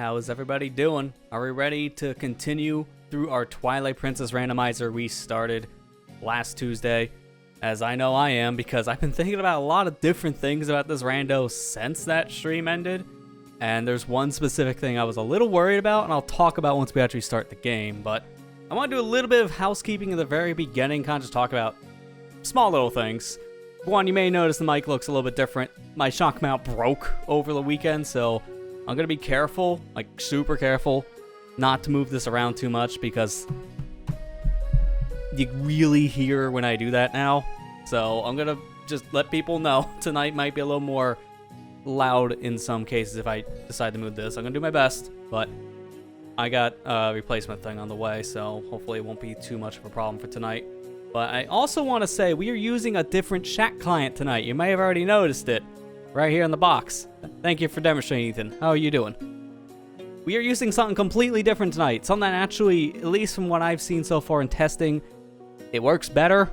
How is everybody doing? Are we ready to continue through our Twilight Princess randomizer we started last Tuesday? As I know I am, because I've been thinking about a lot of different things about this rando since that stream ended. And there's one specific thing I was a little worried about, and I'll talk about once we actually start the game. But I want to do a little bit of housekeeping in the very beginning, kind of just talk about small little things. One, you may notice the mic looks a little bit different. My shock mount broke over the weekend, so I'm going to be careful, like super careful, not to move this around too much because you really hear when I do that now. So I'm going to just let people know tonight might be a little more loud in some cases if I decide to move this. I'm going to do my best, but I got a replacement thing on the way, so hopefully it won't be too much of a problem for tonight. But I also want to say we are using a different chat client tonight. You may have already noticed it right here in the box. Thank you for demonstrating, Ethan. How are you doing? We are using something completely different tonight. Something that actually, at least from what I've seen so far in testing, it works better.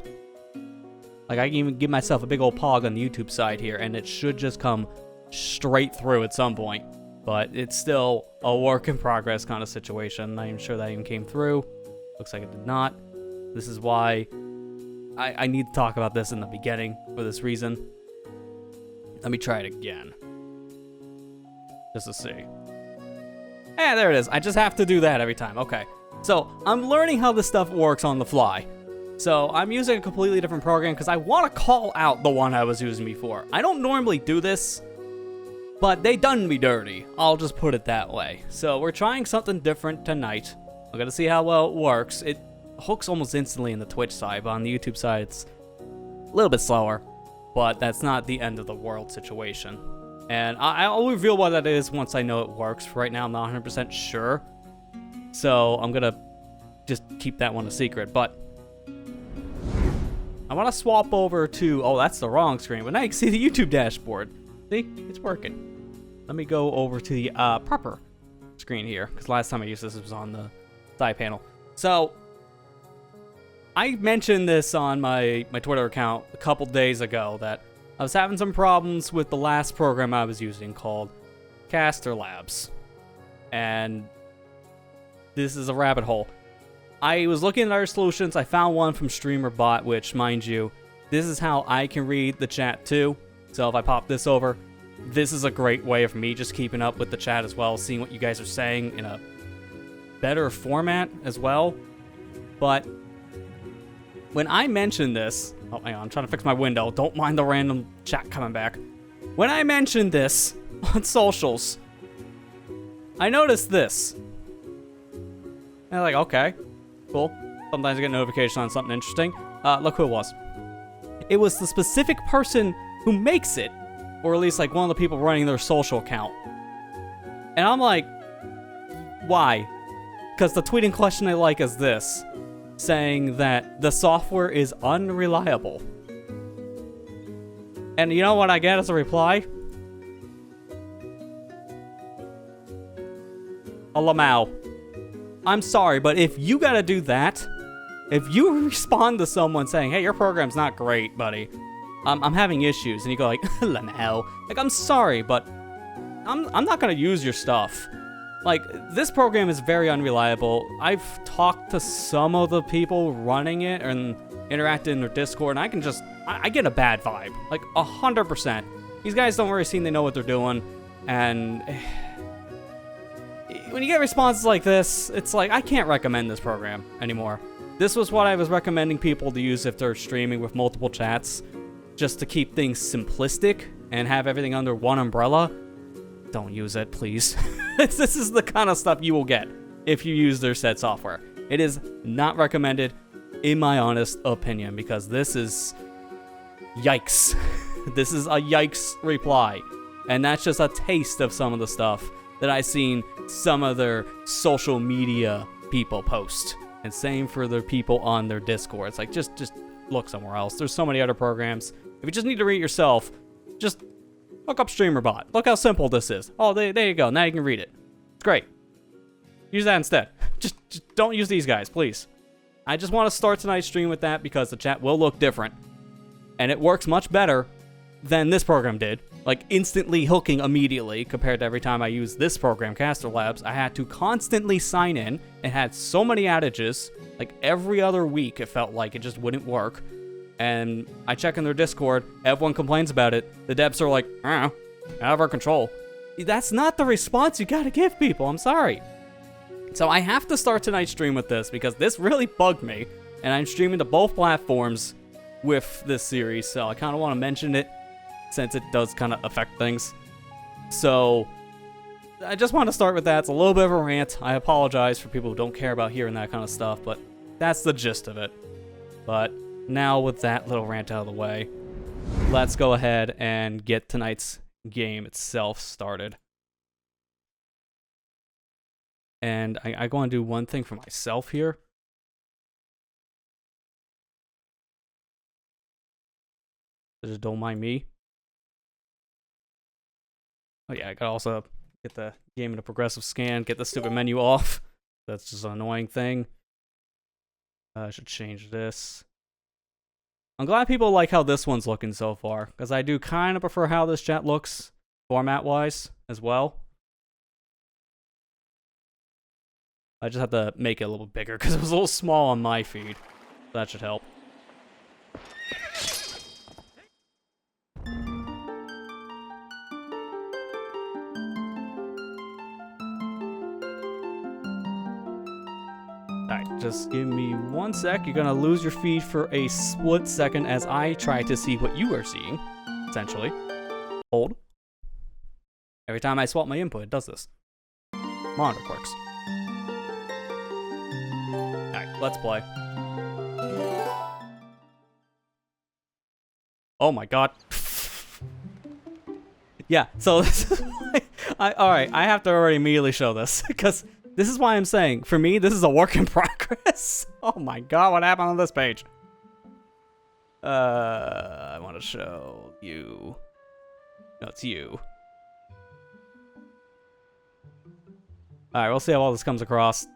Like, I can even give myself a big old pog on the YouTube side here, and it should just come straight through at some point. But it's still a work in progress kind of situation. Not even sure that even came through. Looks like it did not. This is why I need to talk about this in the beginning for this reason. Let me try it again. Just to see. Yeah, there it is. I just have to do that every time. Okay. So, I'm learning how this stuff works on the fly. So, I'm using a completely different program because I want to call out the one I was using before. I don't normally do this, but they done me dirty. I'll just put it that way. So, we're trying something different tonight. We're going to see how well it works. It hooks almost instantly in the Twitch side, but on the YouTube side, it's a little bit slower. But that's not the end of the world situation. And I'll reveal what that is once I know it works. Right now, I'm not 100% sure. So I'm going to just keep that one a secret. But I want to swap over to... Oh, that's the wrong screen. But now you can see the YouTube dashboard. See? It's working. Let me go over to the proper screen here. Because last time I used this, it was on the side panel. So I mentioned this on my Twitter account a couple days ago that I was having some problems with the last program I was using called Caster Labs. And this is a rabbit hole. I was looking at other solutions. I found one from StreamerBot, which, mind you, this is how I can read the chat too. So if I pop this over, this is a great way of me just keeping up with the chat as well, seeing what you guys are saying in a better format as well. But when I mentioned this... Oh, hang on, I'm trying to fix my window. Don't mind the random chat coming back. When I mentioned this on socials, I noticed this. And I'm like, okay, cool. Sometimes I get a notification on something interesting. Look who it was. It was the specific person who makes it, or at least like one of the people running their social account. And I'm like, why? Because the tweeting question I like is this, saying that the software is unreliable. And you know what I get as a reply? A lamau. I'm sorry, but if you gotta do that, if you respond to someone saying, hey, your program's not great, buddy, I'm having issues, and you go like, lamau, like, I'm sorry, but I'm not gonna use your stuff. Like, this program is very unreliable. I've talked to some of the people running it and interacted in their Discord, and I can just... I get a bad vibe. Like, 100%. These guys don't really seem they know what they're doing, and... when you get responses like this, it's like, I can't recommend this program anymore. This was what I was recommending people to use if they're streaming with multiple chats, just to keep things simplistic and have everything under one umbrella. Don't use it, please. This is the kind of stuff you will get if you use their said software. It is not recommended, in my honest opinion, because this is... yikes. This is a yikes reply. And that's just a taste of some of the stuff that I've seen some of their social media people post. And same for the people on their Discord. It's like, just look somewhere else. There's so many other programs. If you just need to read it yourself, just... look up StreamerBot. Look how simple this is. Oh, there you go. Now you can read it. It's great. Use that instead. Just don't use these guys, please. I just want to start tonight's stream with that because the chat will look different. And it works much better than this program did. Like, instantly hooking immediately compared to every time I used this program, Caster Labs. I had to constantly sign in. It had so many outages. Like, every other week, it felt like it just wouldn't work. And I check in their Discord. Everyone complains about it. The devs are like, I don't know, out of our control. That's not the response you gotta give people. I'm sorry. So I have to start tonight's stream with this because this really bugged me. And I'm streaming to both platforms with this series. So I kind of want to mention it since it does kind of affect things. So I just want to start with that. It's a little bit of a rant. I apologize for people who don't care about hearing that kind of stuff, but that's the gist of it. But now with that little rant out of the way, let's go ahead and get tonight's game itself started. And I want to do one thing for myself here. Just don't mind me. Oh yeah, I gotta also get the game in a progressive scan, get the stupid menu off. That's just an annoying thing. I should change this. I'm glad people like how this one's looking so far, because I do kind of prefer how this chat looks, format-wise, as well. I just have to make it a little bigger, because it was a little small on my feed. That should help. Alright, just give me 1 sec. You're gonna lose your feed for a split second as I try to see what you are seeing, essentially. Hold. Every time I swap my input, it does this. Monitor quirks. Alright, let's play. Oh my god. Yeah, so this is why alright, I have to already immediately show this, because this is why I'm saying, for me, this is a work in progress. Oh my god, what happened on this page? I want to show you. No, it's you. Alright, we'll see how all this comes across.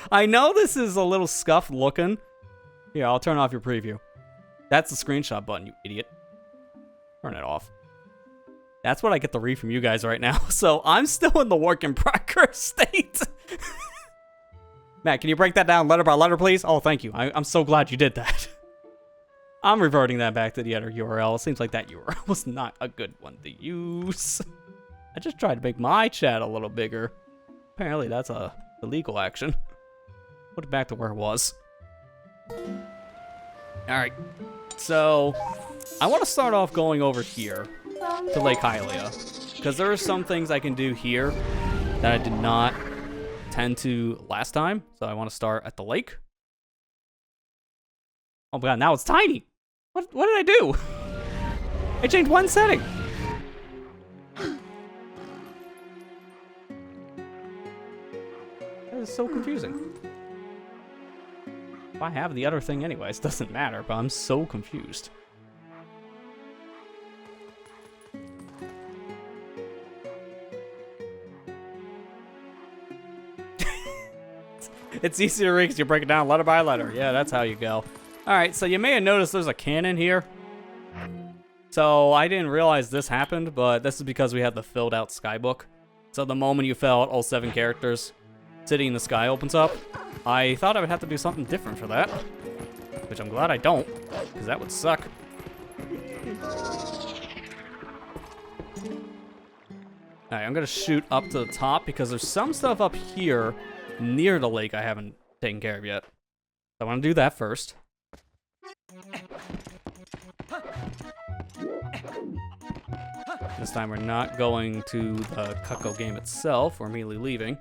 I know this is a little scuffed looking. Here, I'll turn off your preview. That's the screenshot button, you idiot. Turn it off. That's what I get to read from you guys right now. So I'm still in the work in progress state. Matt, can you break that down letter by letter, please? Oh, thank you. I'm so glad you did that. I'm reverting that back to the other URL. It seems like that URL was not a good one to use. I just tried to make my chat a little bigger. Apparently that's a illegal action. Put it back to where it was. Alright. So I want to start off going over here to Lake Hylia, because there are some things I can do here that I did not tend to last time, so I want to start at the lake. Oh my god, now it's tiny! What did I do? I changed one setting! That is so confusing. If I have the other thing anyways, doesn't matter, but I'm so confused. It's easy to read because you break it down letter by letter. Yeah, that's how you go. Alright, so you may have noticed there's a cannon here. So I didn't realize this happened, but this is because we had the filled out skybook. So the moment you fill out all 7 characters, City in the Sky opens up. I thought I would have to do something different for that. Which I'm glad I don't, because that would suck. Alright, I'm gonna shoot up to the top because there's some stuff up here near the lake I haven't taken care of yet. So I want to do that first. This time we're not going to the Cutco game itself. We're immediately leaving.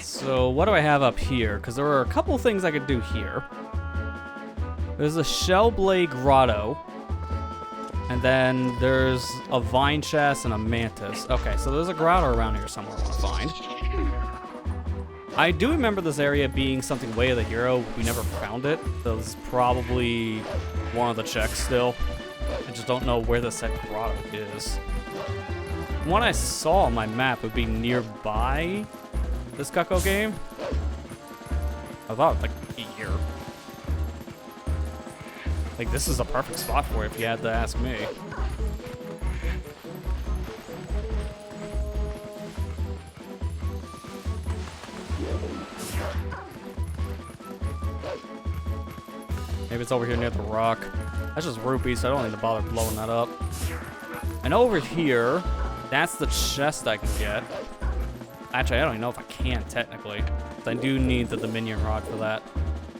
So what do I have up here? Because there are a couple things I could do here. There's a Shellblade Grotto. And then there's a Vine Chest and a Mantis. Okay, so there's a grotto around here somewhere I want to find. I do remember this area being something Way of the Hero. We never found it. So this is probably one of the checks still. I just don't know where the second grotto is. one I saw on my map would be nearby this Cucko game. I thought, like, here. Like, this is a perfect spot for it if you had to ask me. Maybe it's over here near the rock. That's just rupees, so I don't need to bother blowing that up. And over here, that's the chest I can get. Actually, I don't even know if I can, technically. I do need the Dominion Rod for that.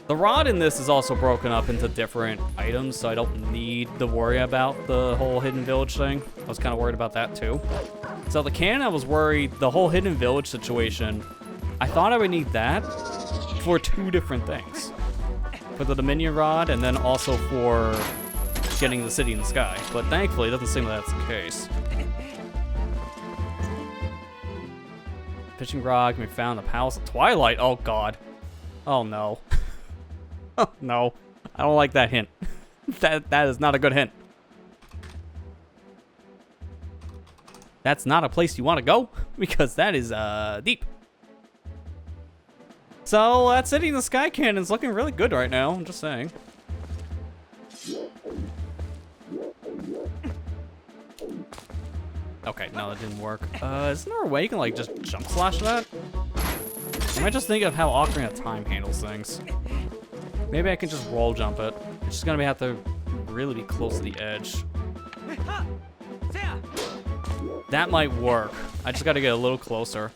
The rod in this is also broken up into different items, so I don't need to worry about the whole Hidden Village thing. I was kind of worried about that, too. So the cannon, I was worried, the whole Hidden Village situation, I thought I would need that for 2 different things. For the Dominion Rod, and then also for getting the city in the sky. But thankfully, it doesn't seem like that's the case. Fishing rod can be found in the Palace of Twilight. Oh, God. Oh, no. Oh, no. I don't like that hint. That is not a good hint. That's not a place you want to go, because that is, deep. So, that city in the sky cannon's looking really good right now, I'm just saying. Okay, no, that didn't work. Isn't there a way you can, like, just jump slash that? I might just think of how Ocarina of Time handles things. Maybe I can just roll jump it. It's just gonna have to really be close to the edge. That might work. I just gotta get a little closer.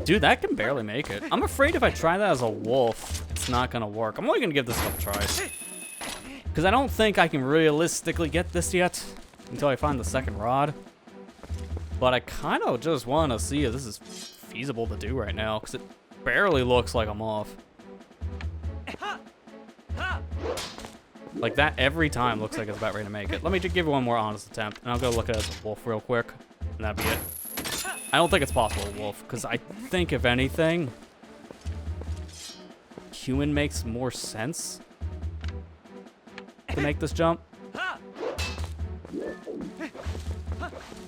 Dude, that can barely make it. I'm afraid if I try that as a wolf, it's not gonna work. I'm only gonna give this a couple tries. Because I don't think I can realistically get this yet until I find the second rod. But I kind of just want to see if this is feasible to do right now, because it barely looks like I'm off. Like that every time looks like it's about ready to make it. Let me just give it one more honest attempt, and I'll go look at it as a wolf real quick, and that'll be it. I don't think it's possible with wolf, because I think, if anything, human makes more sense to make this jump.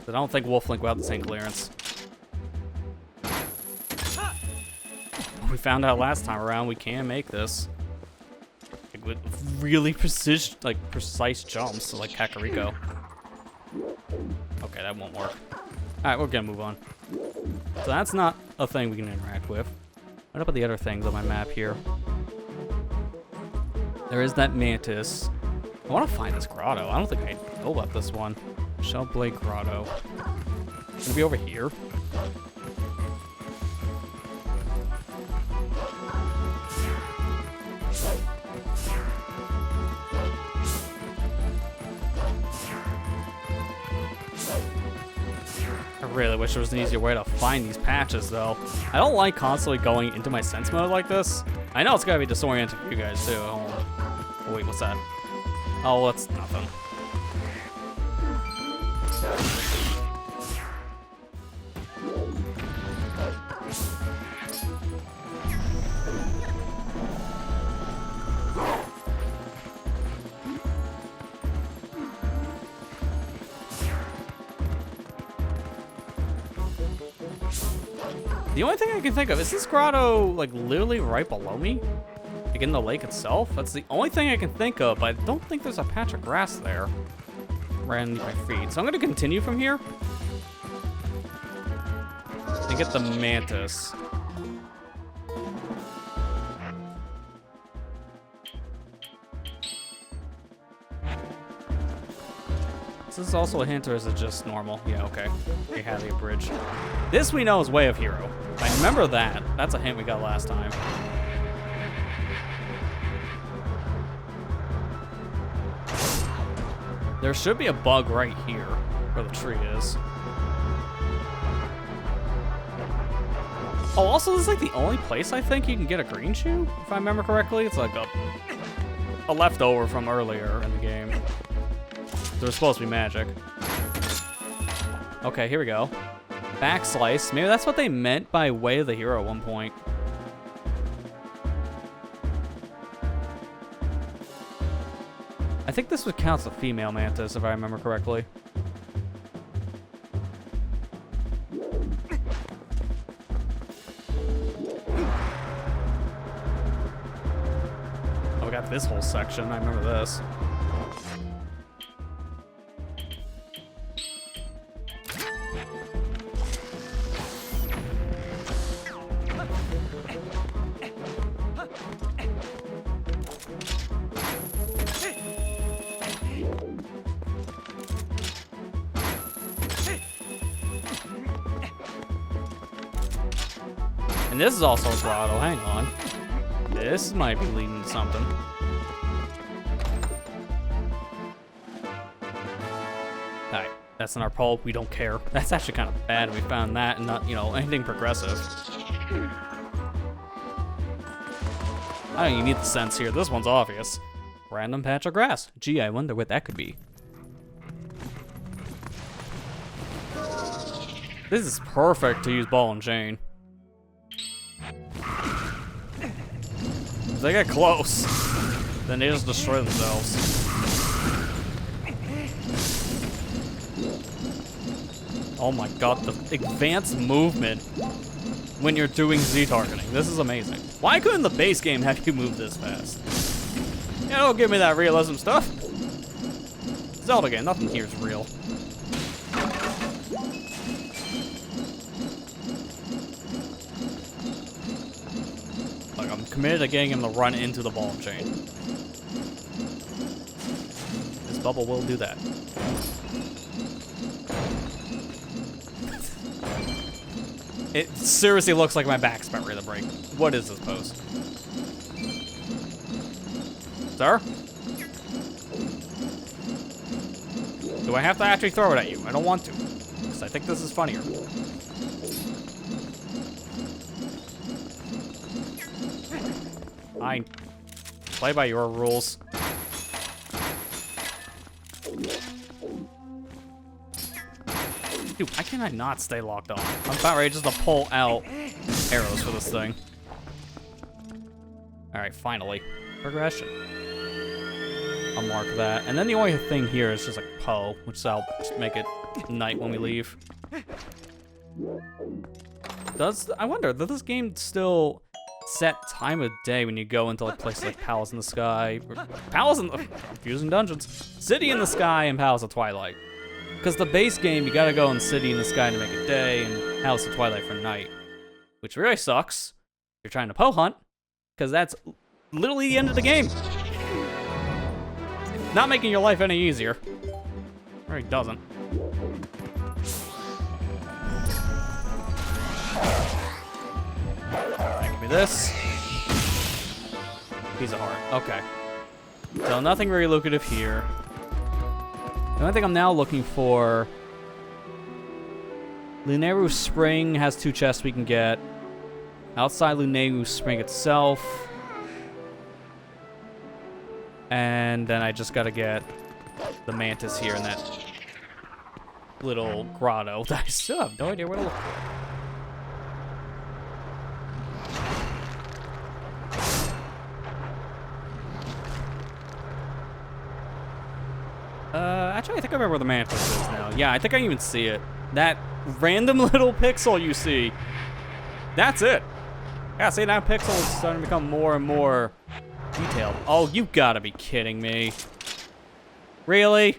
But I don't think Wolf Link will have the same clearance. We found out last time around we can make this. Like, with really precise jumps, like Kakariko. Okay, that won't work. Alright, we're gonna move on. So that's not a thing we can interact with. What about the other things on my map here? There is that mantis. I want to find this grotto. I don't think I know about this one. Shellblade Grotto. It's gonna be over here. I really wish there was an easier way to find these patches, though. I don't like constantly going into my sense mode like this. I know it's gotta be disorienting for you guys, too. Oh, wait, what's that? Oh, that's nothing. The only thing I can think of, is this grotto, like, literally right below me? Like, in the lake itself? That's the only thing I can think of, but I don't think there's a patch of grass there. Right underneath my feet. So I'm gonna continue from here. And get the mantis. Is this also a hint, or is it just normal? Yeah, okay. We have the bridge. This we know is Way of Hero. I remember that. That's a hint we got last time. There should be a bug right here, where the tree is. Oh, also, this is like the only place I think you can get a green shoe, if I remember correctly. It's like a leftover from earlier in the game. They're supposed to be magic. Okay, here we go. Backslice. Maybe that's what they meant by Way of the Hero at one point. I think this would count as a female mantis, if I remember correctly. Oh, we got this whole section. I remember this. And this is also a grotto. Hang on. This might be leading to something. Alright, that's in our poll. We don't care. That's actually kind of bad. We found that and not, you know, anything progressive. I don't even need the sense here. This one's obvious. Random patch of grass. Gee, I wonder what that could be. This is perfect to use ball and chain. They get close, then they just destroy themselves. Oh my god, the advanced movement when you're doing Z-targeting. This is amazing. Why couldn't the base game have you move this fast? Yeah, don't give me that realism stuff. Zelda game, nothing here is real. I'm committed to getting him to run into the ball and chain. This bubble will do that. It seriously looks like my back's about ready to break. What is this pose? Sir? Do I have to actually throw it at you? I don't want to, because I think this is funnier. I play by your rules. Dude, I cannot not stay locked on. I'm about ready just to pull out arrows for this thing. Alright, finally. Progression. I'll mark that. And then the only thing here is just like Poe, which I'll just make it night when we leave. I wonder, does this game still set time of day when you go into like places like Palace in the Sky, confusing dungeons, City in the Sky and Palace of Twilight? Because the base game, you gotta go in City in the Sky to make it day and Palace of Twilight for night, which really sucks. You're trying to Poe hunt, because that's literally the end of the game. Not making your life any easier. Or it doesn't. Give me this. Piece of heart. Okay. So nothing very lucrative here. The only thing I'm now looking for... Lunaru Spring has 2 chests we can get. Outside Lunaru Spring itself. And then I just gotta get the mantis here in that little grotto that I still have no idea where to look for. Actually, I think I remember where the mantis is now. Yeah, I think I can even see it. That random little pixel you see, that's it. Yeah, see, that pixel is starting to become more and more detailed. Oh, you gotta be kidding me. Really?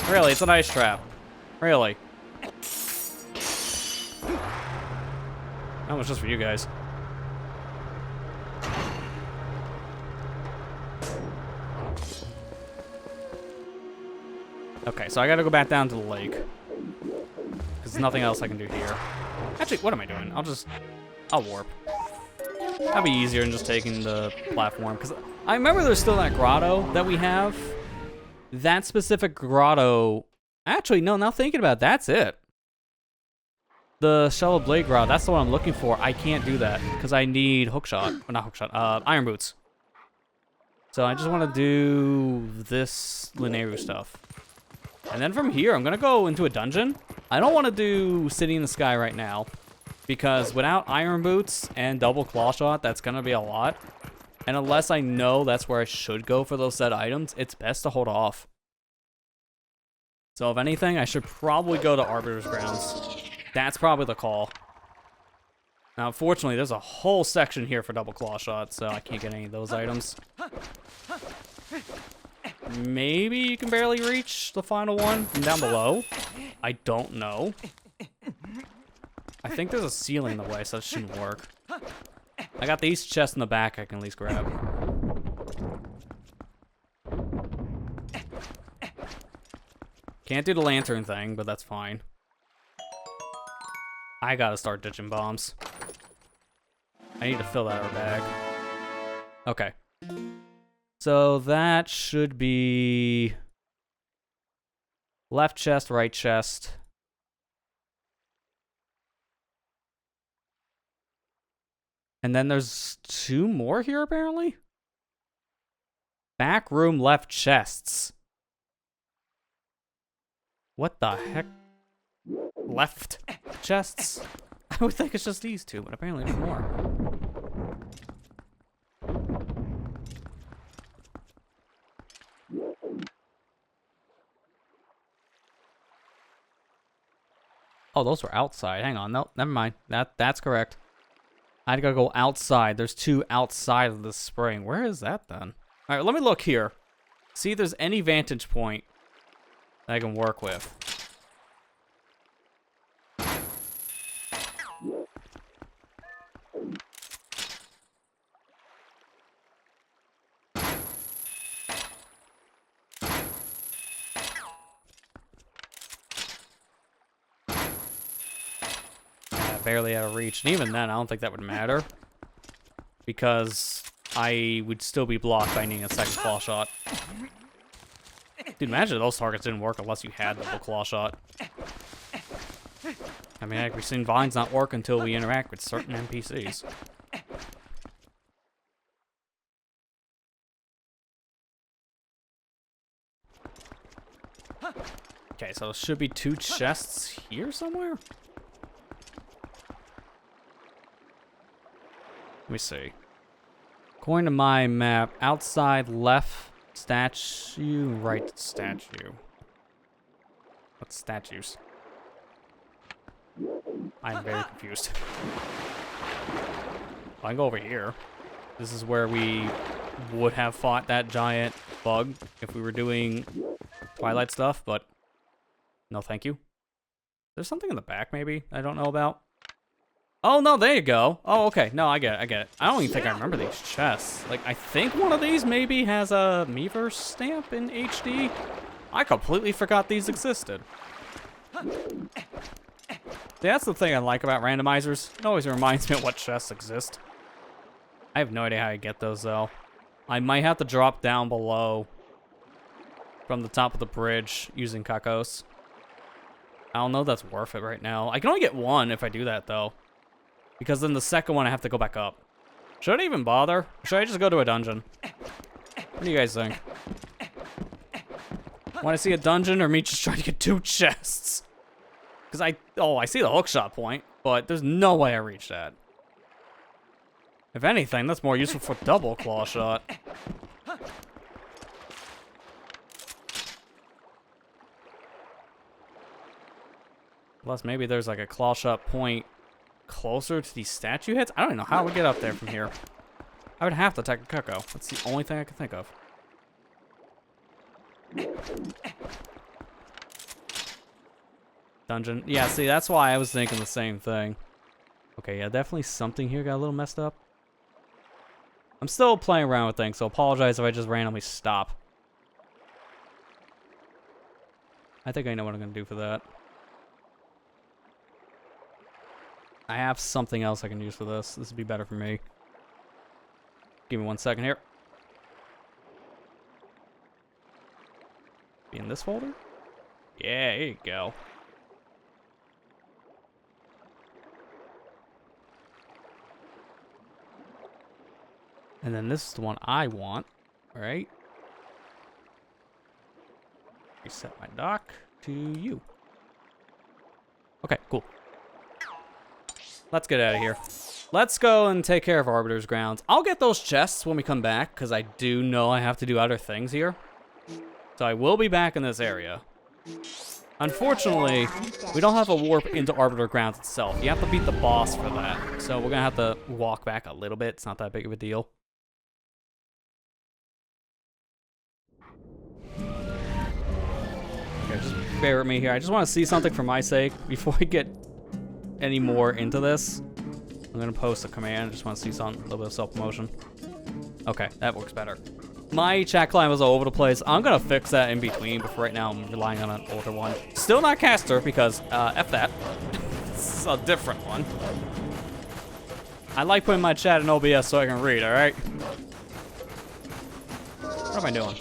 Really, it's an ice trap. Really? That was just for you guys. Okay, so I gotta go back down to the lake. Because there's nothing else I can do here. Actually, what am I doing? I'll warp. That'll be easier than just taking the platform. Because I remember there's still that grotto that we have. That specific grotto... Actually, no, now thinking about it, that's it. The Shell Blade grotto, that's the one I'm looking for. I can't do that because I need hookshot. Or not hookshot, iron boots. So I just want to do this Lunaru stuff. And then from here, I'm gonna go into a dungeon. I don't want to do City in the Sky right now, because without Iron Boots and double claw shot, that's gonna be a lot. And unless I know that's where I should go for those set items, it's best to hold off. So if anything, I should probably go to Arbiter's Grounds. That's probably the call. Now, unfortunately, there's a whole section here for double claw shot, so I can't get any of those items. Maybe you can barely reach the final one from down below. I don't know. I think there's a ceiling in the way, so that shouldn't work. I got these chests in the back I can at least grab. Can't do the lantern thing, but that's fine. I gotta start ditching bombs. I need to fill that our bag. Okay. So that should be left chest, right chest. And then there's 2 more here, apparently? Back room left chests. What the heck? Left chests? I would think it's just these 2, but apparently there's more. Oh, those were outside. Hang on. No, never mind. That's correct. I gotta go outside. There's 2 outside of the spring. Where is that then? All right, let me look here. See if there's any vantage point that I can work with. Barely out of reach, and even then I don't think that would matter, because I would still be blocked by needing a second claw shot. Dude, imagine those targets didn't work unless you had double claw shot. I mean, heck, we've seen vines not work until we interact with certain NPCs. Okay, so there should be 2 chests here somewhere? Let me see. According to my map, outside left statue, right statue. What statues? I'm very confused. I can go over here. This is where we would have fought that giant bug if we were doing Twilight stuff, but no thank you. There's something in the back maybe I don't know about. Oh, no, there you go. Oh, okay. No, I get it. I don't even think I remember these chests. Like, I think one of these maybe has a Miiverse stamp in HD. I completely forgot these existed. That's the thing I like about randomizers. It always reminds me of what chests exist. I have no idea how I get those, though. I might have to drop down below from the top of the bridge using Kakos. I don't know if that's worth it right now. I can only get 1 if I do that, though. Because then the second one, I have to go back up. Should I even bother? Or should I just go to a dungeon? What do you guys think? Want to see a dungeon or me just trying to get 2 chests? Because I see the hookshot point, but there's no way I reach that. If anything, that's more useful for double claw shot. Plus, maybe there's like a claw shot point closer to these statue heads? I don't even know how we get up there from here. I would have to attack a Cuckoo. That's the only thing I can think of. Dungeon. Yeah, see, that's why I was thinking the same thing. Okay, yeah, definitely something here got a little messed up. I'm still playing around with things, so apologize if I just randomly stop. I think I know what I'm going to do for that. I have something else I can use for this. This would be better for me. Give me 1 second here. Be in this folder? Yeah, here you go. And then this is the one I want, right? Reset my dock to you. Okay, cool. Let's get out of here. Let's go and take care of Arbiter's Grounds. I'll get those chests when we come back, because I do know I have to do other things here. So I will be back in this area. Unfortunately, we don't have a warp into Arbiter Grounds itself. You have to beat the boss for that. So we're going to have to walk back a little bit. It's not that big of a deal. Okay, just bear with me here. I just want to see something for my sake before we get any more into this. I'm going to post a command. I just want to see something, a little bit of self-promotion. Okay, that works better. My chat client was all over the place. I'm going to fix that in between, but for right now, I'm relying on an older one. Still not Caster, because, F that. This is a different one. I like putting my chat in OBS so I can read, alright? What am I doing?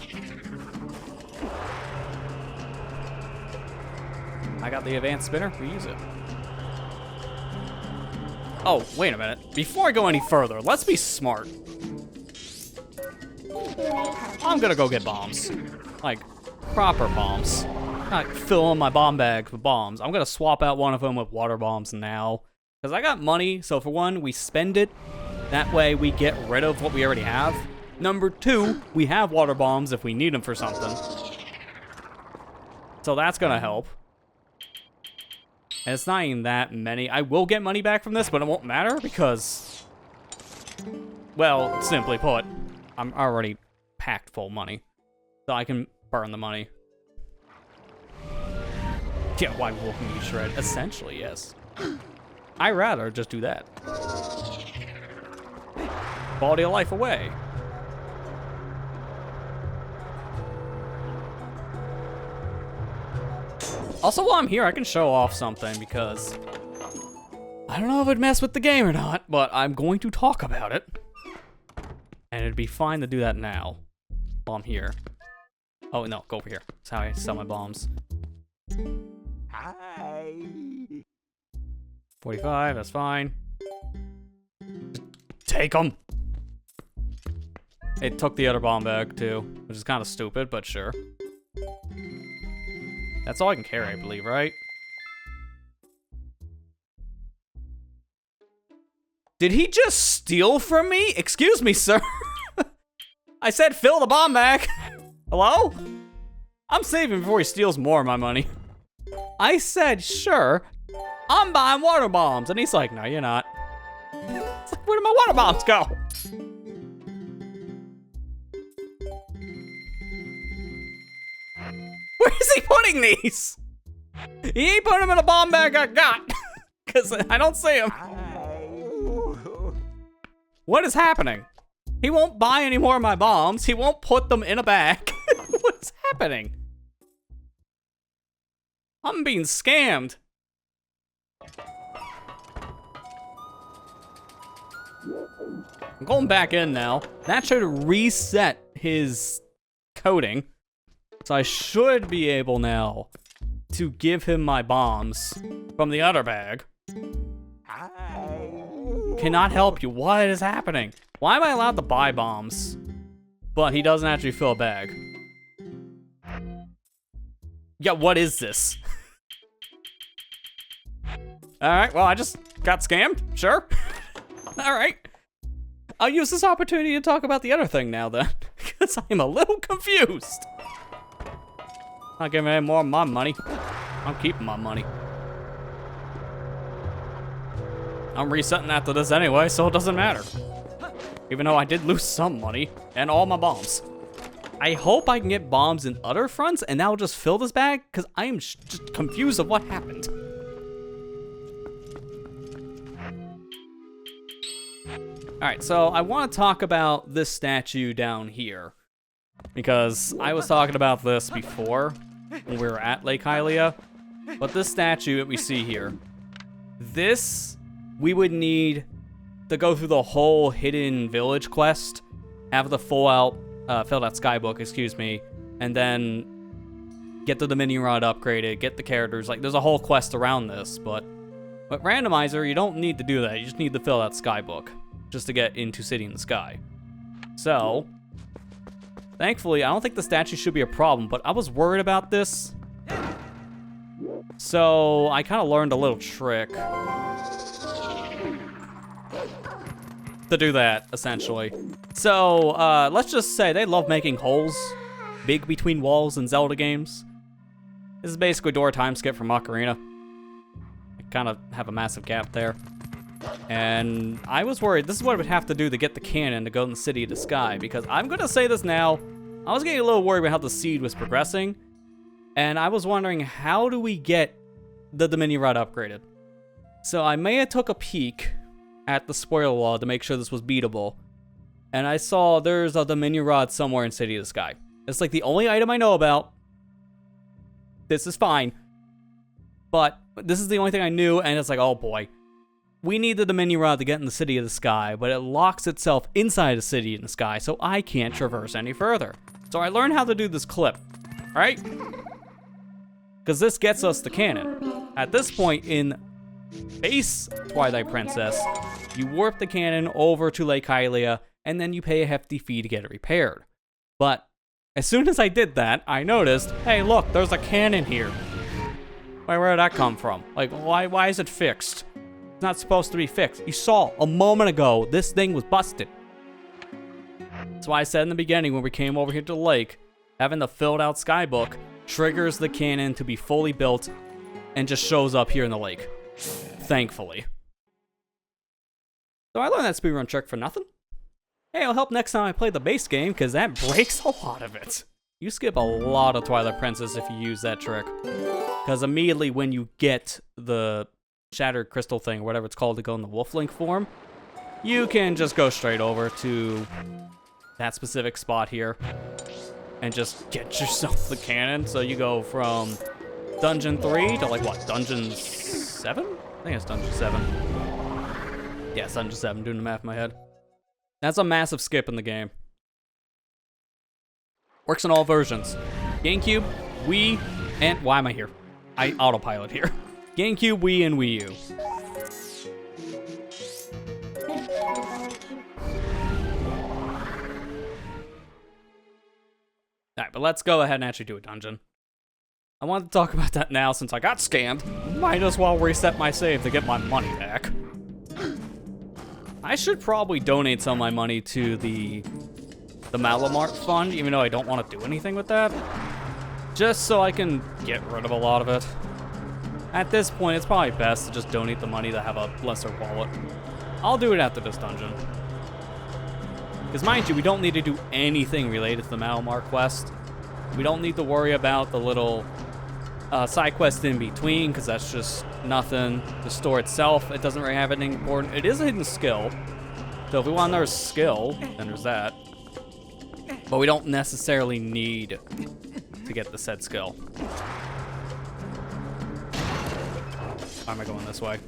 I got the advanced spinner. We use it. Oh, wait a minute. Before I go any further, let's be smart. I'm gonna go get bombs. Like, proper bombs. Not filling my bomb bag with bombs. I'm gonna swap out one of them with water bombs now. Because I got money, so for one, we spend it. That way we get rid of what we already have. Number two, we have water bombs if we need them for something. So that's gonna help. And it's not even that many. I will get money back from this, but it won't matter because, well, simply put, I'm already packed full money. So I can burn the money. Yeah, why will me shred? Essentially, yes. I'd rather just do that. Quality of life away. Also, while I'm here, I can show off something because I don't know if it'd mess with the game or not, but I'm going to talk about it. And it'd be fine to do that now while I'm here. Oh, no, go over here. That's how I sell my bombs. Hi. 45, that's fine. Take them. It took the other bomb bag, too, which is kind of stupid, but sure. That's all I can carry, I believe, right? Did he just steal from me? Excuse me, sir. I said fill the bomb bag. Hello? I'm saving before he steals more of my money. I said, sure, I'm buying water bombs. And he's like, no, you're not. It's like, where did my water bombs go? Where is he putting these? He ain't putting them in a bomb bag I got. Because I don't see him. What is happening? He won't buy any more of my bombs. He won't put them in a bag. What's happening? I'm being scammed. I'm going back in now. That should reset his coding. So I should be able now to give him my bombs from the other bag. Cannot help you. What is happening? Why am I allowed to buy bombs, but he doesn't actually fill a bag? Yeah, what is this? Alright, well, I just got scammed. Sure. Alright. I'll use this opportunity to talk about the other thing now, then, because I'm a little confused. Not giving any more of my money. I'm keeping my money. I'm resetting after this anyway, so it doesn't matter. Even though I did lose some money and all my bombs. I hope I can get bombs in other fronts and that'll just fill this bag, because I am just confused of what happened. Alright, so I want to talk about this statue down here. Because I was talking about this before when we were at Lake Hylia. But this statue that we see here, this we would need to go through the whole hidden village quest, have the filled out skybook, excuse me, and then get the Dominion Rod upgraded, get the characters. Like, there's a whole quest around this, but Randomizer, you don't need to do that. You just need to fill out skybook just to get into City in the Sky. So Thankfully, I don't think the statue should be a problem, but I was worried about this. So I kind of learned a little trick to do that, essentially. So let's just say they love making holes big between walls in Zelda games. This is basically Dora time skip from Ocarina. I kind of have a massive gap there. And I was worried this is what I would have to do to get the cannon to go in the City of the Sky, because I'm going to say this now. I was getting a little worried about how the seed was progressing, and I was wondering, how do we get the Dominion Rod upgraded? So I may have took a peek at the spoiler log to make sure this was beatable, and I saw there's a Dominion Rod somewhere in City of the Sky. It's like the only item I know about. This is fine, but this is the only thing I knew, and it's like, oh boy. We need the Dominion Rod to get in the City of the Sky, but it locks itself inside the City in the Sky, so I can't traverse any further. So I learned how to do this clip, right? Because this gets us the cannon. At this point in base Twilight Princess, you warp the cannon over to Lake Hylia, and then you pay a hefty fee to get it repaired. But as soon as I did that, I noticed, hey look, there's a cannon here. Where did that come from? Like, why is it fixed? It's not supposed to be fixed. You saw a moment ago, this thing was busted. That's why I said in the beginning when we came over here to the lake, having the filled out skybook triggers the cannon to be fully built and just shows up here in the lake. Thankfully. So I learned that speedrun trick for nothing. Hey, it'll help next time I play the base game, because that breaks a lot of it. You skip a lot of Twilight Princess if you use that trick. Because immediately when you get the shattered crystal thing, or whatever it's called, to go in the Wolf-Link form, you can just go straight over to that specific spot here and just get yourself the cannon. So you go from Dungeon 3 to, like, what, Dungeon 7? I think it's Dungeon 7. Yeah, it's Dungeon 7, doing the math in my head. That's a massive skip in the game. Works in all versions. GameCube, Wii, and... why am I here? I autopilot here. GameCube, Wii, and Wii U. Alright, but let's go ahead and actually do a dungeon. I wanted to talk about that now since I got scammed. Might as well reset my save to get my money back. I should probably donate some of my money to the Malamart Fund, even though I don't want to do anything with that. Just so I can get rid of a lot of it. At this point, it's probably best to just donate the money to have a lesser wallet. I'll do it after this dungeon. Because mind you, we don't need to do anything related to the Malamar quest. We don't need to worry about the little side quest in between, because that's just nothing. The store itself, it doesn't really have anything important. It is a hidden skill. So if we want another skill, then there's that. But we don't necessarily need to get the said skill. Why am I going this way?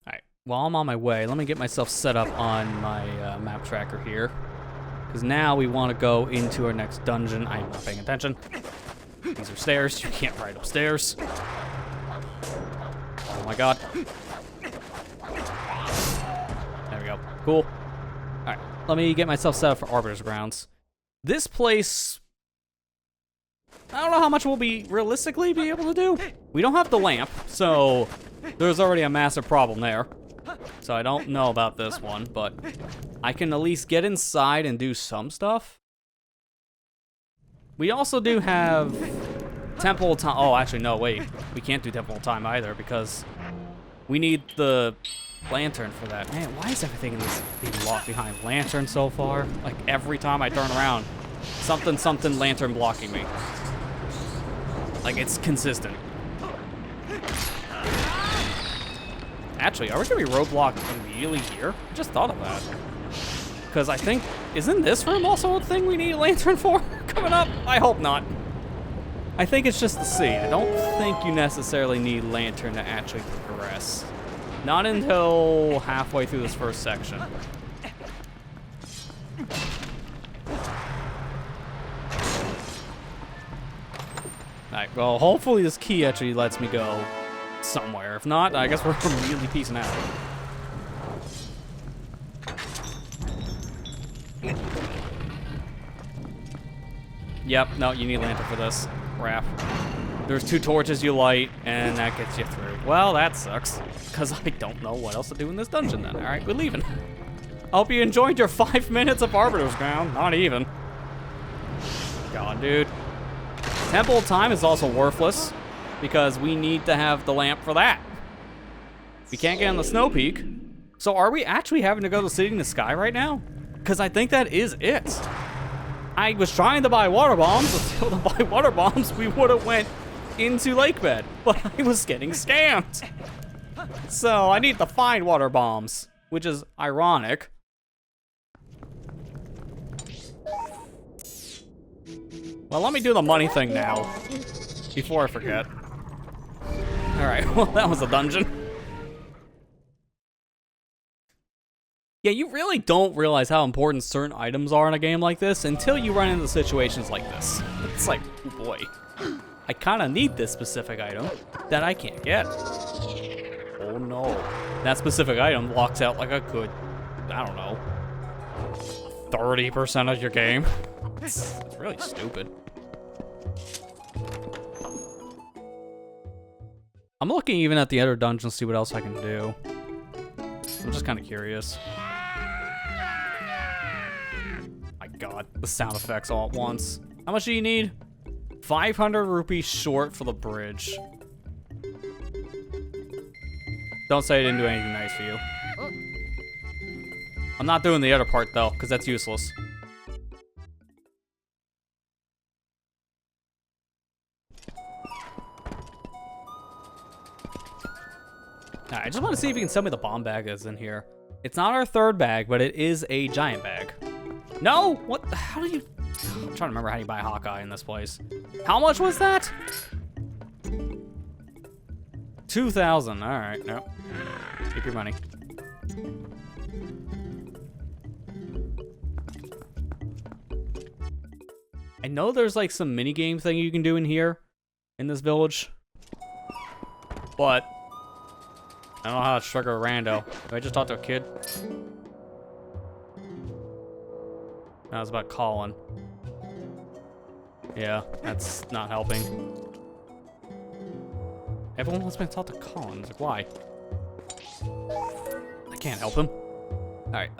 Alright, while I'm on my way, let me get myself set up on my map tracker here. Because now we want to go into our next dungeon. I'm not paying attention. These are stairs. You can't ride upstairs. Oh my god. There we go. Cool. Alright, let me get myself set up for Arbiter's Grounds. This place, I don't know how much we'll be realistically be able to do. We don't have the lamp, so there's already a massive problem there. So I don't know about this one, but I can at least get inside and do some stuff. We also do have Temple of Time. Oh, actually, no, wait. We can't do Temple of Time either because we need the lantern for that. Man, why is everything in this being locked behind lantern so far? Like, every time I turn around, something lantern blocking me. Like, it's consistent. Actually, are we gonna be roadblocked immediately here? I just thought of that. Because I think, isn't this room also a thing we need a lantern for coming up? I hope not. I think it's just the seed. I don't think you necessarily need lantern to actually progress. Not until halfway through this first section. Alright, well, hopefully this key actually lets me go somewhere. If not, I guess we're immediately peacing out. Yep, no, you need lantern for this. Crap. There's 2 torches you light, and that gets you through. Well, that sucks, because I don't know what else to do in this dungeon then. Alright, we're leaving. I hope you enjoyed your 5 minutes of Arbiter's Ground. Not even. God, dude. Temple of Time is also worthless, because we need to have the lamp for that. We can't get on the Snow Peak. So are we actually having to go to City in the Sky right now? Because I think that is it. I was trying to buy water bombs. Until to buy water bombs, we would have went into Lake Bed, but I was getting scammed. So I need to find water bombs, which is ironic. Well, let me do the money thing now, before I forget. Alright, well, that was a dungeon. Yeah, you really don't realize how important certain items are in a game like this until you run into situations like this. It's like, oh boy, I kind of need this specific item that I can't get. Oh no. That specific item locks out like a good, I don't know, 30% of your game. It's really stupid. I'm looking even at the other dungeons to see what else I can do. I'm just kind of curious. My god, the sound effects all at once. How much do you need? 500 rupees short for the bridge. Don't say I didn't do anything nice for you. I'm not doing the other part though, because that's useless. I just want to see if you can sell me the bomb bag that's in here. It's not our 3rd bag, but it is a giant bag. No! What? How do you... I'm trying to remember how you buy Hawkeye in this place. How much was that? 2,000. Alright, no. Keep your money. I know there's like some minigame thing you can do in here, in this village. But I don't know how to trigger a rando. Do I just talk to a kid? That was about Colin. Yeah, that's not helping. Everyone wants me to talk to Colin. It's like, why? I can't help him. Alright,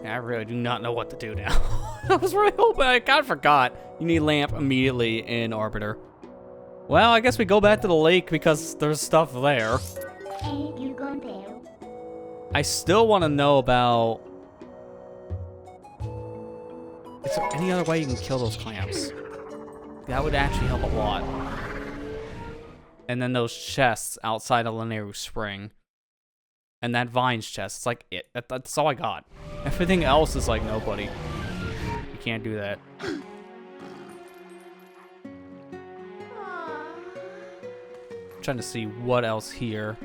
yeah, I really do not know what to do now. I was really hoping, I kind of forgot. You need lamp immediately in Arbiter. Well, I guess we go back to the lake because there's stuff there. I still want to know about... Is there any other way you can kill those clams? That would actually help a lot. And then those chests outside of Lineru Spring. And that Vines chest. It's like it. That's all I got. Everything else is like nobody. You can't do that. I'm trying to see what else here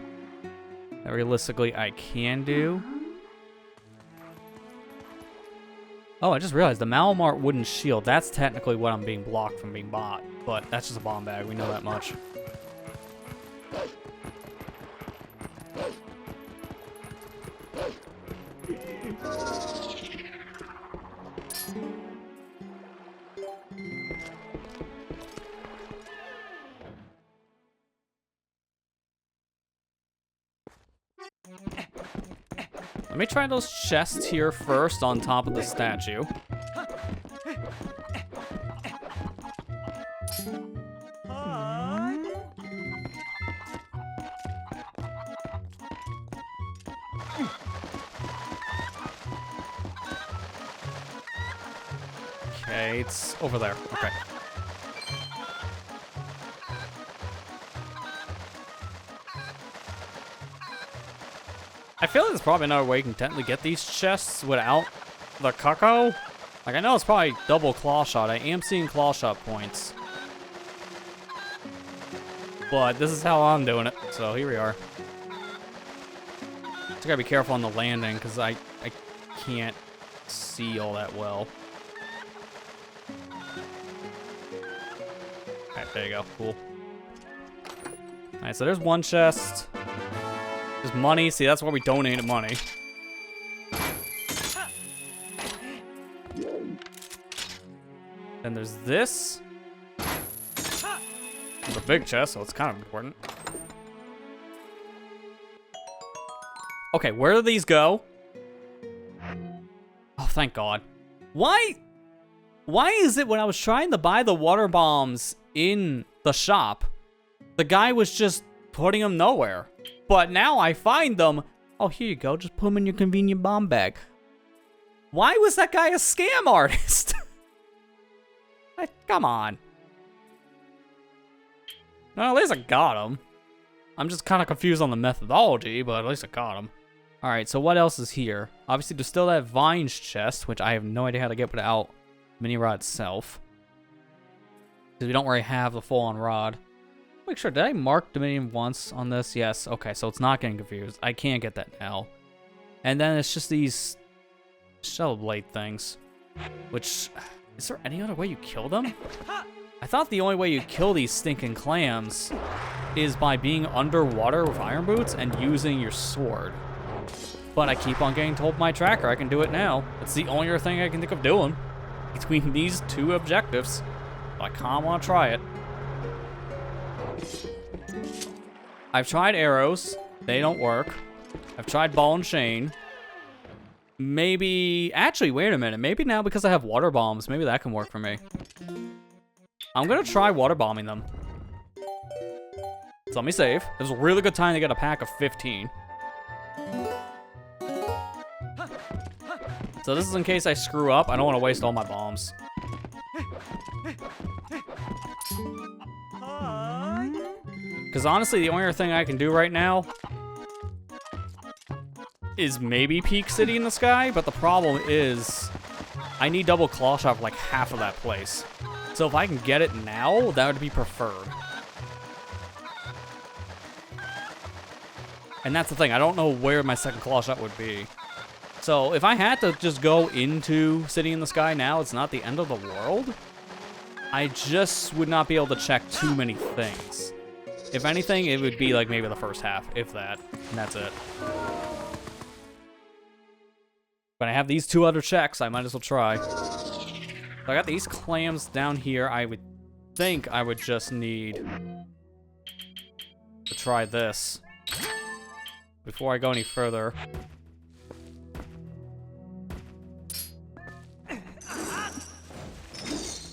that realistically I can do. Oh, I just realized the Malamart wooden shield. That's technically what I'm being blocked from being bought. But that's just a bomb bag. We know that much. Let me try those chests here first on top of the statue. Okay, it's over there. Okay. I feel like there's probably another way you can technically get these chests without the cucko. Like, I know it's probably double claw shot. I am seeing claw shot points. But this is how I'm doing it. So here we are. Just gotta be careful on the landing because I can't see all that well. Okay. There you go. Cool. Alright, so there's one chest. There's money. See, that's why we donated money. Then there's this. It's a big chest, so it's kind of important. Okay, where do these go? Oh, thank God. Why is it when I was trying to buy the water bombs in the shop, the guy was just putting them nowhere? But now I find them. Oh, here you go. Just put them in your convenient bomb bag. Why was that guy a scam artist? Come on. Well, at least I got him. I'm just kind of confused on the methodology, but at least I got him. Alright, so what else is here? Obviously, there's still that vines chest, which I have no idea how to get without mini rod itself. Because we don't really have the full-on rod. Make sure, did I mark Dominion once on this? Yes, okay, so it's not getting confused. I can't get that now. And then it's just these shell blade things. Which, is there any other way you kill them? I thought the only way you kill these stinking clams is by being underwater with iron boots and using your sword. But I keep on getting told by my tracker I can do it now. It's the only other thing I can think of doing between these two objectives. I kind of want to try it. I've tried arrows. They don't work. I've tried ball and chain. Maybe... Actually, wait a minute. Maybe now because I have water bombs, maybe that can work for me. I'm going to try water bombing them. So let me save. This is a really good time to get a pack of 15. So this is in case I screw up. I don't want to waste all my bombs. Because honestly, the only other thing I can do right now is maybe peak City in the Sky, but the problem is I need double claw shot for like half of that place. So if I can get it now, that would be preferred. And that's the thing, I don't know where my second claw shot would be. So if I had to just go into City in the Sky now, it's not the end of the world. I just would not be able to check too many things. If anything, it would be like maybe the first half, if that, and that's it. But I have these two other checks, I might as well try. So I got these clams down here. I would think I would just need to try this before I go any further.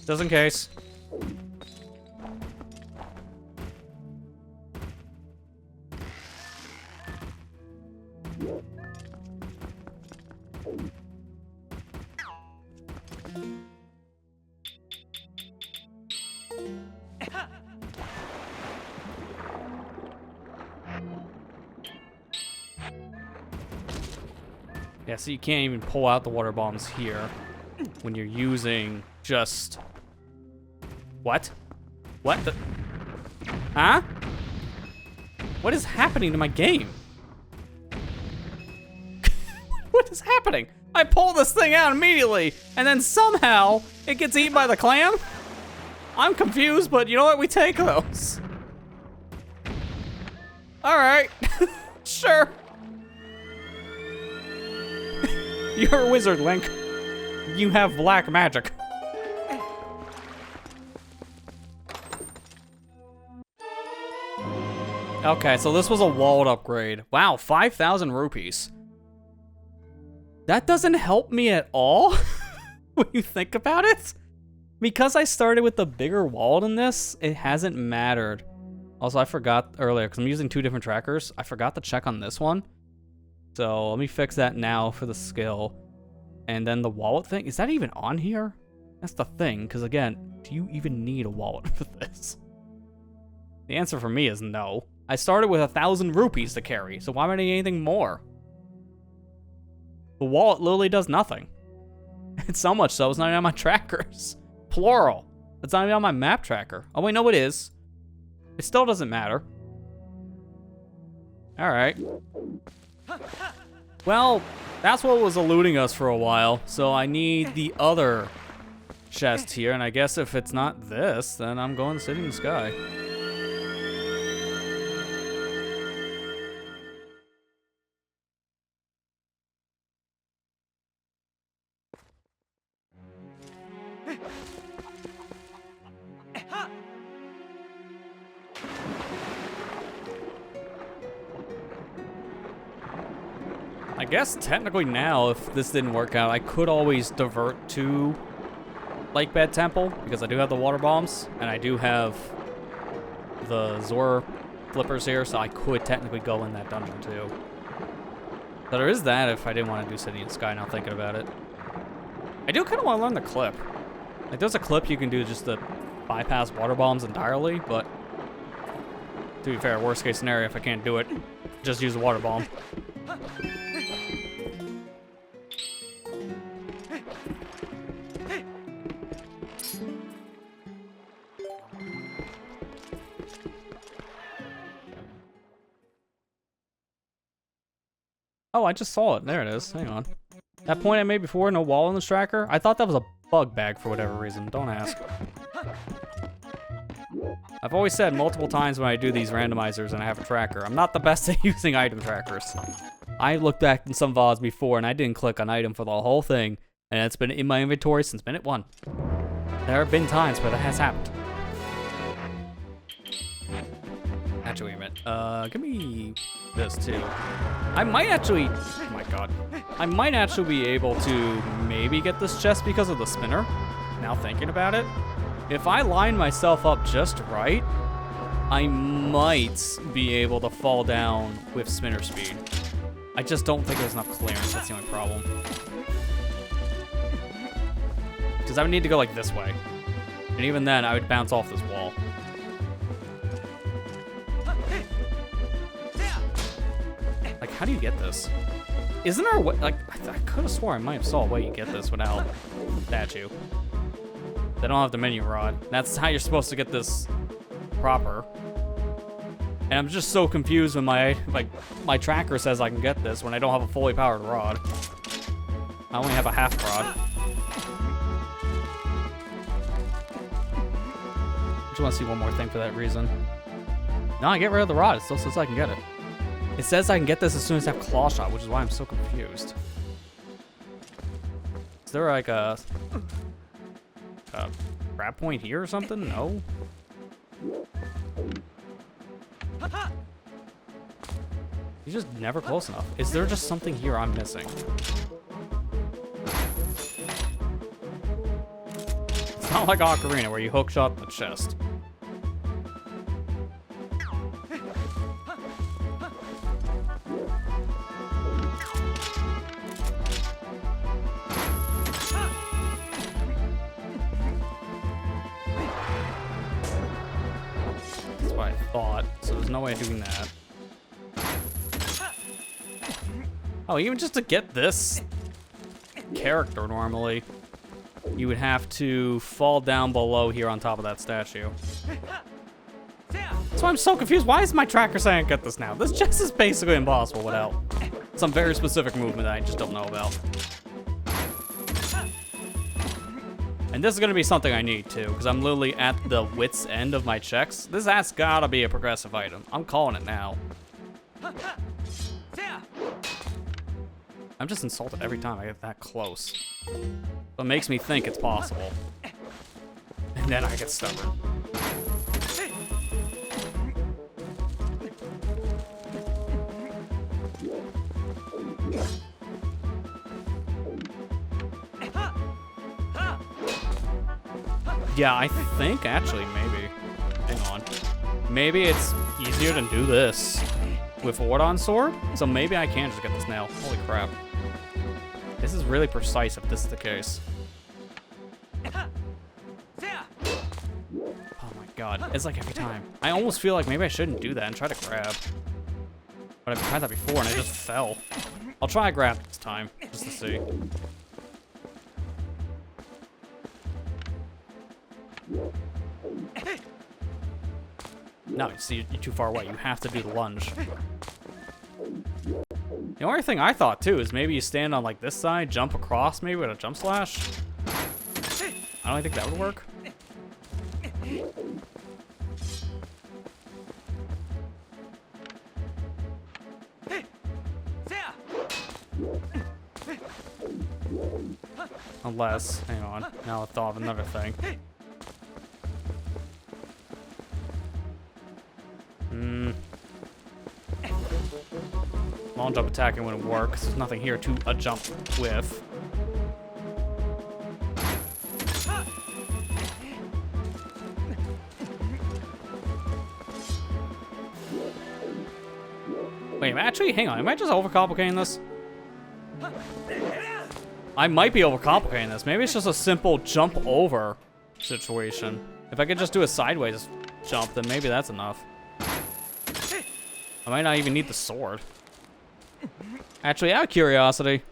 Just in case. Yeah, so you can't even pull out the water bombs here when you're using just... What? What the... Huh? What is happening to my game? What is happening? I pull this thing out immediately, and then somehow it gets eaten by the clam? I'm confused, but you know what? We take those. Alright. Sure. You're a wizard, Link. You have black magic. Okay, so this was a walled upgrade. Wow, 5,000 rupees. That doesn't help me at all when you think about it. Because I started with the bigger wall in this, it hasn't mattered. Also, I forgot earlier, because I'm using two different trackers, I forgot to check on this one. So let me fix that now for the skill. And then the wallet thing, is that even on here? That's the thing, because again, do you even need a wallet for this? The answer for me is no. I started with 1,000 rupees to carry, so why would I need anything more? The wallet literally does nothing. It's so much so, it's not even on my trackers. Plural. It's not even on my map tracker. Oh wait, no it is. It still doesn't matter. Alright. Well, that's what was eluding us for a while, so I need the other chest here, and I guess if it's not this, then I'm going City in the Sky. I guess technically now, if this didn't work out, I could always divert to Lake Bed Temple, because I do have the water bombs, and I do have the Zor flippers here, so I could technically go in that dungeon too. So there is that if I didn't want to do City in the Sky, now thinking about it. I do kind of want to learn the clip. Like, there's a clip you can do just to bypass water bombs entirely, but to be fair, worst case scenario, if I can't do it, just use the water bomb. Oh, I just saw it. There it is. Hang on. That point I made before, no wall in this tracker? I thought that was a bug bag for whatever reason. Don't ask. I've always said multiple times when I do these randomizers and I have a tracker, I'm not the best at using item trackers. I looked back in some VODs before and I didn't click on item for the whole thing, and it's been in my inventory since minute 1. There have been times where that has happened. Actually, wait a minute. Give me this too. I might actually, oh my god. I might actually be able to maybe get this chest because of the spinner. Now thinking about it. If I line myself up just right, I might be able to fall down with spinner speed. I just don't think there's enough clearance, that's the only problem. Because I would need to go like this way. And even then, I would bounce off this wall. Like, how do you get this? Isn't there a way, like, I could have swore I might have saw a way you get this without statue. They don't have the menu rod. That's how you're supposed to get this proper. And I'm just so confused when my tracker says I can get this when I don't have a fully powered rod. I only have a half rod. I just want to see one more thing for that reason. No, I get rid of the rod. It still says I can get it. It says I can get this as soon as I have claw shot, which is why I'm so confused. Is there like a grab point here or something? No. He's just never close enough. Is there just something here I'm missing? It's not like Ocarina where you hook shot the chest. Thought, so there's no way of doing that. Oh, even just to get this character normally, you would have to fall down below here on top of that statue. That's why I'm so confused. Why is my tracker saying I get this now? This just is basically impossible without some very specific movement that I just don't know about. And this is going to be something I need too, because I'm literally at the wit's end of my checks. This has got to be a progressive item. I'm calling it now. I'm just insulted every time I get that close. It makes me think it's possible. And then I get stubborn. Yeah, I think actually maybe. Hang on. Maybe it's easier to do this with Ordon Sword, so maybe I can just get this now. Holy crap. This is really precise if this is the case. Oh my god, it's like every time. I almost feel like maybe I shouldn't do that and try to grab. But I've tried that before and I just fell. I'll try to grab this time, just to see. No, you see, you're too far away. You have to do the lunge. The only thing I thought, too, is maybe you stand on, like, this side, jump across, maybe, with a jump slash. I don't think that would work. Unless, hang on, now I've thought of another thing. Long jump attacking wouldn't work because there's nothing here to jump with. Wait, actually, hang on. Am I just overcomplicating this? I might be overcomplicating this. Maybe it's just a simple jump over situation. If I could just do a sideways jump, then maybe that's enough. I might not even need the sword. Actually, out of curiosity.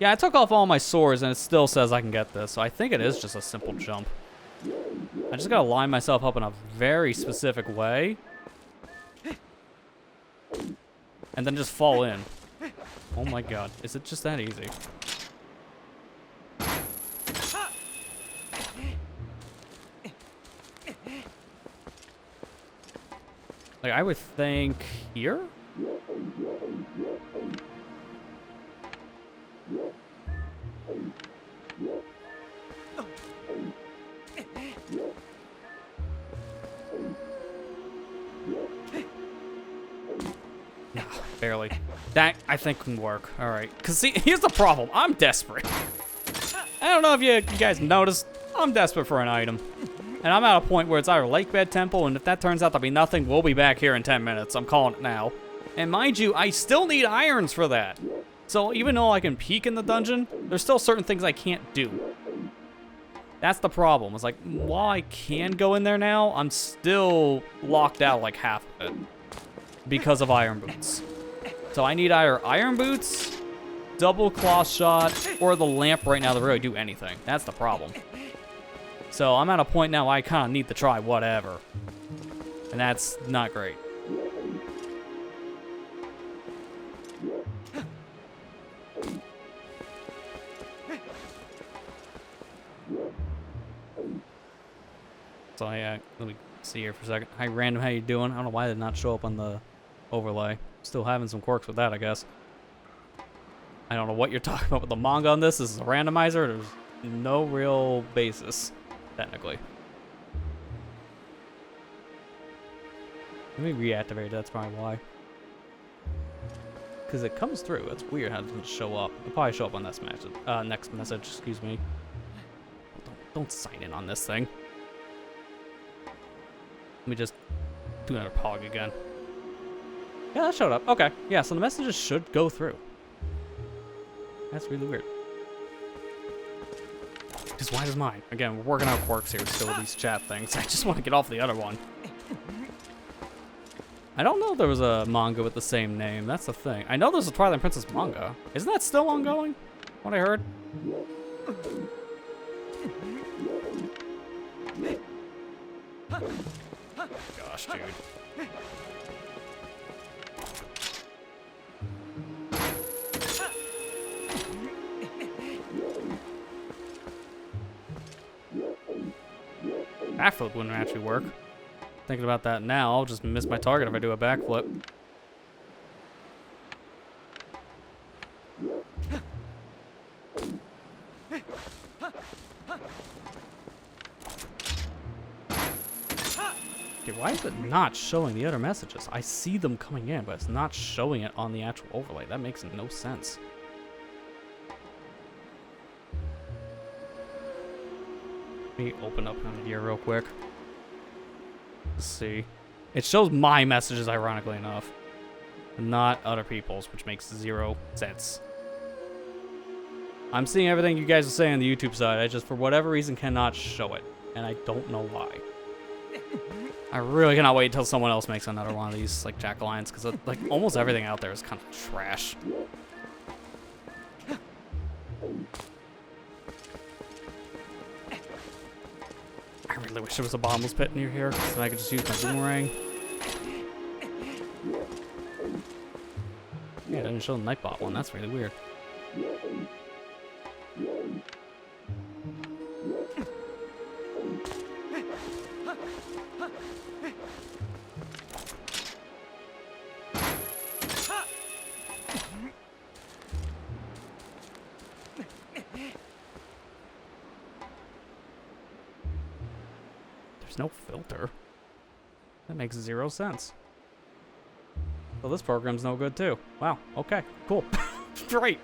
Yeah, I took off all my swords and it still says I can get this. So I think it is just a simple jump. I just gotta line myself up in a very specific way. And then just fall in. Oh my god, is it just that easy? Like, I would think here? No, barely. That, I think, can work. All right. Because, see, here's the problem. I'm desperate. I don't know if you guys noticed. I'm desperate for an item. And I'm at a point where it's either Lake Bed Temple, and if that turns out to be nothing, we'll be back here in 10 minutes. I'm calling it now. And mind you, I still need irons for that. So even though I can peek in the dungeon, there's still certain things I can't do. That's the problem. It's like, while I can go in there now, I'm still locked out like half of it because of iron boots. So I need either iron boots, double claw shot, or the lamp right now to really do anything. That's the problem. So I'm at a point now I kind of need to try whatever. And that's not great. So yeah, let me see here for a second. Hi Random, how you doing? I don't know why it did not show up on the overlay. Still having some quirks with that, I guess. I don't know what you're talking about with the manga on this. This is a randomizer. There's no real basis, technically. Let me reactivate it. That's probably why. Because it comes through. It's weird how it doesn't show up. It'll probably show up on this message. Next message, excuse me. Don't sign in on this thing. Let me just do another pog again. Yeah, that showed up. Okay. Yeah, so the messages should go through. That's really weird. Because why does mine? Again, we're working out quirks here still with these chat things. I just want to get off the other one. I don't know if there was a manga with the same name. That's the thing. I know there's a Twilight Princess manga. Isn't that still ongoing? What I heard? Gosh, dude. Backflip wouldn't actually work. Thinking about that now, I'll just miss my target if I do a backflip. Okay, why is it not showing the other messages? I see them coming in, but it's not showing it on the actual overlay. That makes no sense. Let me open up here real quick. Let's see. It shows my messages, ironically enough, not other people's, which makes 0 sense. I'm seeing everything you guys are saying on the YouTube side. I just, for whatever reason, cannot show it, and I don't know why. I really cannot wait until someone else makes another one of these, like, jack-o'-lanterns, because, like, almost everything out there is kind of trash. I really wish there was a bottomless pit near here, so I could just use my boomerang. Yeah, it didn't show the Nightbot one. That's really weird. There's no filter. That makes 0 sense. So this program's no good too. Wow, okay, cool. Great.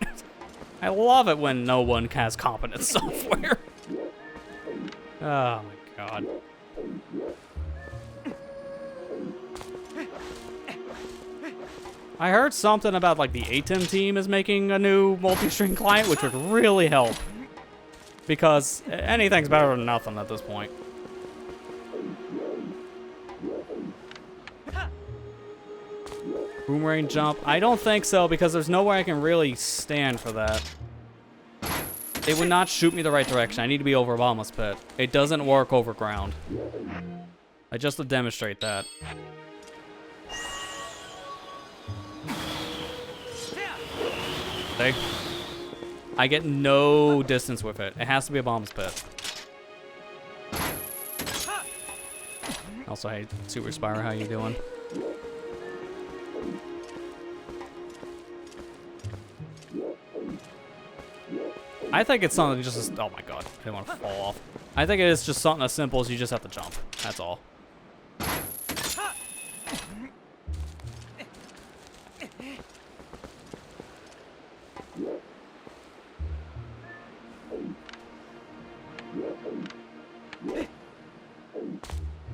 I love it when no one has competent software. Oh my god. I heard something about like the ATEM team is making a new multi-stream client, which would really help. Because anything's better than nothing at this point. Boomerang jump? I don't think so, because there's no way I can really stand for that. It would not shoot me the right direction. I need to be over a bottomless pit. It doesn't work over ground. Just to demonstrate that. See? I get no distance with it. It has to be a bottomless pit. Also, hey, Super Spire, how you doing? I think it's something just, oh my god, I didn't want to fall off. I think it is just something as simple as you just have to jump. That's all.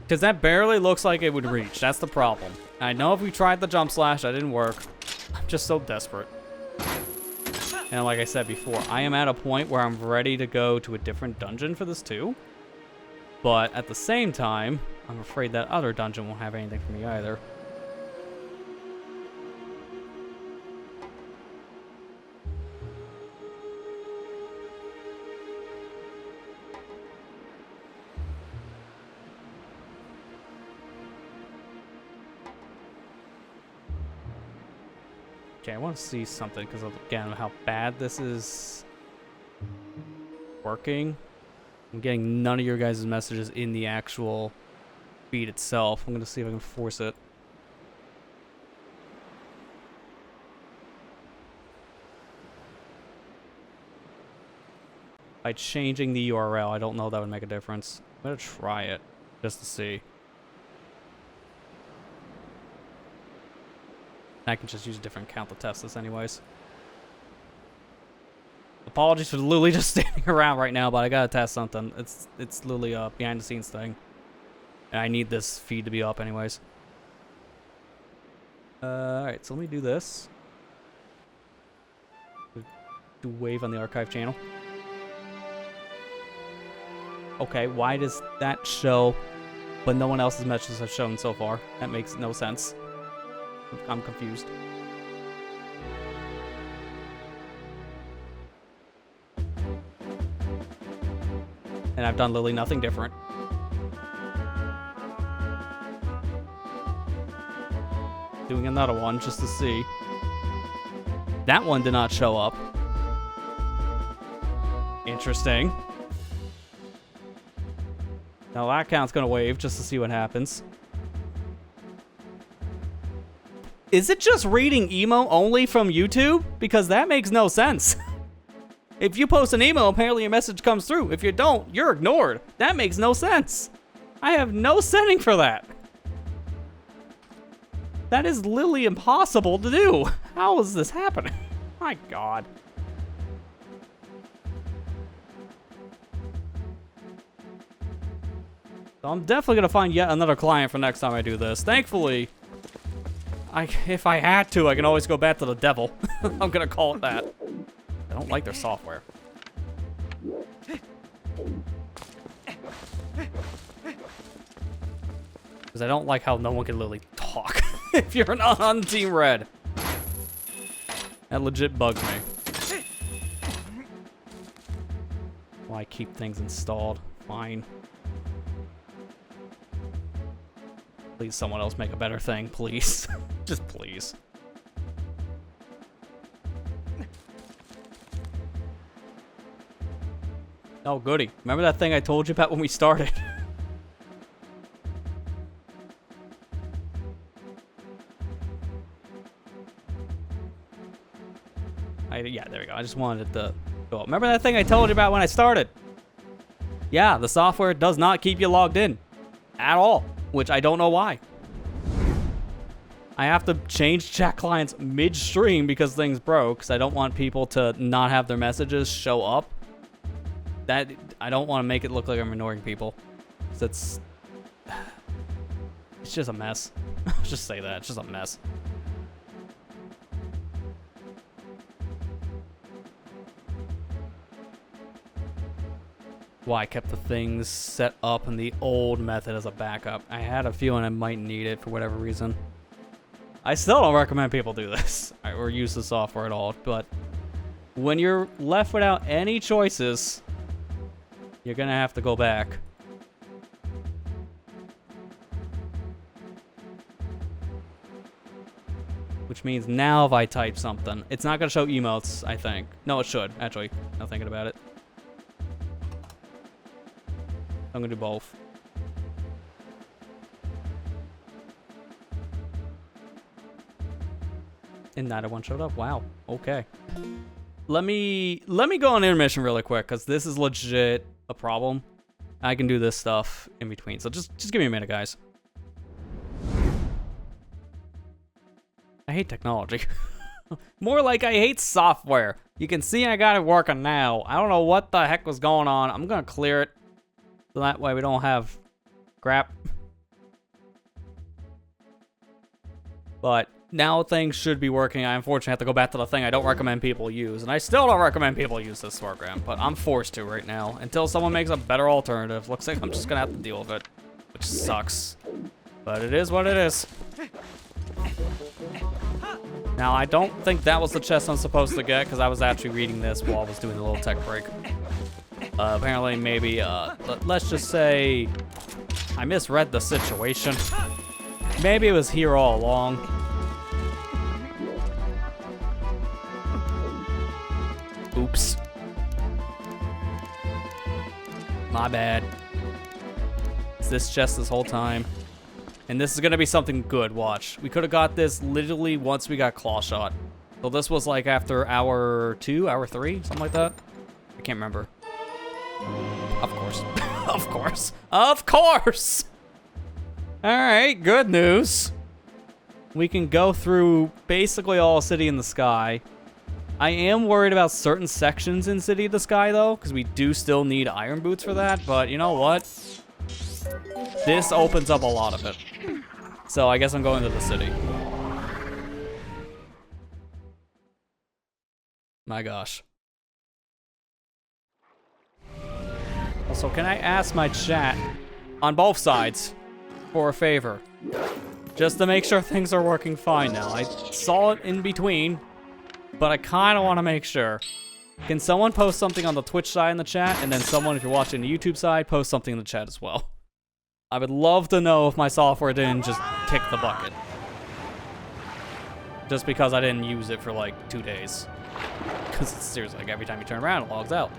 Because that barely looks like it would reach. That's the problem. I know if we tried the jump slash, that didn't work. I'm just so desperate. And like I said before, I am at a point where I'm ready to go to a different dungeon for this too. But at the same time, I'm afraid that other dungeon won't have anything for me either. Okay, I want to see something because again, how bad this is working. I'm getting none of your guys' messages in the actual feed itself. I'm going to see if I can force it. By changing the URL, I don't know if that would make a difference. I'm going to try it just to see. I can just use a different account to test this anyways. Apologies for Lily just standing around right now, but I gotta test something. It's Lily a behind the scenes thing. And I need this feed to be up anyways. Alright, so let me do this. Do wave on the archive channel. Okay, why does that show, but no one else's messages have shown so far? That makes no sense. I'm confused. And I've done literally nothing different. Doing another one just to see. That one did not show up. Interesting. Now that account's gonna wave just to see what happens. Is it just reading emo only from YouTube? Because that makes no sense. If you post an emo, apparently your message comes through. If you don't, you're ignored. That makes no sense. I have no setting for that. That is literally impossible to do. How is this happening? My god. So I'm definitely gonna find yet another client for next time I do this. Thankfully, if I had to, I can always go back to the devil. I'm gonna call it that. I don't like their software. Because I don't like how no one can literally talk if you're not on Team Red. That legit bugs me. Why keep things installed? Fine. Please, someone else make a better thing, please. Just please. Oh, goody. Remember that thing I told you about when we started? Yeah, there we go. I just wanted it to go up. Remember that thing I told you about when I started? Yeah, the software does not keep you logged in at all, which I don't know why. I have to change chat clients midstream because things broke, because I don't want people to not have their messages show up. That I don't want to make it look like I'm ignoring people. It's just a mess. I'll just say that. It's just a mess. Why I kept the things set up in the old method as a backup. I had a feeling I might need it for whatever reason. I still don't recommend people do this or use the software at all, but when you're left without any choices, you're gonna have to go back. Which means now if I type something, it's not gonna show emotes, I think. No, it should, actually, now thinking about it. I'm gonna do both. And neither one showed up. Wow. Okay. Let me go on intermission really quick, because this is legit a problem. I can do this stuff in between. So just give me a minute, guys. I hate technology. More like I hate software. You can see I got it working now. I don't know what the heck was going on. I'm gonna clear it. So that way we don't have crap. But now things should be working. I unfortunately have to go back to the thing I don't recommend people use. And I still don't recommend people use this program. But I'm forced to right now. Until someone makes a better alternative. Looks like I'm just going to have to deal with it. Which sucks. But it is what it is. Now, I don't think that was the chest I'm supposed to get. Because I was actually reading this while I was doing the little tech break. Apparently, maybe, let's just say I misread the situation. Maybe it was here all along. Oops. My bad. It's this chest this whole time. And this is gonna be something good, watch. We could have got this literally once we got claw shot. So this was like after hour 2, hour 3, something like that. I can't remember. Of course. Of course. Of course! Alright, good news. We can go through basically all City in the Sky. I am worried about certain sections in City of the Sky, though, because we do still need iron boots for that, but you know what? This opens up a lot of it. So I guess I'm going to the city. My gosh. Also, can I ask my chat on both sides for a favor? Just to make sure things are working fine now. I saw it in between, but I kind of want to make sure. Can someone post something on the Twitch side in the chat, and then someone, if you're watching the YouTube side, post something in the chat as well. I would love to know if my software didn't just kick the bucket. Just because I didn't use it for like 2 days. Because it's seriously, like every time you turn around, it logs out.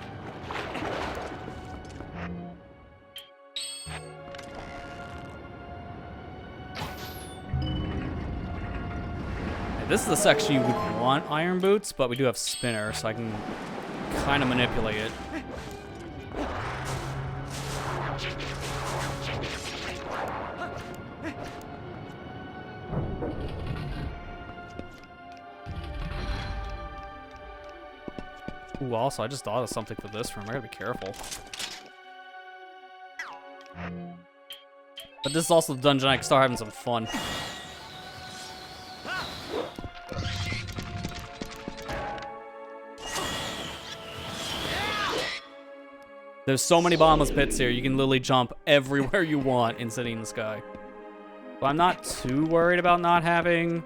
This is the section you would want iron boots, but we do have spinner, so I can kind of manipulate it. Ooh, also, I just thought of something for this room. I gotta be careful. But this is also the dungeon I can start having some fun. There's so many bottomless pits here, you can literally jump everywhere you want in City in the Sky. But I'm not too worried about not having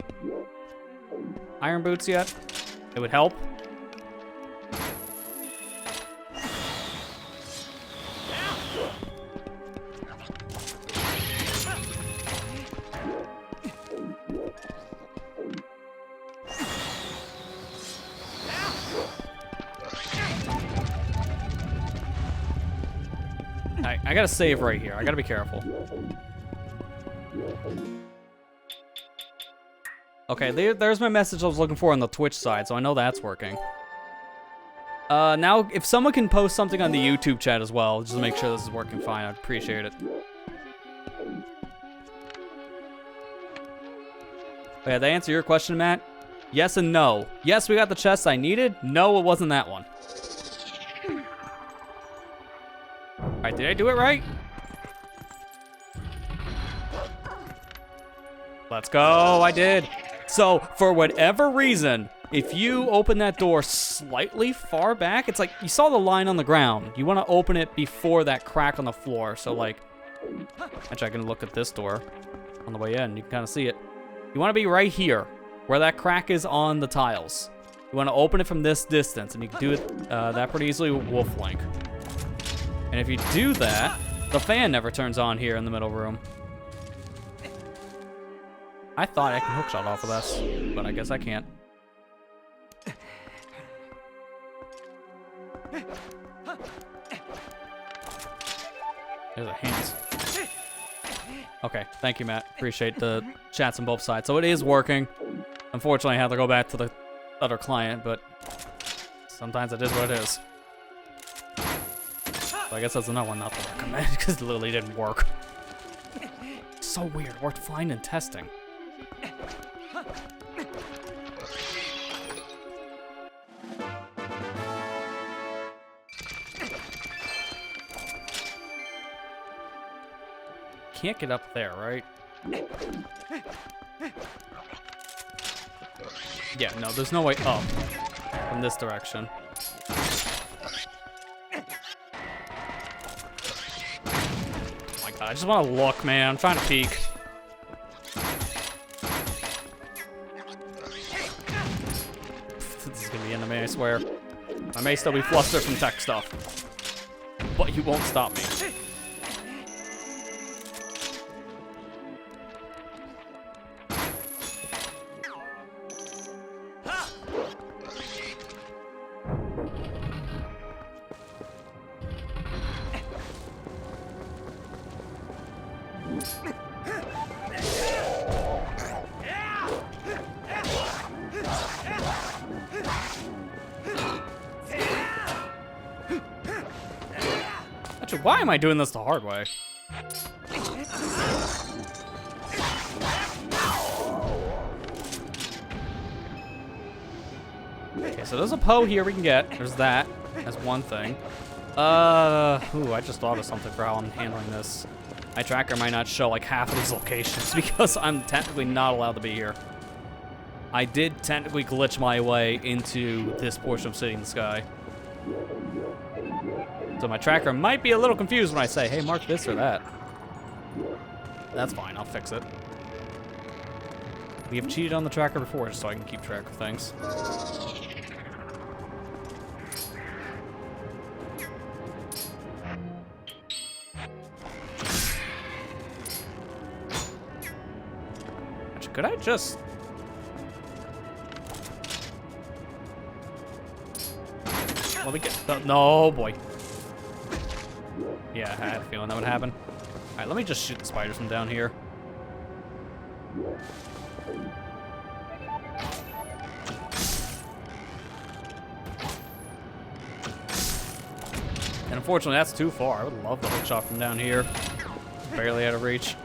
iron boots yet. It would help. I gotta save right here. I gotta be careful. Okay, there's my message I was looking for on the Twitch side, so I know that's working. Now, if someone can post something on the YouTube chat as well, just to make sure this is working fine, I'd appreciate it. Okay, did I answer your question, Matt? Yes and no. Yes, we got the chest I needed. No, it wasn't that one. Alright, did I do it right? Let's go, I did. So, for whatever reason, if you open that door slightly far back, it's like, you saw the line on the ground. You want to open it before that crack on the floor. So, like, actually, I can look at this door on the way in. You can kind of see it. You want to be right here, where that crack is on the tiles. You want to open it from this distance, and you can do it that pretty easily with Wolf Link. And if you do that, the fan never turns on here in the middle room. I thought I could hookshot off of this, but I guess I can't. There's a hint. Okay, thank you, Matt. Appreciate the chats on both sides. So it is working. Unfortunately, I had to go back to the other client, but sometimes it is what it is. So I guess that's another one not to recommend, because it literally didn't work. So weird. Worked fine in testing. Can't get up there, right? Yeah, no, there's no way up from this direction. Oh my god, I just want to look, man. I'm trying to peek. This is gonna be enemy, I swear. I may still be flustered from tech stuff, but you won't stop me. Why am I doing this the hard way? Okay, so there's a Poe here we can get. There's that. That's one thing. Ooh, I just thought of something for how I'm handling this. My tracker might not show like half of these locations because I'm technically not allowed to be here. I did technically glitch my way into this portion of City in the Sky. So my tracker might be a little confused when I say, hey, mark this or that. That's fine, I'll fix it. We have cheated on the tracker before just so I can keep track of things. Actually, could I just... Let me get... No, boy. Yeah, I had a feeling that would happen. Alright, let me just shoot the spiders from down here. And unfortunately, that's too far. I would love the hook shot from down here. Barely out of reach.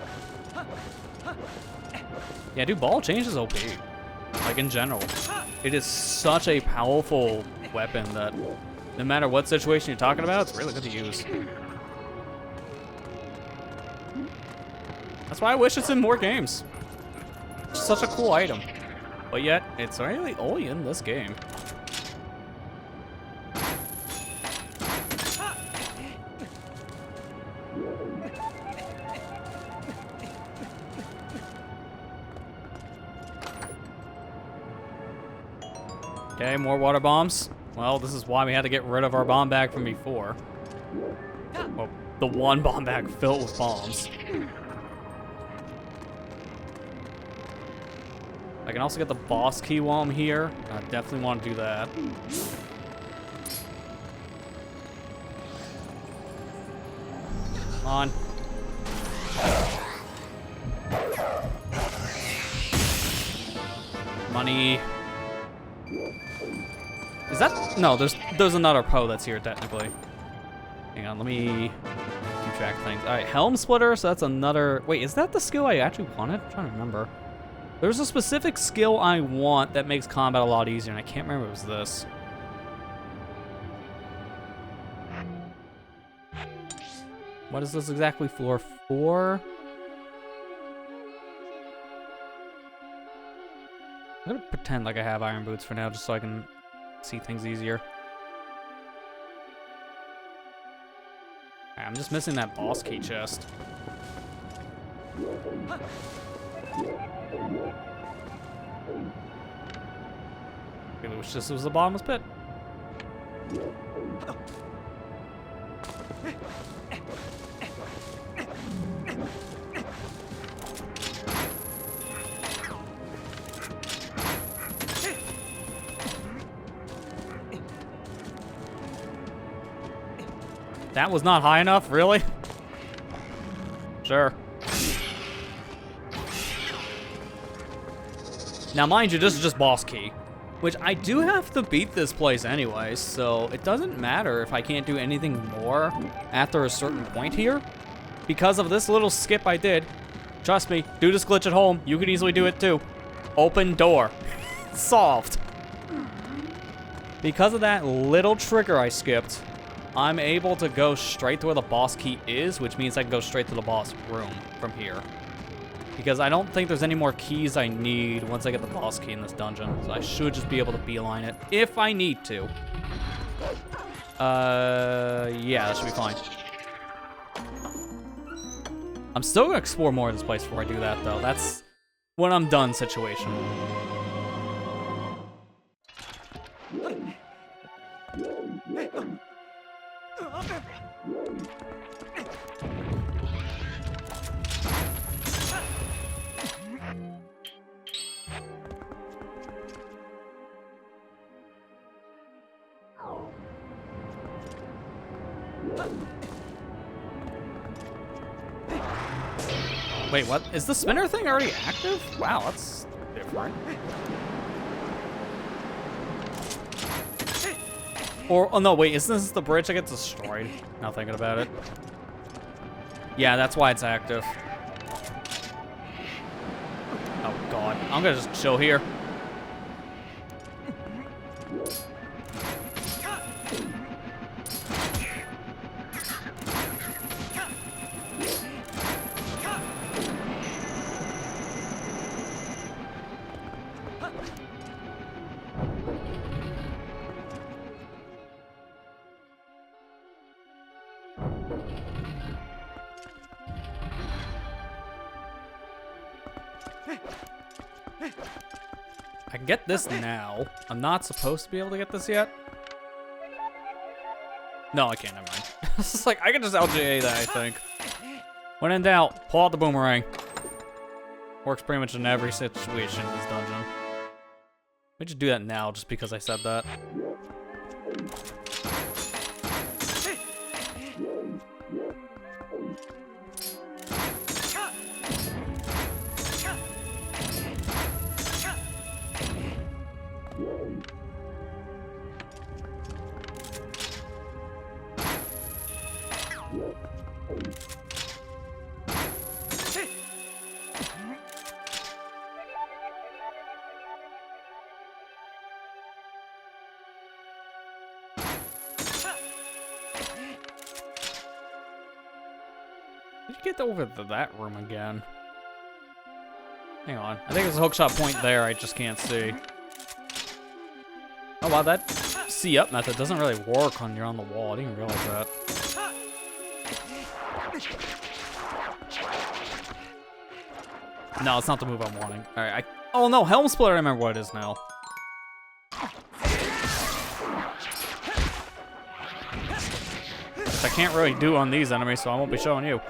Yeah, dude, ball change is OP. Like, in general. It is such a powerful weapon that no matter what situation you're talking about, it's really good to use. That's why I wish it's in more games. It's such a cool item. But yet, it's really only in this game. Okay, more water bombs. Well, this is why we had to get rid of our bomb bag from before. Well, the one bomb bag filled with bombs. I can also get the boss key while I'm here. I definitely want to do that. On. Money. Is that? No, there's another Poe that's here technically. Hang on, let me keep track of things. All right, Helm Splitter. So that's another. Wait, is that the skill I actually wanted? I'm trying to remember. There's a specific skill I want that makes combat a lot easier, and I can't remember if it was this. What is this exactly? Floor 4? I'm gonna pretend like I have iron boots for now, just so I can see things easier. I'm just missing that boss key chest. Maybe wish this was the bottomless pit. That was not high enough, really? Sure. Now, mind you, this is just boss key, which I do have to beat this place anyway, so it doesn't matter if I can't do anything more after a certain point here. Because of this little skip I did, trust me, do this glitch at home, you can easily do it too. Open door. Solved. Because of that little trigger I skipped, I'm able to go straight to where the boss key is, which means I can go straight to the boss room from here. Because I don't think there's any more keys I need once I get the boss key in this dungeon. So I should just be able to beeline it if I need to. Yeah, that should be fine. I'm still gonna explore more of this place before I do that, though. That's when I'm done situation. Wait, what? Is the spinner thing already active? Wow, that's different. Or, oh no, wait, isn't this the bridge that gets destroyed? Now thinking about it. Yeah, that's why it's active. Oh god, I'm gonna just chill here. I can get this now. I'm not supposed to be able to get this yet. No, I can't, never mind. It's just like, I can just LJA that, I think. When in doubt, pull out the boomerang. Works pretty much in every situation in this dungeon. Let me just do that now, just because I said that. Did you get over to that room again? Hang on. I think there's a hookshot point there, I just can't see. Oh wow, that see up method doesn't really work when you're on the wall. I didn't realize that. No, it's not the move I'm wanting. Alright, oh no, Helm Splitter, I remember what it is now. Which I can't really do on these enemies, so I won't be showing you.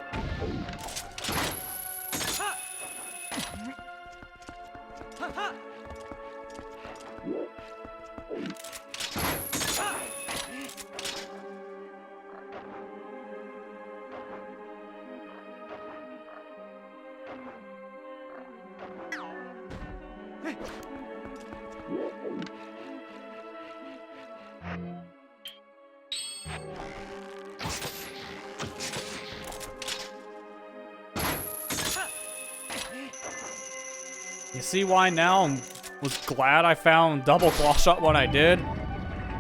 You see why now I was glad I found double claw shot when I did?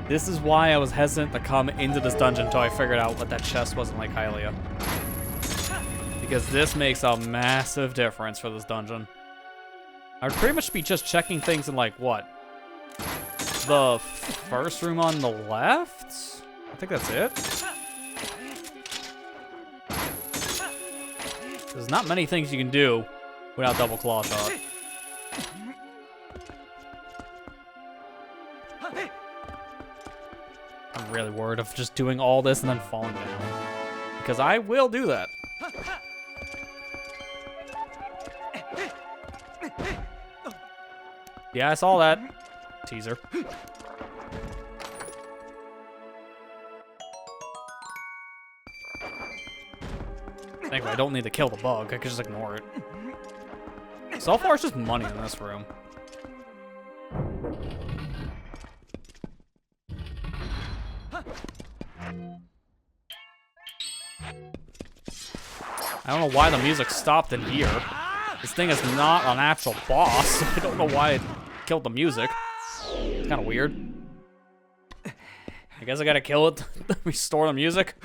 This is why I was hesitant to come into this dungeon until I figured out what that chest was in like Hylia. Because this makes a massive difference for this dungeon. I would pretty much be just checking things in like, what? The first room on the left? I think that's it. There's not many things you can do without double claw shot. I'm really worried of just doing all this and then falling down. Because I will do that. Yeah, I saw that. Teaser. Anyway, I don't need to kill the bug. I can just ignore it. So far, it's just money in this room. I don't know why the music stopped in here. This thing is not an actual boss, so I don't know why it killed the music. It's kind of weird. I guess I gotta kill it to restore the music.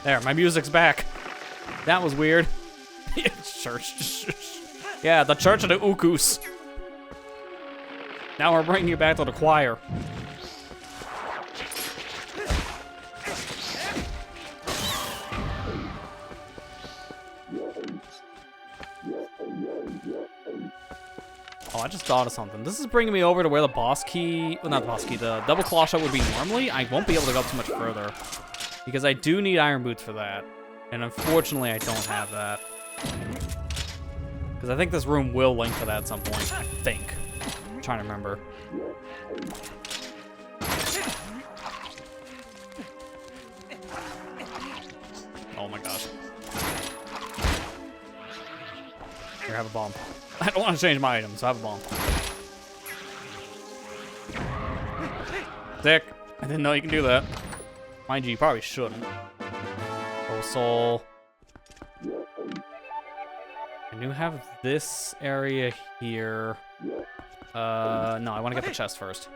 There, my music's back. That was weird. Church. Yeah, the Church of the Ukus. Now we're bringing you back to the choir. Oh, I just thought of something. This is bringing me over to where the boss key, well, not the boss key, the double claw shot would be normally. I won't be able to go up too much further because I do need iron boots for that. And unfortunately, I don't have that. Because I think this room will link to that at some point. I think. I'm trying to remember. Oh my gosh. Here, have a bomb. I don't want to change my items, so have a bomb. Dick. I didn't know you can do that. Mind you, you probably shouldn't. Oh, soul. I do have this area here. No, I want to get the chest first.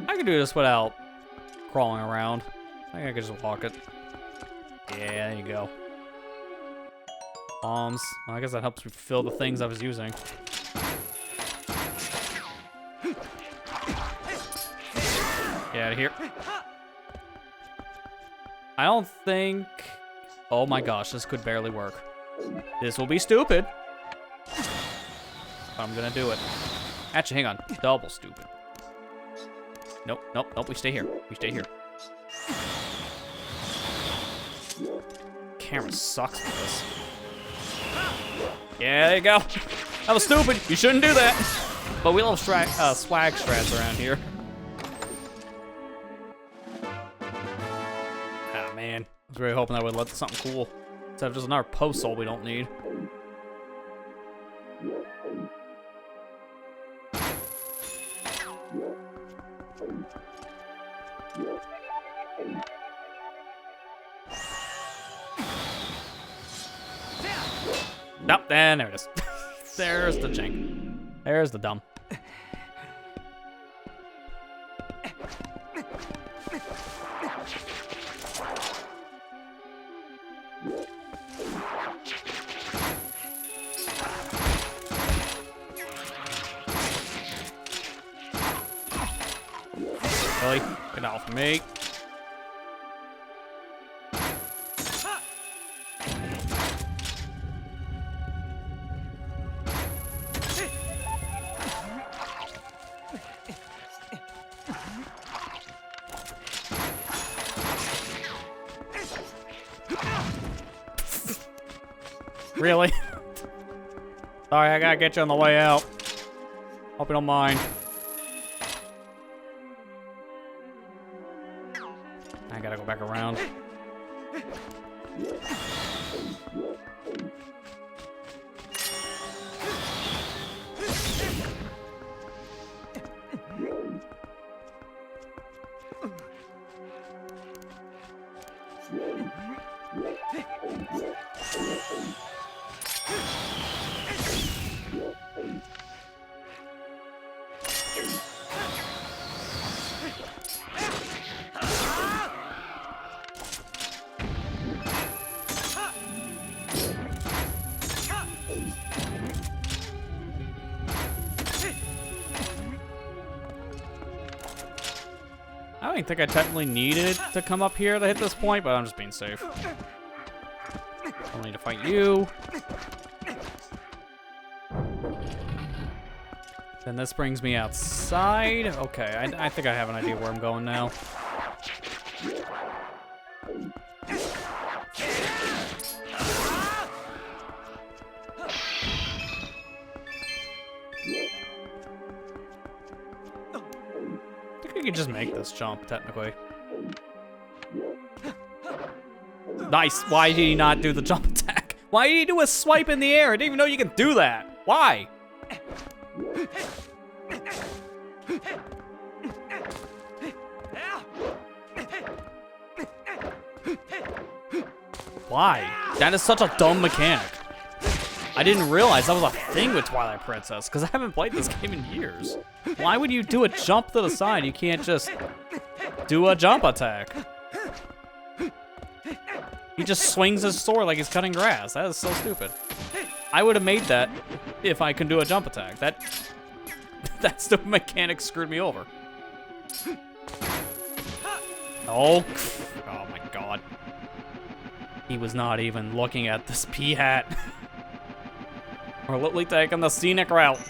I can do this without crawling around. I think I can just walk it. Yeah, there you go. Bombs. Well, I guess that helps me fill the things I was using. Get out of here. I don't think... Oh my gosh, this could barely work. This will be stupid. But I'm gonna do it. Actually, hang on. Double stupid. Nope, nope, nope. We stay here. We stay here. Camera sucks for this. Yeah, there you go. That was stupid. You shouldn't do that. But we love swag strats around here. Ah, man. I was really hoping I would let something cool. Instead of just another post soul we don't need. Nope, and there it is. There's the jank. There's the dumb. Really? Get off me. Really? Sorry, I gotta get you on the way out. Hope you don't mind. I gotta go back around. I don't think I technically needed to come up here to hit this point, but I'm just being safe. Don't need to fight you. Then this brings me outside. Okay, I think I have an idea where I'm going now. I think I could just make this jump, technically. Nice. Why did he not do the jump attack? Why did he do a swipe in the air? I didn't even know you can do that. Why? Why? That is such a dumb mechanic. I didn't realize that was a thing with Twilight Princess, because I haven't played this game in years. Why would you do a jump to the side? You can't just do a jump attack. He just swings his sword like he's cutting grass. That is so stupid. I would have made that if I could do a jump attack. That stupid mechanic screwed me over. Oh my god. He was not even looking at this pea hat. We're literally taking the scenic route.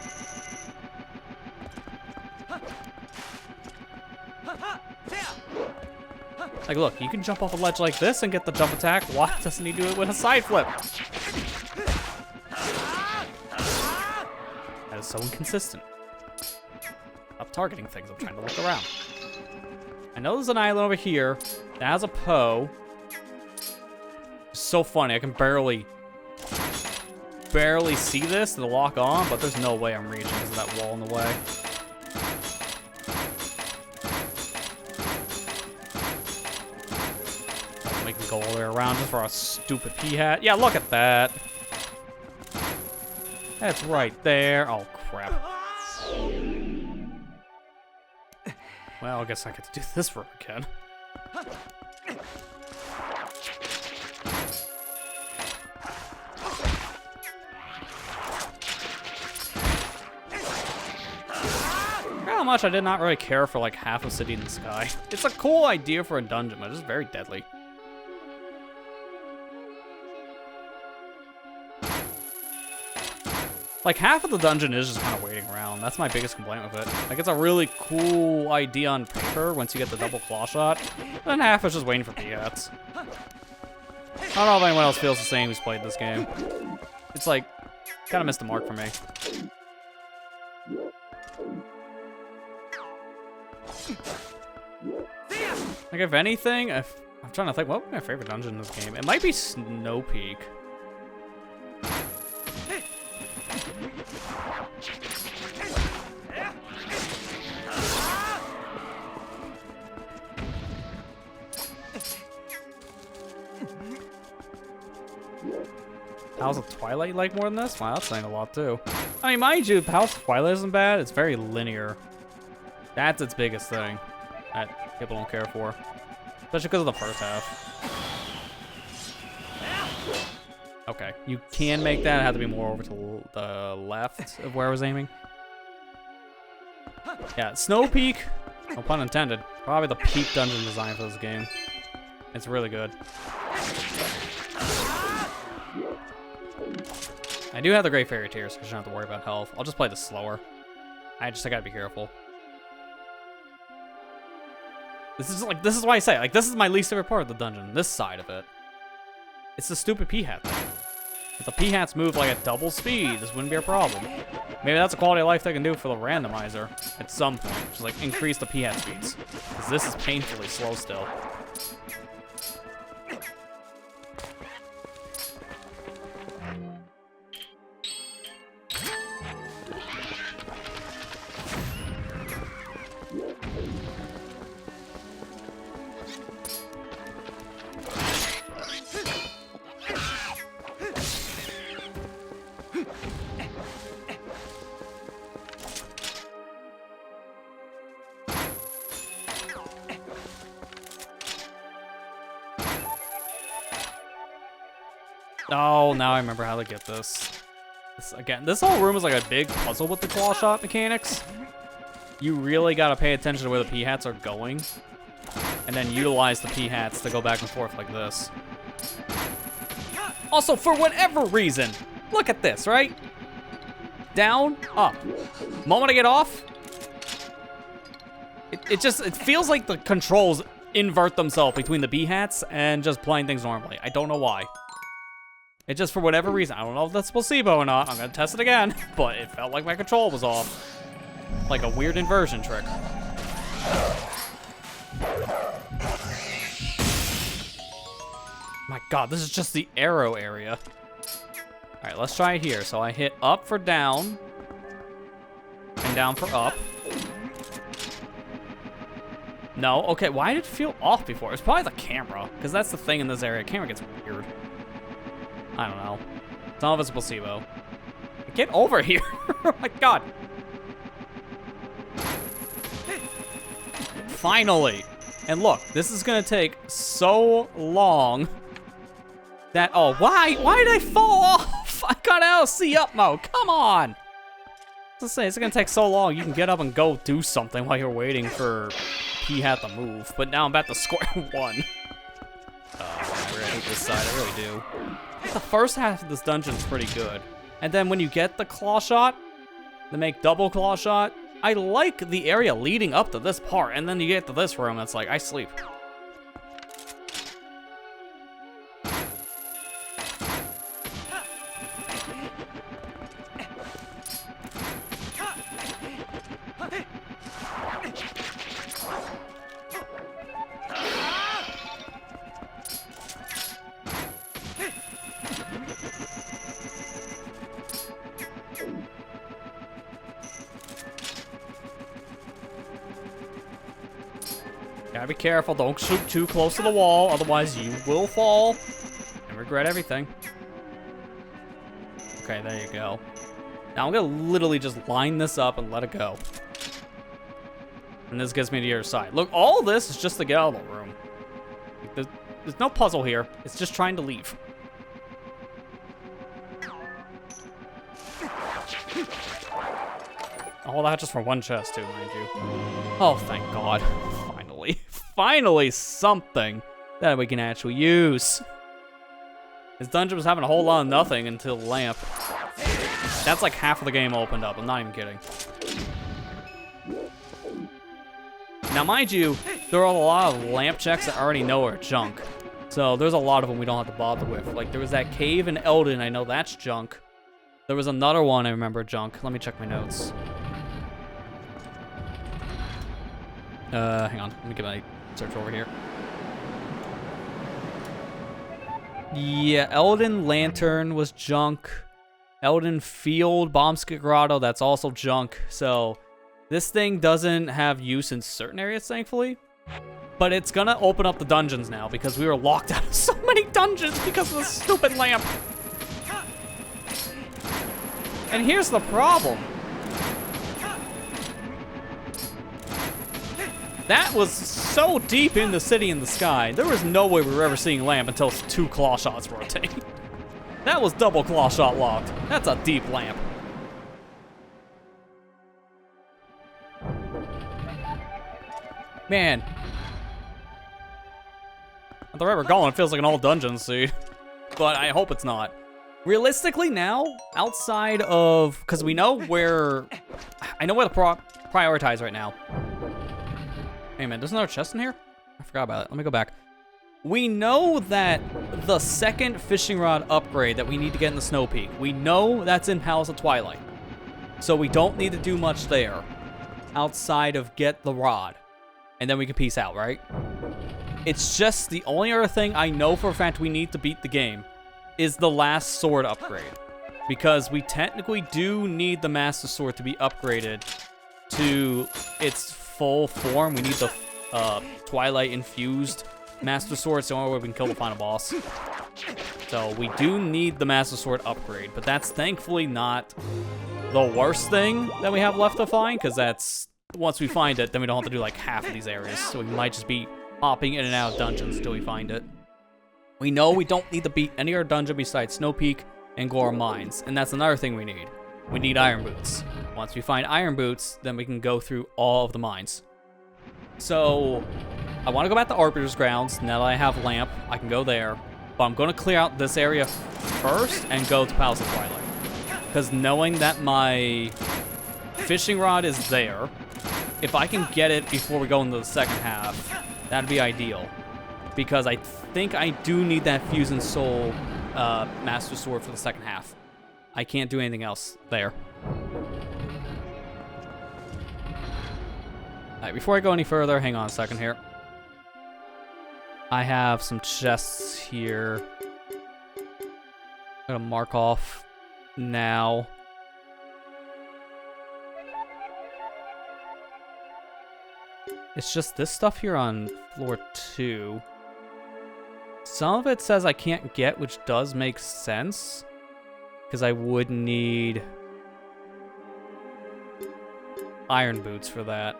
Like, look, you can jump off a ledge like this and get the jump attack. Why doesn't he do it with a side flip? That is so inconsistent. Stop targeting things. I'm trying to look around. I know there's an island over here that has a Poe. It's so funny. I can barely see this to lock on, but there's no way I'm reaching because of that wall in the way. We can go all the way around just for a stupid pea hat. Yeah, look at that. That's right there. Oh, crap. Well, I guess I get to do this room again. How much I did not really care for like half a city in the sky. It's a cool idea for a dungeon, but it's very deadly. Like, half of the dungeon is just kind of waiting around. That's my biggest complaint with it. Like, it's a really cool idea on paper once you get the double claw shot. And half is just waiting for PX. I don't know if anyone else feels the same who's played this game. It's like, kind of missed the mark for me. Like, if anything, I'm trying to think, what would be my favorite dungeon in this game? It might be Snow Peak. House of Twilight like more than this? Wow, that's saying a lot too. I mean, mind you, House of Twilight isn't bad. It's very linear. That's its biggest thing that people don't care for. Especially because of the first half. Okay, you can make that. It had to be more over to the left of where I was aiming. Yeah, Snow Peak, no pun intended, probably the peak dungeon design for this game. It's really good. I do have the Great Fairy Tears, so I shouldn't have to worry about health. I'll just play this slower. I gotta be careful. This is why I say, like, this is my least favorite part of the dungeon. This side of it. It's the stupid pea hat thing. If the P-hats move like at double speed, this wouldn't be a problem. Maybe that's a quality of life they can do for the randomizer at some point. Just like increase the P-hat speeds. Because this is painfully slow still. Oh, now I remember how to get this. Again, this whole room is like a big puzzle with the claw shot mechanics. You really gotta pay attention to where the P-hats are going, and then utilize the P-hats to go back and forth like this. Also, for whatever reason, look at this, right? Down, up. Moment I get off, it feels like the controls invert themselves between the B-hats and just playing things normally. I don't know why. It just, for whatever reason, I don't know if that's placebo or not. I'm gonna test it again, but it felt like my control was off. Like a weird inversion trick. My God, this is just the arrow area. All right, let's try it here. So I hit up for down, and down for up. No, okay, why did it feel off before? It's probably the camera, because that's the thing in this area. The camera gets weird. I don't know. Some of it's a placebo. Get over here. Oh my God. Finally. And look, this is gonna take so long that, oh, why did I fall off? I got LC up mode, come on. Let's say it's gonna take so long, you can get up and go do something while you're waiting for P-hat to move. But now I'm back to square one. I really hate this side, I really do. The first half of this dungeon is pretty good. And then when you get the claw shot, the make double claw shot, I like the area leading up to this part, and then you get to this room, it's like, I sleep. Gotta be careful, don't shoot too close to the wall, otherwise you will fall and regret everything. Okay, there you go. Now I'm gonna literally just line this up and let it go. And this gets me to the other side. Look, all this is just to get out of the room. There's no puzzle here, it's just trying to leave. All that just for one chest too, mind you. Oh, thank God. Finally something that we can actually use. This dungeon was having a whole lot of nothing until lamp. That's like half of the game opened up, I'm not even kidding. Now mind you, there are a lot of lamp checks that I already know are junk. So there's a lot of them we don't have to bother with. Like there was that cave in Eldon, I know that's junk. There was another one I remember junk. Let me check my notes. Hang on, let me get my search over here. Yeah, Eldon Lantern was junk. Eldon Field, Bombskit Grotto, that's also junk. So this thing doesn't have use in certain areas, thankfully. But it's gonna open up the dungeons now because we were locked out of so many dungeons because of the stupid lamp. And here's the problem. That was so deep in the city in the sky. There was no way we were ever seeing lamp until 2 claw shots rotate. That was double claw shot locked. That's a deep lamp. Man. The way we're going, it feels like an old dungeon, see? But I hope it's not. Realistically now, outside of, because we know where, I know where to prioritize right now. Hey man, there's another chest in here? I forgot about it. Let me go back. we know that the second fishing rod upgrade that we need to get in the Snow Peak, we know that's in Palace of Twilight. So we don't need to do much there outside of get the rod. And then we can peace out, right? It's just the only other thing I know for a fact we need to beat the game is the last sword upgrade. Because we technically do need the Master Sword to be upgraded to its full form. We need the Twilight infused Master Sword, so the only way we can kill the final boss. So we do need the Master Sword upgrade, but that's thankfully not the worst thing that we have left to find, because that's, once we find it, then we don't have to do like half of these areas, so we might just be hopping in and out of dungeons until we find it. We know we don't need to beat any other dungeon besides Snow Peak and Glora Mines, and that's another thing we need. We need Iron Boots. Once we find Iron Boots, then we can go through all of the mines. So, I want to go back to Arbiter's Grounds. Now that I have Lamp, I can go there. But I'm going to clear out this area first and go to Palace of Twilight. Because knowing that my fishing rod is there, if I can get it before we go into the second half, that'd be ideal. Because I think I do need that Fusion Soul Master Sword for the second half. I can't do anything else there. Alright, before I go any further, hang on a second here. I have some chests here. I'm gonna mark off now. It's just this stuff here on floor 2. Some of it says I can't get, which does make sense. Because I would need Iron Boots for that.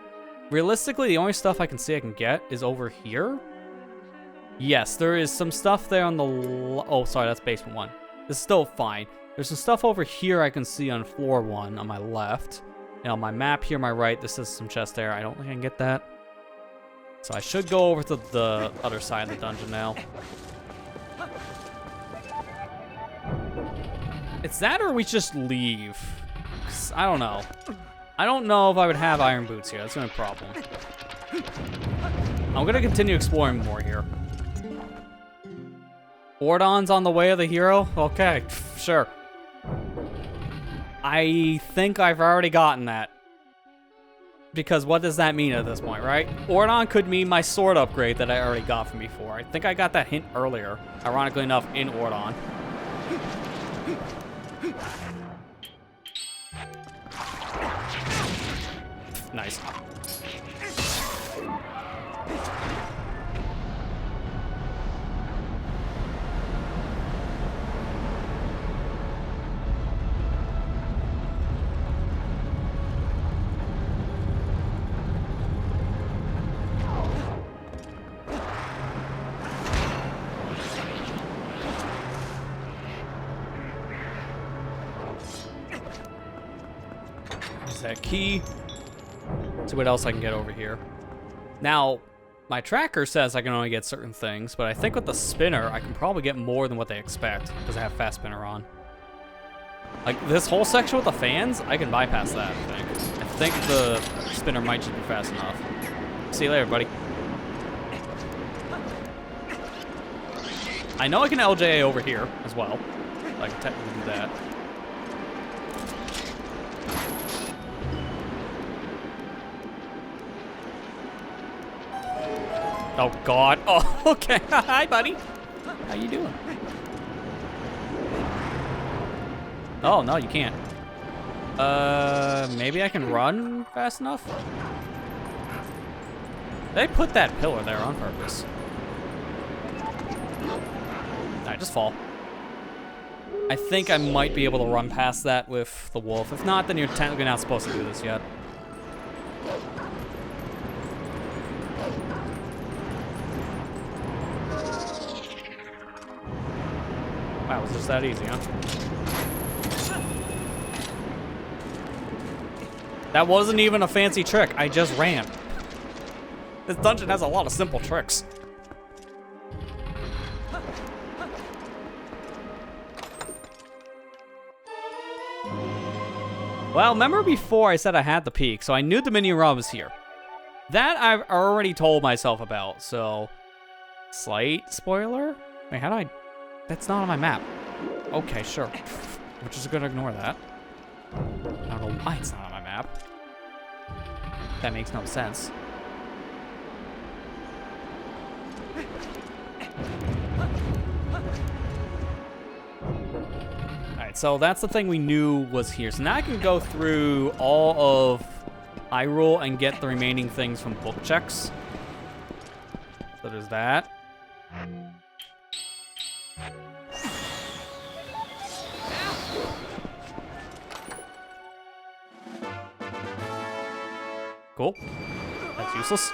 Realistically, the only stuff I can see I can get is over here. Yes, there is some stuff there on the... Oh, sorry, that's basement 1. This is still fine. There's some stuff over here I can see on floor 1 on my left. And on my map here, my right, this is some chest there. I don't think I can get that. So I should go over to the other side of the dungeon now. It's that or we just leave. I don't know. I don't know if I would have Iron Boots here. That's gonna be a problem. I'm gonna continue exploring more here. Ordon's on the way of the hero? Okay, sure. I think I've already gotten that. Because what does that mean at this point, right? Ordon could mean my sword upgrade that I already got from before. I think I got that hint earlier, ironically enough, in Ordon. Nice. There's that key. See what else I can get over here. Now, my tracker says I can only get certain things, but I think with the spinner, I can probably get more than what they expect, because I have fast spinner on. Like, this whole section with the fans, I can bypass that, I think. I think the spinner might just be fast enough. See you later, buddy. I know I can LJA over here as well. I can technically do that. Oh, God. Oh, okay. Hi, buddy. How you doing? Oh, no, you can't. Maybe I can run fast enough? They put that pillar there on purpose. Alright, just fall. I think I might be able to run past that with the wolf. If not, then you're technically not supposed to do this yet. Wow, it was just that easy, huh? That wasn't even a fancy trick. I just ran. This dungeon has a lot of simple tricks. Well, remember before I said I had the peak, so I knew the mini ROM was here. That I've already told myself about, so Slight spoiler? Wait, how do I... That's not on my map. Okay, sure. We're just gonna ignore that. I don't know why it's not on my map. That makes no sense. Alright, so that's the thing we knew was here. So now I can go through all of Hyrule and get the remaining things from book checks. So there's that. Cool. That's useless.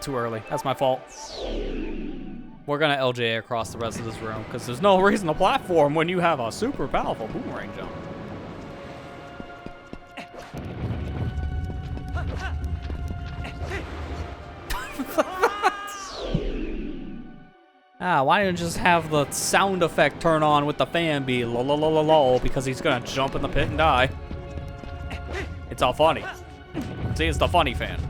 Too early. That's my fault. We're gonna LJA across the rest of this room because there's no reason to platform when you have a super powerful boomerang jump. Why didn't you just have the sound effect turn on with the fan be lol because he's gonna jump in the pit and die. It's all funny. See, it's the funny fan.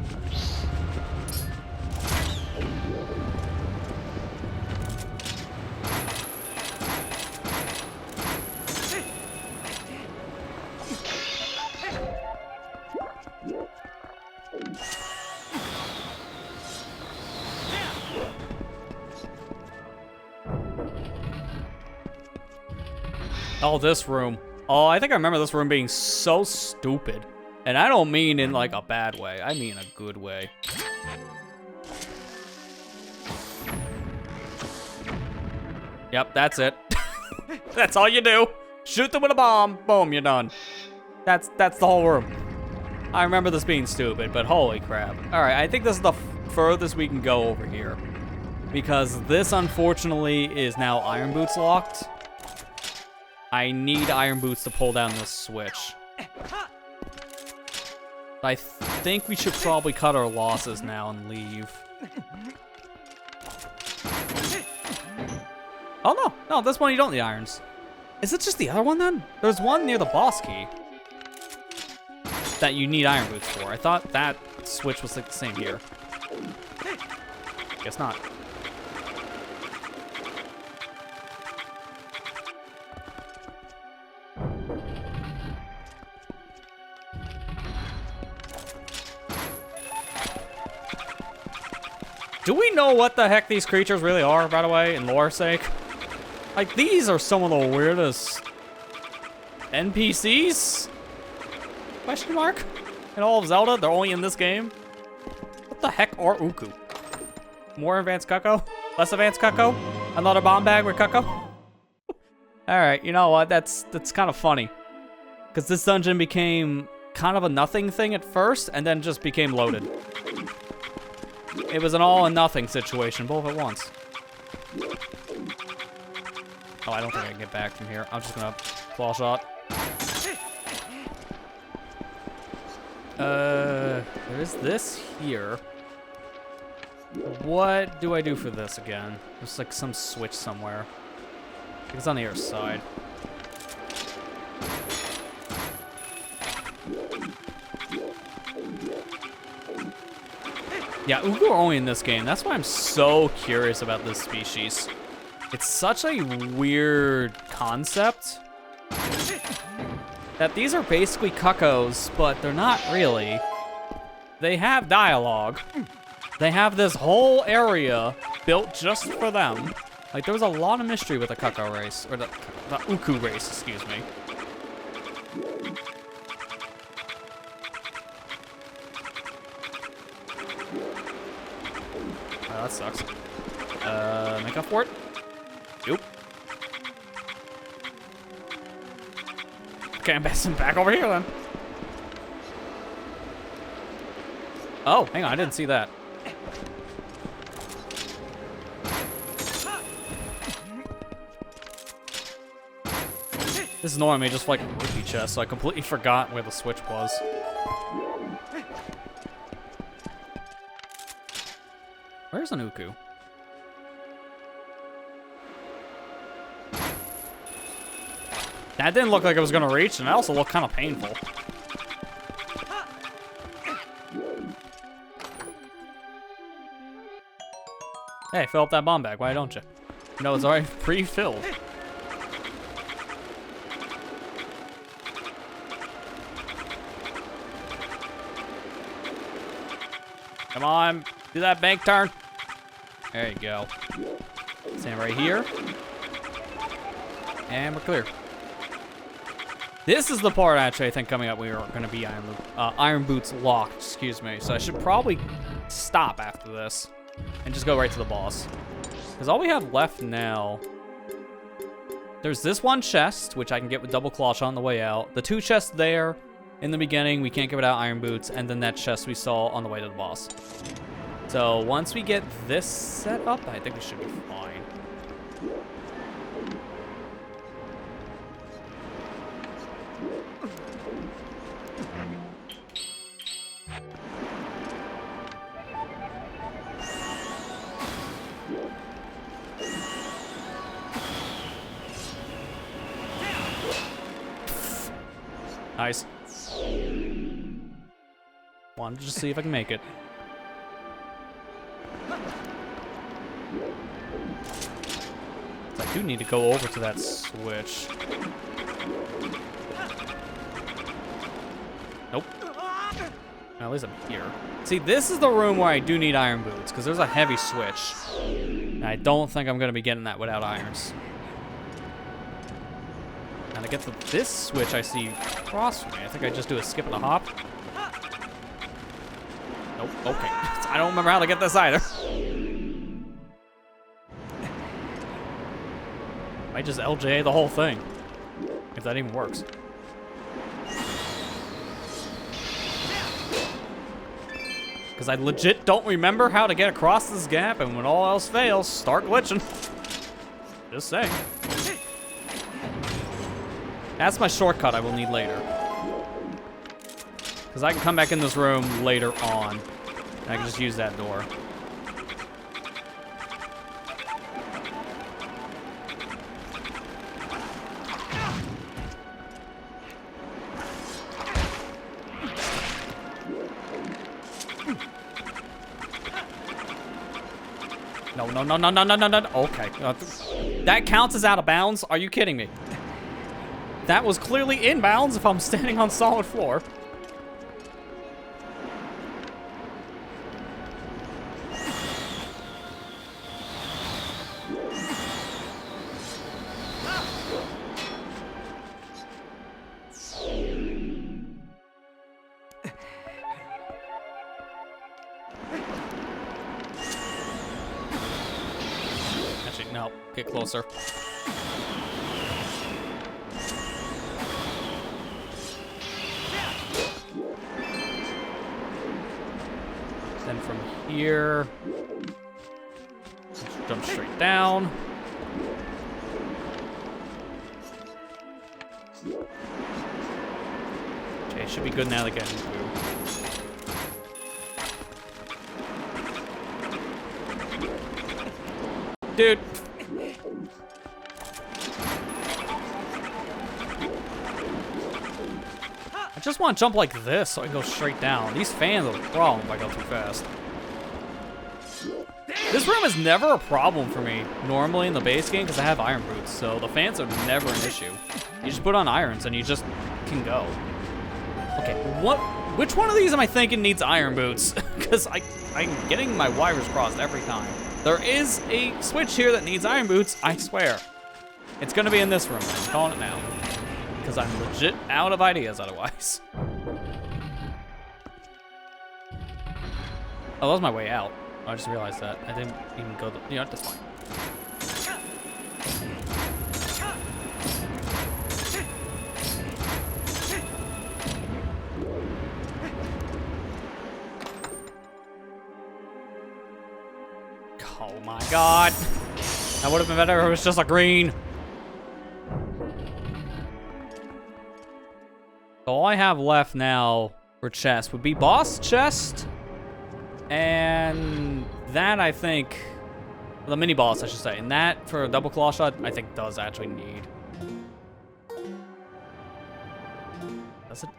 Oh, this room. Oh, I think I remember this room being so stupid. And I don't mean in like a bad way. I mean a good way. Yep, that's it. That's all you do. Shoot them with a bomb. Boom, you're done. That's the whole room. I remember this being stupid, but holy crap. All right, I think this is the furthest we can go over here. Because this, unfortunately, is now Iron Boots locked. I need Iron Boots to pull down this switch. I think we should probably cut our losses now and leave. Oh, no, this one you don't need irons. Is it just the other one then? There's one near the boss key that you need Iron Boots for. I thought that switch was like the same here. Guess not. Do we know what the heck these creatures really are, by the way, in lore's sake? Like, these are some of the weirdest NPCs? Question mark? In all of Zelda, they're only in this game? What the heck are Uku? More advanced Cucko? Less advanced Cucko? Another bomb bag with Cucko? Alright, you know what? That's kind of funny. Because this dungeon became kind of a nothing thing at first, and then just became loaded. It was an all and nothing situation, both at once. Oh, I don't think I can get back from here. I'm just gonna claw shot. There's this here. What do I do for this again? There's like some switch somewhere. I think it's on the other side. Yeah, Ugu are only in this game. That's why I'm so curious about this species. It's such a weird concept that these are basically cuccos, but they're not really. They have dialogue. They have this whole area built just for them. Like, there was a lot of mystery with the cucco race, or the Uku race, excuse me. Oh, that sucks. Make up for it? Nope. Okay, I'm passing back over here then. Oh, hang on, I didn't see that. This is normally just like a rupee chest, so I completely forgot where the switch was. Where's an Uku? That didn't look like it was gonna reach, and it also looked kind of painful. Hey, fill up that bomb bag. Why don't you? No, it's already pre-filled. Come on, do that bank turn. There you go. Stand right here. And we're clear. This is the part, actually, I think coming up we are going to be Iron Boots locked, excuse me. So I should probably stop after this and just go right to the boss. Because all we have left now, there's this one chest, which I can get with double claw shot on the way out. The two chests there in the beginning, we can't get without Iron Boots, and then that chest we saw on the way to the boss. So once we get this set up, I think we should be fine. Nice. Wanted to just see if I can make it. I do need to go over to that switch. Nope. At least I'm here. See, this is the room where I do need Iron Boots, because there's a heavy switch. And I don't think I'm going to be getting that without irons. And to get to this switch I see across from me, I think I just do a skip and a hop. Nope, okay. I don't remember how to get this either. Might just LJA the whole thing, if that even works. Because I legit don't remember how to get across this gap, and when all else fails, start glitching. Just saying. That's my shortcut I will need later. Because I can come back in this room later on, and I can just use that door. No. Okay. That counts as out of bounds? Are you kidding me? That was clearly in bounds if I'm standing on solid floor. Actually, no. Get closer. Then from here, just jump straight down. Okay, should be good now to get into. Dude. I just want to jump like this so I can go straight down. These fans are the problem if I go too fast. This room is never a problem for me normally in the base game because I have Iron Boots, so the fans are never an issue. You just put on irons and you just can go. Okay, which one of these am I thinking needs Iron Boots? Because I'm getting my wires crossed every time. There is a switch here that needs Iron Boots, I swear. It's gonna be in this room, I'm calling it now. Because I'm legit out of ideas otherwise. Oh, that was my way out. I just realized that. I didn't even go you know, that's fine. Oh my god. That would have been better if it was just a green. all I have left now for chest would be boss chest. And that, I think, the mini boss, I should say. And that, for a double claw shot, I think does actually need. Does it?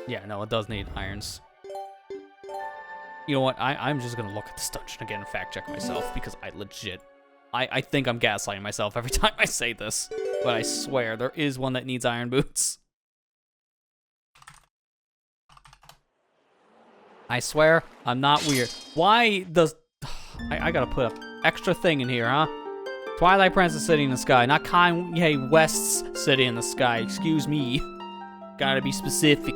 Yeah, no, it does need irons. You know what? I'm just gonna look at this dungeon again and fact check myself because I think I'm gaslighting myself every time I say this. But I swear, there is one that needs iron boots. I swear, I'm not weird. Why does... I gotta put an extra thing in here, huh? Twilight Princess City in the sky, not Kanye West's City in the sky. Excuse me. Gotta be specific.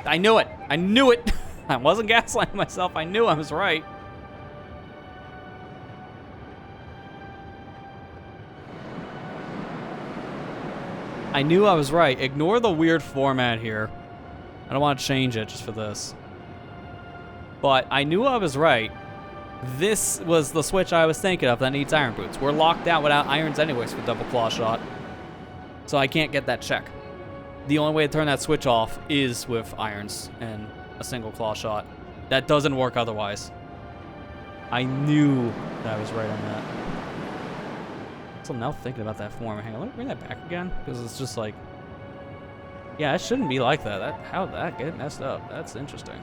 I knew it. I knew it. I wasn't gaslighting myself. I knew I was right. I knew I was right. Ignore the weird format here. I don't want to change it just for this. But I knew I was right. This was the switch I was thinking of that needs iron boots. We're locked out without irons anyways for double claw shot. So I can't get that check. The only way to turn that switch off is with irons and a single claw shot. That doesn't work otherwise. I knew that I was right on that. So now thinking about that form. Hang on, let me bring that back again. Because it's just like... Yeah, it shouldn't be like that. How did that get messed up? That's interesting.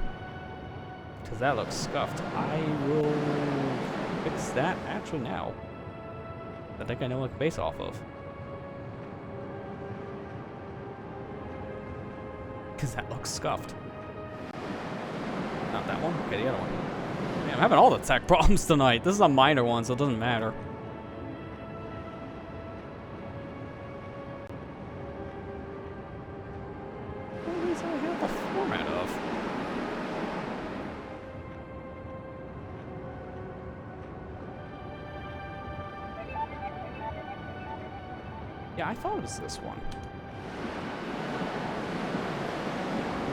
Because that looks scuffed. I will fix that actually now. I think I know what to base off of. Because that looks scuffed. Not that one? Okay, the other one. Man, I'm having all the tech problems tonight. This is a minor one, so it doesn't matter. What is I have the format of? Yeah, I thought it was this one.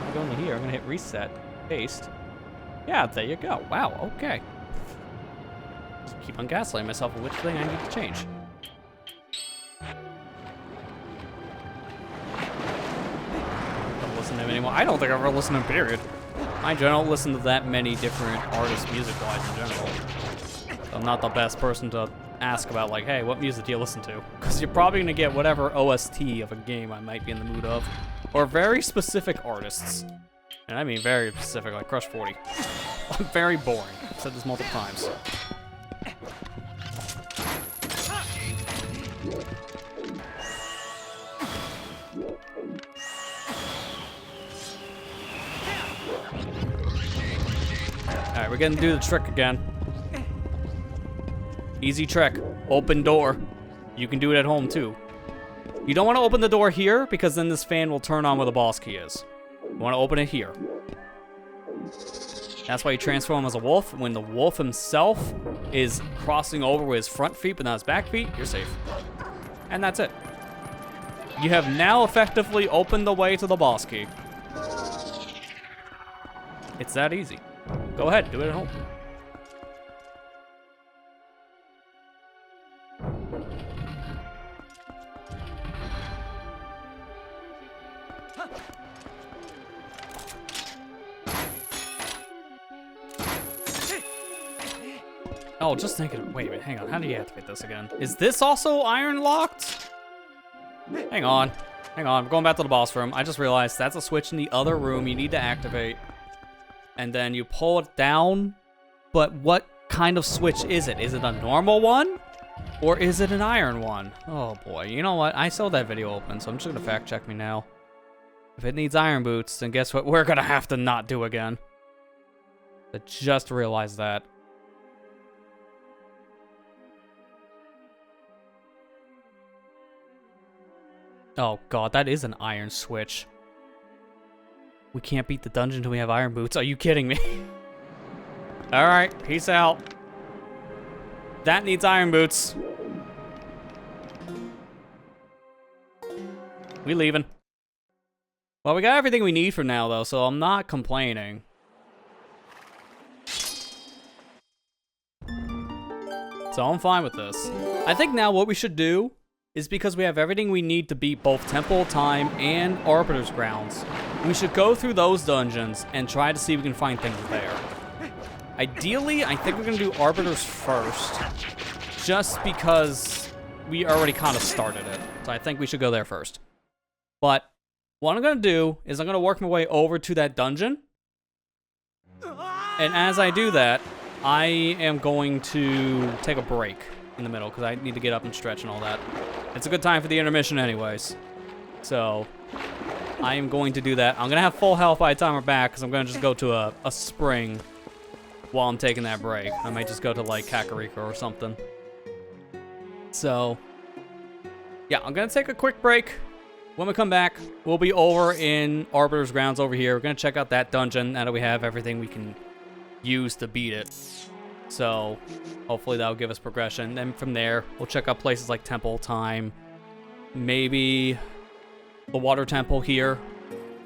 I'm going to here. I'm going to hit reset. Paste. Yeah, there you go. Wow, okay. Just keep on gaslighting myself on which thing I need to change. Don't listen to him anymore. I don't think I've ever listened to him, period. I don't listen to that many different artists music-wise in general. So I'm not the best person to ask about, like, hey, what music do you listen to? Because you're probably going to get whatever OST of a game I might be in the mood of. Or very specific artists. And I mean very specific, like Crush 40. I'm very boring. I've said this multiple times. Alright, we're gonna do the trick again. Easy trick. Open door. You can do it at home too. You don't want to open the door here because then this fan will turn on where the boss key is. You want to open it here. That's why you transform as a wolf. When the wolf himself is crossing over with his front feet but not his back feet, you're safe. And that's it. You have now effectively opened the way to the boss key. It's that easy. Go ahead, do it at home. Oh, just thinking, wait a minute, hang on, how do you activate this again? Is this also iron locked? Hang on, we're going back to the boss room. I just realized that's a switch in the other room you need to activate. And then you pull it down, but what kind of switch is it? Is it a normal one? Or is it an iron one? Oh boy, you know what? I saw that video open, so I'm just gonna fact check me now. If it needs iron boots, then guess what we're gonna have to not do again. I just realized that. Oh god, that is an iron switch. We can't beat the dungeon until we have iron boots. Are you kidding me? Alright, peace out. That needs iron boots. We leaving. Well, we got everything we need for now, though, so I'm not complaining. So I'm fine with this. I think now what we should do is, because we have everything we need to beat both Temple of Time and Arbiter's Grounds, we should go through those dungeons and try to see if we can find things there. Ideally, I think we're going to do Arbiter's first, just because we already kind of started it. So I think we should go there first. But what I'm going to do is I'm going to work my way over to that dungeon. And as I do that, I am going to take a break in the middle because I need to get up and stretch and all that. It's a good time for the intermission anyways. So I am going to do that. I'm going to have full health by the time we're back because I'm going to just go to a spring while I'm taking that break. I might just go to like Kakariko or something. So yeah, I'm going to take a quick break. When we come back, we'll be over in Arbiter's Grounds over here. We're going to check out that dungeon now that we have everything we can use to beat it. So hopefully that'll give us progression. Then from there, we'll check out places like Temple of Time, maybe the Water Temple here,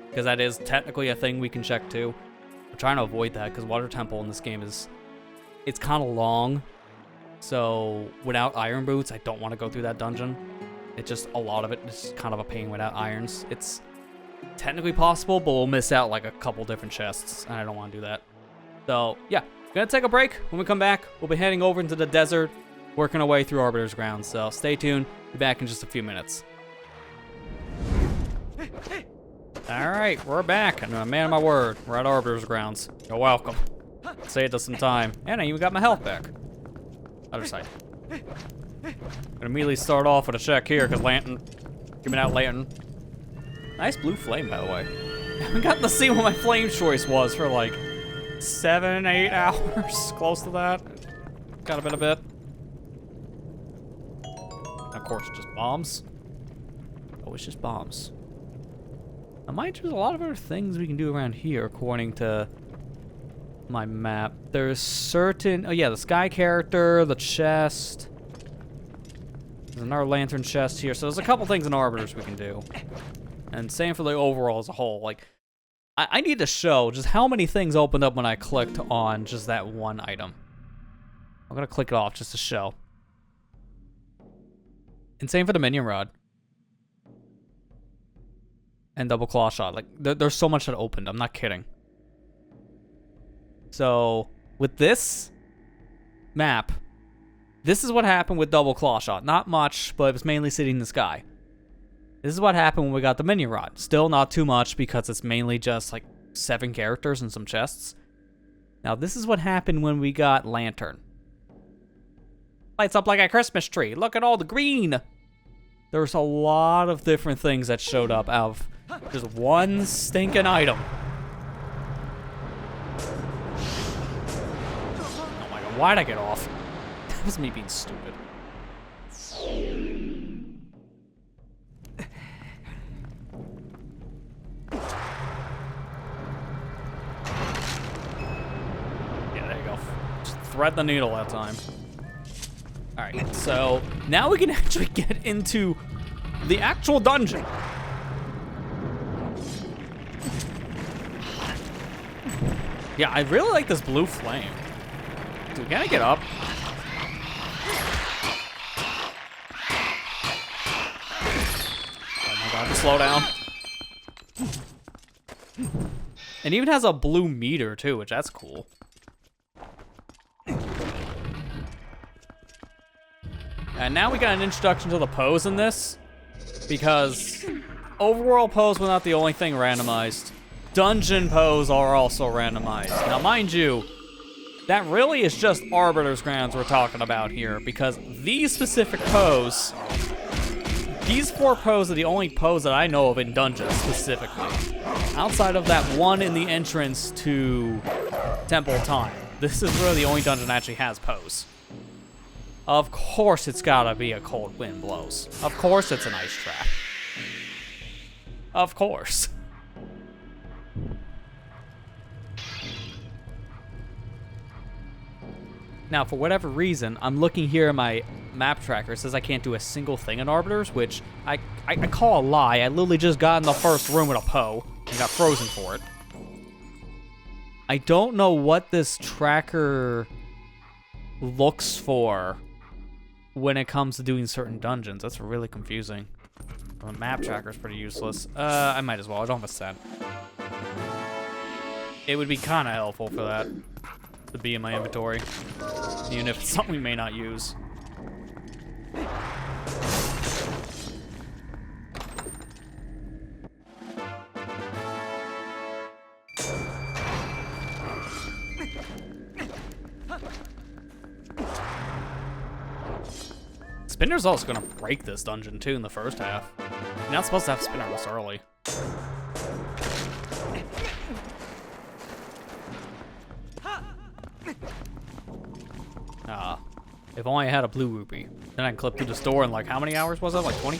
because that is technically a thing we can check too. I'm trying to avoid that because Water Temple in this game it's kind of long. So without iron boots, I don't want to go through that dungeon. It's just a lot of it is kind of a pain without irons. It's technically possible, but we'll miss out like a couple different chests, and I don't want to do that. So yeah, gonna take a break. When we come back, we'll be heading over into the desert, working our way through Arbiter's Grounds. So stay tuned. Be back in just a few minutes. All right, we're back, and I'm a man of my word. We're at Arbiter's Grounds. You're welcome. Saved us some time, and I even got my health back. Other side. Gonna immediately start off with a check here, because Lantern. Give me that Lantern. Nice blue flame, by the way. I haven't gotten to see what my flame choice was for like 7, 8 hours. Close to that. Got a bit. Of course, just bombs. Oh, it's just bombs. I might there's a lot of other things we can do around here, according to my map. There's certain... Oh, yeah, the sky character, the chest. There's another lantern chest here. So there's a couple things in Arbiters we can do. And same for the overall as a whole. Like, I need to show just how many things opened up when I clicked on just that one item. I'm going to click it off just to show. And same for the minion rod. And double claw shot. Like, there's so much that opened. I'm not kidding. So, with this map, this is what happened with double claw shot. Not much, but it was mainly sitting in the sky. This is what happened when we got the minion rod. Still not too much because it's mainly just like 7 characters and some chests. Now, this is what happened when we got Lantern. Lights up like a Christmas tree. Look at all the green. There's a lot of different things that showed up out of just one stinking item. Oh my god, why'd I get off? That was me being stupid. Yeah, there you go. Just thread the needle that time. Alright, so now we can actually get into the actual dungeon. Yeah, I really like this blue flame. Dude, can I get up? Oh my god, slow down. And even has a blue meter too, which that's cool. And now we got an introduction to the pose in this, because overworld pose was not the only thing randomized. Dungeon pose are also randomized. Now, mind you, that really is just Arbiter's Grounds we're talking about here, because these specific pose, these 4 poses are the only pose that I know of in dungeons specifically. Outside of that one in the entrance to Temple of Time, this is really the only dungeon that actually has pose. Of course it's gotta be a cold wind blows. Of course it's an ice trap. Of course. Now, for whatever reason, I'm looking here in my map tracker. It says I can't do a single thing in Arbiters, which I call a lie. I literally just got in the first room with a Poe and got frozen for it. I don't know what this tracker looks for when it comes to doing certain dungeons. That's really confusing. The map tracker's pretty useless. I might as well. I don't have a set. It would be kind of helpful for that to be in my inventory, even if it's something we may not use. Spinner's also gonna break this dungeon too in the first half. You're not supposed to have Spinner this early. If only I had a blue rupee. Then I can clip through the store in like how many hours was it? Like 20?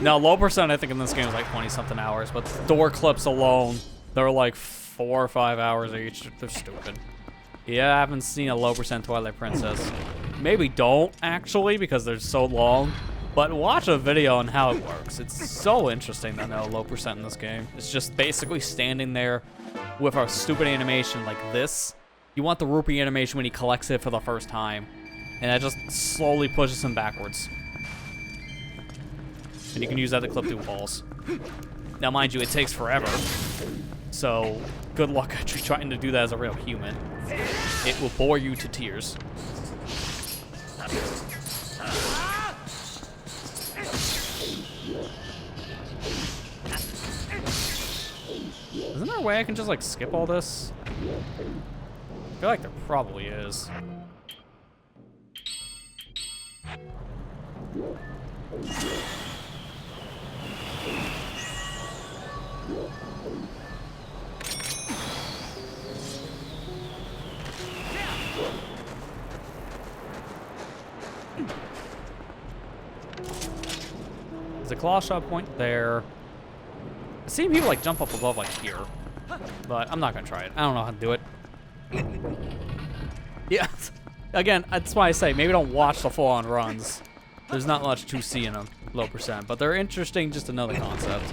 No, low percent I think in this game is like 20 something hours, but the door clips alone, they're like 4 or 5 hours each. They're stupid. Yeah, I haven't seen a low percent Twilight Princess. Maybe don't actually because they're so long, but watch a video on how it works. It's so interesting to know low percent in this game. It's just basically standing there with a stupid animation like this. You want the rupee animation when he collects it for the first time, and that just slowly pushes him backwards. And you can use that to clip through walls. Now, mind you, it takes forever, so good luck actually trying to do that as a real human. It will bore you to tears. Isn't there a way I can just like skip all this? I feel like there probably is. There's a claw shot point there. I've seen people like jump up above like here, but I'm not gonna try it. I don't know how to do it. Yeah, again, that's why I say maybe don't watch the full-on runs. There's not much to see in them, low percent, but they're interesting just to know the concept.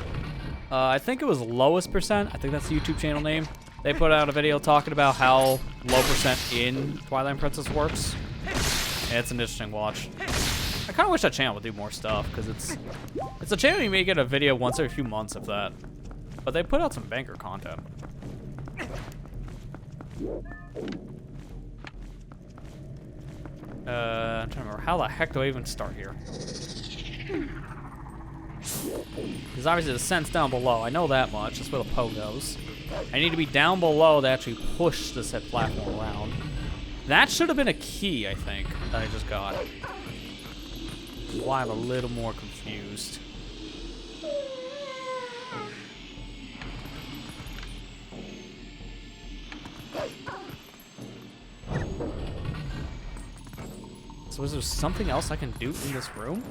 I think it was lowest percent. I think that's the YouTube channel name. They put out a video talking about how low percent in Twilight Princess works. And it's an interesting watch. I kind of wish that channel would do more stuff because it's a channel you may get a video once every few months if that. But they put out some banger content. I'm trying to remember, how the heck do I even start here? Because obviously the descent's down below. I know that much. That's where the Poe goes. I need to be down below to actually push the set platform around. That should have been a key, I think, that I just got. Why I'm a little more confused. So is there something else I can do in this room?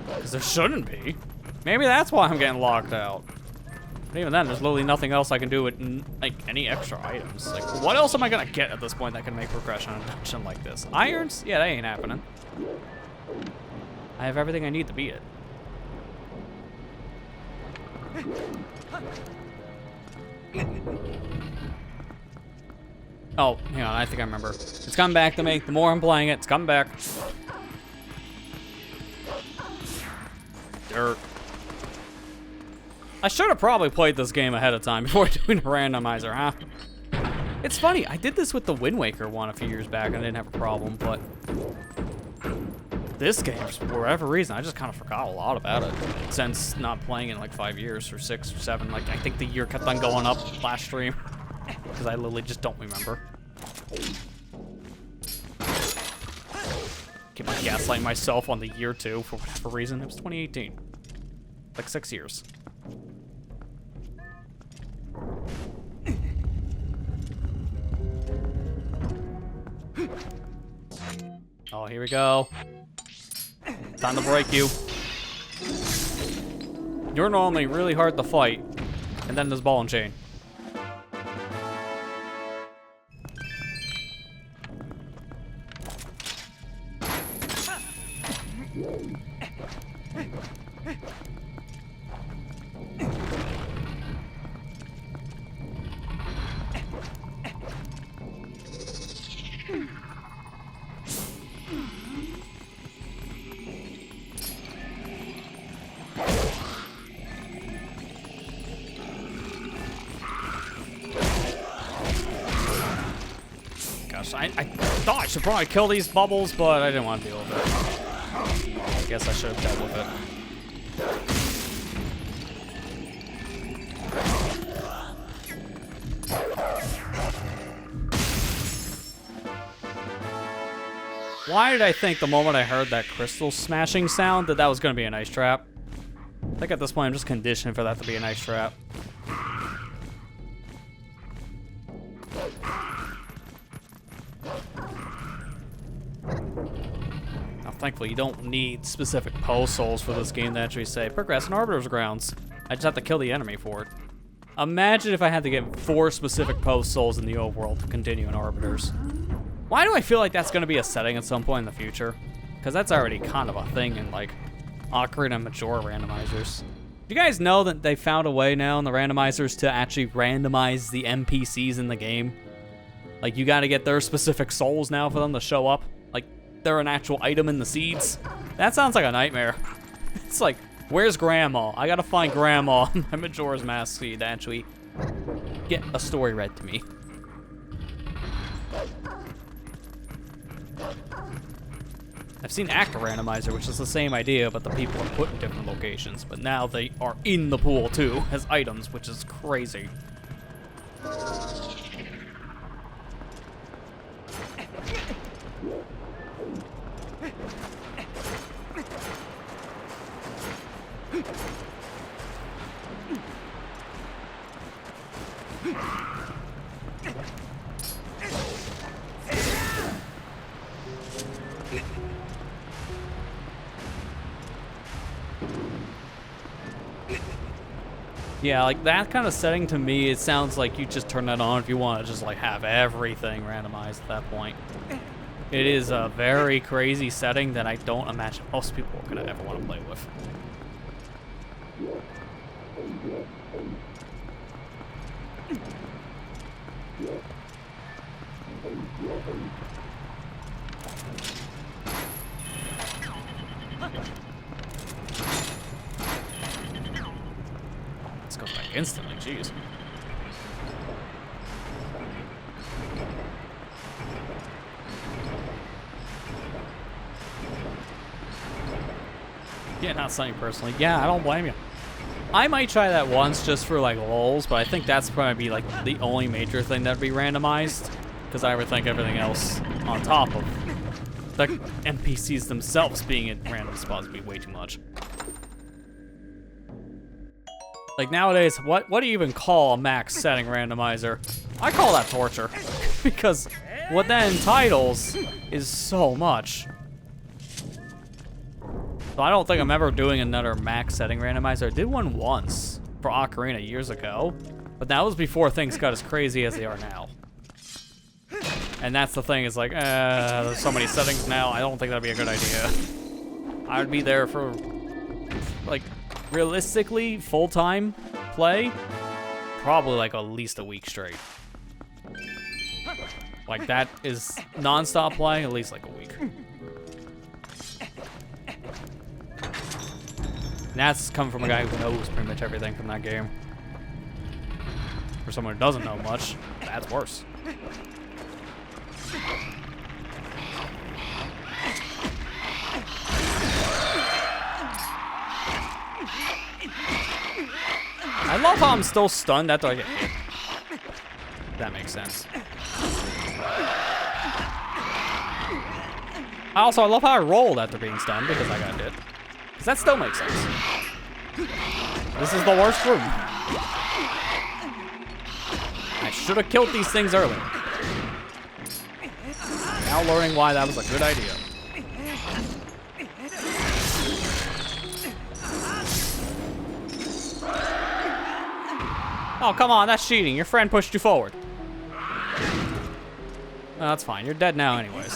Because there shouldn't be. Maybe that's why I'm getting locked out. But even then, there's literally nothing else I can do with, like, any extra items. Like, what else am I gonna get at this point that can make progression in a dungeon like this? Irons? Yeah, that ain't happening. I have everything I need to beat it. Oh, hang on, I think I remember. It's coming back to me. The more I'm playing it, it's coming back. Dirt. I should have probably played this game ahead of time before doing a randomizer, huh? It's funny, I did this with the Wind Waker one a few years back and I didn't have a problem, but this game, for whatever reason, I just kind of forgot a lot about it since not playing in like 5 years or 6 or 7. Like, I think the year kept on going up last stream because I literally just don't remember. Keep on gaslighting myself on the year too for whatever reason. It was 2018. Like 6 years. Oh, here we go. Time to break you. You're normally really hard to fight. And then there's ball and chain. thought I should probably kill these bubbles, but I didn't want to deal with it. I guess I should have dealt with it. Why did I think the moment I heard that crystal smashing sound that was going to be a nice trap? I think at this point I'm just conditioned for that to be a nice trap. Now, thankfully, you don't need specific post souls for this game to actually say, progress in Arbiter's Grounds. I just have to kill the enemy for it. Imagine if I had to get 4 specific post souls in the overworld to continue in Arbiters. Why do I feel like that's going to be a setting at some point in the future? Because that's already kind of a thing in, like, Ocarina and Majora randomizers. Do you guys know that they found a way now in the randomizers to actually randomize the NPCs in the game? Like, you got to get their specific souls now for them to show up. Like, they're an actual item in the seeds. That sounds like a nightmare. It's like, where's Grandma? I got to find Grandma in my Majora's Mask seed to actually get a story read to me. I've seen Actor Randomizer, which is the same idea, but the people are put in different locations. But now they are in the pool, too, as items, which is crazy. Yeah, like that kind of setting to me, it sounds like you just turn that on if you want to just like have everything randomized at that point. It is a very crazy setting that I don't imagine most people are gonna ever want to play with. This goes back instantly, jeez. Yeah, not something personally. Yeah, I don't blame you. I might try that once just for like lulz, but I think that's probably like the only major thing that'd be randomized, because I would think everything else on top of the NPCs themselves being at random spots would be way too much. Like nowadays, what do you even call a max setting randomizer? I call that torture, because what that entitles is so much. So I don't think I'm ever doing another max setting randomizer. I did one once for Ocarina years ago, but that was before things got as crazy as they are now. And that's the thing, is like, there's so many settings now, I don't think that'd be a good idea. I would be there for, like, realistically, full-time play, probably like at least a week straight. Like that is non-stop play, at least like a week. And that's coming from a guy who knows pretty much everything from that game. For someone who doesn't know much, that's worse. I love how I'm still stunned after I get hit. That makes sense. I love how I rolled after being stunned because I got hit. Because that still makes sense. This is the worst room. I should have killed these things earlier. Now learning why that was a good idea. Oh, come on, that's cheating. Your friend pushed you forward. Oh, that's fine. You're dead now anyways.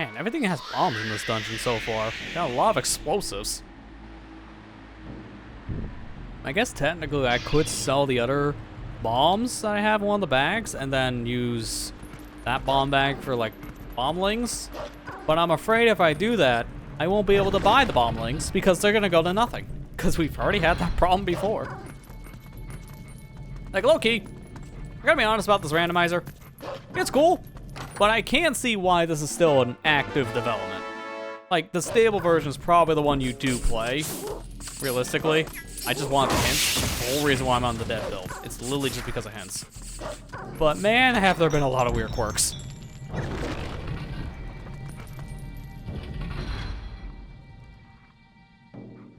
Man, everything has bombs in this dungeon so far. Got a lot of explosives. I guess technically I could sell the other bombs that I have in one of the bags and then use that bomb bag for like bomblings. But I'm afraid if I do that, I won't be able to buy the bomblings because they're gonna go to nothing. Because we've already had that problem before. Like, low-key, I gotta be honest about this randomizer. It's cool, but I can't see why this is still an active development. Like, the stable version is probably the one you do play, realistically. I just want the hints. The whole reason why I'm on the dead build. It's literally just because of hints. But man, have there been a lot of weird quirks.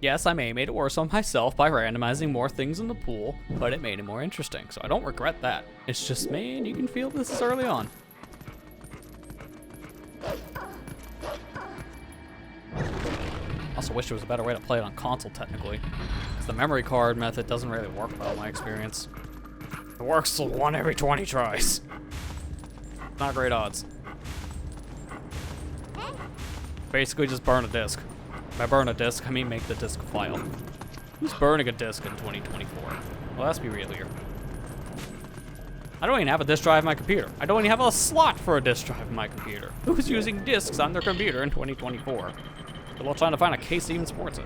Yes, I may have made it worse on myself by randomizing more things in the pool, but it made it more interesting, so I don't regret that. It's just, man, you can feel this is early on. Also wish there was a better way to play it on console, technically. Because the memory card method doesn't really work well in my experience. It works 1 every 20 tries. Not great odds. Basically just burn a disk. By burn a disk, I mean make the disk file. Who's burning a disk in 2024? Well, let's be real here. I don't even have a disk drive in my computer. I don't even have a slot for a disk drive in my computer. Who's using disks on their computer in 2024? Good luck trying to find a case that even supports it.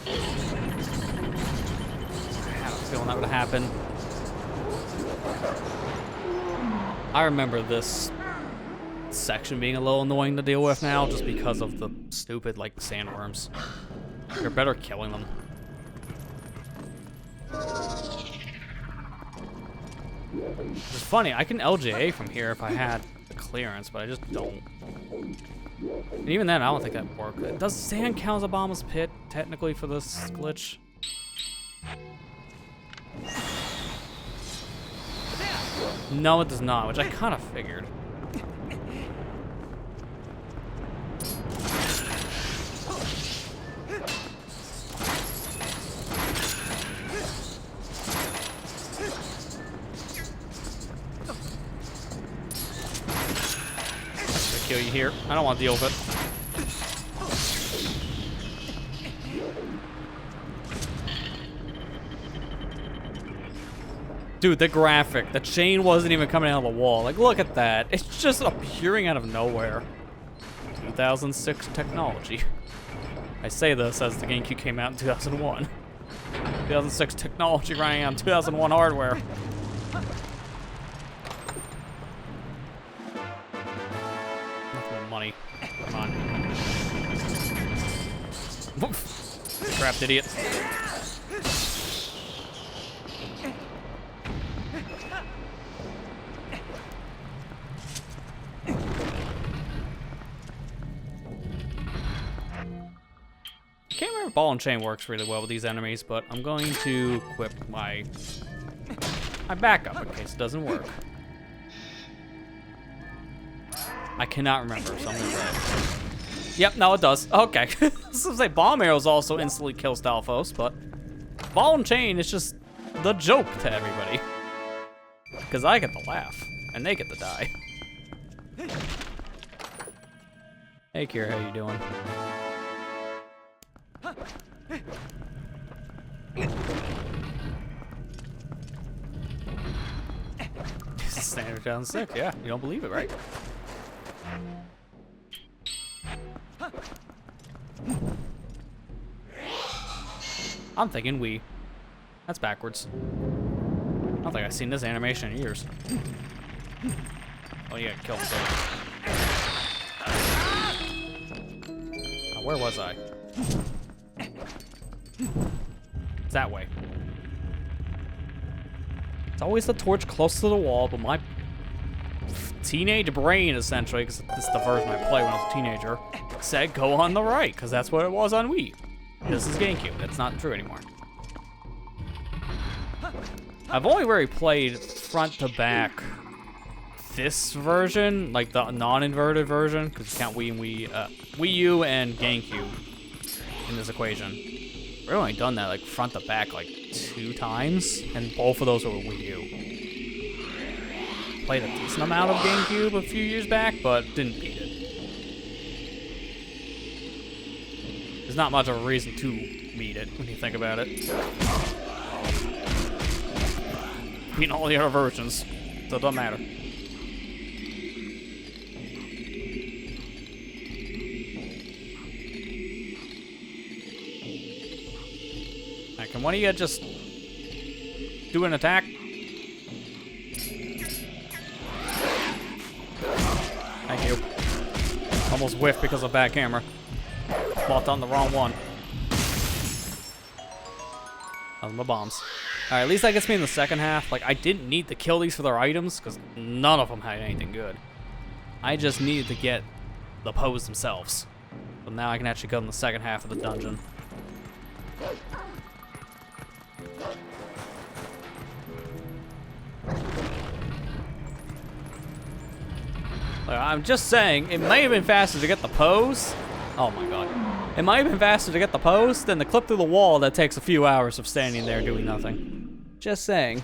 I had a feeling that would happen. I remember this section being a little annoying to deal with now just because of the stupid, like, sandworms. You're better killing them. It's funny, I can LJA from here if I had the clearance, but I just don't. And even then, I don't think that would work. Does sand count as a bottomless pit, technically, for this glitch? No, it does not, which I kind of figured. Kill you here. I don't want to deal with it. Dude, the graphic. The chain wasn't even coming out of the wall. Like, look at that. It's just appearing out of nowhere. 2006 technology. I say this as the GameCube came out in 2001. 2006 technology running on 2001 hardware. Money. Come on. Trapped idiot. Can't remember if ball and chain works really well with these enemies, but I'm going to equip my backup in case it doesn't work. I cannot remember, so I'm gonna try it. Yep, no, it does. Okay. This is like bomb arrows also instantly kill Stalfos, but ball and chain is just the joke to everybody. Because I get to laugh, and they get to die. Hey, Kira, how you doing? Standard 2006, yeah. You don't believe it, right? I'm thinking we. That's backwards. I don't think I've seen this animation in years. Oh yeah, kill him. Where was I? It's that way. It's always the torch close to the wall, but my teenage brain, essentially, because this is the version I played when I was a teenager, said go on the right, because that's what it was on Wii. This is GameCube. That's not true anymore. I've only really played front to back this version, like the non-inverted version, because you count Wii and Wii U and GameCube in this equation. We've only done that like front to back like 2 times, and both of those were Wii U. Played a decent amount of GameCube a few years back, but didn't beat it. There's not much of a reason to beat it when you think about it. Beating all the other versions, so it doesn't matter. Alright, can one of you just do an attack? Thank you. Almost whiffed because of bad camera. Walked on the wrong one. Those are my bombs. Alright, at least that gets me in the second half. Like, I didn't need to kill these for their items, because none of them had anything good. I just needed to get the pose themselves. So now I can actually go in the second half of the dungeon. Like, I'm just saying, it may have been faster to get the pose. Oh my god. It might have been faster to get the pose than the clip through the wall that takes a few hours of standing there doing nothing. Just saying.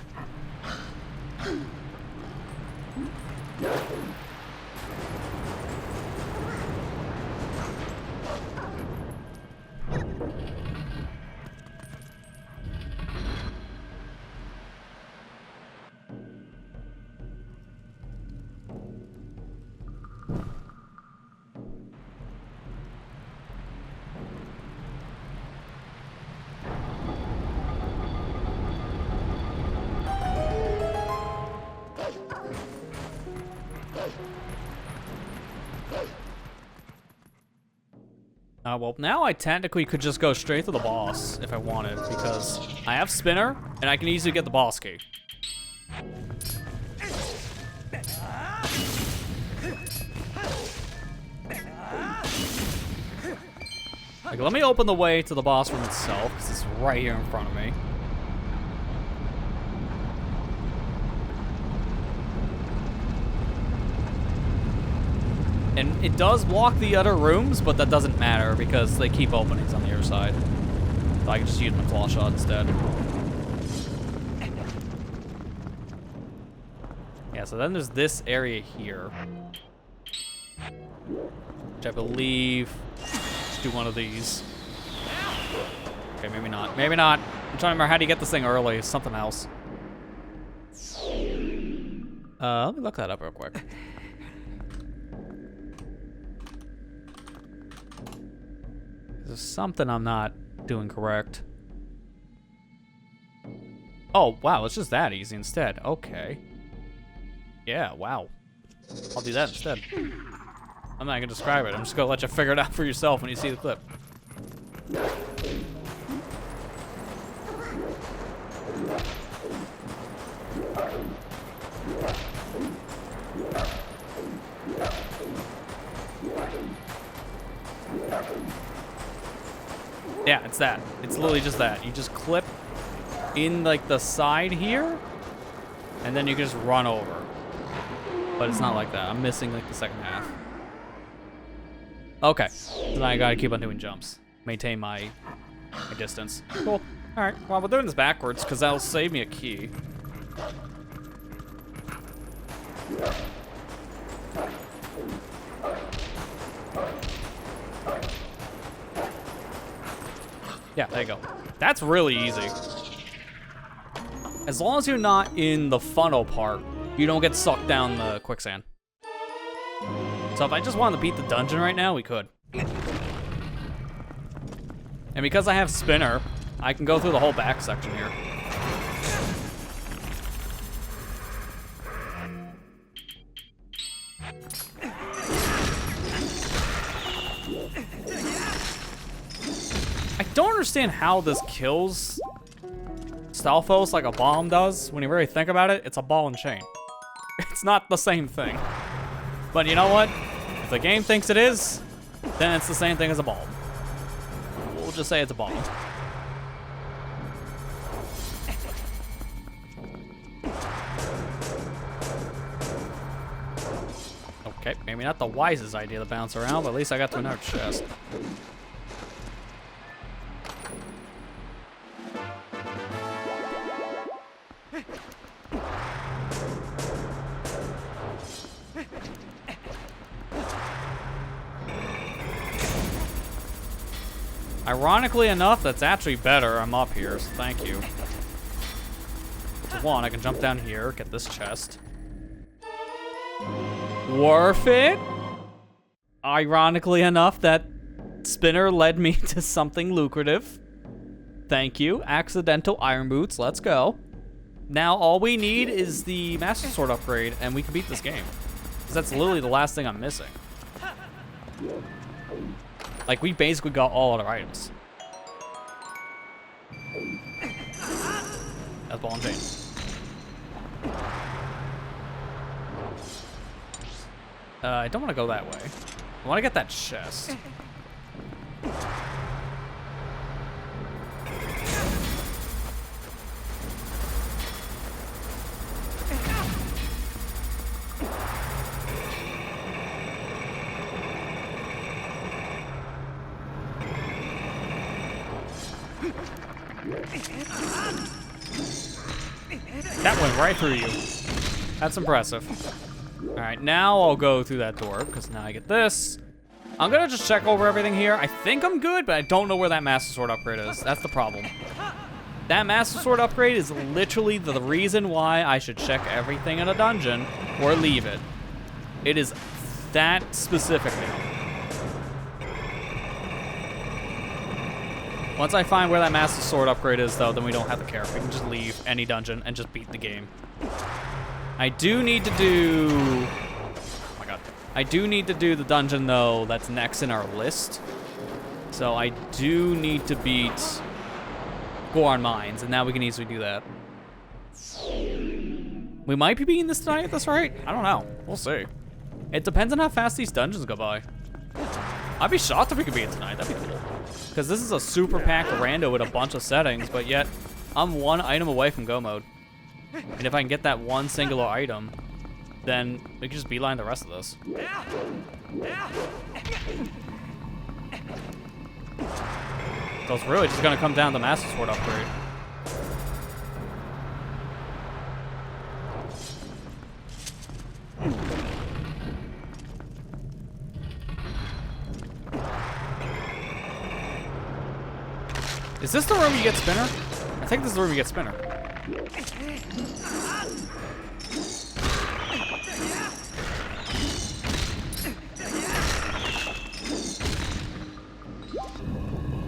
Well, now I technically could just go straight to the boss if I wanted, because I have Spinner, and I can easily get the boss key. Like, let me open the way to the boss room itself, because it's right here in front of me. And it does block the other rooms, but that doesn't matter because they keep openings on the other side. So I can just use my claw shot instead. Yeah, so then there's this area here. Which I believe... Let's do one of these. Okay, maybe not. Maybe not. I'm trying to remember how do you get this thing early. It's something else. Let me look that up real quick. There's something I'm not doing correct. Oh, wow, it's just that easy instead. Okay. Yeah, wow. I'll do that instead. I'm not gonna describe it. I'm just gonna let you figure it out for yourself when you see the clip. Yeah, it's that. It's literally just that. You just clip in like the side here, and then you can just run over. But it's not like that. I'm missing like the second half. Okay, so now I gotta keep on doing jumps. Maintain my distance. Cool. Alright, well, we're doing this backwards because that'll save me a key. Yeah, there you go. That's really easy. As long as you're not in the funnel part, you don't get sucked down the quicksand. So if I just wanted to beat the dungeon right now, we could. And because I have Spinner, I can go through the whole back section here. I don't understand how this kills Stalfos like a bomb does. When you really think about it, it's a ball and chain. It's not the same thing. But you know what? If the game thinks it is, then it's the same thing as a bomb. We'll just say it's a bomb. Okay, maybe not the wisest idea to bounce around, but at least I got to another chest. Ironically enough, that's actually better. I'm up here, so thank you. For one, I can jump down here, get this chest. Worth it? Ironically enough, that spinner led me to something lucrative. Thank you. Accidental iron boots. Let's go. Now all we need is the Master Sword upgrade, and we can beat this game. Because that's literally the last thing I'm missing. Like, we basically got all other items. That's ball and chain. I don't want to go that way. I want to get that chest. That went right through you. That's impressive. All right, now I'll go through that door, because now I get this. I'm gonna just check over everything here. I think I'm good, but I don't know where that Master Sword upgrade is. That's the problem. That Master Sword upgrade is literally the reason why I should check everything in a dungeon or leave it. It is that specifically. Once I find where that Master Sword upgrade is, though, then we don't have to care. We can just leave any dungeon and just beat the game. I do need to do... Oh my god. I do need to do the dungeon, though, that's next in our list. So I do need to beat Goron Mines, and now we can easily do that. We might be beating this tonight at this rate. I don't know. We'll see. It depends on how fast these dungeons go by. I'd be shocked if we could beat it tonight. That'd be cool. Because this is a super packed rando with a bunch of settings, but yet I'm one item away from go mode. And if I can get that one singular item, then we can just beeline the rest of this. So it's really just gonna come down to the Master Sword upgrade. Is this the room you get spinner? I think this is the room you get spinner.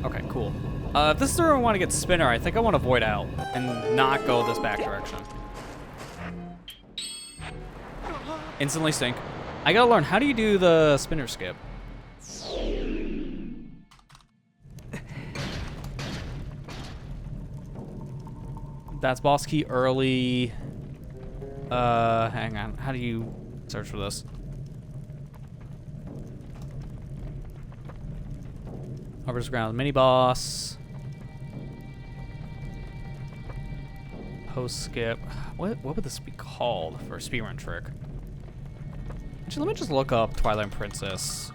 Okay, cool. If this is the room I want to get spinner, I think I want to void out and not go this back direction. Instantly sync. I gotta learn, how do you do the spinner skip? That's boss key early. Hang on. How do you search for this? Hovers ground mini boss. Post skip. What would this be called for a speedrun trick? Actually, let me just look up Twilight Princess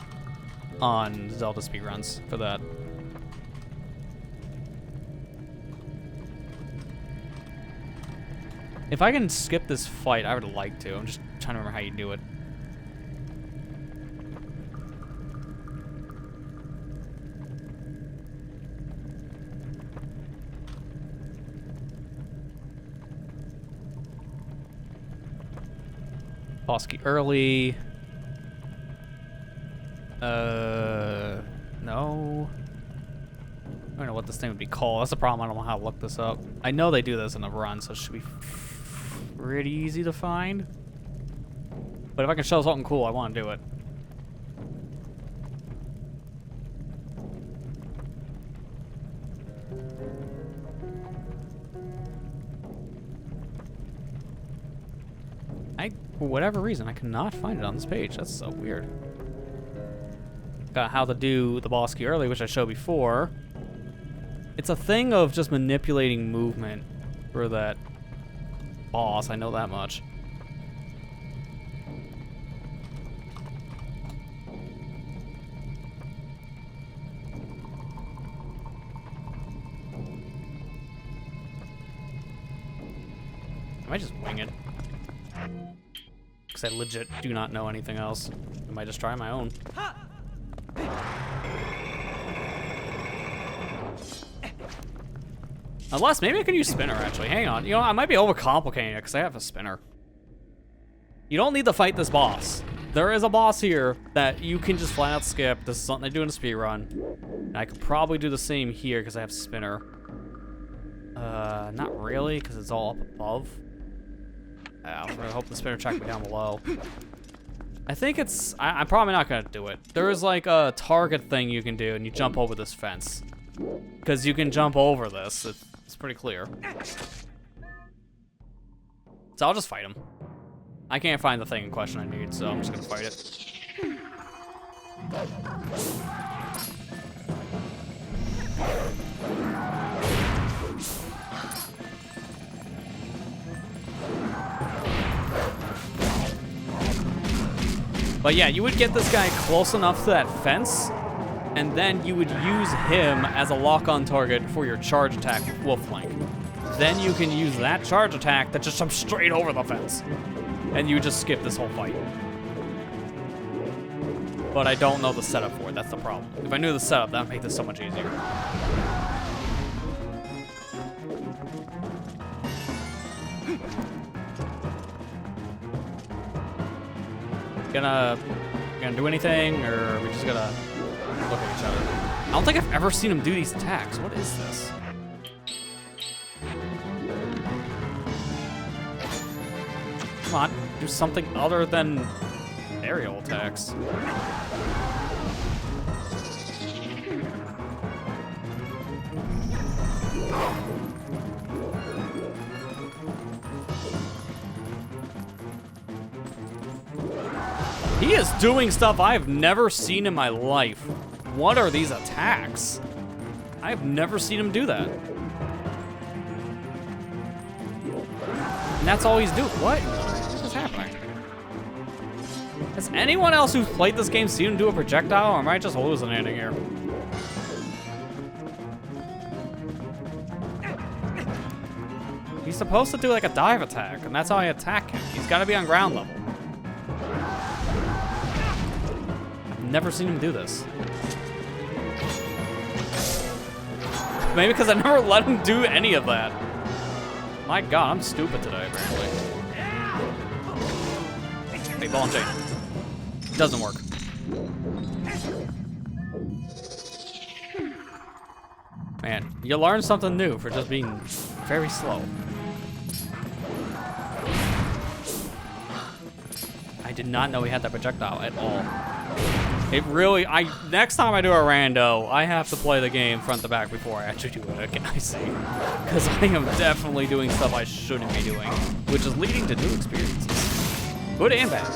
on Zelda speedruns for that. If I can skip this fight, I would like to. I'm just trying to remember how you do it. Boss key early. No. I don't know what this thing would be called. That's the problem. I don't know how to look this up. I know they do this in a run, so it should be pretty easy to find. But if I can show something cool, I want to do it. For whatever reason, I cannot find it on this page. That's so weird. Got how to do the boss key early, which I showed before. It's a thing of just manipulating movement for that boss. I know that much. I might just wing it. Because I legit do not know anything else. I might just try my own. Unless, maybe I can use spinner, actually. Hang on. You know, I might be overcomplicating it, because I have a spinner. You don't need to fight this boss. There is a boss here that you can just flat out skip. This is something I do in a speedrun. And I could probably do the same here, because I have spinner. Not really, because it's all up above. I really hope the spinner tracked me down below. I think it's... I'm probably not going to do it. There is, like, a target thing you can do, and you jump over this fence. Because you can jump over this. It's pretty clear. So I'll just fight him. I can't find the thing in question I need, so I'm just gonna fight it. But yeah, you would get this guy close enough to that fence, and then you would use him as a lock-on target for your charge attack with Wolf Link. Then you can use that charge attack that just jumps straight over the fence. And you just skip this whole fight. But I don't know the setup for it, that's the problem. If I knew the setup, that would make this so much easier. Gonna do anything, or are we just gonna look at each other? I don't think I've ever seen him do these attacks. What is this? Come on, do something other than aerial attacks. He is doing stuff I've never seen in my life. What are these attacks? I've never seen him do that. And that's all he's doing. What? What is happening? Has anyone else who's played this game seen him do a projectile, or am I just hallucinating here? He's supposed to do like a dive attack, and that's how I attack him. He's got to be on ground level. I've never seen him do this. Maybe because I never let him do any of that. My God, I'm stupid today, apparently. Hey, ball and chain. Doesn't work. Man, you learn something new for just being very slow. I did not know he had that projectile at all. It really, next time I do a rando, I have to play the game front to back before I actually do it again, I see. Because I am definitely doing stuff I shouldn't be doing, which is leading to new experiences. Good and bad.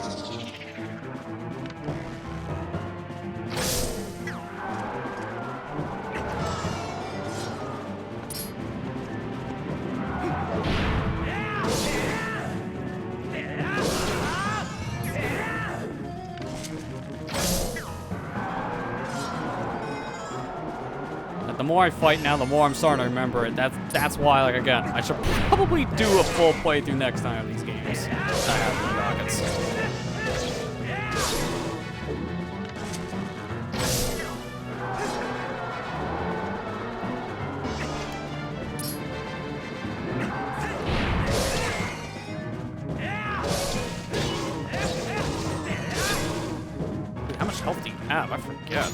The more I fight now, the more I'm starting to remember it. That's why, like, again, I should probably do a full playthrough next time of these games. I have the rockets. Dude, how much health do you have? I forget. I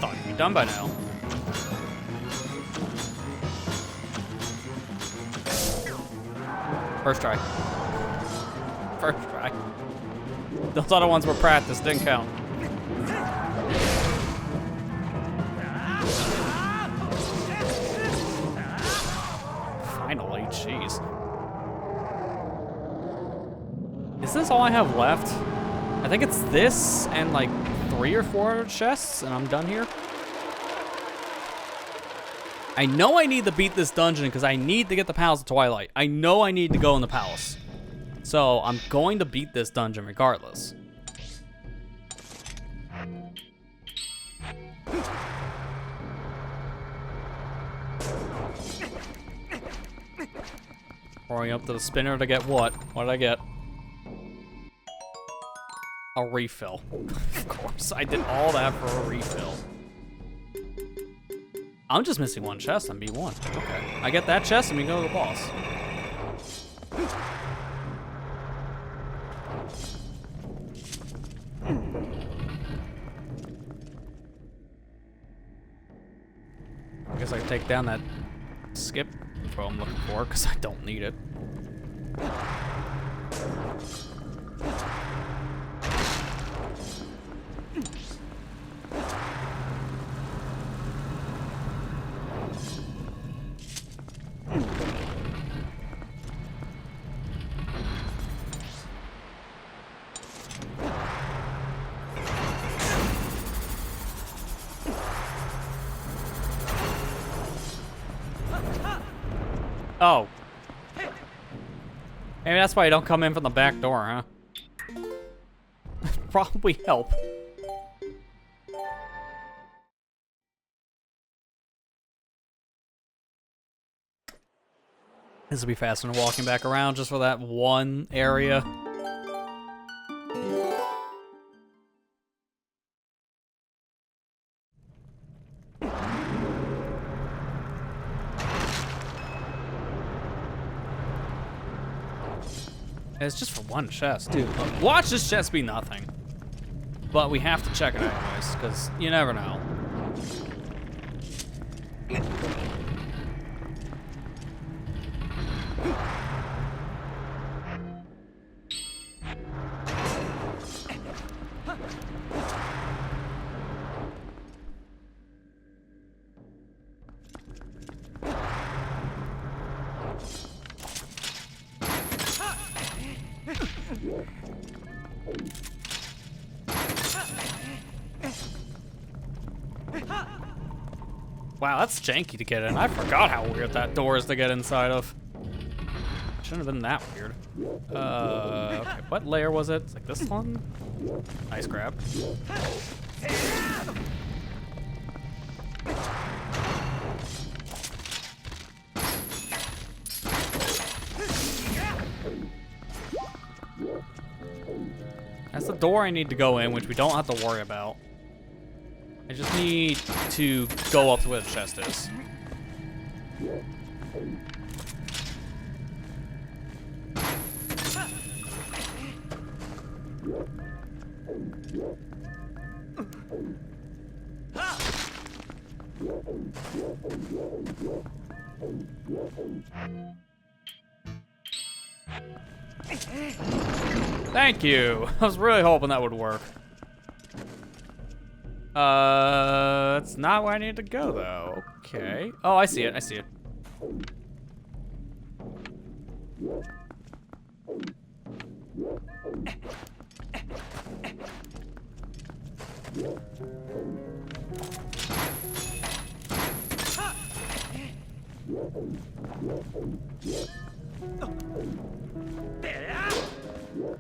thought you'd be done by now. First try. First try. Those other ones were practice, didn't count. Finally, jeez. Is this all I have left? I think it's this and like 3 or 4 chests, and I'm done here. I know I need to beat this dungeon because I need to get the Palace of Twilight. I know I need to go in the palace. So I'm going to beat this dungeon regardless. Pouring up to the spinner to get what? What did I get? A refill. Of course, I did all that for a refill. I'm just missing one chest on B1. Okay. I get that chest and we go to the boss. I guess I can take down that skip throw I'm looking for, because I don't need it. Oh. Maybe that's why you don't come in from the back door, huh? Probably help. This will be faster than walking back around just for that one area. It's just for one chest, dude. Watch this chest be nothing. But we have to check it anyways, because you never know. Wow, that's janky to get in. I forgot how weird that door is to get inside of. Shouldn't have been that weird. Okay, what layer was it? It's like this one? Nice grab. That's the door I need to go in, which we don't have to worry about. I just need to go up to where the chest is. Thank you. I was really hoping that would work. That's not where I need to go, though. Okay. Oh, I see it. I see it.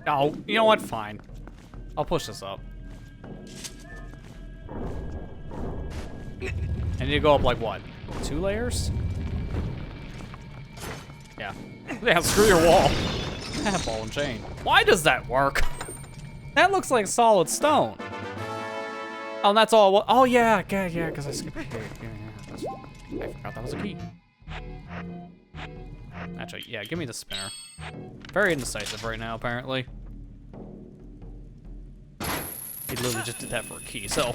Oh, you know what? Fine. I'll push this up. I need to go up like what? 2 layers? Yeah. Yeah, screw your wall. Ball and chain. Why does that work? That looks like solid stone. Oh, and that's all. Oh, yeah, because I skipped the gate. Yeah, I forgot that was a key. Actually, yeah, give me the spinner. Very indecisive right now, apparently. He literally just did that for a key. So,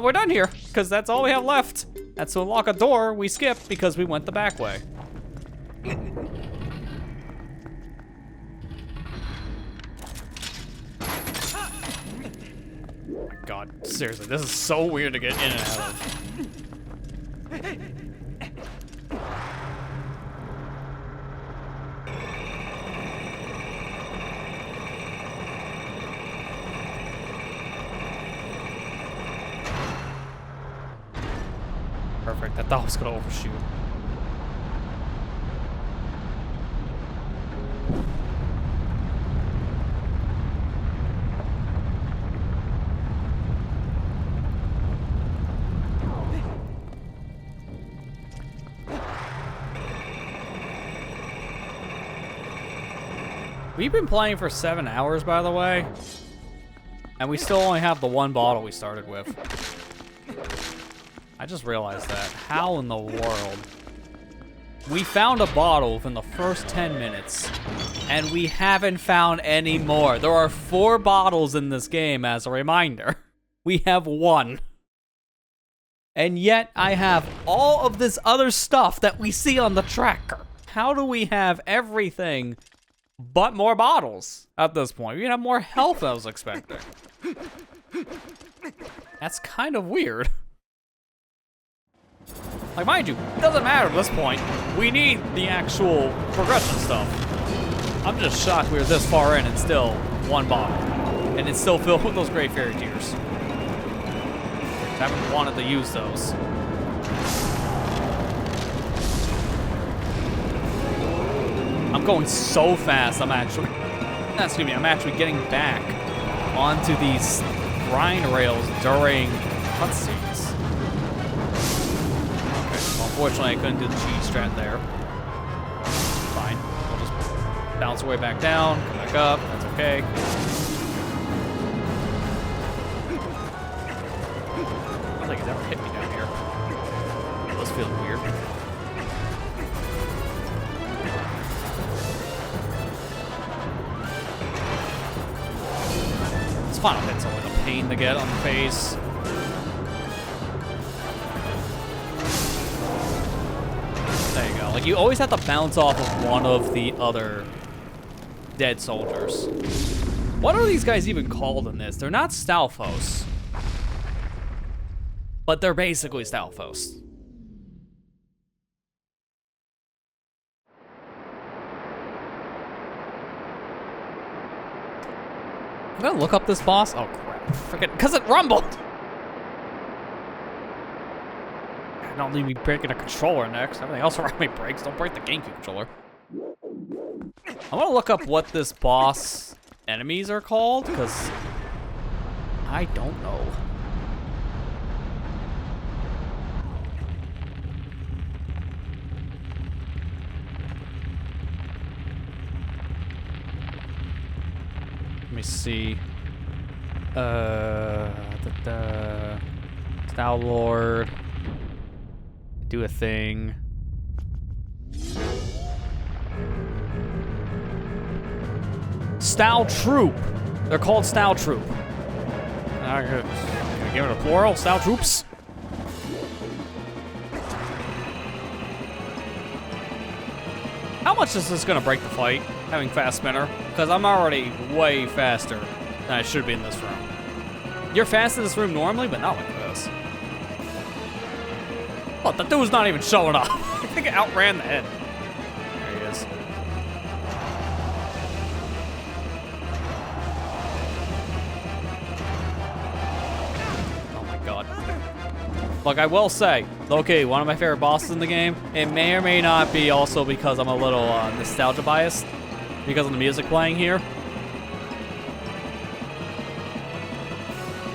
we're done here, because that's all we have left. That's to unlock a door we skipped because we went the back way. Oh my god, seriously, this is so weird to get in and out of. Perfect, I thought I was gonna overshoot. We've been playing for 7 hours, by the way, and we still only have the one bottle we started with. I just realized that. How in the world? We found a bottle within the first 10 minutes, and we haven't found any more. There are 4 bottles in this game, as a reminder. We have 1. And yet, I have all of this other stuff that we see on the tracker. How do we have everything but more bottles at this point? We have more health than I was expecting. That's kind of weird. Like, mind you, it doesn't matter at this point. We need the actual progression stuff. I'm just shocked we were this far in and still 1 bottle. And it's still filled with those great fairy tears. I haven't wanted to use those. I'm going so fast, I'm actually getting back onto these grind rails during cutscenes. Okay, well, unfortunately I couldn't do the cheese strat there. Fine, we'll just bounce our way back down, come back up, that's okay. I don't think he's ever hit me down here. This feels weird. Final hit's always a pain to get on the face. There you go. Like, you always have to bounce off of one of the other dead soldiers. What are these guys even called in this? They're not Stalfos. But they're basically Stalfos. Did I look up this boss? Oh crap. Freaking, because it rumbled! Don't leave me breaking a controller next. Everything else around me breaks. Don't break the GameCube controller. I want to look up what this boss enemies are called, because I don't know. Let me see. Star Lord. Do a thing. Stal Troop. They're called Stal Troop. Can I give it a plural? Stal Troops? How much is this gonna break the fight, having fast spinner? Because I'm already way faster than I should be in this room. You're fast in this room normally, but not like this. Oh, the dude's not even showing up. I think it outran the head. There he is. Oh my god. Look, I will say, okay, one of my favorite bosses in the game. It may or may not be also because I'm a little nostalgia biased because of the music playing here.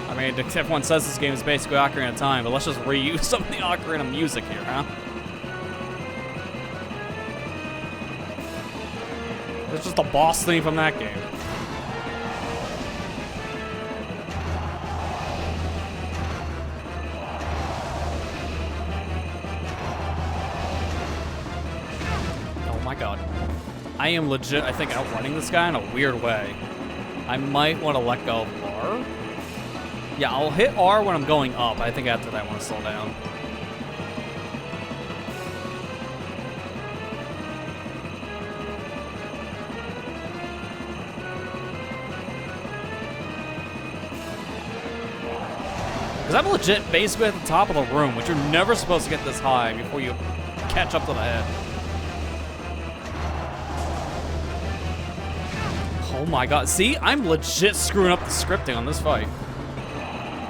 I mean, everyone says this game is basically Ocarina of Time, but let's just reuse some of the Ocarina of music here, huh? It's just a boss theme from that game. Oh my god. I am legit, I think, outrunning this guy in a weird way. I might want to let go of R. Yeah, I'll hit R when I'm going up. I think after that I want to slow down. Because I'm legit basically at the top of the room, which you're never supposed to get this high before you catch up to the head. Oh my god. See, I'm legit screwing up the scripting on this fight.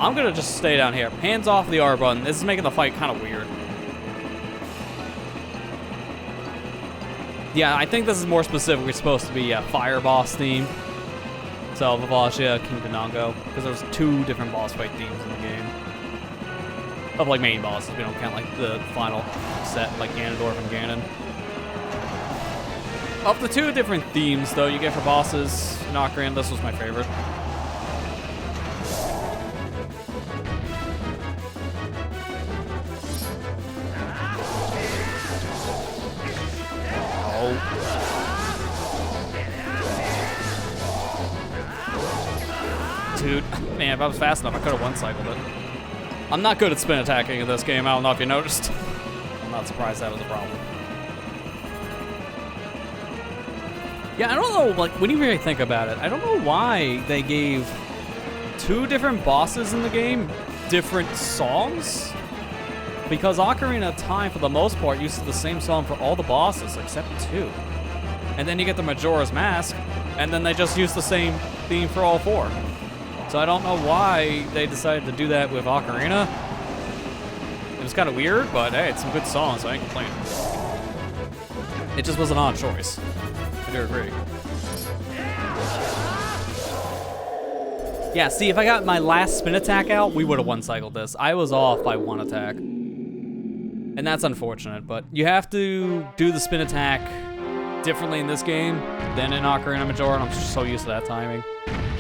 I'm gonna just stay down here. Hands off the R button. This is making the fight kind of weird. Yeah, I think this is more specifically supposed to be a fire boss theme. So, Vivassia, King Benango. Because there's 2 different boss fight themes in the game. Of, like, main bosses. We don't count, like, the final set, like Ganondorf and Ganon. Of the 2 different themes, though, you get for bosses in Ocarina, this was my favorite. dude. Man, if I was fast enough, I could have one-cycled it. I'm not good at spin attacking in this game. I don't know if you noticed. I'm not surprised that was a problem. Yeah, I don't know, like, when you really think about it, I don't know why they gave 2 different bosses in the game different songs. Because Ocarina of Time, for the most part, uses the same song for all the bosses except 2. And then you get the Majora's Mask, and then they just use the same theme for all 4. So I don't know why they decided to do that with Ocarina. It was kind of weird, but hey, it's some good songs, so I ain't complaining. It just was an odd choice. I do agree. Yeah, see, if I got my last spin attack out, we would have one-cycled this. I was off by 1 attack. And that's unfortunate, but you have to do the spin attack differently in this game than in Ocarina of Majora, and I'm just so used to that timing.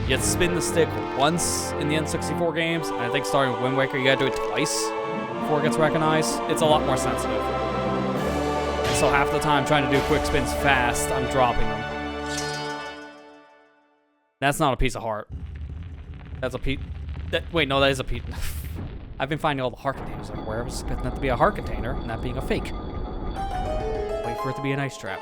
You have to spin the stick once in the N64 games, and I think starting with Wind Waker, you gotta do it twice before it gets recognized. It's a lot more sensitive. And so half the time trying to do quick spins fast, I'm dropping them. That's not a piece of heart. That's a piece. Wait, no, that is a piece. I've been finding all the heart containers everywhere. I was expecting that to be a heart container, and that being a fake. Wait for it to be an ice trap.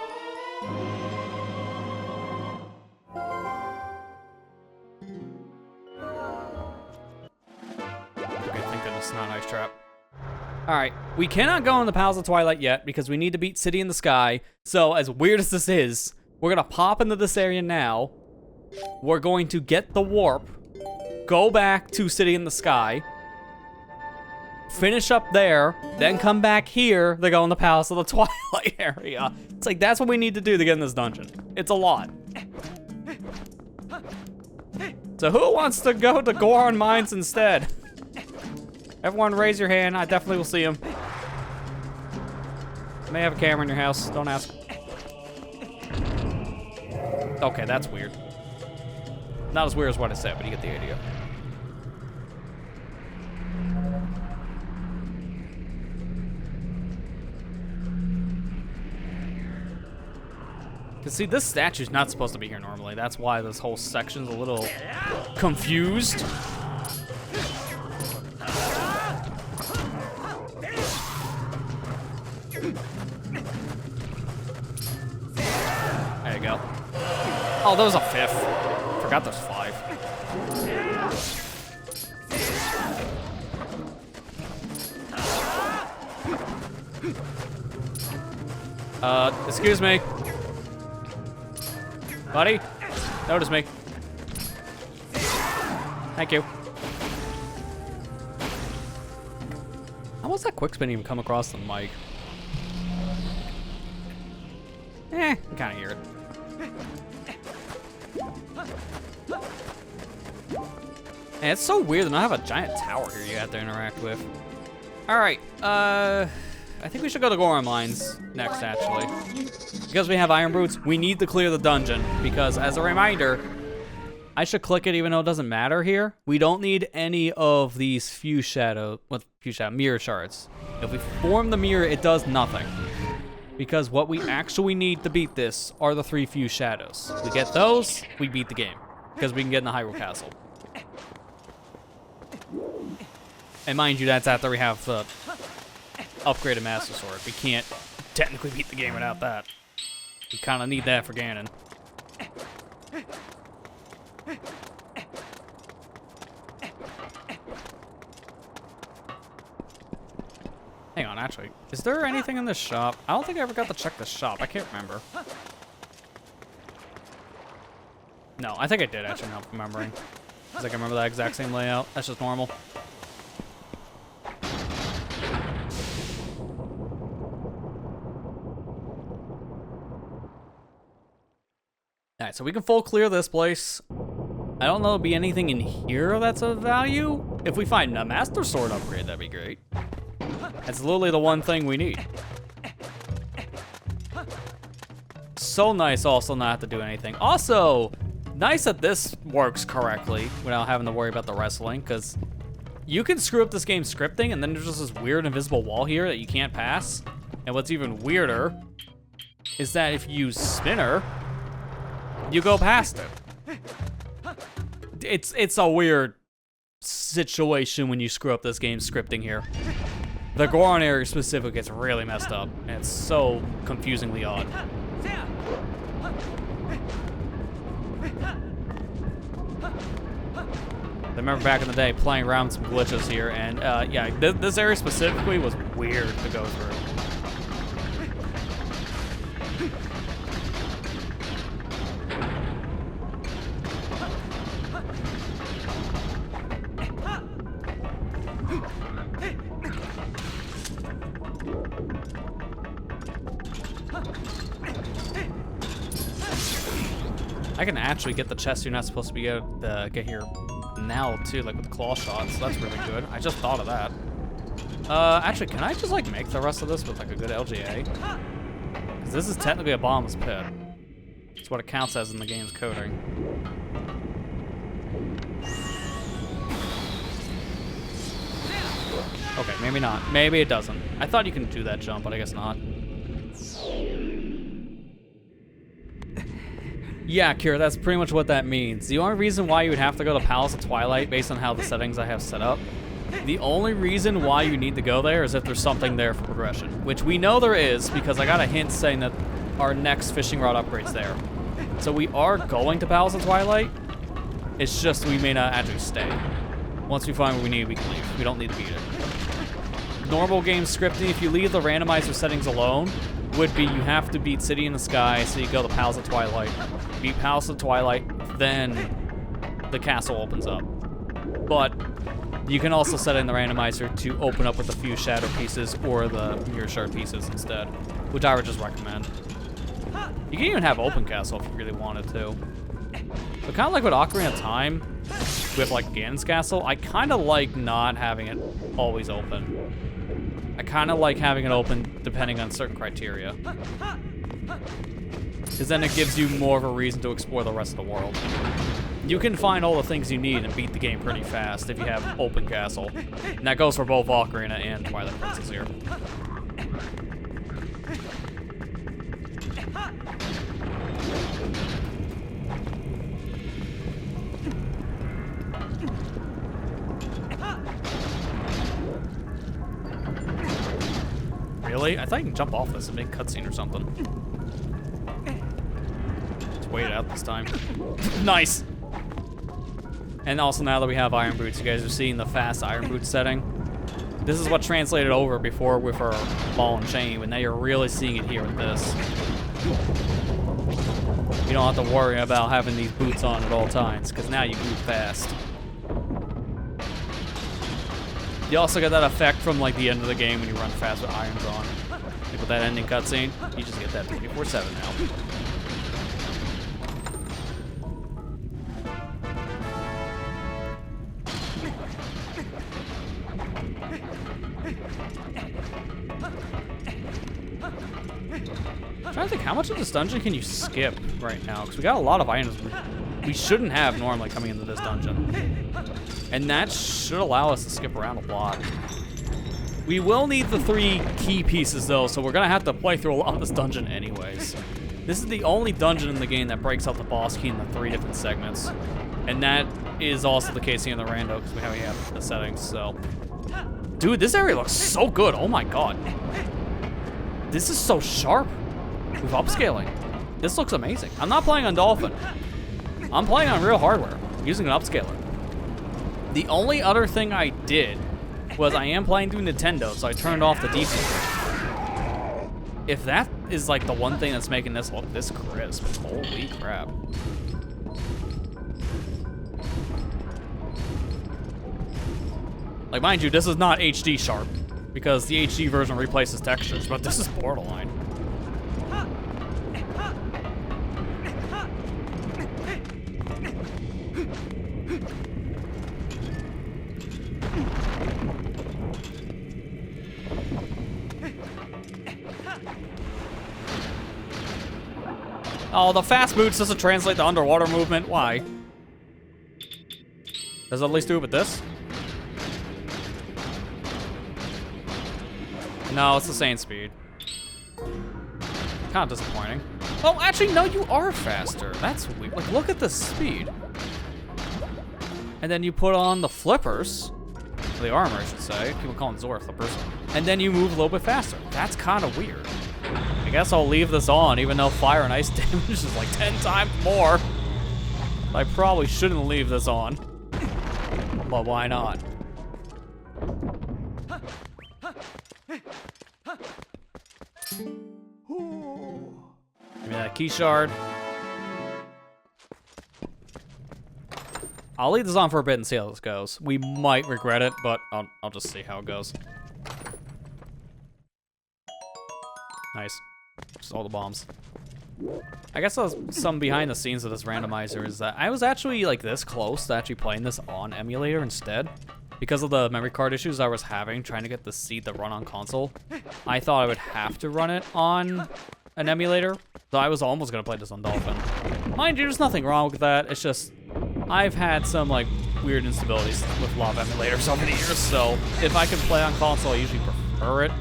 Okay, thank goodness, not an ice trap. Alright, we cannot go in the Palace of Twilight yet because we need to beat City in the Sky. So, as weird as this is, we're gonna pop into this area now. We're going to get the warp, go back to City in the Sky, finish up there, then come back here to go in the Palace of the Twilight area. It's like, that's what we need to do to get in this dungeon. It's a lot. So who wants to go to Goron Mines instead? Everyone raise your hand. I definitely will see him. You may have a camera in your house. Don't ask. Okay, that's weird. Not as weird as what I said, but you get the idea. Cause see, this statue's not supposed to be here normally. That's why this whole section's a little confused. There you go. Oh, there was a 5th. Forgot there's 5. Excuse me. Buddy, notice me. Thank you. How was that quick spin even come across the mic? I kind of hear it. And it's so weird to not have a giant tower here you have to interact with. All right, I think we should go to Goron Mines next, actually. Because we have Iron Brutes, we need to clear the dungeon. Because, as a reminder, I should click it even though it doesn't matter here. We don't need any of these mirror shards. If we form the mirror, it does nothing. Because what we actually need to beat this are the 3 fused shadows. We get those, we beat the game. Because we can get in the Hyrule Castle. And mind you, that's after we have the upgraded Master Sword. We can't technically beat the game without that. We kind of need that for Ganon. Hang on, actually. Is there anything in this shop? I don't think I ever got to check the shop. I can't remember. No, I think I did, actually, now I'm remembering. Because I can remember that exact same layout. That's just normal. Alright, so we can full clear this place. I don't know if there'll be anything in here that's of value. If we find a Master Sword upgrade, that'd be great. That's literally the one thing we need. So nice also not have to do anything. Also, nice that this works correctly without having to worry about the wrestling, because you can screw up this game's scripting and then there's just this weird invisible wall here that you can't pass. And what's even weirder is that if you use Spinner, you go past it. it's a weird situation when you screw up this game's scripting here. The Goron area specifically gets really messed up, and it's so confusingly odd. I remember back in the day playing around with some glitches here, and yeah, this area specifically was weird to go through. I can actually get the chest you're not supposed to be able to get here now too, like with the claw shots. So that's really good. I just thought of that. Actually, can I just like make the rest of this with like a good LGA? Because this is technically a bottomless pit. It's what it counts as in the game's coding. Okay, maybe not. Maybe it doesn't. I thought you can do that jump, but I guess not. Yeah, Kira, that's pretty much what that means. The only reason why you would have to go to Palace of Twilight, based on how the settings I have set up, the only reason why you need to go there is if there's something there for progression, which we know there is because I got a hint saying that our next fishing rod upgrade's there. So we are going to Palace of Twilight. It's just we may not actually stay. Once we find what we need, we can leave. We don't need to beat it. Normal game scripting, if you leave the randomizer settings alone, would be you have to beat City in the Sky, so you go to Palace of Twilight. Beat Palace of Twilight, then the castle opens up. But you can also set in the randomizer to open up with a few shadow pieces or the mirror shard pieces instead, which I would just recommend. You can even have open castle if you really wanted to. But kind of like with Ocarina of Time, with like Ganon's castle, I kind of like not having it always open. I kind of like having it open depending on certain criteria. Because then it gives you more of a reason to explore the rest of the world. You can find all the things you need and beat the game pretty fast if you have open castle. And that goes for both Ocarina and Twilight Princess here. Really? I thought you can jump off this and make cutscene or something. Let's wait it out this time. Nice! And also now that we have Iron Boots, you guys are seeing the fast Iron Boots setting. This is what translated over before with our Ball and Chain, but now you're really seeing it here with this. You don't have to worry about having these boots on at all times, because now you move fast. You also get that effect from like the end of the game when you run fast with irons on. Like with that ending cutscene, you just get that 24/7 now. I'm trying to think, how much of this dungeon can you skip right now? Because we got a lot of items we shouldn't have normally coming into this dungeon. And that should allow us to skip around a lot. We will need the 3 key pieces though, so we're gonna have to play through a lot of this dungeon anyways. This is the only dungeon in the game that breaks out the boss key in the 3 different segments. And that is also the case here in the rando, because we have the settings, so. Dude, this area looks so good, oh my god. This is so sharp with upscaling. This looks amazing. I'm not playing on Dolphin. I'm playing on real hardware, using an upscaler. The only other thing I did was I am playing through Nintendo, so I turned off the default. If that is like the one thing that's making this look this crisp, holy crap. Like, mind you, this is not HD sharp, because the HD version replaces textures, but this is borderline. Oh, the fast boots doesn't translate to underwater movement. Why? Does it at least do it with this? No, it's the same speed. Kind of disappointing. Oh, actually, no, you are faster. That's weird. Like, look at the speed. and then you put on the flippers, the armor, I should say. People call them Zora flippers. And then you move a little bit faster. That's kind of weird. I guess I'll leave this on, even though fire and ice damage is like 10 times more. I probably shouldn't leave this on. But why not? Give me that key shard. I'll leave this on for a bit and see how this goes. We might regret it, but I'll just see how it goes. Nice. Just all the bombs. I guess some behind the scenes of this randomizer is that I was actually like this close to actually playing this on emulator instead. Because of the memory card issues I was having trying to get the seed to run on console, I thought I would have to run it on an emulator. So I was almost gonna play this on Dolphin. Mind you, there's nothing wrong with that. It's just I've had some like weird instabilities with a lot of emulators over the years, so if I can play on console, I usually prefer it,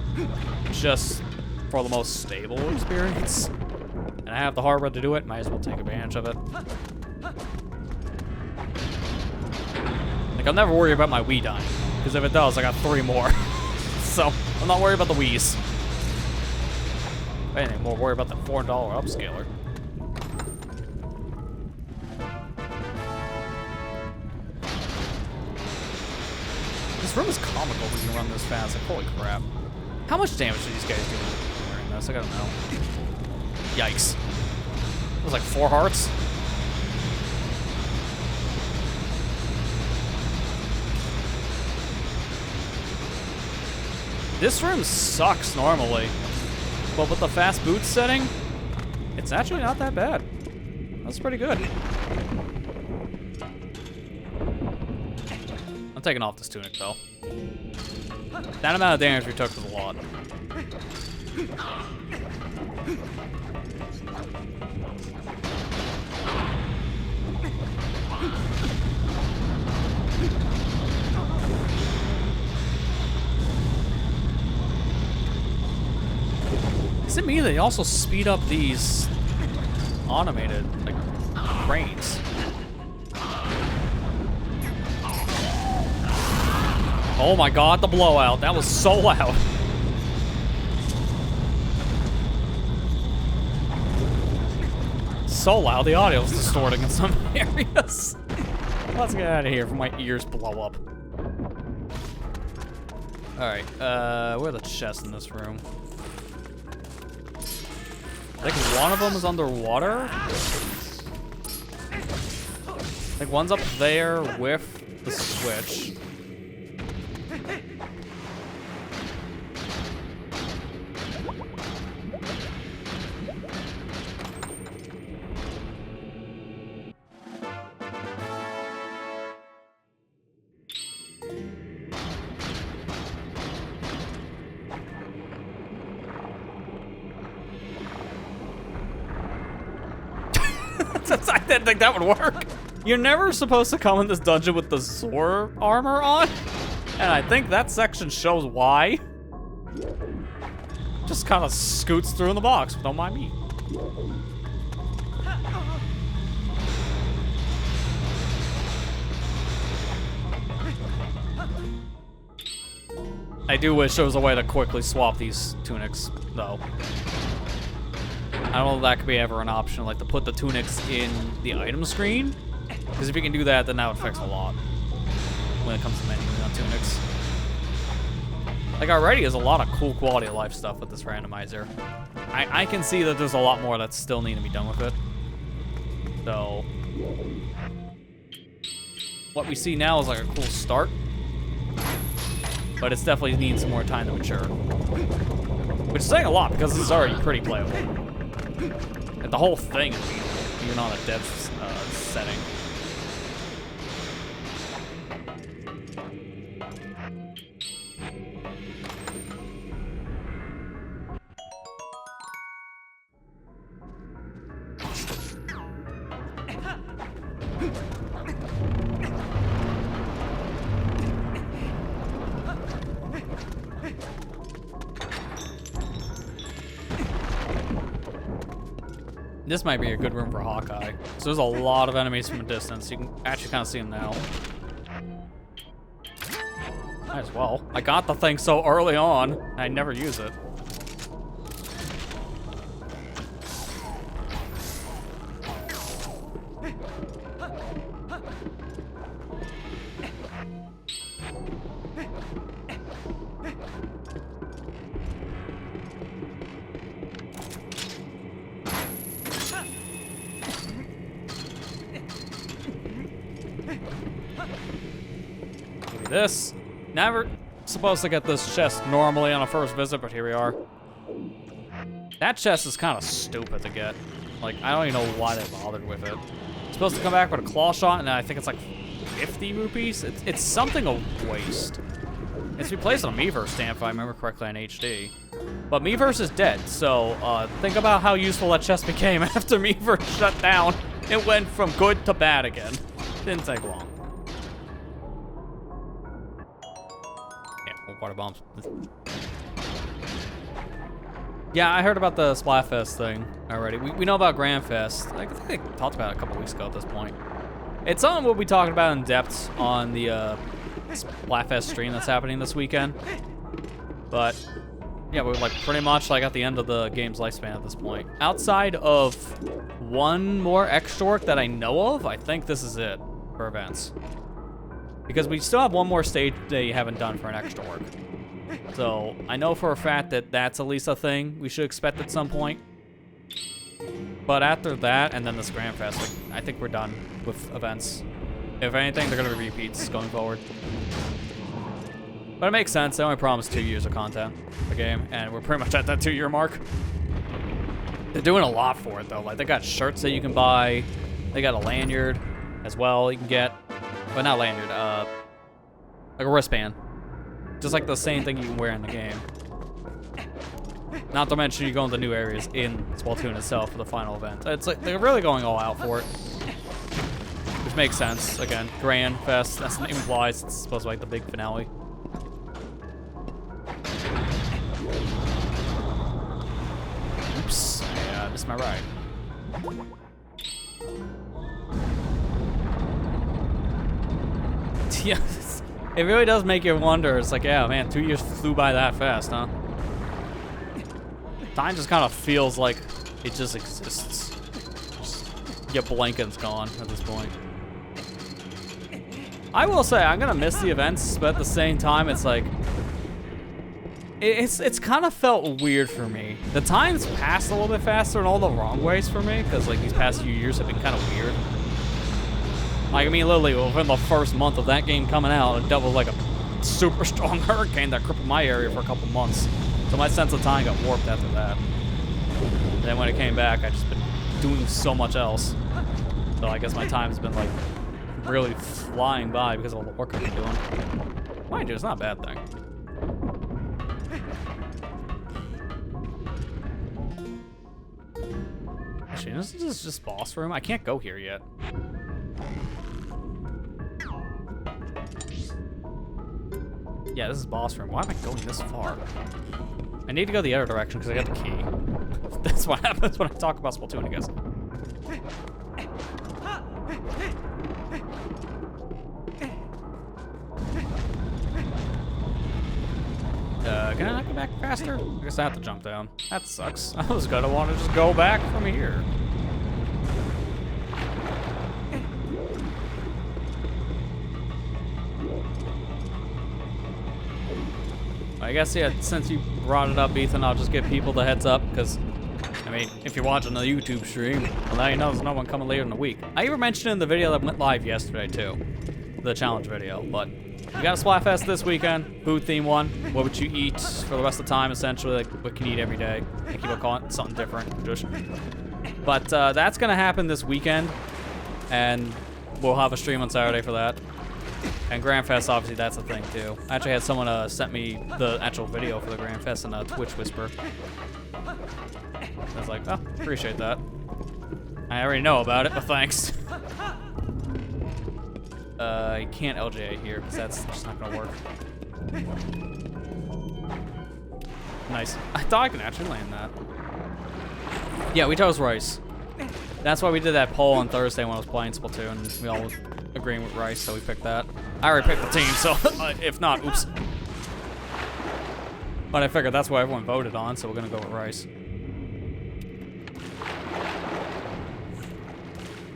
just for the most stable experience. And I have the hardware to do it, might as well take advantage of it. Like, I'll never worry about my Wii dying, because if it does, I got 3 more. So, I'm not worried about the Wiis. If anything, more worried about the $4 upscaler. This room is comical when you run this fast. Like, holy crap. How much damage do these guys do during this? I don't know. Yikes. It was like 4 hearts. This room sucks normally, but with the fast boot setting, it's actually not that bad. That's pretty good. I'm taking off this tunic though. That amount of damage we took was a lot. Is it me that they also speed up these automated, like, cranes? Oh my god, the blowout. That was so loud. So loud, the audio was distorting in some areas. Let's get out of here before my ears blow up. Alright, where are the chests in this room? I think one of them is underwater. I think one's up there with the switch. I didn't think that would work. You're never supposed to come in this dungeon with the Zora armor on, and I think that section shows why. Just kind of scoots through in the box, don't mind me. I do wish there was a way to quickly swap these tunics, though. I don't know if that could be ever an option, like to put the tunics in the item screen. Because if you can do that, then that would fix a lot when it comes to menuing on tunics. Like, already there's a lot of cool quality of life stuff with this randomizer. I can see that there's a lot more that still need to be done with it. So, what we see now is like a cool start. But it's definitely needs some more time to mature. Which is saying a lot, because this is already pretty playable. And the whole thing is beautiful, even on a dev setting. This might be a good room for Hawkeye. So there's a lot of enemies from a distance. You can actually kind of see them now. Might as well. I got the thing so early on, I never use it. This. Never supposed to get this chest normally on a first visit, but here we are. That chest is kind of stupid to get. Like, I don't even know why they bothered with it. It's supposed to come back with a claw shot, and I think it's like 50 rupees. It's something of waste. It's replaced on a Miiverse stamp, if I remember correctly, on HD. But Miiverse is dead, so think about how useful that chest became after Miiverse shut down. It went from good to bad again. Didn't take long. Water bombs. Yeah, I heard about the Splatfest thing already. We know about Grandfest. I think they talked about it a couple weeks ago at this point. It's something we'll be talking about in depth on the Splatfest stream that's happening this weekend. But yeah, we're like pretty much like at the end of the game's lifespan at this point. Outside of one more extra that I know of, I think this is it for events. Because we still have one more stage they haven't done for an extra work. So I know for a fact that that's at least a thing we should expect at some point. But after that, and then this Grand Fest, like, I think we're done with events. If anything, they're gonna be repeats going forward. But it makes sense, they only promised 2 years of content for the game, and we're pretty much at that 2-year mark. They're doing a lot for it though. Like, they got shirts that you can buy, they got a lanyard as well you can get. But not lanyard, like a wristband. Just like the same thing you can wear in the game. Not to mention you go into new areas in Splatoon itself for the final event. It's like they're really going all out for it. Which makes sense. Again, Grand Fest, that's the name implies. It's supposed to be like the big finale. Oops, I missed my ride. Yeah, it really does make you wonder. It's like, yeah, man, 2 years flew by that fast, huh? Time just kind of feels like it just exists. You blink and it's gone at this point. I will say, I'm gonna miss the events, but at the same time, it's like, it's kind of felt weird for me. The time's passed a little bit faster in all the wrong ways for me, because like these past few years have been kind of weird. Like, I mean, literally, within the first month of that game coming out, it dealt with like a super strong hurricane that crippled my area for a couple months. So my sense of time got warped after that. And then when it came back, I just been doing so much else. So I guess my time's been like really flying by because of all the work I've been doing. Mind you, it's not a bad thing. Actually, this is just boss room. I can't go here yet. Yeah, this is boss room. Why am I going this far? I need to go the other direction because I got the key. That's what happens when I talk about Splatoon, I guess. Can I not go back faster? I guess I have to jump down. That sucks. I was gonna want to just go back from here. I guess, yeah, since you brought it up, Ethan, I'll just give people the heads up, because, I mean, if you're watching the YouTube stream, well, now you know there's no one coming later in the week. I even mentioned it in the video that went live yesterday, too. The challenge video, but we got a Splatfest this weekend, food theme one. What would you eat for the rest of the time, essentially, like what can you eat every day. I keep on calling it something different. But that's going to happen this weekend, and we'll have a stream on Saturday for that. And Grand Fest, obviously, that's a thing, too. I actually had someone sent me the actual video for the Grand Fest in a Twitch Whisper. I was like, oh, appreciate that. I already know about it, but thanks. You can't LJA here, because that's just not going to work. Nice. I thought I could actually land that. Yeah, we chose rice. That's why we did that poll on Thursday when I was playing Splatoon. We all agreeing with rice, so we picked that. I already picked the team, so if not, oops. But I figured that's what everyone voted on, so we're gonna go with rice.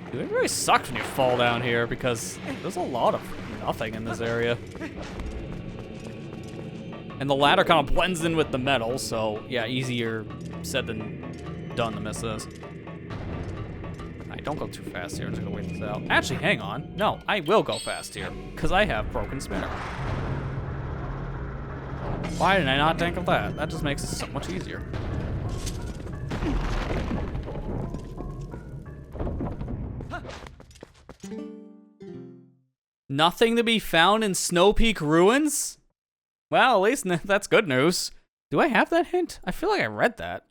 Dude, it really sucks when you fall down here because there's a lot of nothing in this area. And the ladder kind of blends in with the metal, so yeah, easier said than done to miss this. Alright, don't go too fast here. I'm just gonna wait this out. Actually, hang on. No, I will go fast here because I have broken spinner. Why did I not think of that? That just makes it so much easier. Nothing to be found in Snow Peak Ruins? Well, at least that's good news. Do I have that hint? I feel like I read that.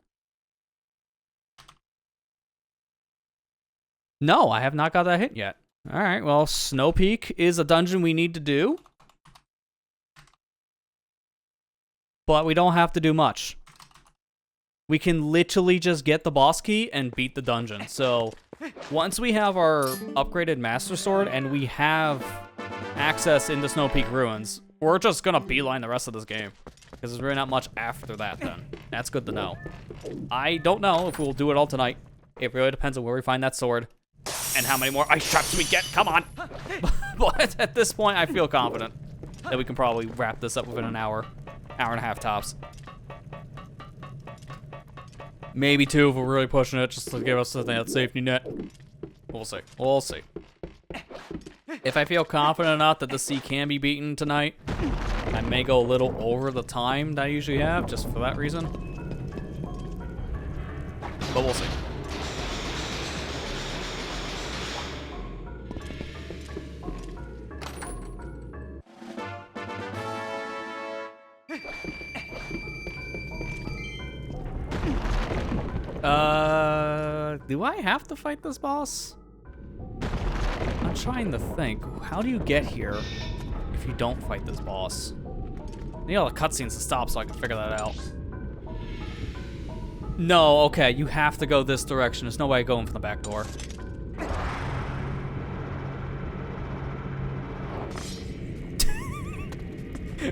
No, I have not got that hint yet. All right, well, Snow Peak is a dungeon we need to do. But we don't have to do much. We can literally just get the boss key and beat the dungeon. So once we have our upgraded Master Sword and we have access into Snow Peak Ruins, we're just gonna beeline the rest of this game. Because there's really not much after that then. That's good to know. I don't know if we'll do it all tonight. It really depends on where we find that sword. And how many more ice traps we get. Come on! But at this point, I feel confident that we can probably wrap this up within an hour. Hour and a half tops. Maybe 2 if we're really pushing it, just to give us that safety net. We'll see. We'll see. If I feel confident enough that the sea can be beaten tonight, I may go a little over the time that I usually have, just for that reason. But we'll see. Do I have to fight this boss? I'm trying to think. How do you get here if you don't fight this boss? I need all the cutscenes to stop so I can figure that out. No, okay, you have to go this direction. There's no way going from the back door.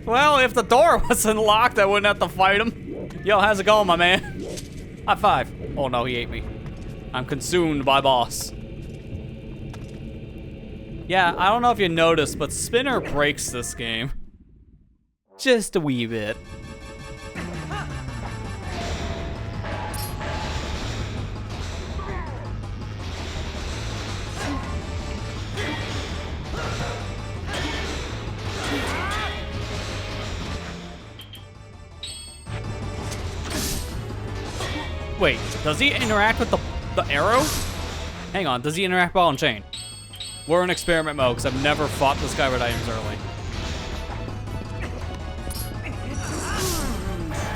Well, if the door wasn't locked, I wouldn't have to fight him. Yo, how's it going, my man? High five. Oh no, he ate me. I'm consumed by boss. Yeah, I don't know if you noticed, but Spinner breaks this game. Just a wee bit. Wait, does he interact with the arrow? Hang on, does he interact ball and chain? We're in experiment mode because I've never fought this guy with items early.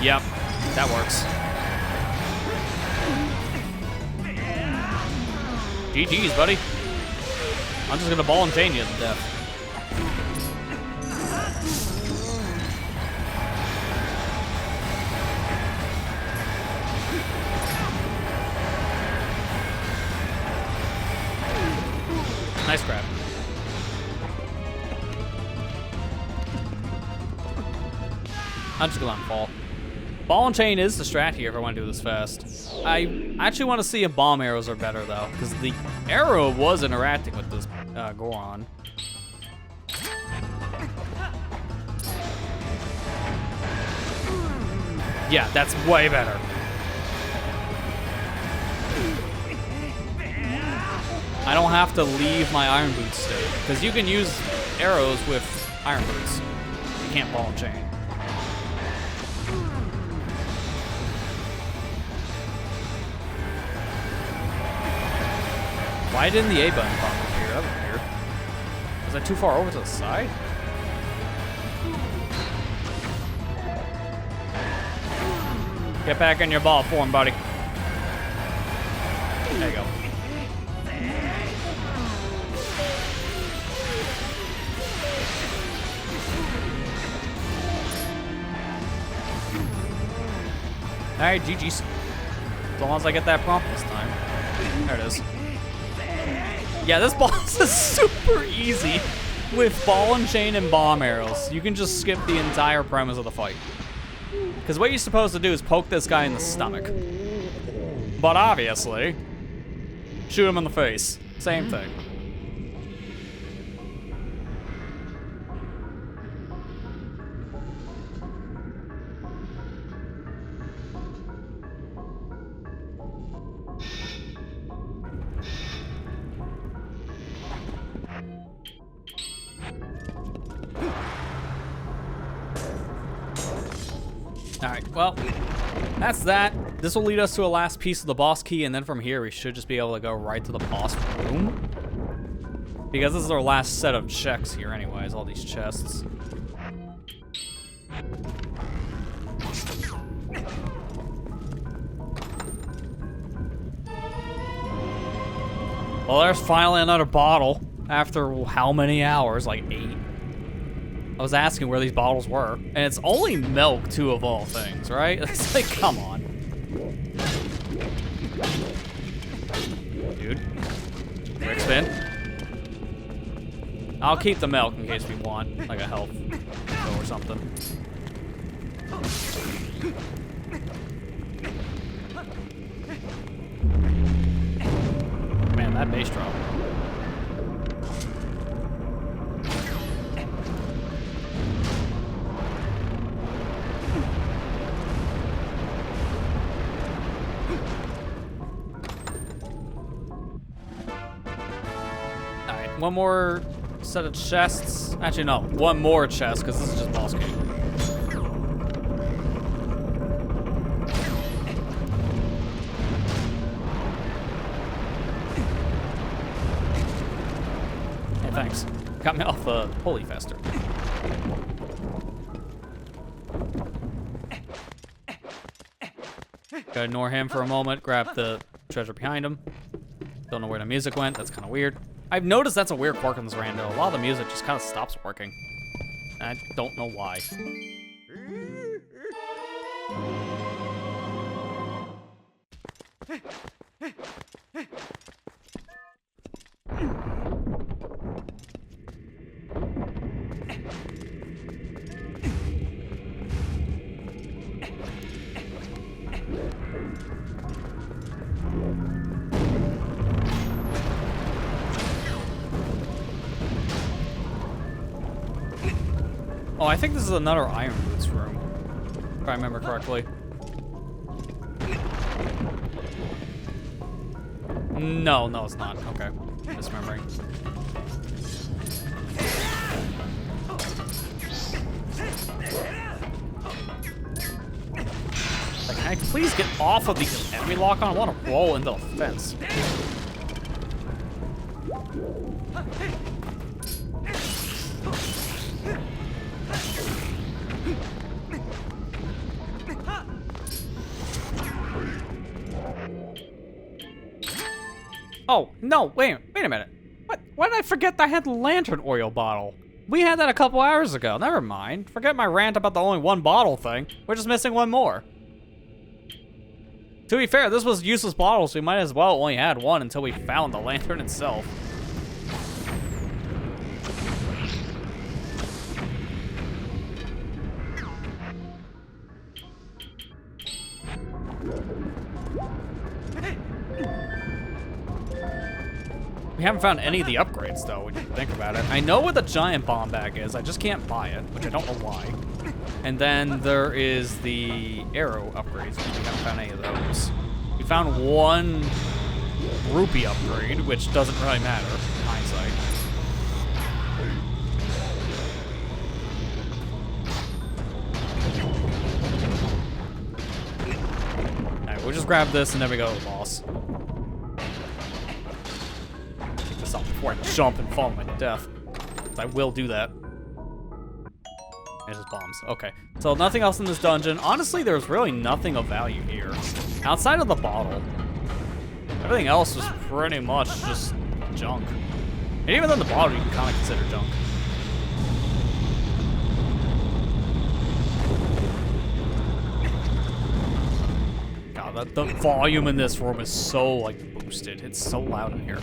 Yep, that works. GG's, buddy. I'm just gonna ball and chain you to death. Nice grab. I'm just gonna let him fall. Ball and chain is the strat here if I want to do this fast. I actually want to see if bomb arrows are better though, because the arrow was interacting with this Goron. Yeah, that's way better. I don't have to leave my Iron Boots state, because you can use arrows with Iron Boots. You can't ball and chain. Why didn't the A button pop up here? That was weird. Was I too far over to the side? Get back in your ball form, buddy. There you go. Alright, GG's. As long as I get that prompt this time. There it is. Yeah, this boss is super easy with ball and chain and bomb arrows. You can just skip the entire premise of the fight. Because what you're supposed to do is poke this guy in the stomach. But obviously, shoot him in the face. Same thing. Alright, well, that's that. This will lead us to a last piece of the boss key, and then from here we should just be able to go right to the boss room. Because this is our last set of checks here anyways, all these chests. Well, there's finally another bottle after how many hours? Like 8. I was asking where these bottles were, and it's only milk, too, of all things, right? It's like, come on. Dude. Quick spin. I'll keep the milk in case we want, like, a health or something. Man, that bass drop. One more set of chests. Actually, no. One more chest, because this is just boss key. Hey, thanks. Got me off the pulley faster. Gotta ignore him for a moment. Grab the treasure behind him. Don't know where the music went. That's kind of weird. I've noticed that's a weird quirk in this rando. A lot of the music just kind of stops working. I don't know why. Oh, I think this is another Iron Boots room, if I remember correctly. No, it's not. Okay, misremembering. Like, can I please get off of the enemy lock on? I want to roll into the fence. Oh, no, wait a minute. What? Why did I forget that I had the lantern oil bottle? We had that a couple hours ago. Never mind. Forget my rant about the only one bottle thing. We're just missing one more. To be fair, this was useless bottles, so we might as well only had one until we found the lantern itself. We haven't found any of the upgrades, though, when you think about it. I know what the giant bomb bag is. I just can't buy it, which I don't know why. And then there is the arrow upgrades. We haven't found any of those. We found one rupee upgrade, which doesn't really matter in hindsight. Alright, we'll just grab this and then we go to the boss. Before I jump and fall to my death. I will do that. There's just bombs. Okay. So nothing else in this dungeon. Honestly, there's really nothing of value here. Outside of the bottle. Everything else was pretty much just junk. And even then the bottle you can kind of consider junk. God, the volume in this room is so, like, boosted. It's so loud in here.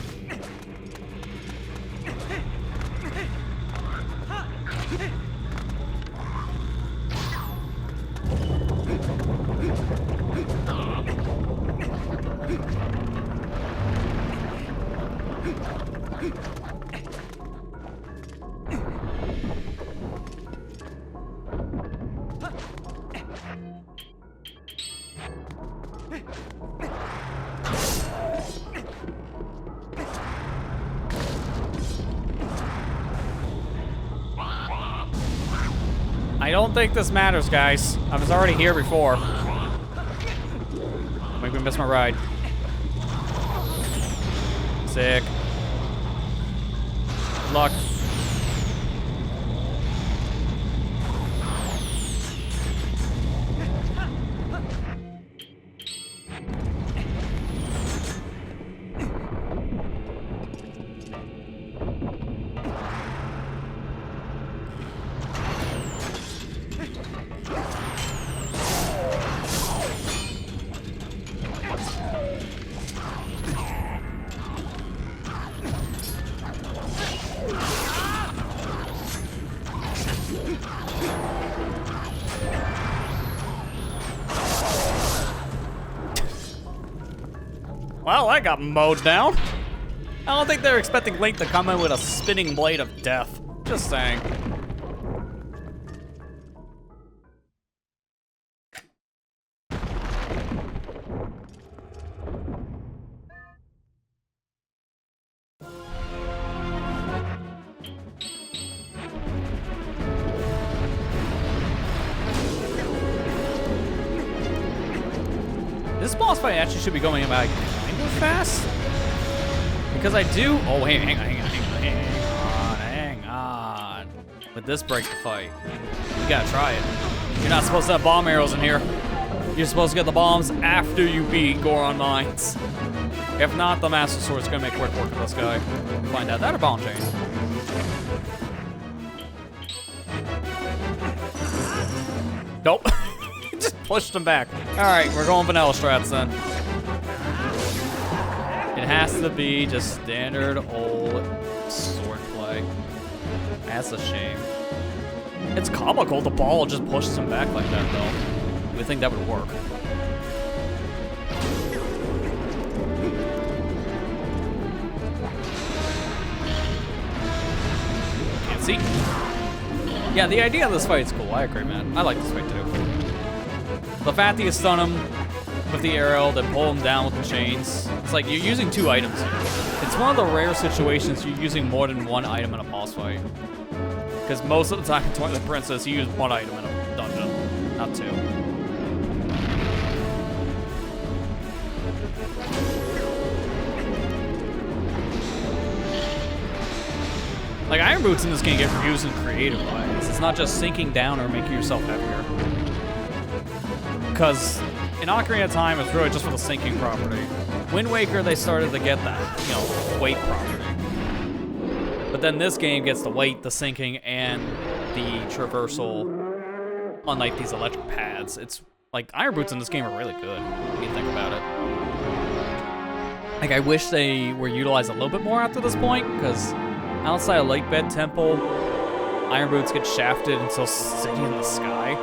don't think this matters, guys. I was already here before. Make me miss my ride. Sick. Good luck. Well, that got mowed down. I don't think they're expecting Link to come in with a spinning blade of death. Just saying. This boss fight actually should be going about kind of fast. Because I do... Oh, hang on. With this break the fight. You gotta try it. You're not supposed to have bomb arrows in here. You're supposed to get the bombs after you beat Goron Mines. If not, the Master Sword's gonna make quick work of this guy. Find out that or bomb chain. Nope. Just pushed him back. Alright, we're going vanilla strats then. It has to be just standard old sword play. That's a shame. It's comical the ball just pushes him back like that though. We think that would work. Can't see. Yeah, the idea of this fight is cool. I agree, man. I like this fight too. The fact that you stun him with the arrow, then pull him down with the chains. It's like you're using 2 items here. It's one of the rare situations you're using more than 1 item in a boss fight. Because most of the time in Twilight Princess, you use 1 item in a dungeon, not 2. Like, Iron Boots in this game get used in creative ways. It's not just sinking down or making yourself heavier. Because in Ocarina of Time, it's really just for the sinking property. Wind Waker, they started to get that, you know, weight property. But then this game gets the weight, the sinking, and the traversal, unlike these electric pads. It's like Iron Boots in this game are really good when you think about it. Like, I wish they were utilized a little bit more after this point, because outside of Lakebed Temple, Iron Boots get shafted until City in the Sky.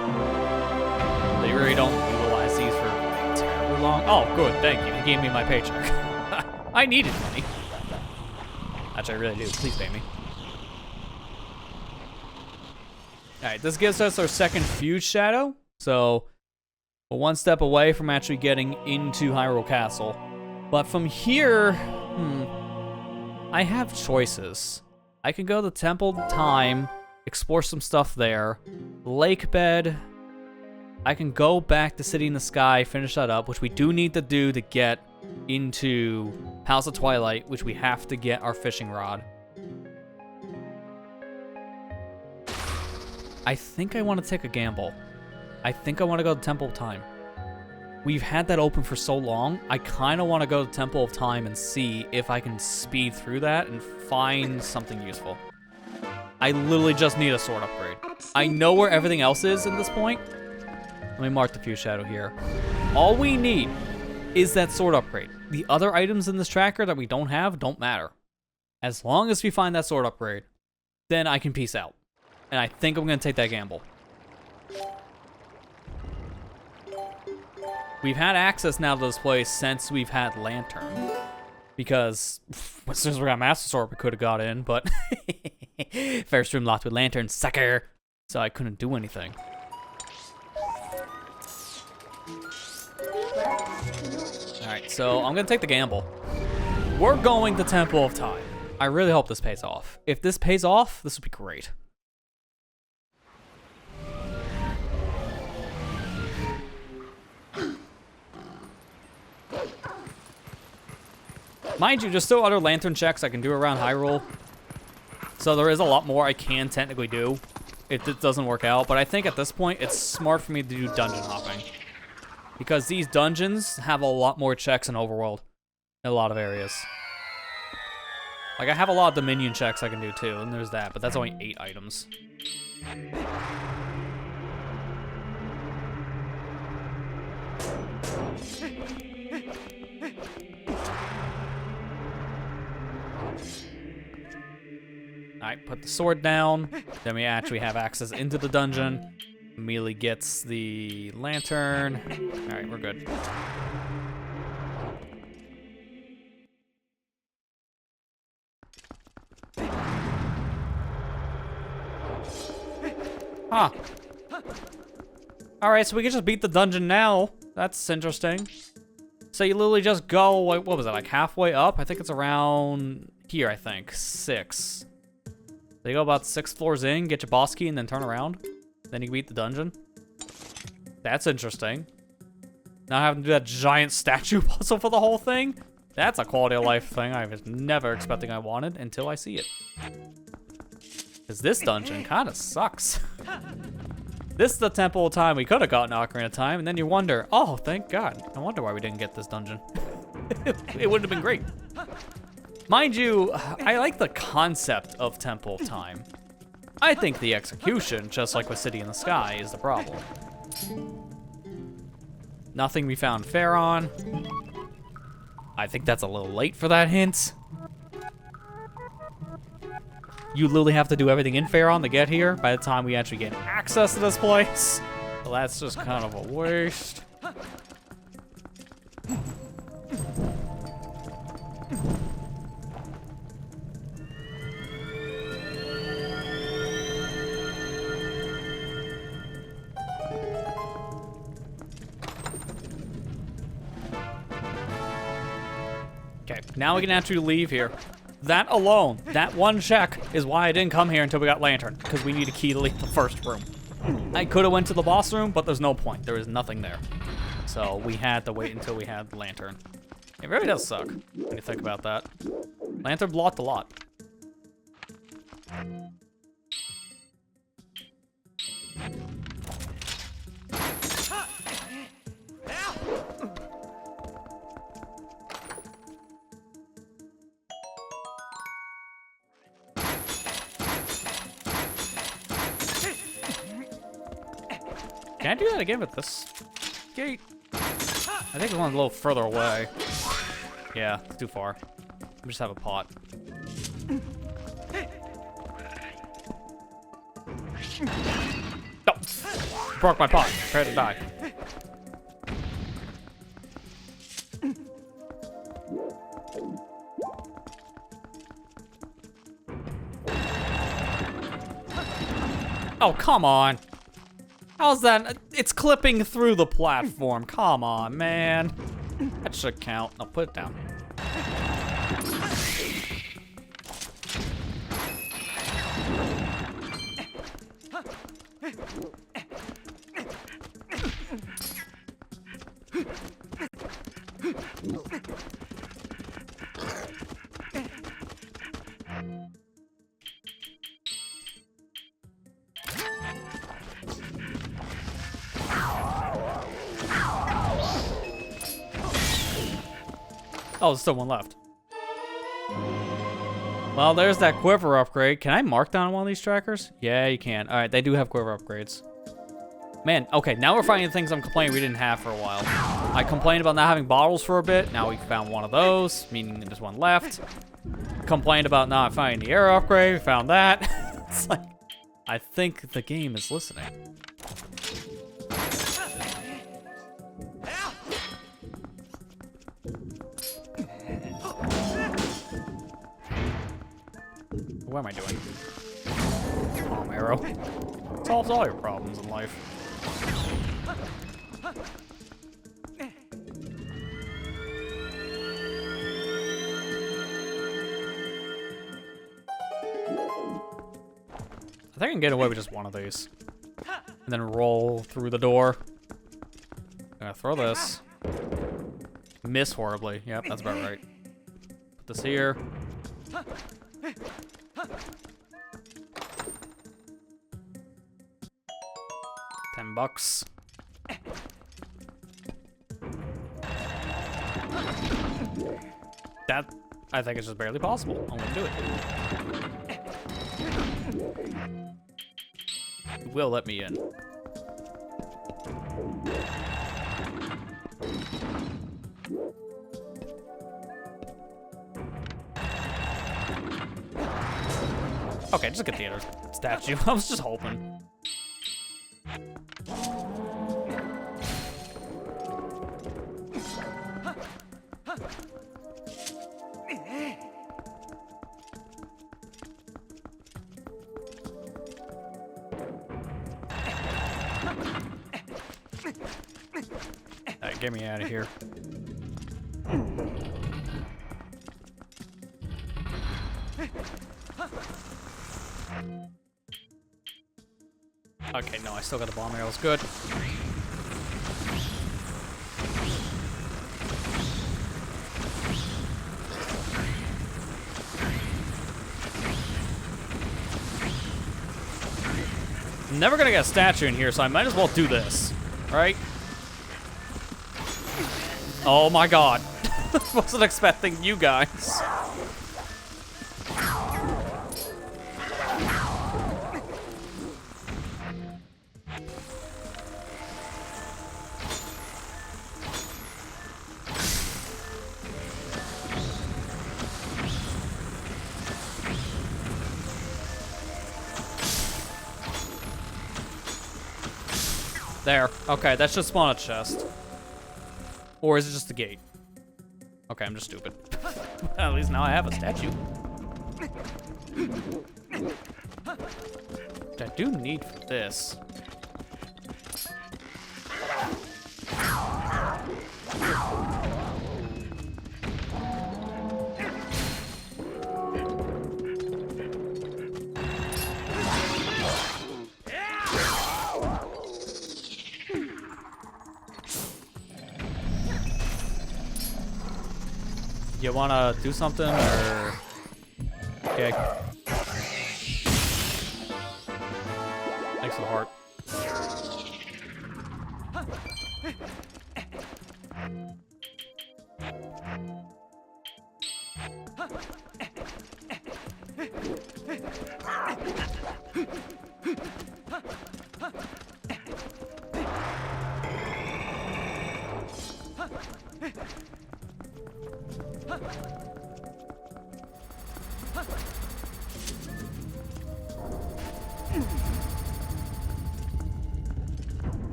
They really don't utilize these for terribly long. Oh, good, thank you. He gave me my paycheck. I needed money. Actually, I really do. Please pay me. Alright, this gives us our second Fuse Shadow. So, we're 1 step away from actually getting into Hyrule Castle. But from here, I have choices. I can go to Temple of Time, explore some stuff there. Lakebed. I can go back to City in the Sky, finish that up, which we do need to do to get into House of Twilight, which we have to get our fishing rod. I think I want to take a gamble. I think I want to go to Temple of Time. We've had that open for so long, I kind of want to go to Temple of Time and see if I can speed through that and find something useful. I literally just need a sword upgrade. I know where everything else is at this point. Let me mark the Fuse Shadow here. All we need is that sword upgrade. The other items in this tracker that we don't have don't matter. As long as we find that sword upgrade, then I can peace out. And I think I'm going to take that gamble. We've had access now to this place since we've had Lantern. Because as soon as we got Master Sword, we could have got in, but first room locked with Lantern, sucker. So I couldn't do anything. Alright, so I'm going to take the gamble. We're going to Temple of Time. I really hope this pays off. If this pays off, this would be great. Mind you, there's still other lantern checks I can do around Hyrule. So there is a lot more I can technically do if it doesn't work out. But I think at this point, it's smart for me to do dungeon hopping. Because these dungeons have a lot more checks in Overworld in a lot of areas. Like, I have a lot of Dominion checks I can do too, and there's that, but that's only 8 items. Alright, put the sword down. Then we actually have access into the dungeon. Immediately gets the lantern. Alright, we're good. Huh. Alright, so we can just beat the dungeon now. That's interesting. So you literally just go, what was it, like halfway up? I think it's around here, I think. 6. So you go about 6 floors in, get your boss key, and then turn around. Then you beat the dungeon. That's interesting. Now having to do that giant statue puzzle for the whole thing? That's a quality of life thing I was never expecting I wanted until I see it. Because this dungeon kind of sucks. This is the Temple of Time we could have gotten Ocarina of Time, and then you wonder, oh, thank God. I wonder why we didn't get this dungeon. It would have been great. Mind you, I like the concept of Temple of Time. I think the execution, just like with City in the Sky, is the problem. Nothing we found fair on. I think that's a little late for that hint. You literally have to do everything in Faron to get here by the time we actually get access to this place. Well, that's just kind of a waste. Okay, now we can actually leave here. That alone, that one check, is why I didn't come here until we got Lantern, because we need a key to leave the first room. I could have went to the boss room, but there's no point. There is nothing there. So we had to wait until we had Lantern. It really does suck when you think about that. Lantern blocked a lot. Can I do that again with this gate? I think the one's a little further away. Yeah, it's too far. We just have a pot. Oh! Broke my pot. Prepare to die. Oh, come on. How's that? It's clipping through the platform. Come on, man. That should count. I'll put it down. Oh, there's still one left. Well, there's that quiver upgrade. Can I mark down one of these trackers? Yeah, you can. All right, they do have quiver upgrades. Man, okay, now we're finding things I'm complaining we didn't have for a while. I complained about not having bottles for a bit. Now we found one of those, meaning there's one left. Complained about not finding the arrow upgrade. We found that. It's like, I think the game is listening. What am I doing? Palm arrow. Solves all your problems in life. I think I can get away with just one of these. And then roll through the door. I'm gonna throw this. Miss horribly. Yep, that's about right. Put this here. $10. That, I think, is just barely possible. I'm gonna do it. It will let me in. Okay, just get the other statue. I was just hoping. Alright, get me out of here. Okay, no, I still got the bomb arrows. Good. I'm never gonna get a statue in here, so I might as well do this, right? Oh my god. Wasn't expecting you guys. There. Okay, that should spawn a chest. Or is it just the gate? Okay, I'm just stupid. At least now I have a statue. Which I do need for this. You wanna do something, or... Okay. Thanks for the heart.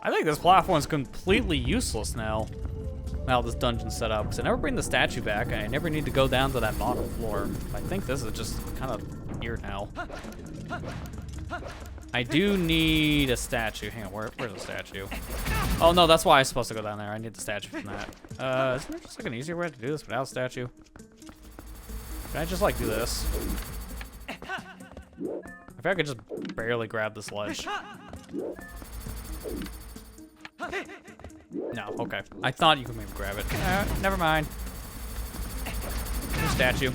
I think this platform's completely useless now. Now this dungeon's set up, because I never bring the statue back, and I never need to go down to that bottom floor. I think this is just kind of here now. I do need a statue. Hang on, where's the statue? Oh no, that's why I'm supposed to go down there. I need the statue from that. Isn't there just like an easier way to do this without a statue? Can I just like do this? I think I could just barely grab this ledge. No, okay. I thought you could maybe grab it. Never mind. New statue.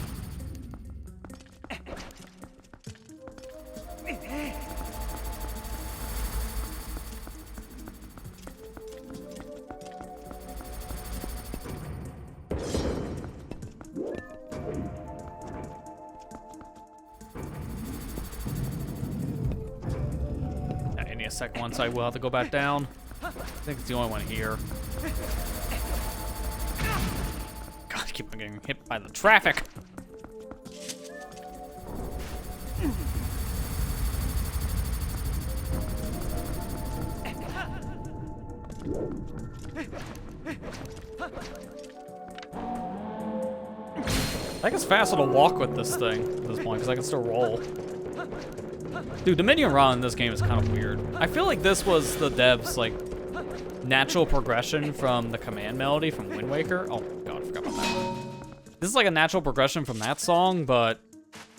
Give me a second once I will have to go back down. I think it's the only one here. God, I keep on getting hit by the traffic. I think it's faster to walk with this thing at this point, because I can still roll. Dude, the minion run in this game is kind of weird. I feel like this was the devs, like, natural progression from the command melody from Wind Waker. Oh god, I forgot about that. This is like a natural progression from that song, but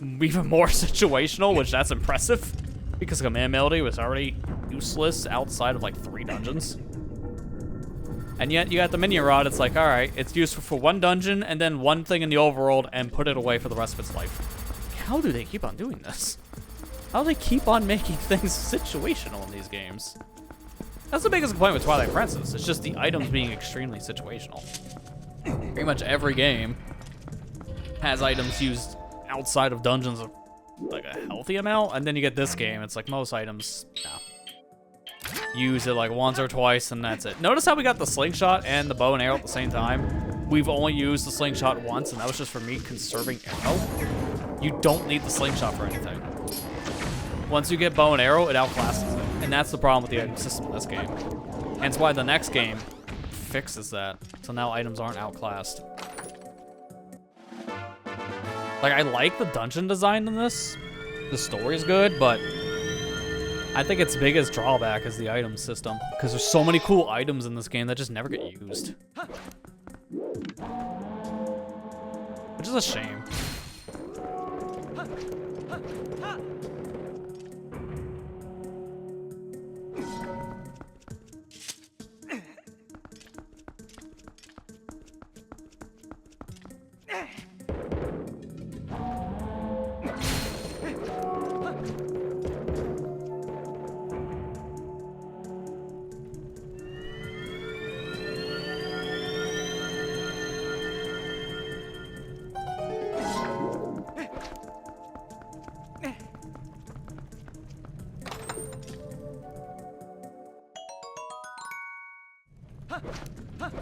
even more situational, which that's impressive. Because command melody was already useless outside of like 3 dungeons. And yet you got the minion rod, it's like, alright, it's useful for 1 dungeon and then 1 thing in the overworld and put it away for the rest of its life. How do they keep on doing this? How do they keep on making things situational in these games? That's the biggest complaint with Twilight Princess. It's just the items being extremely situational. Pretty much every game has items used outside of dungeons of like a healthy amount, and then you get this game, it's like most items, use it like once or twice and that's it. Notice how we got the slingshot and the bow and arrow at the same time? We've only used the slingshot once, and that was just for me conserving ammo. You don't need the slingshot for anything. Once you get bow and arrow, it outclasses it. And that's the problem with the item system in this game. Hence why the next game fixes that. So now items aren't outclassed. Like, I like the dungeon design in this. The story's good, but I think its biggest drawback is the item system. Because there's so many cool items in this game that just never get used. Which is a shame.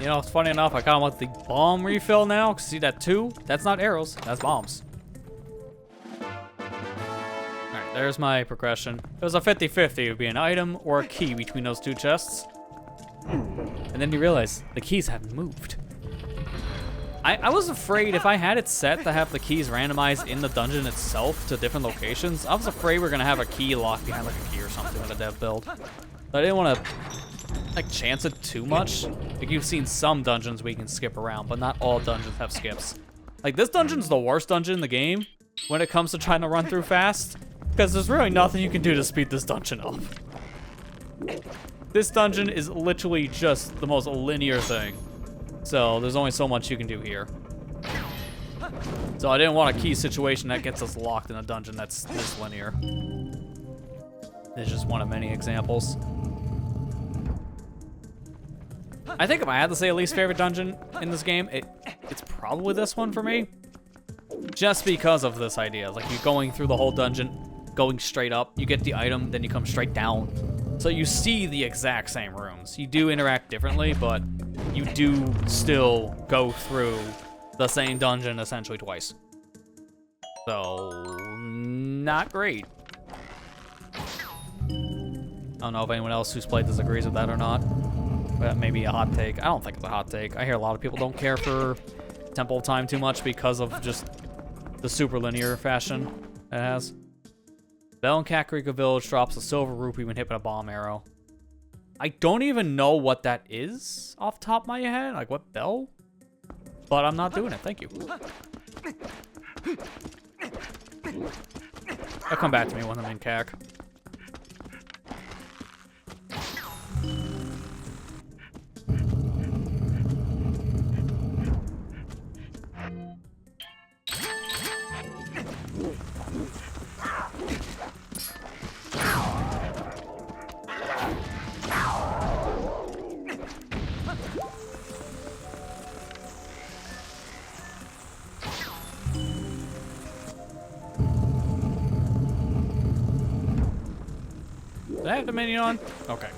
You know, it's funny enough, I kind of want the bomb refill now. See that 2? That's not arrows, that's bombs. Alright, there's my progression. It was a 50-50. It would be an item or a key between those 2 chests. And then you realize the keys haven't moved. I was afraid if I had it set to have the keys randomized in the dungeon itself to different locations, I was afraid we were going to have a key locked behind like a key or something in a dev build. But I didn't want to like chance it too much. Like, you've seen some dungeons we can skip around, but not all dungeons have skips. Like, this dungeon's the worst dungeon in the game when it comes to trying to run through fast, because there's really nothing you can do to speed this dungeon up. This dungeon is literally just the most linear thing. So there's only so much you can do here. So I didn't want a key situation that gets us locked in a dungeon that's this linear. It's just one of many examples. I think if I had to say a least favorite dungeon in this game, it's probably this one for me. Just because of this idea. Like, you're going through the whole dungeon, going straight up, you get the item, then you come straight down. So you see the exact same rooms. You do interact differently, but you do still go through the same dungeon essentially twice. So, not great. I don't know if anyone else who's played this agrees with that or not. That may be a hot take. I don't think it's a hot take. I hear a lot of people don't care for Temple of Time too much because of just the super linear fashion it has. Bell in Kakariko Village drops a silver rupee when hit with a bomb arrow. I don't even know what that is off the top of my head. Like, what bell? But I'm not doing it. Thank you. They'll come back to me when I'm in CAC. Did I have Dominion on? Okay,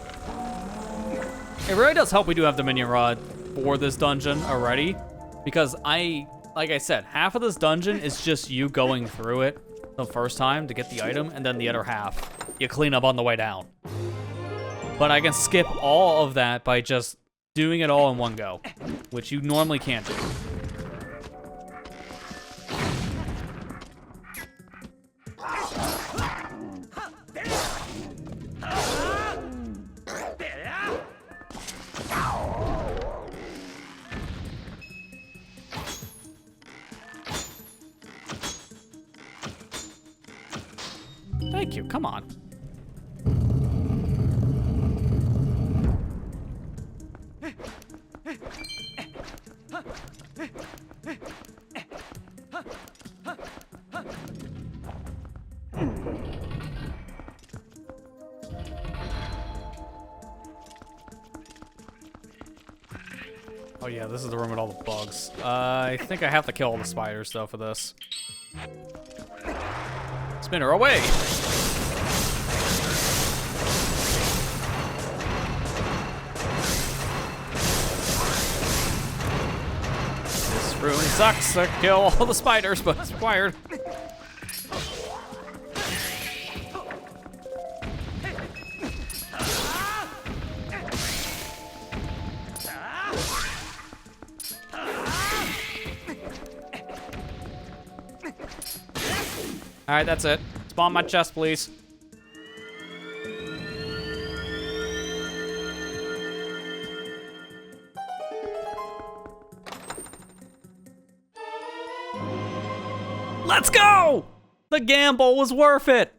good. It really does help we do have Dominion Rod for this dungeon already. Because like I said, half of this dungeon is just you going through it the first time to get the item, and then the other half, you clean up on the way down. But I can skip all of that by just doing it all in one go, which you normally can't do. Thank you, come on. Oh yeah, this is the room with all the bugs. I think I have to kill all the spiders though for this. Spinner away! This room sucks to kill all the spiders, but it's required. Alright, that's it. Spawn my chest, please. Let's go! The gamble was worth it.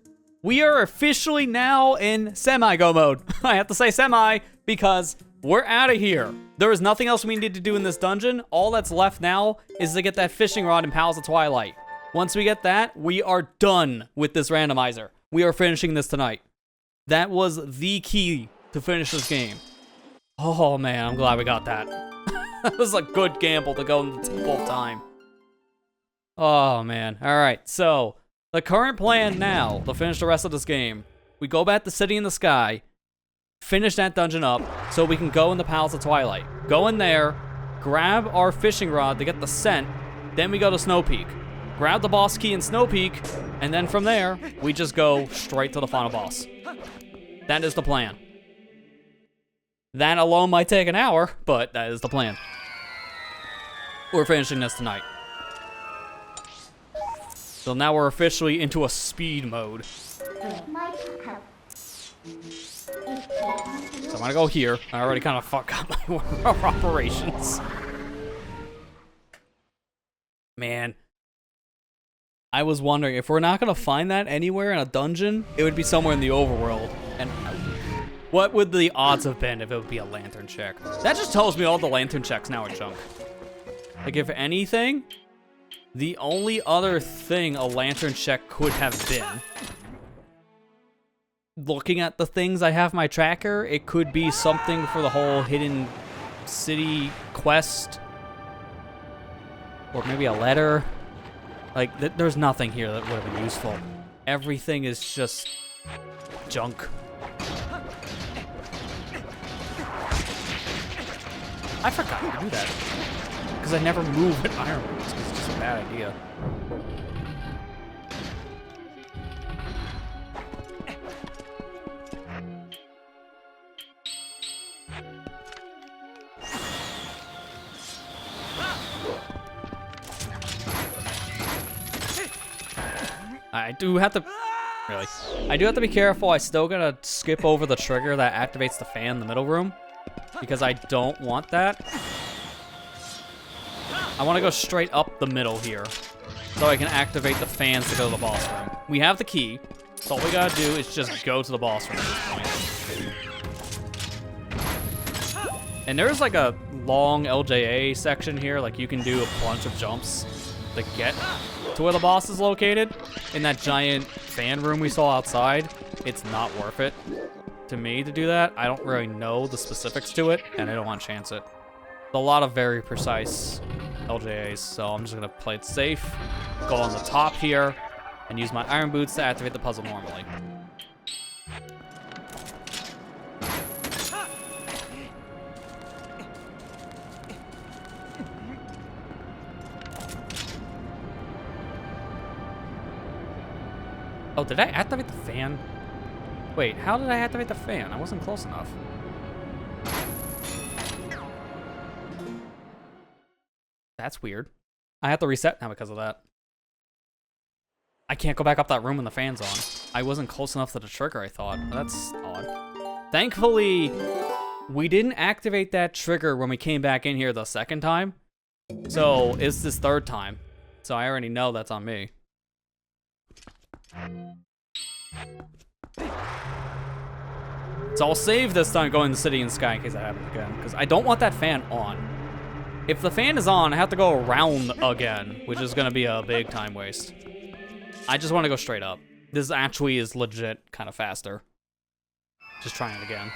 We are officially now in semi-go mode. I have to say semi because we're out of here. There is nothing else we need to do in this dungeon. All that's left now is to get that fishing rod in Palace of Twilight. Once we get that, we are done with this randomizer. We are finishing this tonight. That was the key to finish this game. Oh man, I'm glad we got that. That was a good gamble to go in the full time. Oh man, alright, so the current plan now to finish the rest of this game, we go back to City in the Sky, finish that dungeon up, so we can go in the Palace of Twilight. Go in there, grab our fishing rod to get the scent, then we go to Snow Peak. Grab the boss key in Snow Peak, and then from there, we just go straight to the final boss. That is the plan. That alone might take an hour, but that is the plan. We're finishing this tonight. So now we're officially into a speed mode. So I'm gonna go here. I already kind of fucked up my operations. Man. I was wondering, if we're not gonna find that anywhere in a dungeon, it would be somewhere in the overworld. And what would the odds have been if it would be a lantern check? That just tells me all the lantern checks now are junk. Like, if anything, the only other thing a lantern check could have been, looking at the things I have in my tracker, it could be something for the whole hidden city quest. Or maybe a letter. Like, there's nothing here that would have been useful. Everything is just junk. I forgot to do that. Because I never move with Iron Boots. It's just a bad idea. I do have to, really, I do have to be careful. I still gotta skip over the trigger that activates the fan in the middle room, because I don't want that. I want to go straight up the middle here, so I can activate the fans to go to the boss room. We have the key, so all we gotta do is just go to the boss room at this point. And there's like a long LJA section here, like you can do a bunch of jumps to get to where the boss is located. In that giant fan room we saw outside, it's not worth it to me to do that. I don't really know the specifics to it, and I don't want to chance it. A lot of very precise LJAs, so I'm just gonna play it safe, go on the top here, and use my Iron Boots to activate the puzzle normally. Oh, did I activate the fan? Wait, how did I activate the fan? I wasn't close enough. That's weird. I have to reset now because of that. I can't go back up that room when the fan's on. I wasn't close enough to the trigger, I thought. That's odd. Thankfully, we didn't activate that trigger when we came back in here the second time. So, it's this third time. So I already know that's on me. So I'll save this time going to City in the Sky in case that happens again, because I don't want that fan on. If the fan is on, I have to go around again, which is going to be a big time waste. I just want to go straight up. This actually is legit kind of faster. Just trying it again.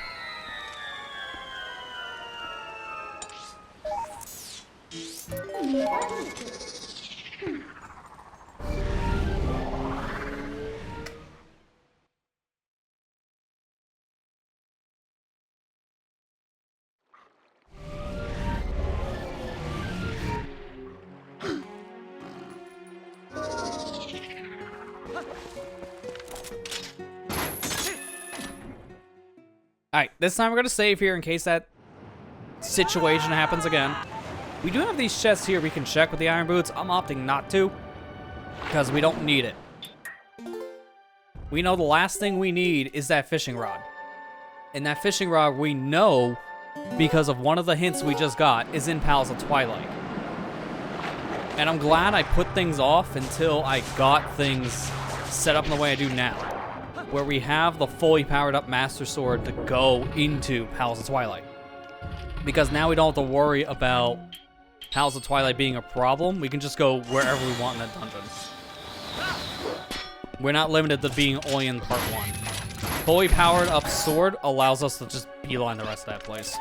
Alright, this time we're going to save here in case that situation happens again. We do have these chests here we can check with the iron boots. I'm opting not to, because we don't need it. We know the last thing we need is that fishing rod. And that fishing rod we know, because of one of the hints we just got, is in Palace of Twilight. And I'm glad I put things off until I got things set up in the way I do now, where we have the fully powered up Master Sword to go into Palace of Twilight. Because now we don't have to worry about Palace of Twilight being a problem. We can just go wherever we want in that dungeon. We're not limited to being only in part 1. Fully powered up sword allows us to just beeline the rest of that place.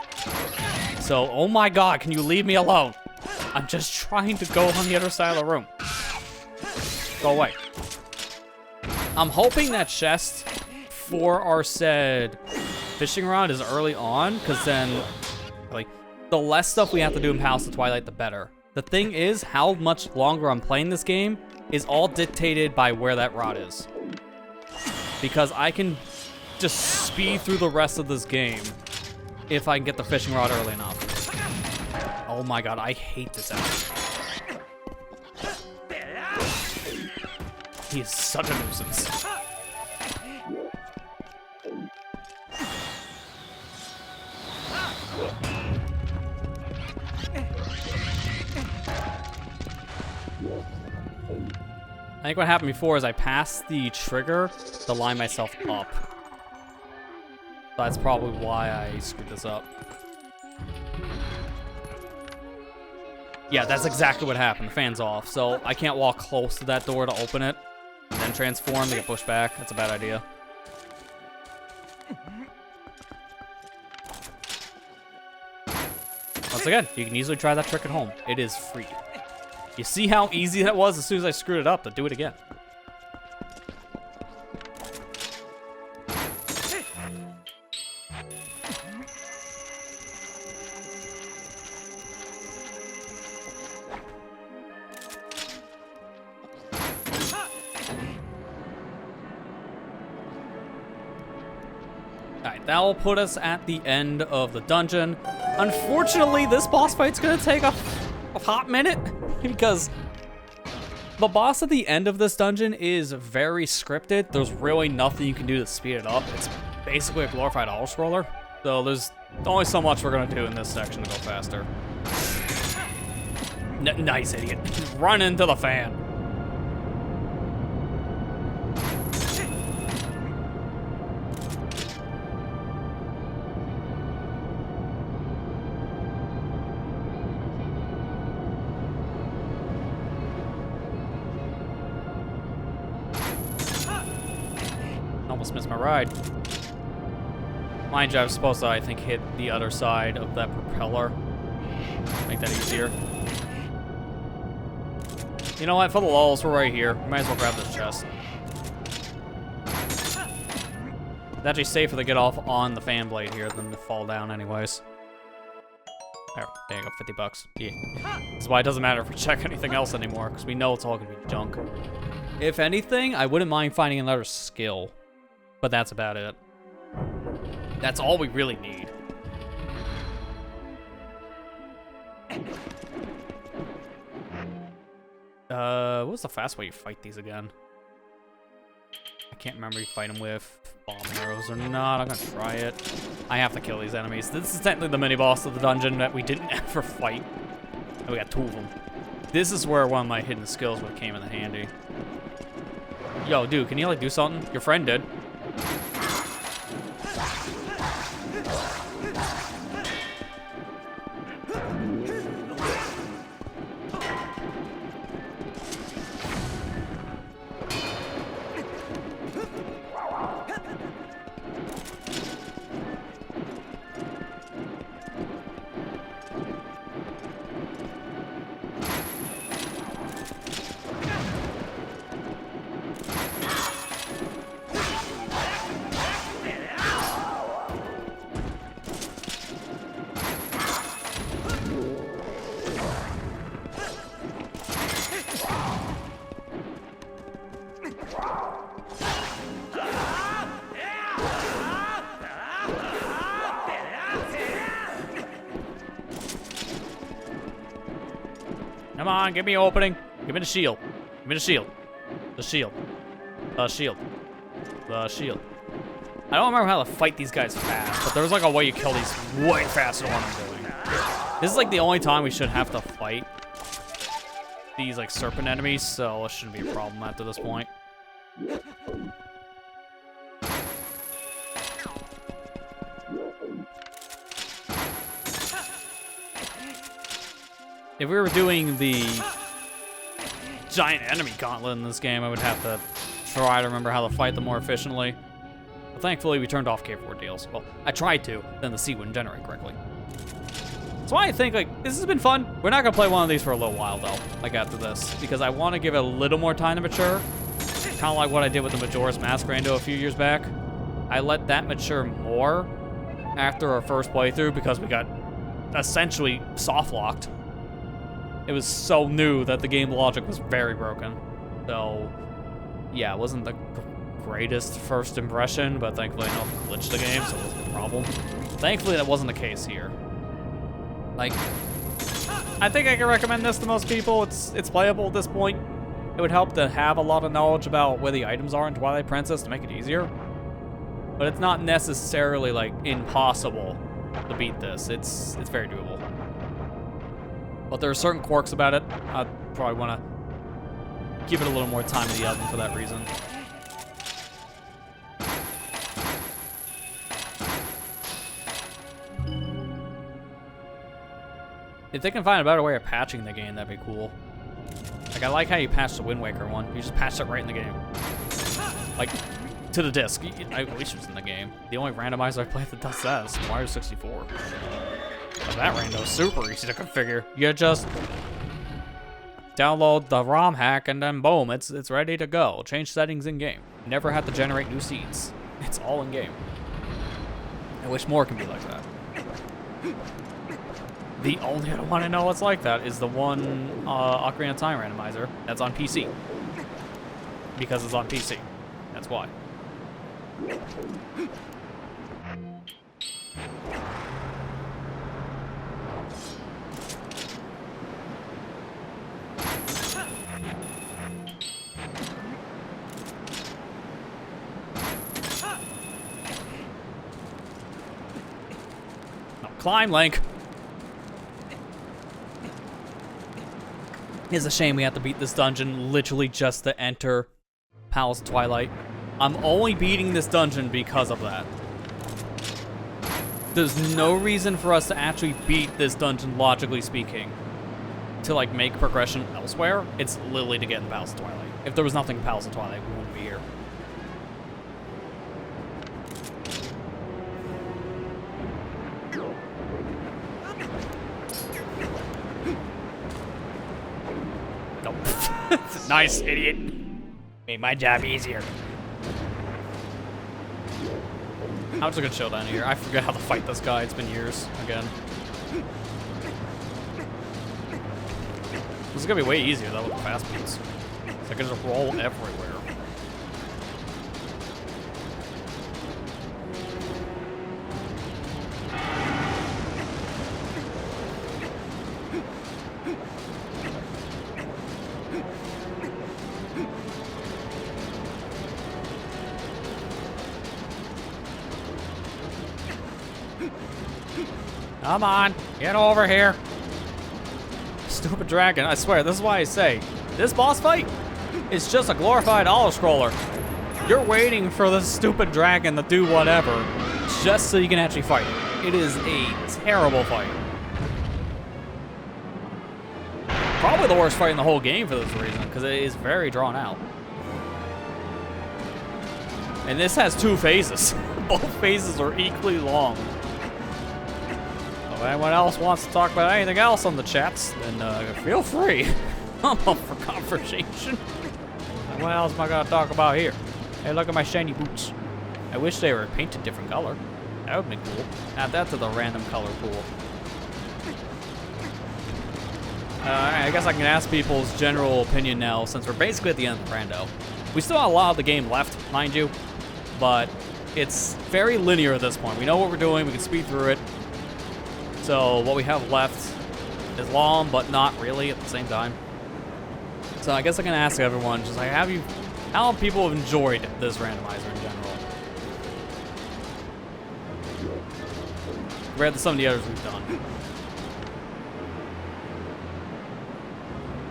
So, oh my god, can you leave me alone? I'm just trying to go on the other side of the room. Go away. I'm hoping that chest for our said fishing rod is early on, because then, like, the less stuff we have to do in Palace of Twilight, the better. The thing is, how much longer I'm playing this game is all dictated by where that rod is. Because I can just speed through the rest of this game if I can get the fishing rod early enough. Oh my god, I hate this enemy. He is such a nuisance. I think what happened before is I passed the trigger to line myself up. That's probably why I screwed this up. Yeah, that's exactly what happened. The fan's off, so I can't walk close to that door to open it, and then transform to get pushed back. That's a bad idea. Once again, you can easily try that trick at home. It is free. You see how easy that was as soon as I screwed it up to do it again. Alright, that will put us at the end of the dungeon. Unfortunately, this boss fight's gonna take a hot minute, because the boss at the end of this dungeon is very scripted. There's really nothing you can do to speed it up. It's basically a glorified auto-scroller. So there's only so much we're gonna do in this section to go faster. Nice, idiot. Run into the fan. Almost missed my ride. Mind you, I was supposed to, I think, hit the other side of that propeller. Make that easier. You know what? For the lulz, we're right here. We might as well grab this chest. It's actually safer to get off on the fan blade here than to fall down anyways. There you go, 50 bucks. Yeah. That's why it doesn't matter if we check anything else anymore, because we know it's all going to be junk. If anything, I wouldn't mind finding another skill. But that's about it. That's all we really need. What's the fast way you fight these again? I can't remember you fight them with bomb arrows or not. I'm gonna try it. I have to kill these enemies. This is technically the mini-boss of the dungeon that we didn't ever fight. And we got 2 of them. This is where one of my hidden skills would have came in handy. Yo, dude, can you like do something? Your friend did. Come on, give me an opening. Give me the shield. Give me the shield. The shield. The shield. The shield. I don't remember how to fight these guys fast, but there's like a way you kill these way faster than what I'm doing. This is like the only time we should have to fight these like serpent enemies, so it shouldn't be a problem after this point. If we were doing the giant enemy gauntlet in this game, I would have to try to remember how to fight them more efficiently. But thankfully, we turned off K4 deals. Well, I tried to, then the C wouldn't generate correctly. That's why I think, like, this has been fun. We're not gonna play one of these for a little while, though, like after this, because I want to give it a little more time to mature. Kind of like what I did with the Majora's Mask Rando a few years back. I let that mature more after our first playthrough because we got essentially soft-locked. It was so new that the game logic was very broken. So, yeah, it wasn't the greatest first impression, but thankfully I know I glitched the game, so it wasn't a problem. Thankfully, that wasn't the case here. Like, I think I can recommend this to most people. It's playable at this point. It would help to have a lot of knowledge about where the items are in Twilight Princess to make it easier. But it's not necessarily, like, impossible to beat this. It's very doable. But there are certain quirks about it. I'd probably want to give it a little more time in the oven for that reason. If they can find a better way of patching the game, that'd be cool. Like, I like how you patch the Wind Waker one. You just patched it right in the game. Like, to the disc. I wish it was in the game. The only randomizer I play that does that is Mario 64. But that rando is super easy to configure. You just download the ROM hack and then boom, it's ready to go. Change settings in game. Never have to generate new seeds. It's all in game. I wish more can be like that. The only other one I know that's like that is the one Ocarina of Time randomizer that's on PC. Because it's on PC. That's why. No, climb, Link. It's a shame we have to beat this dungeon literally just to enter Palace of Twilight. I'm only beating this dungeon because of that. There's no reason for us to actually beat this dungeon, logically speaking, to like make progression elsewhere. It's literally to get in Palace of Twilight. If there was nothing in Palace of Twilight, we wouldn't be here. Nice, idiot. Made my job easier. How's a good showdown here? I forget how to fight this guy. It's been years again. This is gonna be way easier though with the fast beats. So I can just roll everywhere. Come on, get over here. Stupid dragon, I swear, this is why I say, this boss fight is just a glorified auto-scroller. You're waiting for this stupid dragon to do whatever, just so you can actually fight it. It is a terrible fight. Probably the worst fight in the whole game for this reason, because it is very drawn out. And this has 2 phases. Both phases are equally long. If anyone else wants to talk about anything else on the chats, then feel free. I'm up for conversation. What else am I gonna talk about here? Hey, look at my shiny boots. I wish they were painted different color. That would be cool. Add that to the random color pool. I guess I can ask people's general opinion now, since we're basically at the end of the rando. We still have a lot of the game left, mind you, but it's very linear at this point. We know what we're doing, we can speed through it. So what we have left is long, but not really at the same time. So I guess I can ask everyone, just like, how have people enjoyed this randomizer in general? Compared to some of the others we've done.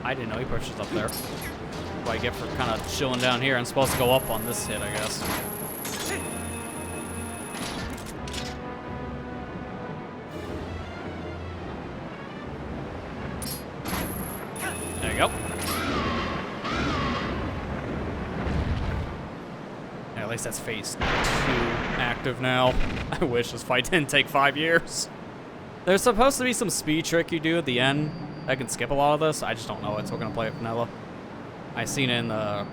I didn't know he pushes up there. What I get for kind of chilling down here. I'm supposed to go up on this hit, I guess. There you go. Yeah, at least that's phase 2 active now. I wish this fight didn't take 5 years. There's supposed to be some speed trick you do at the end. I can skip a lot of this. I just don't know it, so we're gonna play it vanilla. I seen it in a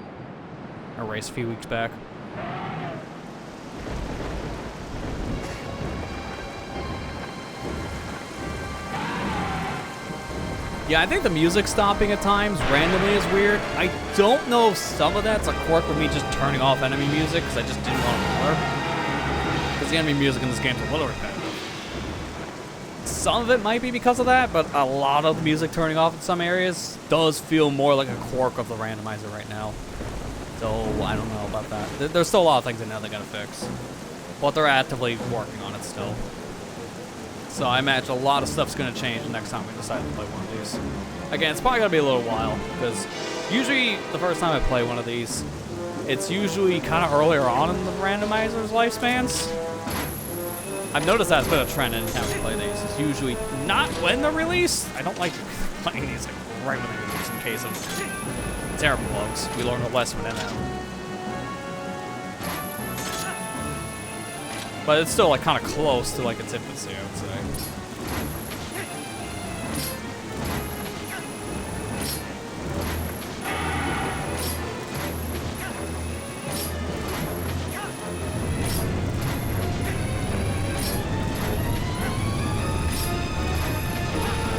race a few weeks back. Yeah, I think the music stopping at times randomly is weird. I don't know if some of that's a quirk with me just turning off enemy music because I just didn't want to bother. Because the enemy music in this game is a little repetitive. Some of it might be because of that, but a lot of the music turning off in some areas does feel more like a quirk of the randomizer right now. So, I don't know about that. There's still a lot of things in there they gotta fix. But they're actively working on it still. So I imagine a lot of stuff's gonna change the next time we decide to play one of these. Again, it's probably gonna be a little while, because usually the first time I play one of these, it's usually kind of earlier on in the randomizer's lifespans. I've noticed that's been a trend anytime we play these. It's usually not when they're released. I don't like playing these like right when they're released in case of terrible bugs. We learn a lesson in that. But it's still like kind of close to like its infancy, I would say.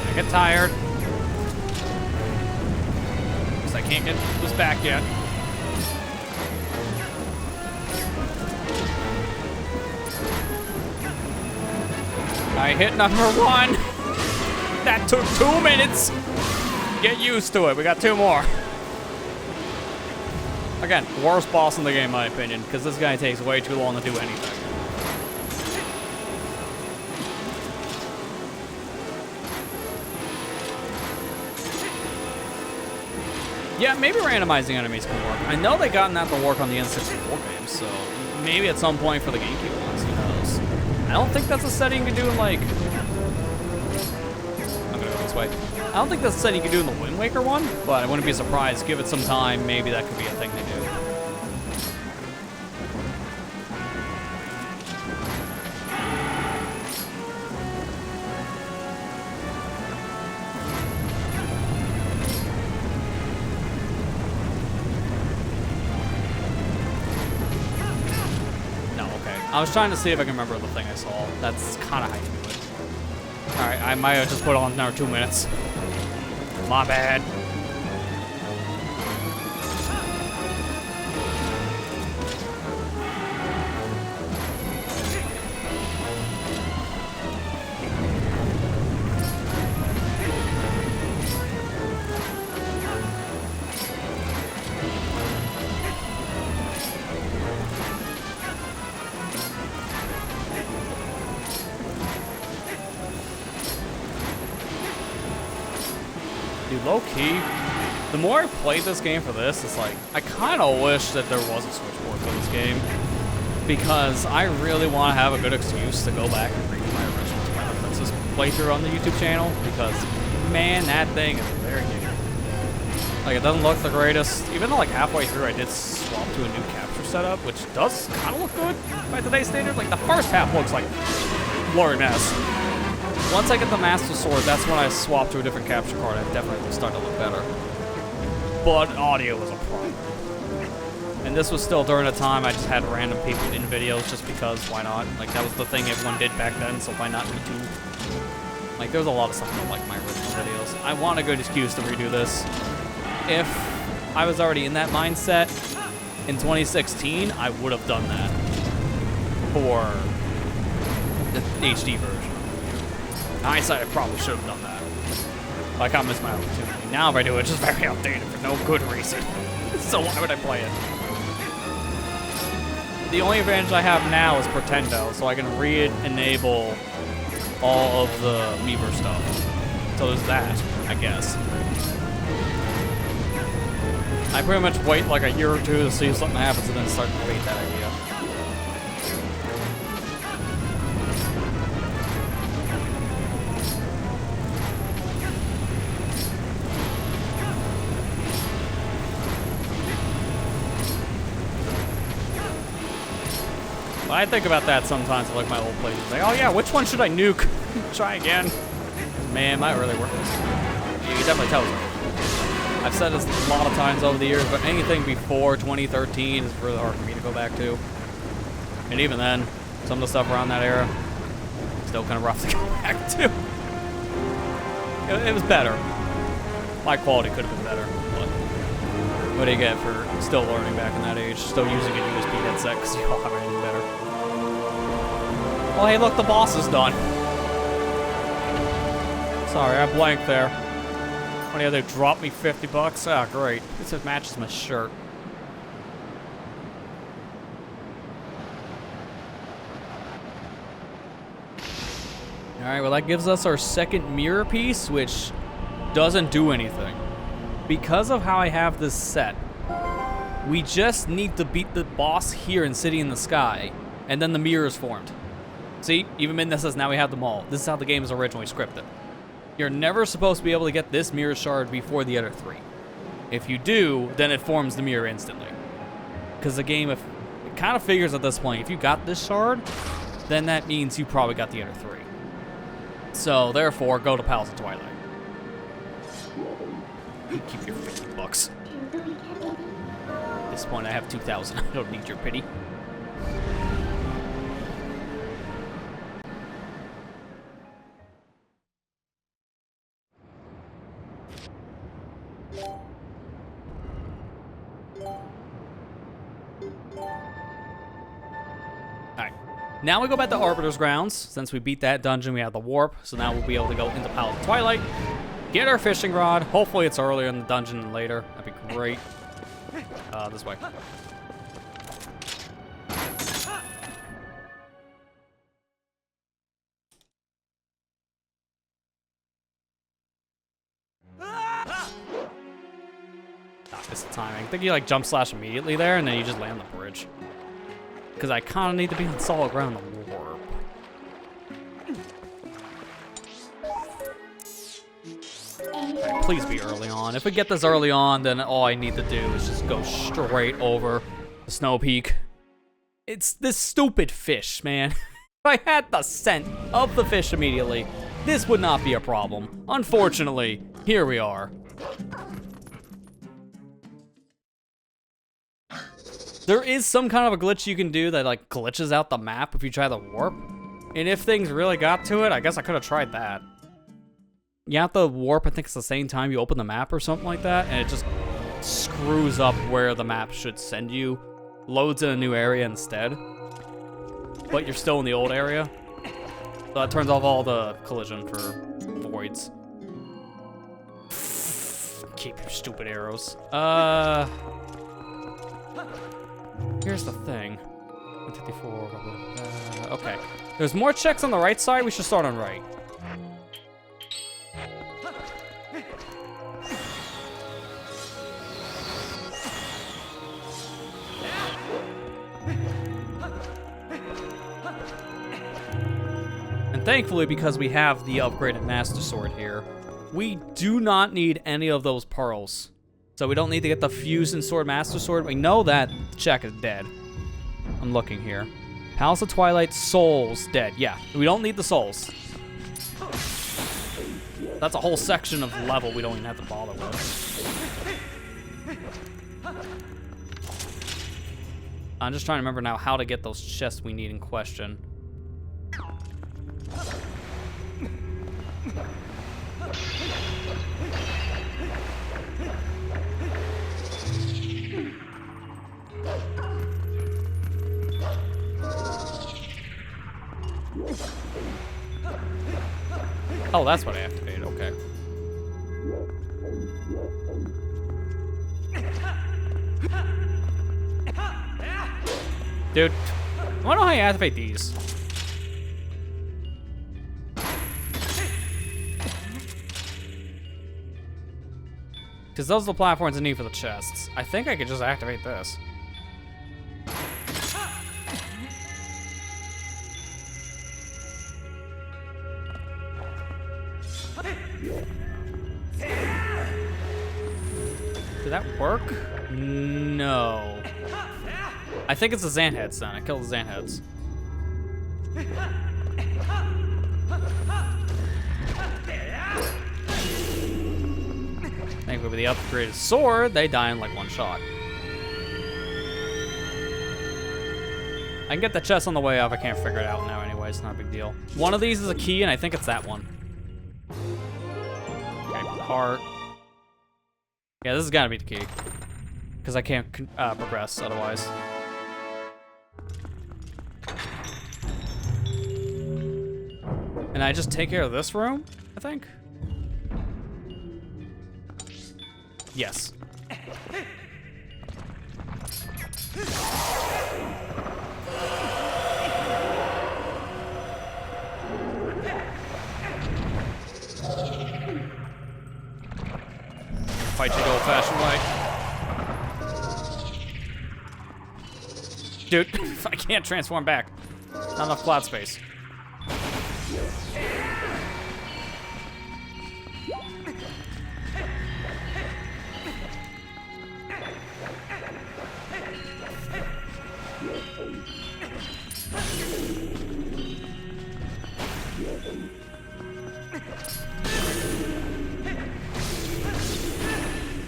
I get tired. Because I can't get this back yet. I hit number 1. That took 2 minutes. Get used to it. We got 2 more. Again, worst boss in the game, in my opinion, because this guy takes way too long to do anything. Yeah, maybe randomizing enemies can work. I know they gotten that to work on the N64 games, so maybe at some point for the GameCube ones, who knows? I don't think that's a setting you can do in, like... I'm gonna go this way. I don't think that's a setting you can do in the Wind Waker one, but I wouldn't be surprised. Give it some time, maybe that could be a thing they do. I was trying to see if I can remember the thing I saw. That's kind of how you do it. Alright, I might have just put on another 2 minutes. My bad. Low-key, the more I played this game for this, it's like, I kind of wish that there was a switchboard for this game, because I really want to have a good excuse to go back and redo my original Twilight Princess playthrough on the YouTube channel, because, man, that thing is very new. Like, it doesn't look the greatest, even though, like, halfway through I did swap to a new capture setup, which does kind of look good by today's standards. Like, the first half looks like blurry mess. Once I get the Master Sword, that's when I swap to a different capture card. I definitely start to look better. But audio was a problem. And this was still during a time I just had random people in videos just because, why not? Like, that was the thing everyone did back then, so why not me too? Like, there's a lot of stuff I don't like my original videos. I want a good excuse to redo this. If I was already in that mindset in 2016, I would have done that for the HD version. In hindsight, I probably should have done that. I can't miss my opportunity. Now if I do it, it's just very outdated for no good reason. So why would I play it? The only advantage I have now is Pretendo, so I can re-enable all of the Meaver stuff. So there's that, I guess. I pretty much wait like a year or two to see if something happens and then start to debate that idea. I think about that sometimes, like my old playthroughs. Like, oh yeah, which one should I nuke? Try again. Man, might really work this. You can definitely tell. I've said this a lot of times over the years, but anything before 2013 is really hard for me to go back to. And even then, some of the stuff around that era, still kind of rough to go back to. It was better. My quality could have been better, but what do you get for still learning back in that age? Still using a USB headset because you don't have anything better. Oh, hey, look, the boss is done. Sorry, I blanked there. What do they drop me 50 bucks? Ah, great. This matches my shirt. Alright, well, that gives us our second mirror piece, which doesn't do anything. Because of how I have this set, we just need to beat the boss here in City in the Sky, and then the mirror is formed. See, even Midna says now we have them all. This is how the game is originally scripted. You're never supposed to be able to get this mirror shard before the other three. If you do, then it forms the mirror instantly. Because the game, if it kind of figures at this point, if you got this shard, then that means you probably got the other three. So, therefore, go to Palace of Twilight. Keep your 50 bucks. At this point, I have 2,000. I don't need your pity. Now we go back to Arbiter's Grounds. Since we beat that dungeon, we have the warp. So now we'll be able to go into Palace of Twilight, get our fishing rod. Hopefully it's earlier in the dungeon than later. That'd be great. This way. It's the timing. I think you like jump slash immediately there, and then you just land the bridge. Because I kind of need to be on solid ground to warp. Okay, please be early on. If we get this early on, then all I need to do is just go straight over the snow peak. It's this stupid fish, man. If I had the scent of the fish immediately, this would not be a problem. Unfortunately, here we are. There is some kind of a glitch you can do that like glitches out the map if you try the warp. And if things really got to it, I guess I could have tried that. You have to warp, I think it's the same time you open the map or something like that, and it just screws up where the map should send you. Loads in a new area instead. But you're still in the old area. So that turns off all the collision for voids. Keep your stupid arrows. Here's the thing. 154. Okay. There's more checks on the right side. We should start on right. And thankfully, because we have the upgraded Master Sword here, we do not need any of those pearls. So we don't need to get the Fusion Sword, Master Sword. We know that check is dead. I'm looking here. Palace of Twilight, souls, dead. Yeah, we don't need the souls. That's a whole section of level we don't even have to bother with. I'm just trying to remember now how to get those chests we need in question. Oh, that's what I activated, okay. Dude, I wanna know how you activate these. Because those are the platforms I need for the chests. I think I could just activate this. Did that work? No. I think it's the Xanheads then. I killed the Xanheads. I think with the upgraded sword, they die in like one shot. I can get the chest on the way up. I can't figure it out now anyway. It's not a big deal. One of these is a key, and I think it's that one. Okay, heart. Yeah, this has got to be the key. Because I can't progress otherwise. And I just take care of this room, I think? Yes. Fight you the old-fashioned way. Dude, I can't transform back. Not enough cloud space.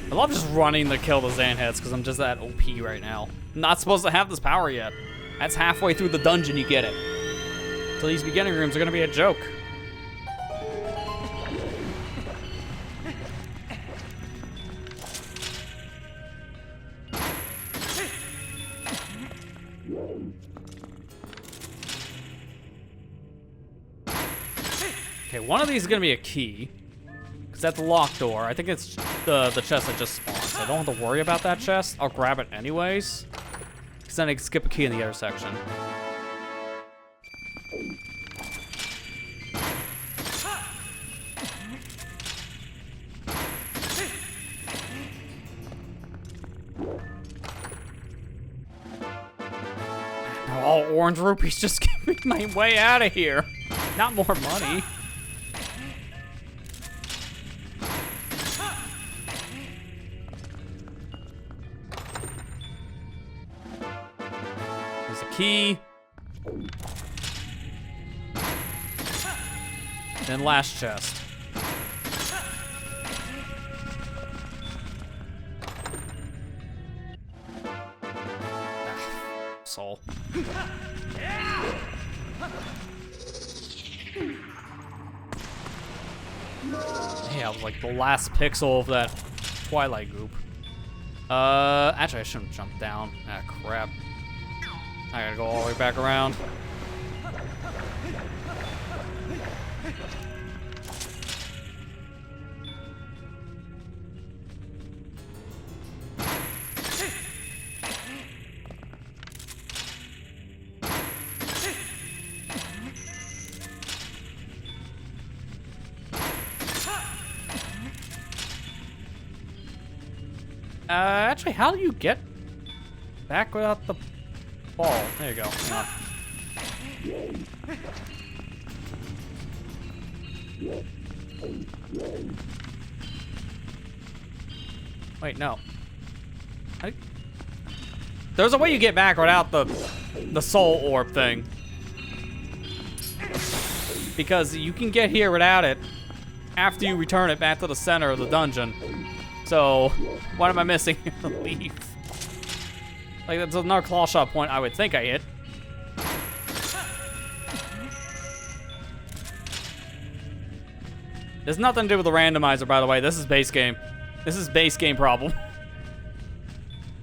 I love just running to kill the Xanheads because I'm just that OP right now. I'm not supposed to have this power yet. That's halfway through the dungeon you get it. So these beginning rooms are gonna be a joke. Okay, one of these is gonna be a key. Because that's the locked door. I think it's the chest that just spawned. So I don't have to worry about that chest. I'll grab it anyways. Because then I can skip a key in the other section. Now all orange rupees just give me my way out of here. Not more money. Key. Then last chest. Soul. Yeah, I was like the last pixel of that Twilight goop. Actually I shouldn't jump down. Ah, crap. I gotta go all the way back around. Actually, how do you get back without the ball? There you go. Hang on. Wait, no. There's a way you get back without the soul orb thing. Because you can get here without it after you return it back to the center of the dungeon. So, what am I missing? Leave. Like, that's another claw shot point I would think I hit. There's nothing to do with the randomizer, by the way. This is base game. This is base game problem.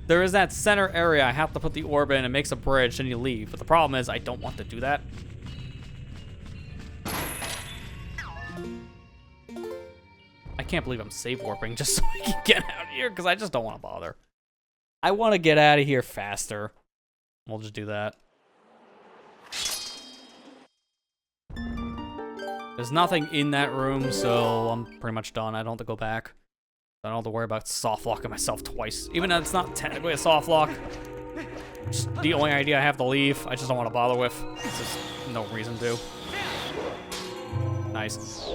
There is that center area I have to put the orb in. It makes a bridge, and you leave. But the problem is, I don't want to do that. I can't believe I'm save warping just so I can get out of here, because I just don't want to bother. I want to get out of here faster. We'll just do that. There's nothing in that room, so I'm pretty much done. I don't have to go back. I don't have to worry about soft locking myself twice. Even though it's not technically a soft lock. Just the only idea I have to leave, I just don't want to bother with. There's just no reason to. Nice.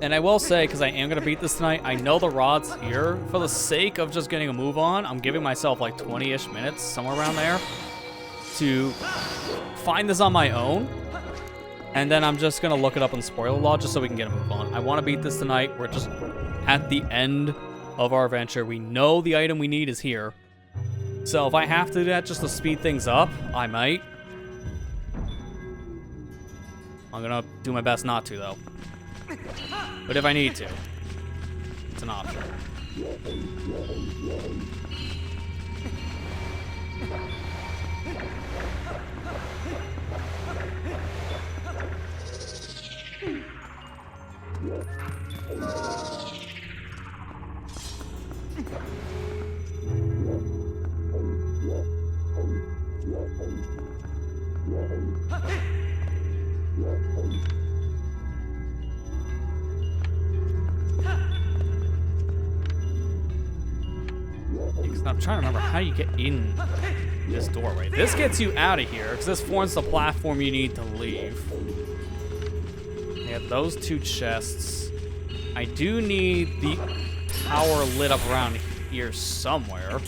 And I will say, because I am going to beat this tonight, I know the rod's here. For the sake of just getting a move on, I'm giving myself like 20-ish minutes, somewhere around there, to find this on my own. And then I'm just going to look it up in spoiler log just so we can get a move on. I want to beat this tonight. We're just at the end of our adventure. We know the item we need is here. So if I have to do that just to speed things up, I might. I'm going to do my best not to, though. But if I need to, it's an option. I'm trying to remember how you get in this doorway. This gets you out of here, because this forms the platform you need to leave. You have those two chests. I do need the tower lit up around here somewhere. I'm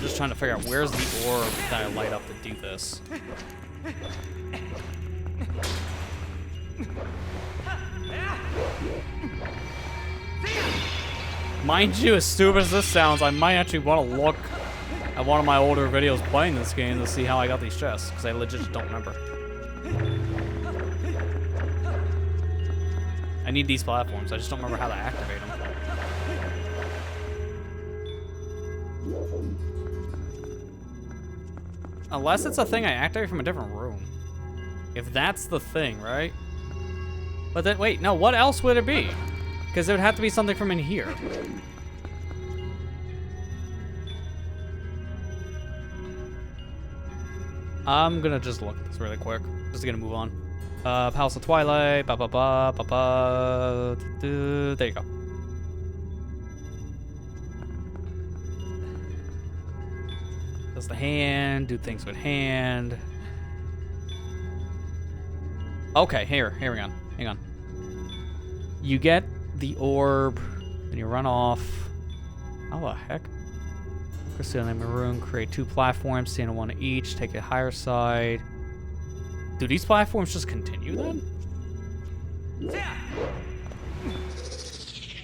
just trying to figure out where's the orb that I light up to do this. Mind you, as stupid as this sounds, I might actually want to look at one of my older videos playing this game to see how I got these chests, because I legit just don't remember. I need these platforms, I just don't remember how to activate them. Unless it's a thing I activate from a different room. If that's the thing, right? But then, wait, no, what else would it be? Because it would have to be something from in here. I'm gonna just look at this really quick. Just gonna move on. Palace of Twilight, there you go. Does the hand, do things with hand. Okay, hang on. You get the orb, then you run off. How the heck? Crystal and Maroon, create 2 platforms, stand on one each, take a higher side. Do these platforms just continue then?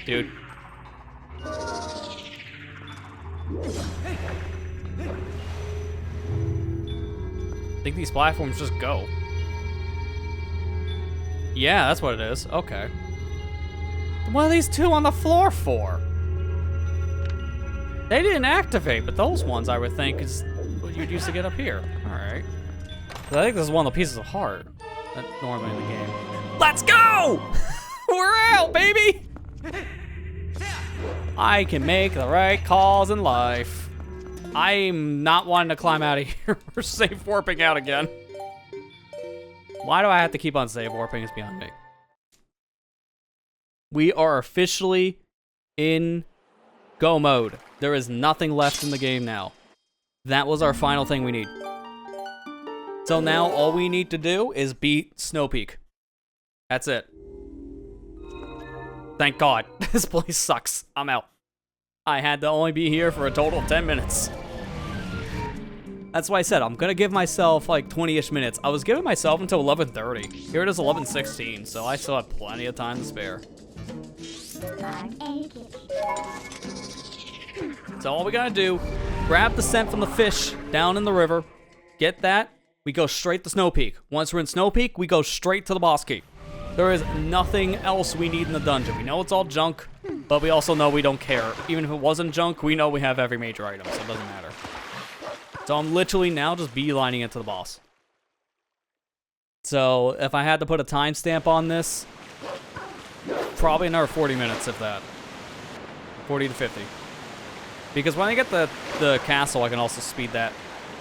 Dude. I think these platforms just go. Yeah, that's what it is. Okay. What are these 2 on the floor for? They didn't activate, but those ones I would think is what you'd use to get up here. Alright. I think this is one of the pieces of heart that normally in the game. Let's go! We're out, baby! I can make the right calls in life. I'm not wanting to climb out of here. We're safe warping out again. Why do I have to keep on save warping? It's beyond me. We are officially in go mode. There is nothing left in the game now. That was our final thing we need. So now all we need to do is beat Snow Peak. That's it. Thank God. This place sucks. I'm out. I had to only be here for a total of 10 minutes. That's why I said I'm gonna give myself like 20-ish minutes. I was giving myself until 11:30. Here it is 11:16, so I still have plenty of time to spare. So all we gotta do, grab the scent from the fish down in the river, get that, we go straight to Snow Peak. Once we're in Snow Peak, we go straight to the boss key. There is nothing else we need in the dungeon. We know it's all junk, but we also know we don't care. Even if it wasn't junk, we know we have every major item, so it doesn't matter. So I'm literally now just beelining it to the boss. So if I had to put a timestamp on this, probably another 40 minutes, if that. 40 to 50. Because when I get the castle, I can also speed that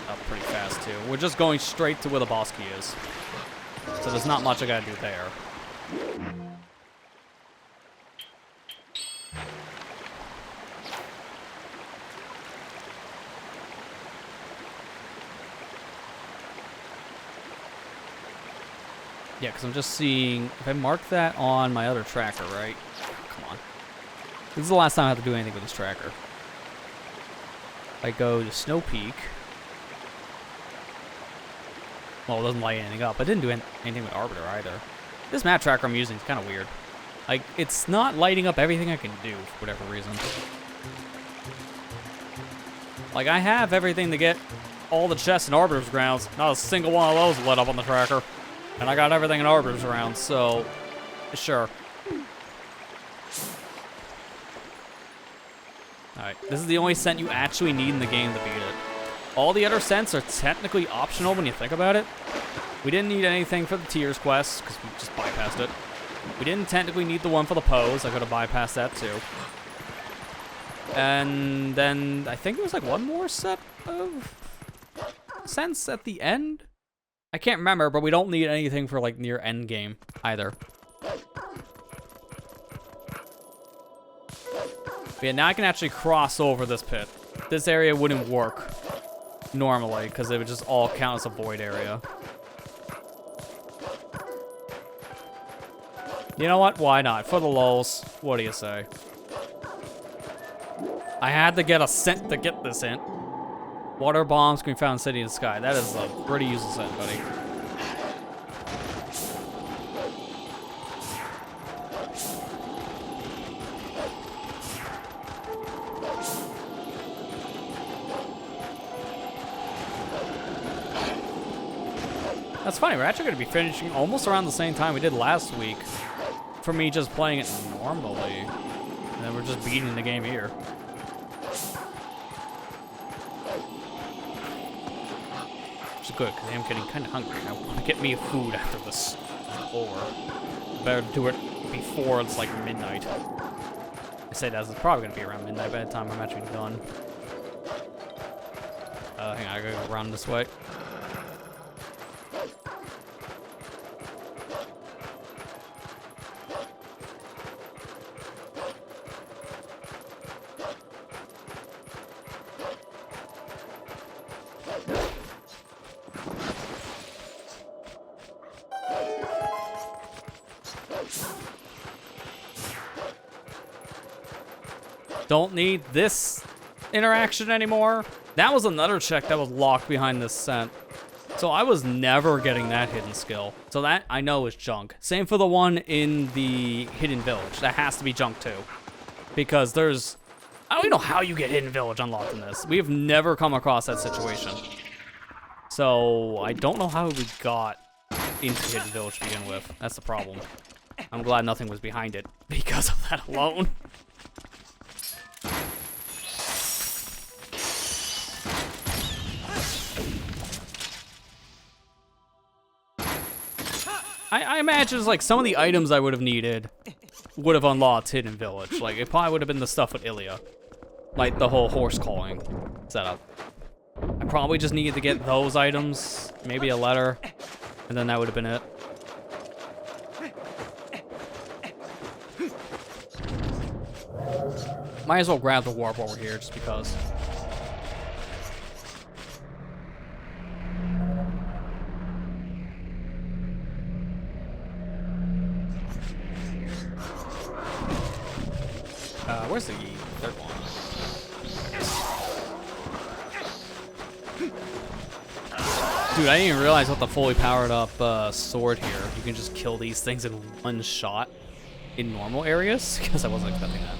up pretty fast, too. We're just going straight to where the boss key is. So there's not much I gotta do there. Yeah, because I'm just seeing, if I mark that on my other tracker, right? Come on. This is the last time I have to do anything with this tracker. I go to Snow Peak. Well, it doesn't light anything up. I didn't do anything with Arbiter either. This map tracker I'm using is kind of weird. Like, it's not lighting up everything I can do for whatever reason. Like, I have everything to get all the chests and Arbiter's grounds. Not a single one of those lit up on the tracker. And I got everything in Arbiter's around, so sure. Alright, this is the only scent you actually need in the game to beat it. All the other scents are technically optional when you think about it. We didn't need anything for the Tears quest, because we just bypassed it. We didn't technically need the one for the pose, I could have bypassed that too. And then I think there was like one more set of scents at the end? I can't remember, but we don't need anything for, like, near end game either. But yeah, now I can actually cross over this pit. This area wouldn't work normally, because it would just all count as a void area. You know what? Why not? For the lulz. What do you say? I had to get a scent to get this in. Water bombs can be found in City in the Sky. That is a pretty useless scent, buddy. That's funny, we're actually going to be finishing almost around the same time we did last week. For me just playing it normally. And then we're just beating the game here. Good, because I am getting kind of hungry. I want to get me food after this is over. Better do it before it's like midnight. I say that it's probably going to be around midnight by the time I'm actually done. Hang on, I gotta go around this way. Don't need this interaction anymore. That was another check that was locked behind this scent. So I was never getting that hidden skill. So that I know is junk. Same for the one in the hidden village. That has to be junk too. Because there's... I don't even know how you get hidden village unlocked in this. We have never come across that situation. So I don't know how we got into hidden village to begin with. That's the problem. I'm glad nothing was behind it because of that alone. I imagine it's like some of the items I would have needed would have unlocked Hidden Village. Like, it probably would have been the stuff with Ilya. Like, the whole horse calling setup. I probably just needed to get those items, maybe a letter, and then that would have been it. Might as well grab the warp while we're here, just because. Where's the third one? Dude, I didn't even realize with the fully powered up sword here, you can just kill these things in one shot in normal areas, because I wasn't expecting that.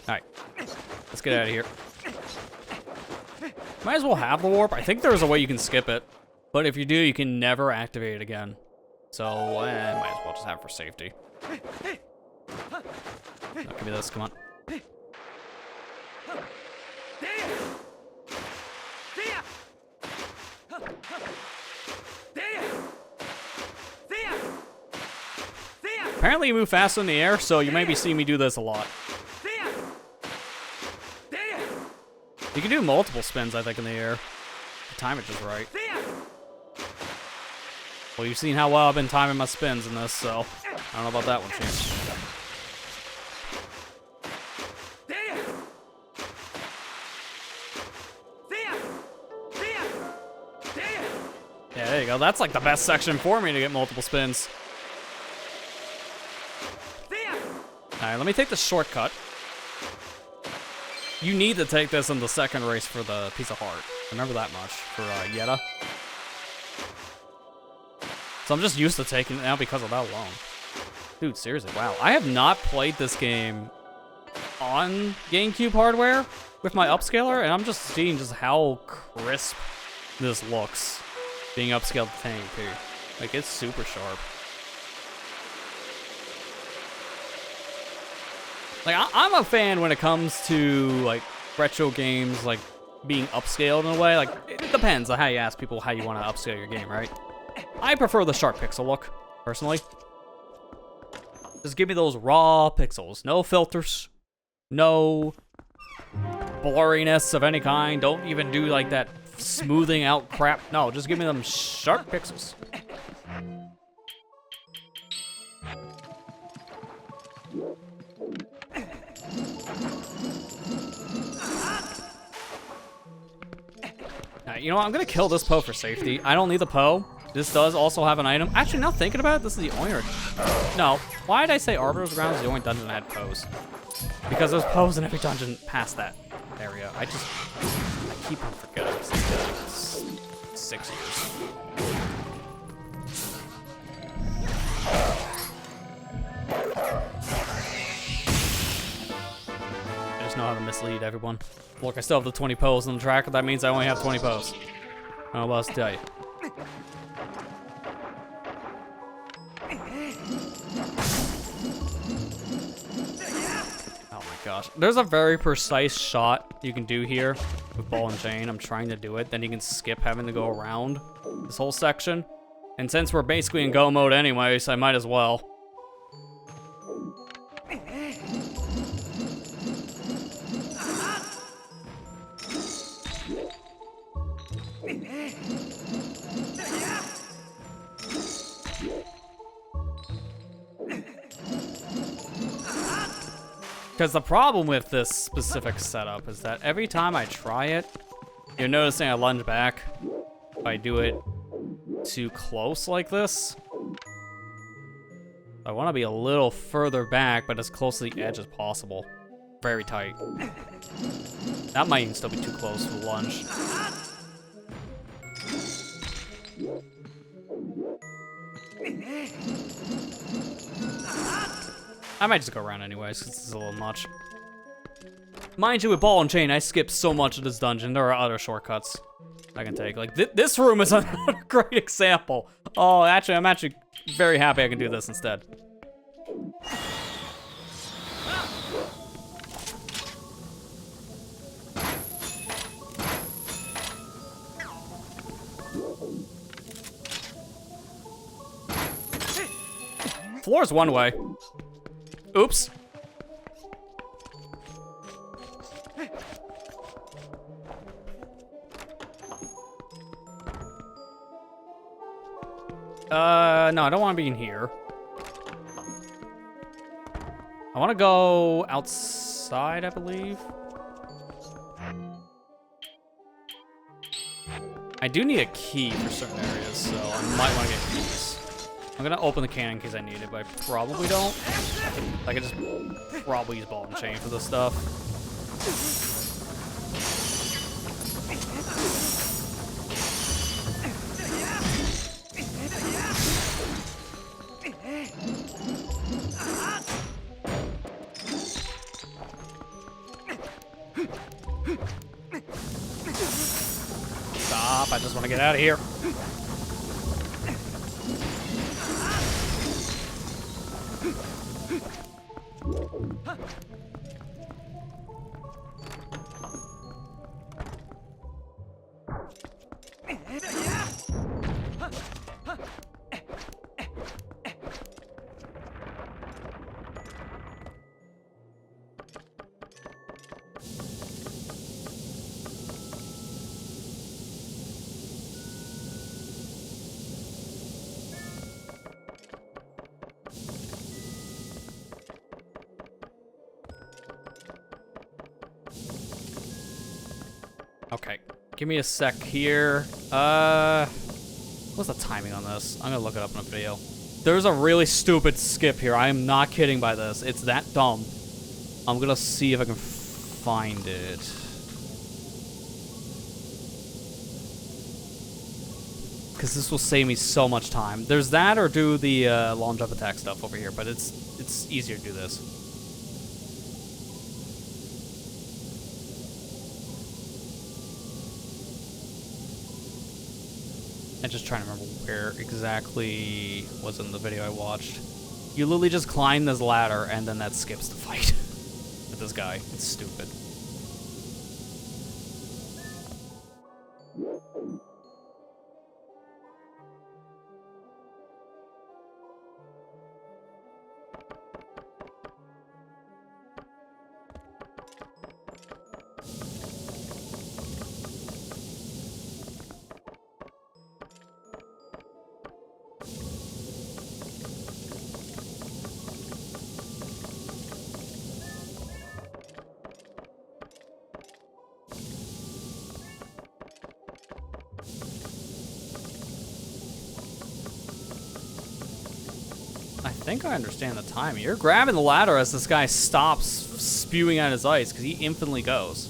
Alright, let's get out of here. Might as well have the warp. I think there's a way you can skip it, but if you do, you can never activate it again. So, might as well just have it for safety. Oh, give me this, come on. apparently you move faster in the air, so you may be seeing me do this a lot. You can do multiple spins, I think, in the air. The time it just right. Well, you've seen how well I've been timing my spins in this, so I don't know about that one, Chance. Yeah, there you go. That's like the best section for me to get multiple spins. Alright, let me take the shortcut. You need to take this in the second race for the piece of heart. Remember that much for Yetta. So I'm just used to taking it now because of that alone. Dude, seriously, wow. I have not played this game on GameCube hardware with my upscaler, and I'm just seeing just how crisp this looks being upscaled to 1080p. Like, it's super sharp. Like, I'm a fan when it comes to, like, retro games, like, being upscaled in a way. Like, it depends on how you ask people how you want to upscale your game, right? I prefer the sharp pixel look, personally. Just give me those raw pixels. No filters. No blurriness of any kind. Don't even do, like, that smoothing out crap. No, just give me them sharp pixels. You know what? I'm gonna kill this Poe for safety. I don't need the Poe. This does also have an item. Actually, now thinking about it, this is the only... No. Why did I say Arbiter's Ground is the only dungeon that had Poes? Because there's Poes in every dungeon past that area. I keep on forgetting. This is 6 years. I just know how to mislead everyone. Look, I still have the 20 Poes on the track. That means I only have 20 Poes. I don't know what else to tell you. Oh my gosh. There's a very precise shot you can do here with ball and chain. I'm trying to do it. Then you can skip having to go around this whole section. And since we're basically in go mode anyways, I might as well. Because the problem with this specific setup is that every time I try it, you're noticing I lunge back if I do it too close like this. I want to be a little further back, but as close to the edge as possible. Very tight. That might even still be too close for the lunge. I might just go around anyways, because this is a little much. Mind you, with ball and chain, I skipped so much of this dungeon. There are other shortcuts I can take. Like, this room is a great example. Oh, actually, I'm actually very happy I can do this instead. Floor's one way. Oops. No, I don't want to be in here. I want to go outside, I believe. I do need a key for certain areas, so I might want to get keys. I'm gonna open the cannon in case I need it, but I probably don't. I can just probably use ball and chain for this stuff. Stop, I just want to get out of here. Okay, give me a sec here. What's the timing on this? I'm gonna look it up in a video. There's a really stupid skip here. I am not kidding by this. It's that dumb. I'm gonna see if I can find it. Because this will save me so much time. There's that or do the long jump attack stuff over here, but it's easier to do this. I'm just trying to remember where exactly was in the video I watched. You literally just climb this ladder and then that skips the fight with this guy. It's stupid. I think I understand the timing. You're grabbing the ladder as this guy stops spewing out his ice, because he infinitely goes.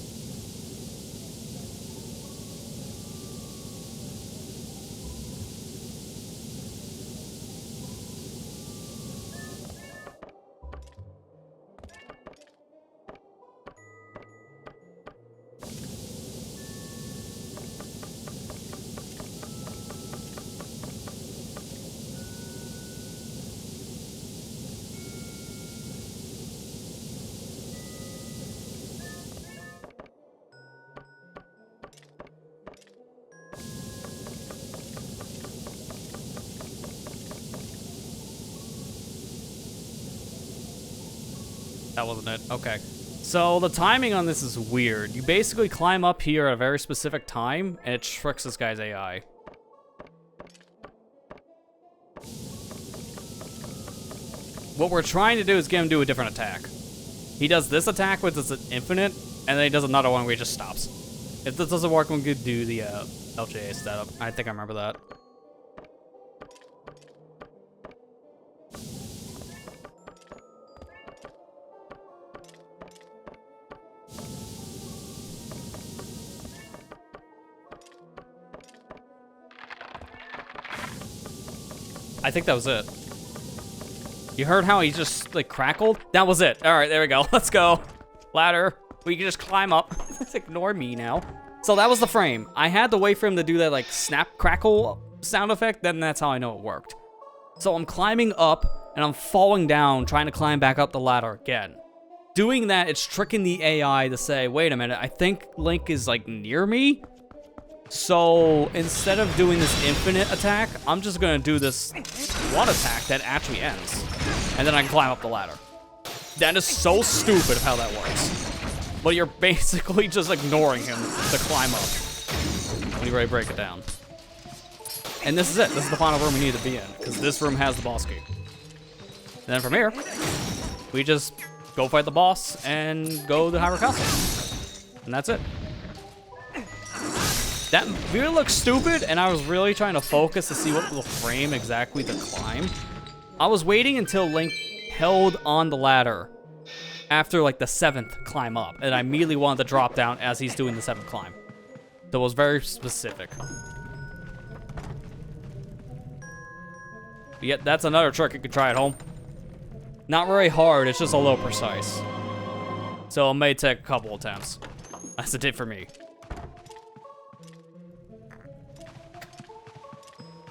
That wasn't it. Okay. So the timing on this is weird. You basically climb up here at a very specific time, and it tricks this guy's AI. What we're trying to do is get him to do a different attack. He does this attack, which is an infinite, and then he does another one where he just stops. If this doesn't work, we could do the LJA setup. I think I remember that. I think that was it. You heard how he just, like, crackled? That was it. All right, there we go. Let's go. Ladder. We can just climb up. Just ignore me now. So that was the frame. I had to wait for him to do that, like, snap crackle sound effect. Then that's how I know it worked. So I'm climbing up, and I'm falling down, trying to climb back up the ladder again. Doing that, it's tricking the AI to say, wait a minute, I think Link is, like, near me? So instead of doing this infinite attack, I'm just gonna do this one attack that actually ends. And then I can climb up the ladder. That is so stupid of how that works. But you're basically just ignoring him to climb up when you ready to break it down. And this is it. This is the final room we need to be in, because this room has the boss key. And then from here, we just go fight the boss and go to Hyrule Castle. And that's it. That really looks stupid, and I was really trying to focus to see what will frame exactly the climb. I was waiting until Link held on the ladder after, like, the 7th climb up, and I immediately wanted to drop down as he's doing the 7th climb. That was very specific. But yet, that's another trick you could try at home. Not very hard, it's just a little precise. So it may take a couple attempts, as it did for me.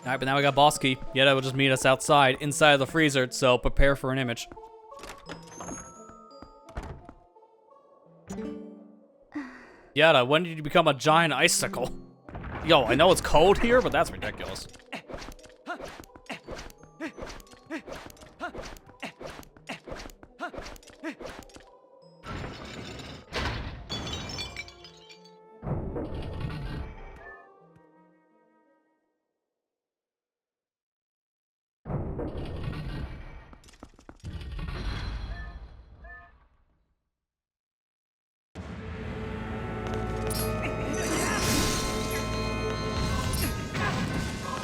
Alright, but now we got boss key. Yetta will just meet us outside, inside of the freezer, so prepare for an image. Yetta, when did you become a giant icicle? Yo, I know it's cold here, but that's ridiculous.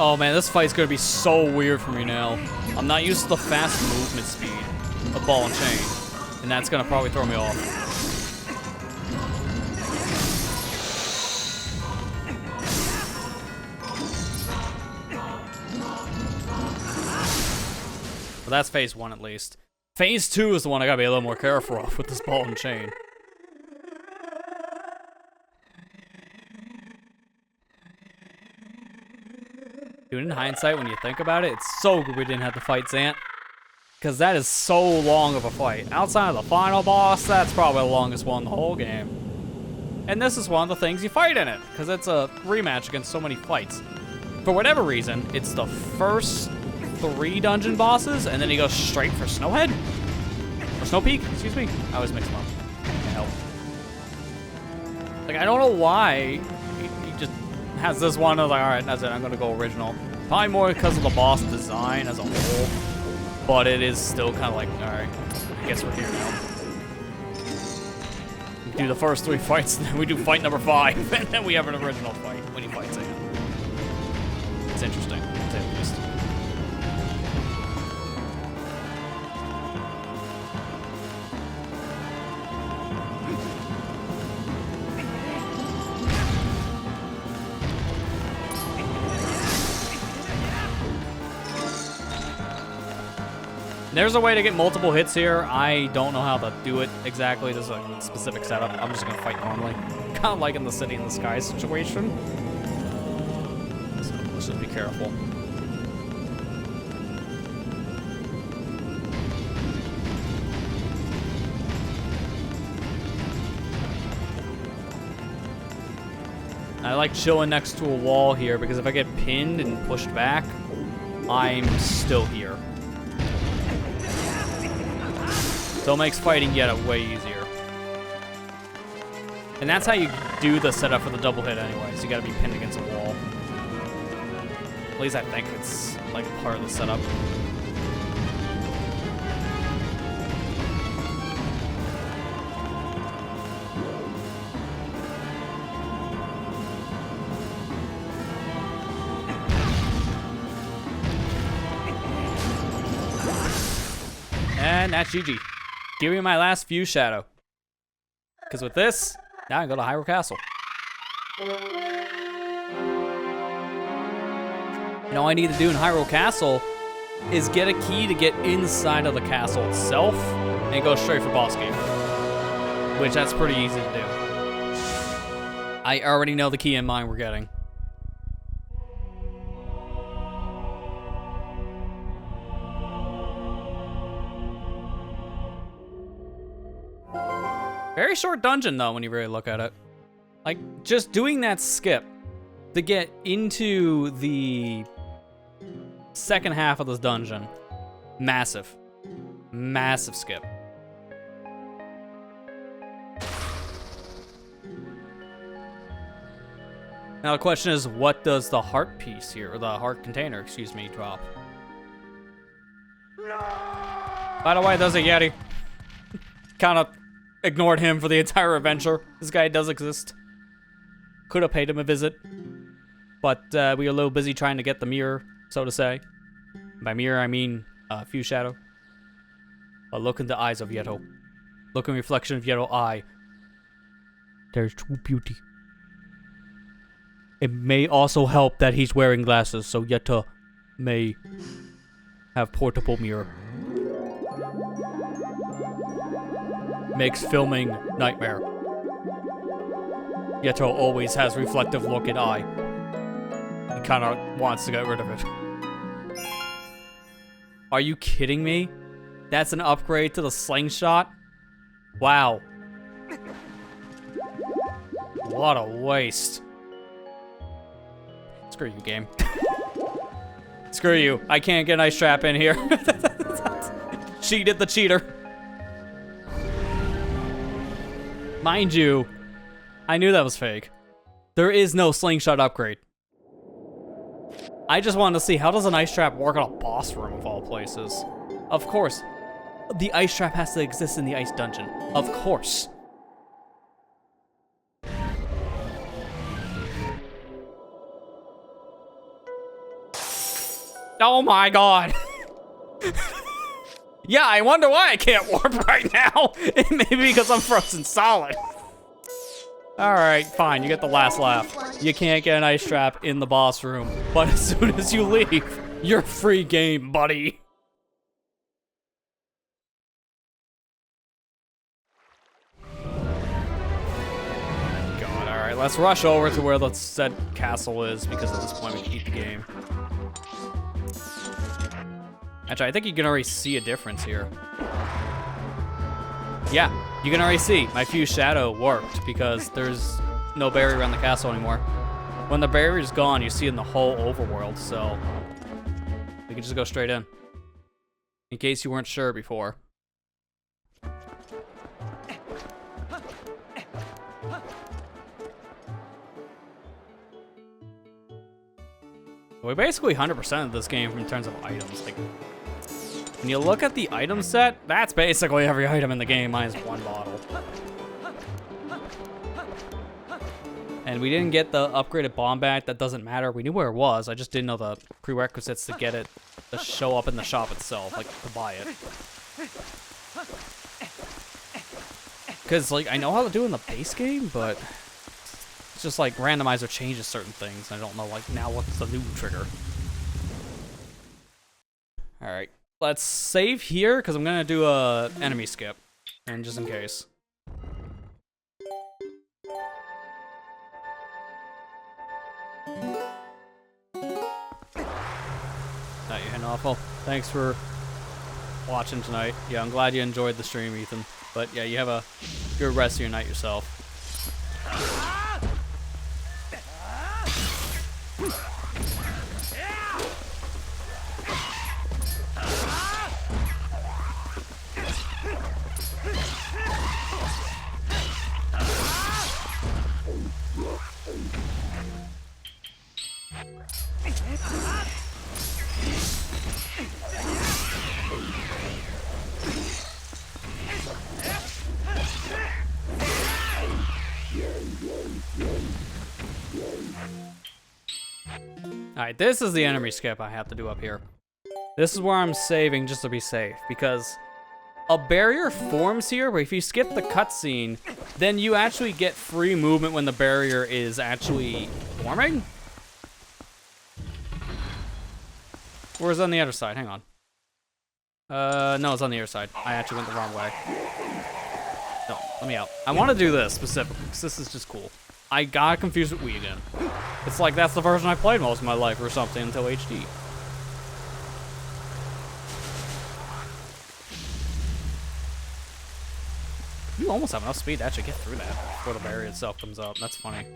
Oh man, this fight's gonna be so weird for me now. I'm not used to the fast movement speed of ball and chain, and that's gonna probably throw me off. But that's phase 1 at least. Phase 2 is the one I gotta be a little more careful of with this ball and chain. Dude, in hindsight, when you think about it, it's so good we didn't have to fight Zant. Because that is so long of a fight. Outside of the final boss, that's probably the longest one in the whole game. And this is one of the things you fight in it, because it's a rematch against so many fights. For whatever reason, it's the first 3 dungeon bosses, and then he goes straight for Snowhead? Or Snow Peak, excuse me. I always mix them up. Can't help. Like, I don't know why he just has this one. I was like, alright, that's it, I'm gonna go original. Probably more because of the boss design as a whole. But it is still kind of like, alright, I guess we're here now. We do the first 3 fights, and then we do fight number 5, and then we have an original fight when he fights again. It's interesting, to say the least. There's a way to get multiple hits here. I don't know how to do it exactly. There's a specific setup. I'm just gonna fight normally. Kind of like in the city in the sky situation. So let's just be careful. I like chilling next to a wall here because if I get pinned and pushed back, I'm still here. So it makes fighting yet way easier. And that's how you do the setup for the double hit anyways. You gotta be pinned against a wall. At least I think it's like part of the setup. And that's GG. Give me my last Fuse Shadow. Because with this, now I can go to Hyrule Castle. And all I need to do in Hyrule Castle is get a key to get inside of the castle itself and go straight for boss game. Which that's pretty easy to do. I already know the key in mind we're getting. Very short dungeon, though, when you really look at it. Like, just doing that skip to get into the second half of this dungeon. Massive. Massive skip. Now, the question is, what does the heart piece here, or the heart container, excuse me, drop? No! By the way, there's a Yeti. Kind of ignored him for the entire adventure. This guy does exist. Could have paid him a visit. But we were a little busy trying to get the mirror, so to say. By mirror, I mean Fuse Shadow. A look in the eyes of Yeto. Look in reflection of Yeto's eye. There's true beauty. It may also help that he's wearing glasses, so Yeto may have portable mirror. Makes filming nightmare. Yeto always has reflective look in eye. He kind of wants to get rid of it. Are you kidding me? That's an upgrade to the slingshot? Wow. What a waste. Screw you, game. Screw you. I can't get an ice trap in here. Cheated the cheater. Mind you, I knew that was fake. There is no slingshot upgrade. I just wanted to see, how does an ice trap work on a boss room of all places? Of course. The ice trap has to exist in the ice dungeon. Of course. Oh my god. Yeah, I wonder why I can't warp right now. It may be because I'm frozen solid. All right, fine, you get the last laugh. You can't get an ice trap in the boss room, but as soon as you leave, you're free game, buddy. God, all right, let's rush over to where the said castle is, because at this point we can beat the game. Actually, I think you can already see a difference here. Yeah, you can already see my fuse shadow worked because there's no barrier around the castle anymore. When the barrier's gone, you see it in the whole overworld, so we can just go straight in case you weren't sure before. We basically 100% of this game in terms of items. Like, when you look at the item set, that's basically every item in the game minus one bottle. And we didn't get the upgraded bomb back. That doesn't matter. We knew where it was. I just didn't know the prerequisites to get it to show up in the shop itself, like to buy it. Because, like, I know how to do it in the base game, but it's just like Randomizer changes certain things. I don't know, like, now what's the new trigger. All right. Let's save here, because I'm going to do a enemy skip, and just in case. That you awful. Thanks for watching tonight. Yeah, I'm glad you enjoyed the stream, Ethan. But yeah, you have a good rest of your night yourself. Alright, this is the enemy skip I have to do up here. This is where I'm saving just to be safe, because a barrier forms here, but if you skip the cutscene, then you actually get free movement when the barrier is actually forming? Or is it on the other side? Hang on. No, it's on the other side. I actually went the wrong way. No, let me out. I want to do this specifically, because this is just cool. I got confused with Wii again. It's like that's the version I played most of my life or something until HD. You almost have enough speed to actually get through that before the barrier itself comes up. That's funny.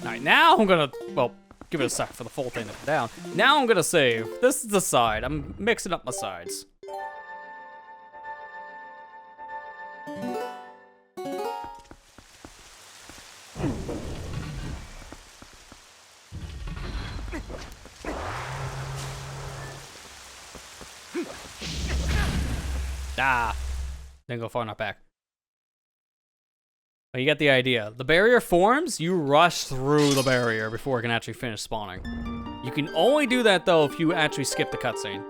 Alright, now I'm gonna, well, give it a sec for the full thing to come down. Now I'm gonna save. This is the side. I'm mixing up my sides. Ah, didn't go far enough back. But you get the idea. The barrier forms, you rush through the barrier before it can actually finish spawning. You can only do that, though, if you actually skip the cutscene.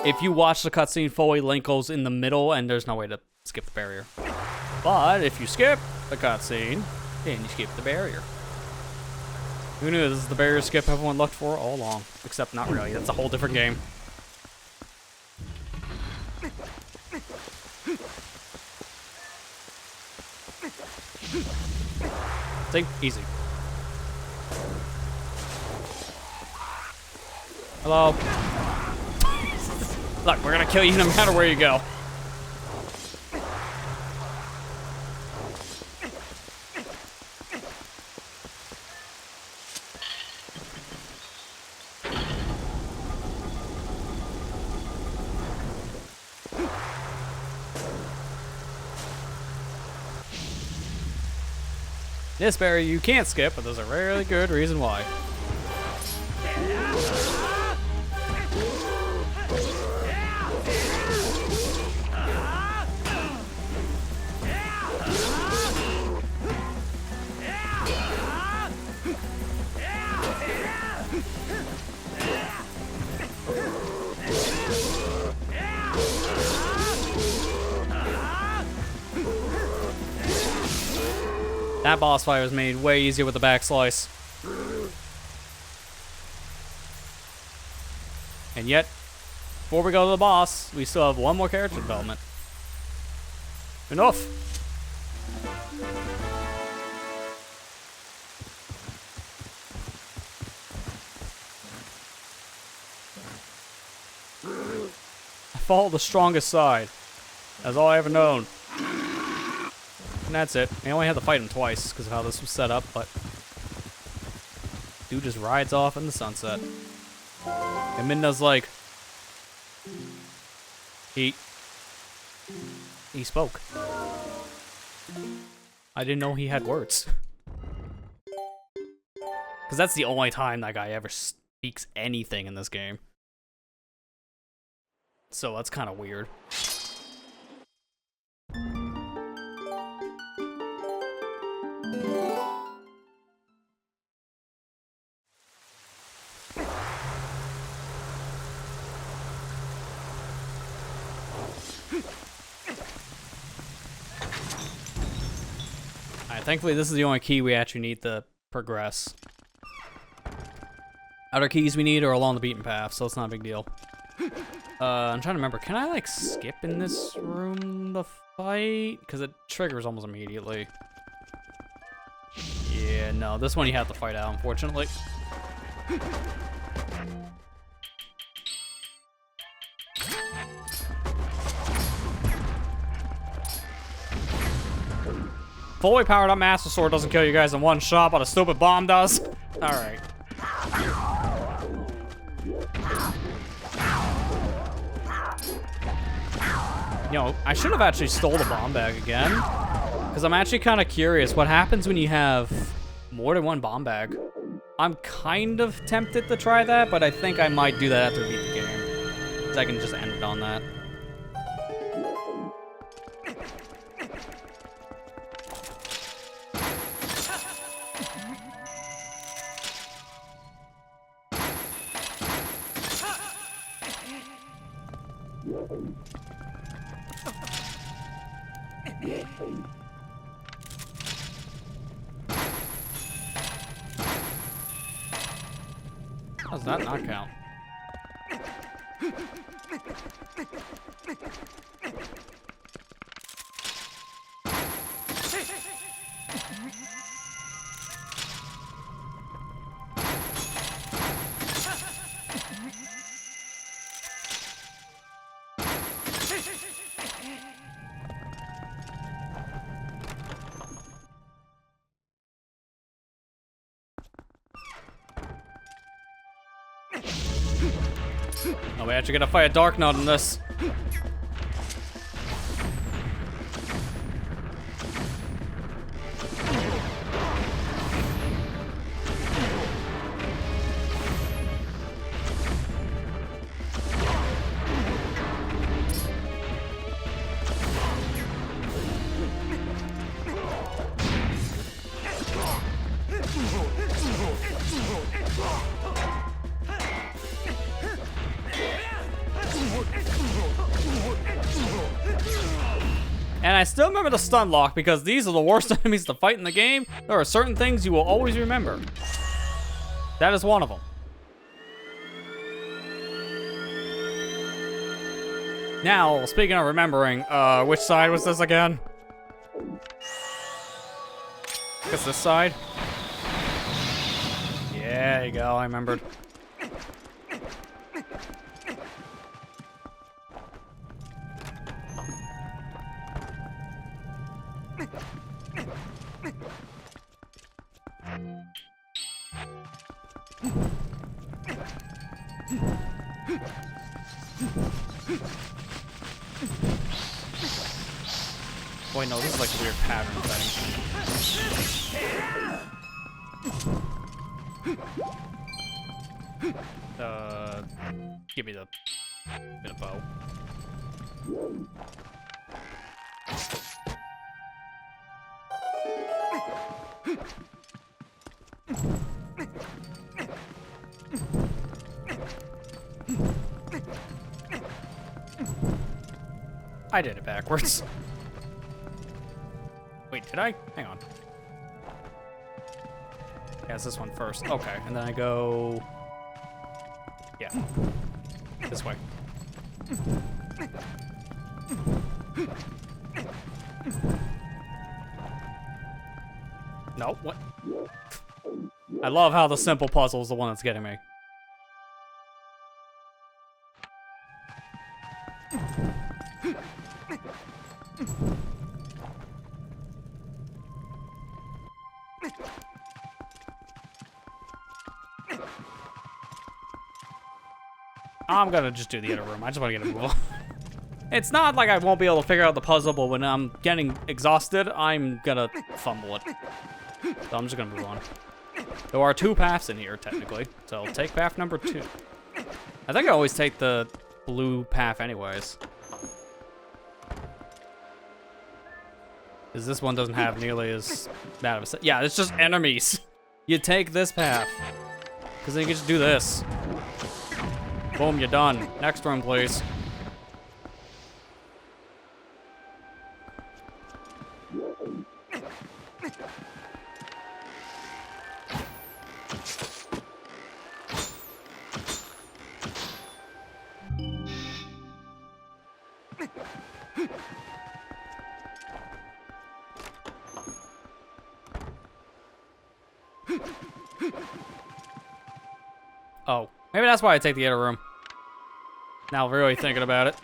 If you watch the cutscene fully, Link goes in the middle, and there's no way to skip the barrier. But if you skip the cutscene, then you skip the barrier. Who knew this is the barrier skip everyone looked for all along? Except not really. That's a whole different game. See? Easy. Hello? Look, we're gonna kill you no matter where you go. This barrier you can't skip, but there's a really good reason why. That boss fight was made way easier with the back slice. And yet, before we go to the boss, we still have one more character development. Enough! I follow the strongest side. That's all I ever known. And that's it. I only had to fight him twice because of how this was set up, but dude just rides off in the sunset. And Midna's like, he spoke. I didn't know he had words. Because that's the only time that guy ever speaks anything in this game. So that's kind of weird. Alright, thankfully this is the only key we actually need to progress. Other keys we need are along the beaten path, so it's not a big deal. I'm trying to remember, can I like skip in this room the fight? Because it triggers almost immediately. Yeah, no, this one you have to fight out, unfortunately. Fully powered up Master Sword doesn't kill you guys in one shot, but a stupid bomb does. Alright. Yo, I should have actually stole the bomb bag again. Because I'm actually kind of curious what happens when you have more than one bomb bag. I'm kind of tempted to try that, but I think I might do that after we beat the game. Because I can just end it on that. How does that not count? Oh, we actually gotta fight a Dark Knight in this. And I still remember the stun lock because these are the worst enemies to fight in the game. There are certain things you will always remember. That is one of them. Now, speaking of remembering, which side was this again? I guess this side? Yeah, there you go, I remembered. Wait, no, this is like a weird pattern thing. Give me the bit of bow. I did it backwards. Wait, did I? Hang on. Yeah, it's this one first. Okay, and then I go... Yeah. This way. No, what? I love how the simple puzzle is the one that's getting me. I'm gonna just do the other room. I just want to get a move on. It's not like I won't be able to figure out the puzzle, but when I'm getting exhausted, I'm gonna fumble it. So I'm just gonna move on. There are 2 paths in here, technically. So I'll take path number 2. I think I always take the blue path anyways. Because this one doesn't have nearly as bad of a set. Yeah, it's just enemies. You take this path. Because then you can just do this. Boom, you're done. Next room, please. Oh, maybe that's why I take the other room. Now really thinking about it.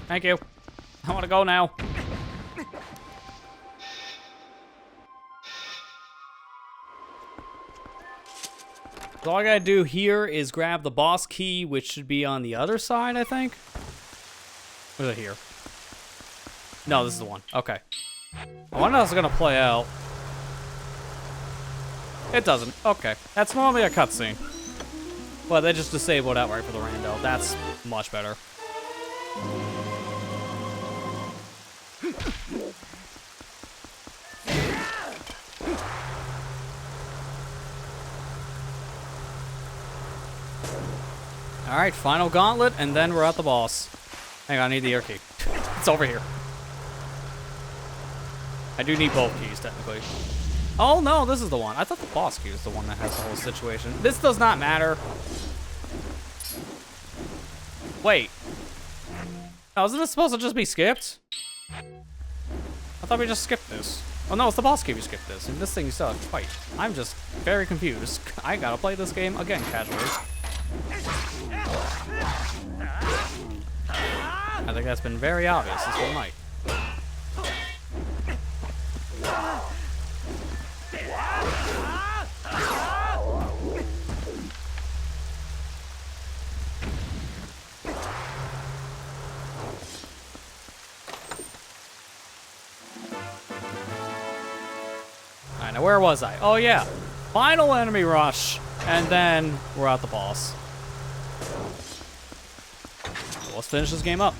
Thank you. I want to go now. So all I gotta do here is grab the boss key, which should be on the other side, I think. Or is it here? No, this is the one. Okay. I wonder how it's gonna play out. It doesn't. Okay. That's normally a cutscene. Well, they just disabled outright for the rando. That's much better. Alright, final gauntlet, and then we're at the boss. Hang on, I need the air key. It's over here. I do need both keys, technically. Oh, no, this is the one. I thought the boss key was the one that has the whole situation. This does not matter. Wait. Oh, isn't this supposed to just be skipped? I thought we just skipped this. Oh, no, it's the boss key we skipped this. And this thing you still have to fight. I'm just very confused. I gotta play this game again casually. I think that's been very obvious this whole night. Alright, now where was I? Oh yeah, final enemy rush, and then we're at the boss. So let's finish this game up.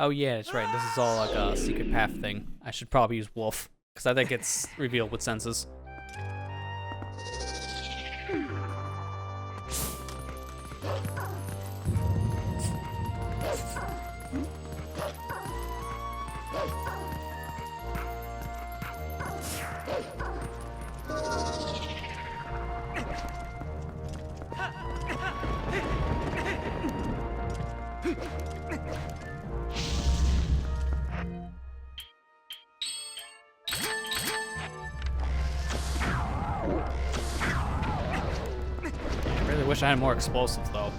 Oh yeah, that's right. This is all like a secret path thing. I should probably use wolf, because I think it's revealed with senses. Wish I had more explosives though.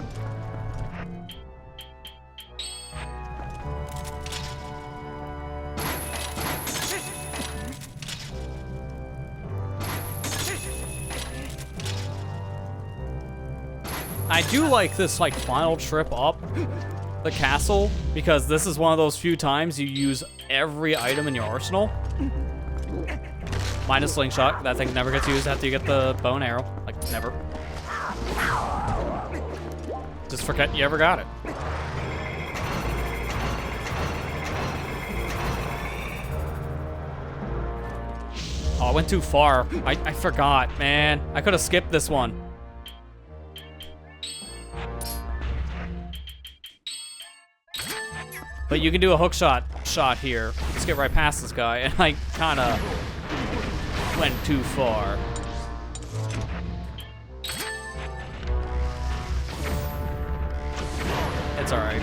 I do like this like final trip up the castle because this is one of those few times you use every item in your arsenal. Minus slingshot, that thing never gets used after you get the bow and arrow. Like never. Just forget you ever got it. Oh, I went too far. I forgot, man. I could have skipped this one. But you can do a hook shot here. Just get right past this guy, and I kind of went too far. It's alright.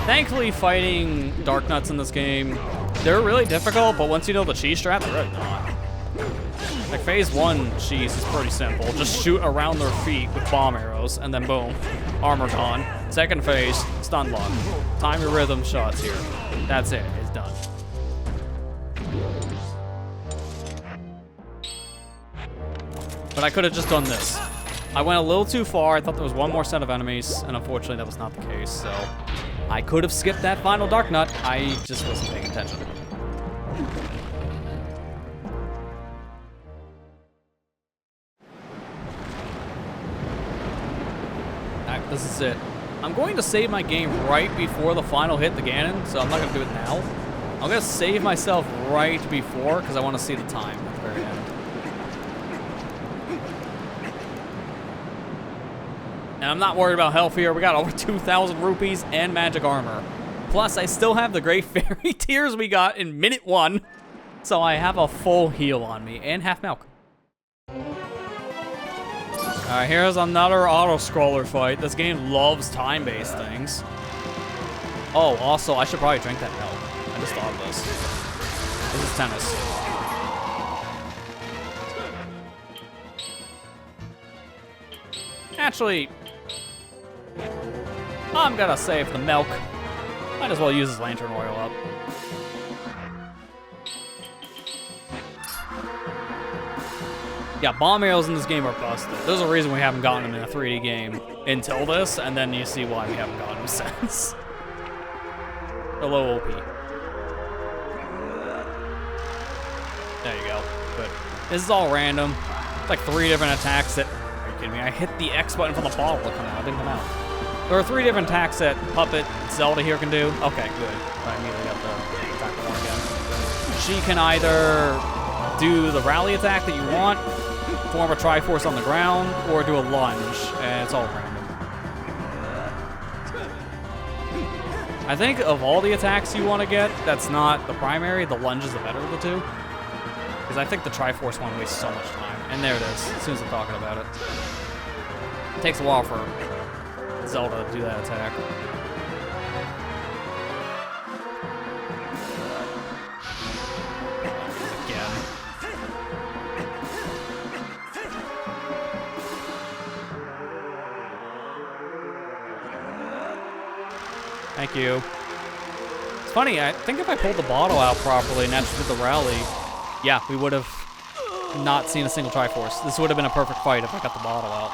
Thankfully, fighting Dark Nuts in this game, they're really difficult, but once you know the cheese strat, they're really not. Like, phase 1 cheese is pretty simple. Just shoot around their feet with bomb arrows, and then boom, armor gone. Second phase, stun lock. Time your rhythm shots here. That's it, it's done. But I could have just done this. I went a little too far. I thought there was one more set of enemies, and unfortunately that was not the case, so I could have skipped that final Dark Nut. I just wasn't paying attention. Alright, this is it. I'm going to save my game right before the final hit the Ganon, so I'm not going to do it now. I'm going to save myself right before, because I want to see the time at the very end. And I'm not worried about health here. We got over 2,000 rupees and magic armor. Plus, I still have the Great Fairy Tears we got in minute 1. So I have a full heal on me and half milk. Alright, here's another auto-scroller fight. This game loves time-based things. Oh, also, I should probably drink that milk. I just thought of this. This is tennis. Actually, I'm gonna save the milk. Might as well use this lantern oil up. Yeah, bomb arrows in this game are busted. There's a reason we haven't gotten them in a 3D game until this, and then you see why we haven't gotten them since. They're low OP. There you go. Good. This is all random. It's like 3 different attacks that... Are you kidding me? I hit the X button for the bottle to come out. It didn't come out. There are 3 different attacks that Puppet Zelda here can do. Okay, good. I immediately got the attack one again. She can either do the rally attack that you want, form a Triforce on the ground, or do a lunge, and it's all random. I think of all the attacks you want to get, that's not the primary, the lunge is the better of the two. Because I think the Triforce one wastes so much time. And there it is, as soon as I'm talking about it. It takes a while for Zelda to do that attack. Again. Thank you. It's funny, I think if I pulled the bottle out properly and actually did the rally, yeah, we would have not seen a single Triforce. This would have been a perfect fight if I got the bottle out.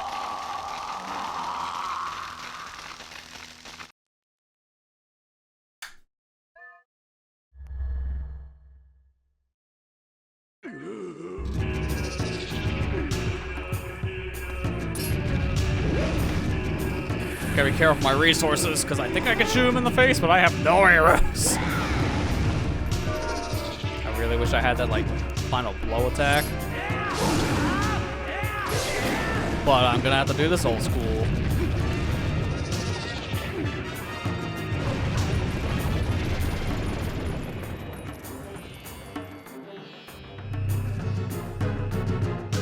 Gotta be careful with my resources, because I think I can shoot him in the face, but I have no arrows. I really wish I had that, like, final blow attack. But I'm gonna have to do this old school.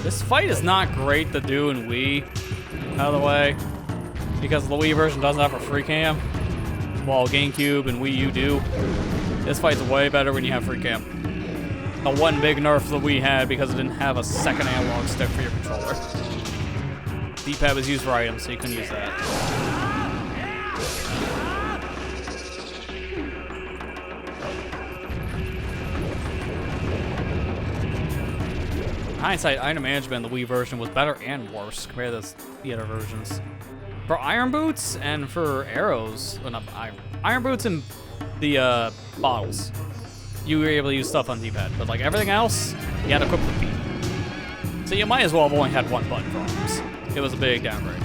This fight is not great to do in Wii, out of the way, because the Wii version doesn't have a free cam, while GameCube and Wii U do. This fight's way better when you have free cam. The one big nerf the Wii had because it didn't have a second analog stick for your controller. D-pad was used for items, so you couldn't use that. Hindsight, item management in the Wii version was better and worse compared to the other versions. For iron boots and for arrows, well, not iron boots and the bottles, you were able to use stuff on D-pad, but like everything else, you had to equip with B. So you might as well have only had one button for arms. It was a big downgrade.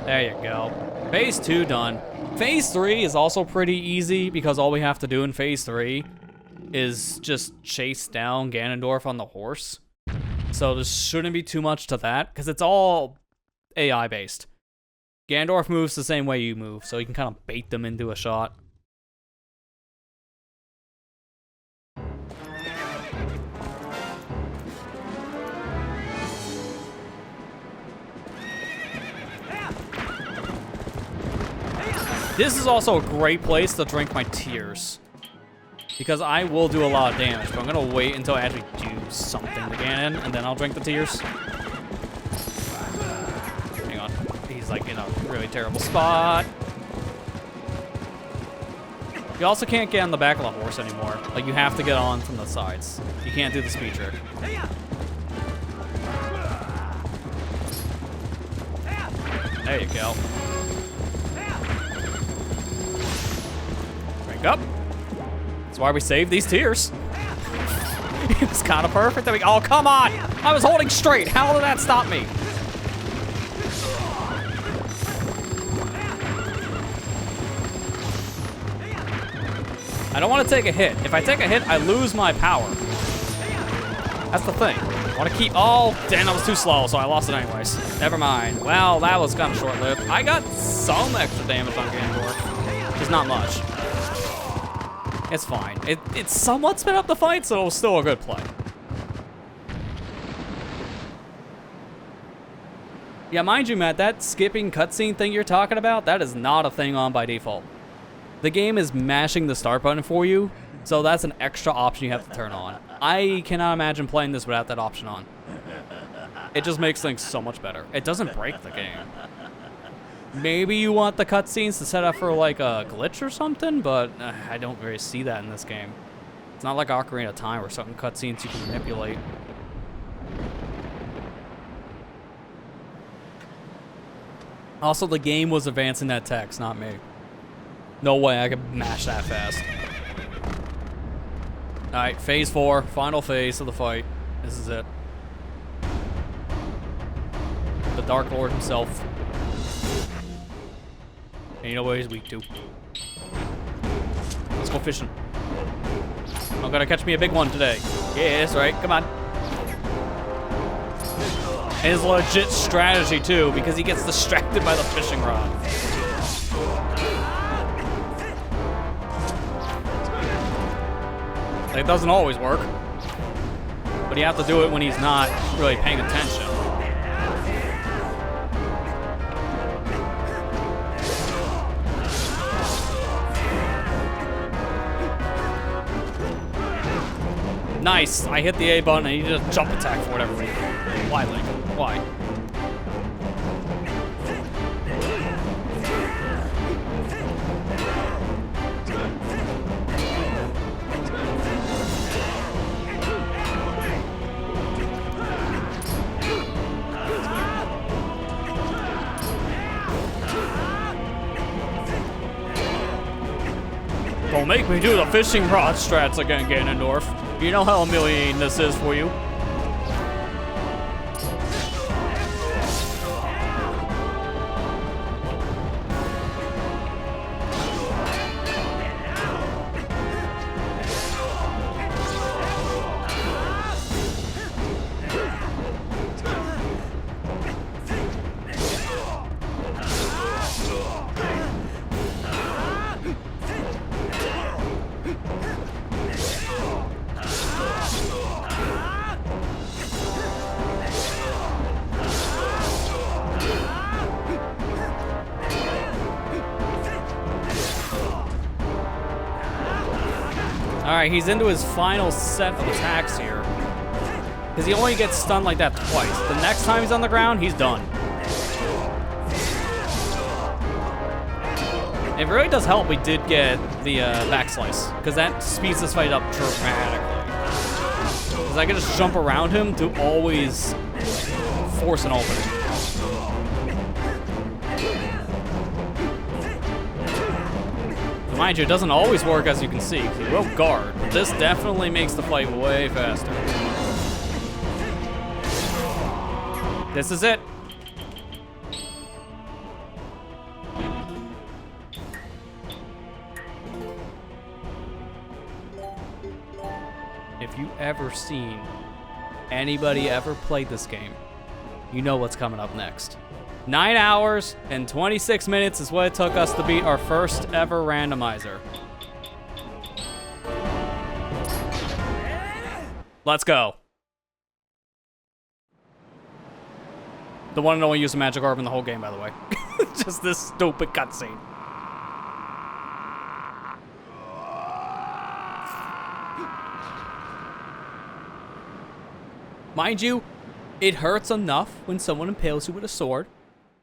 There you go. Phase 2 done. Phase 3 is also pretty easy because all we have to do in Phase 3 is just chase down Ganondorf on the horse. So there shouldn't be too much to that because it's all AI based. Ganondorf moves the same way you move, so you can kind of bait them into a shot. This is also a great place to drink my tears, because I will do a lot of damage, but I'm gonna wait until I actually do something to Ganon, and then I'll drink the tears. Hang on, he's like in a really terrible spot. You also can't get on the back of the horse anymore. Like, you have to get on from the sides. You can't do the speed trick. There you go. Up. That's why we saved these tears. It was kind of perfect. Oh, come on! I was holding straight. How did that stop me? I don't want to take a hit. If I take a hit, I lose my power. That's the thing. I want to keep... Oh, damn, that was too slow, so I lost it anyways. Never mind. Well, that was kind of short-lived. I got some extra damage on Ganondorf. Just not much. It's fine. It's somewhat sped up the fight, so it's still a good play. Yeah, mind you, Matt, that skipping cutscene thing you're talking about, that is not a thing on by default. The game is mashing the start button for you, so that's an extra option you have to turn on. I cannot imagine playing this without that option on. It just makes things so much better. It doesn't break the game. Maybe you want the cutscenes to set up for like a glitch or something, but I don't really see that in this game. It's not like Ocarina of Time where certain cutscenes you can manipulate. Also, the game was advancing that text, not me. No way I could mash that fast. Alright, phase 4, final phase of the fight. This is it. The Dark Lord himself. And you know what he's weak to. Let's go fishing. I'm gonna catch me a big one today. Yeah, that's right. Come on. And it's a legit strategy too, because he gets distracted by the fishing rod. It doesn't always work, but you have to do it when he's not really paying attention. Nice! I hit the A button and he did a jump attack for whatever reason. Why, Link? Why? Don't make me do the fishing rod strats again, Ganondorf. You know how humiliating this is for you. Alright, he's into his final set of attacks here. Because he only gets stunned like that twice. The next time he's on the ground, he's done. It really does help we did get the back slice. Because that speeds this fight up dramatically. Because I can just jump around him to always force an opening. Mind you, it doesn't always work, as you can see. He will guard, but this definitely makes the fight way faster. This is it. If you ever seen anybody ever played this game, you know what's coming up next. 9 hours and 26 minutes is what it took us to beat our first ever randomizer. Let's go. The one and only use of magic orb in the whole game, by the way. Just this stupid cutscene. Mind you, it hurts enough when someone impales you with a sword.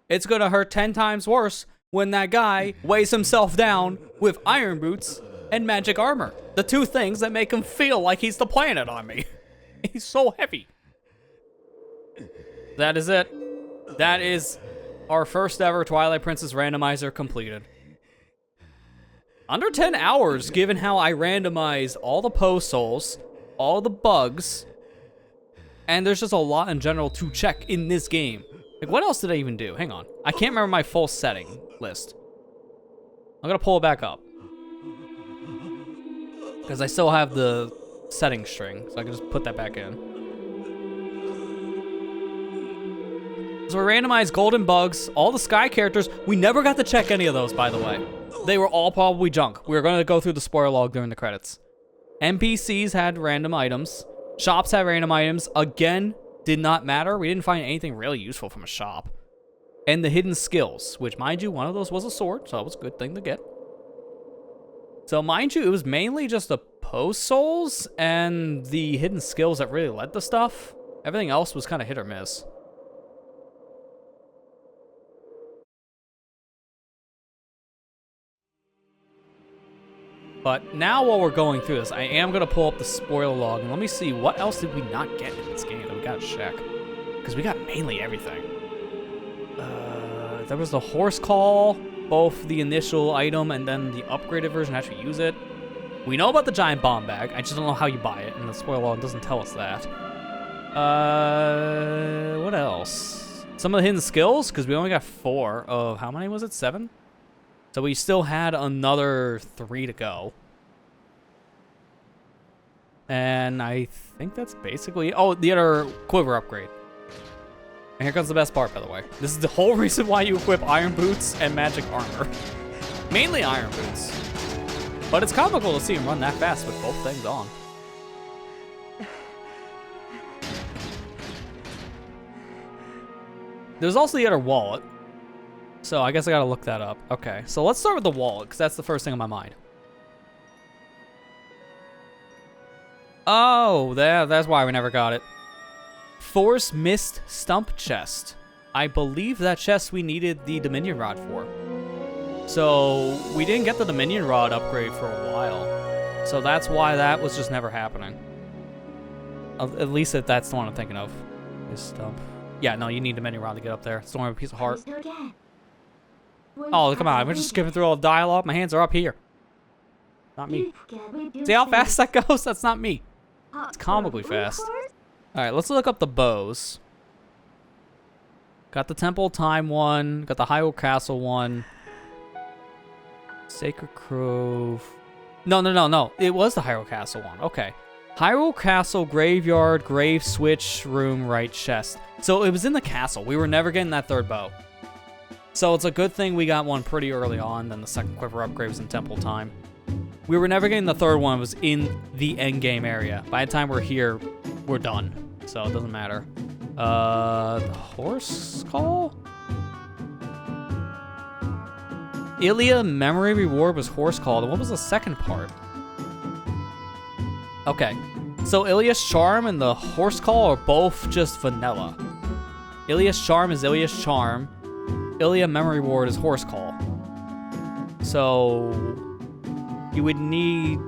It's gonna hurt 10 times worse when that guy weighs himself down with iron boots and magic armor. The two things that make him feel like he's the planet on me. He's so heavy. That is it. That is our first ever Twilight Princess randomizer completed. Under 10 hours, given how I randomized all the post souls, all the bugs, and there's just a lot in general to check in this game. Like, what else did I even do? Hang on. I can't remember my full setting list. I'm gonna pull it back up. Because I still have the setting string, so I can just put that back in. So we randomized golden bugs, all the sky characters. We never got to check any of those, by the way. They were all probably junk. We were gonna go through the spoiler log during the credits. NPCs had random items. Shops had random items. Again, did not matter. We didn't find anything really useful from a shop. And the hidden skills, which, mind you, one of those was a sword, so that was a good thing to get. So, mind you, it was mainly just the post souls and the hidden skills that really led to stuff. Everything else was kind of hit or miss. But now while we're going through this, I am going to pull up the spoiler log, and let me see, what else did we not get in this game that we got to check? Because we got mainly everything. There was the horse call, both the initial item and then the upgraded version to actually use it. We know about the giant bomb bag, I just don't know how you buy it, and the spoiler log doesn't tell us that. What else? Some of the hidden skills, because we only got 4 of, how many was it, 7? So we still had another 3 to go. And I think that's basically... Oh, the other quiver upgrade. And here comes the best part, by the way. This is the whole reason why you equip iron boots and magic armor. Mainly iron boots. But it's comical to see him run that fast with both things on. There's also the other wallet. So I guess I gotta look that up. Okay, so let's start with the wallet, because that's the first thing on my mind. Oh, that's why we never got it. Force Mist Stump Chest. I believe that chest we needed the Dominion Rod for. So we didn't get the Dominion Rod upgrade for a while. So that's why that was just never happening. At least if that's the one I'm thinking of. This stump. Yeah, no, you need Dominion Rod to get up there. It's the only piece of heart. Oh, come on. We're just skipping through all the dialogue. My hands are up here. Not me. See how fast that goes? That's not me. It's comically fast. Alright, let's look up the bows. Got the Temple of Time one. Got the Hyrule Castle one. Sacred Grove. No. It was the Hyrule Castle one. Okay. Hyrule Castle, Graveyard, Grave Switch, Room, Right Chest. So it was in the castle. We were never getting that third bow. So it's a good thing we got one pretty early on. Then the second quiver upgrade was in Temple of Time. We were never getting the third one. It was in the end game area. By the time we're here, we're done. So it doesn't matter. The Horse Call? Ilia Memory Reward was Horse Call. And what was the second part? Okay. So Ilia's Charm and the Horse Call are both just vanilla. Ilia's Charm is Ilia's Charm. Ilia Memory Reward is Horse Call. So you would need...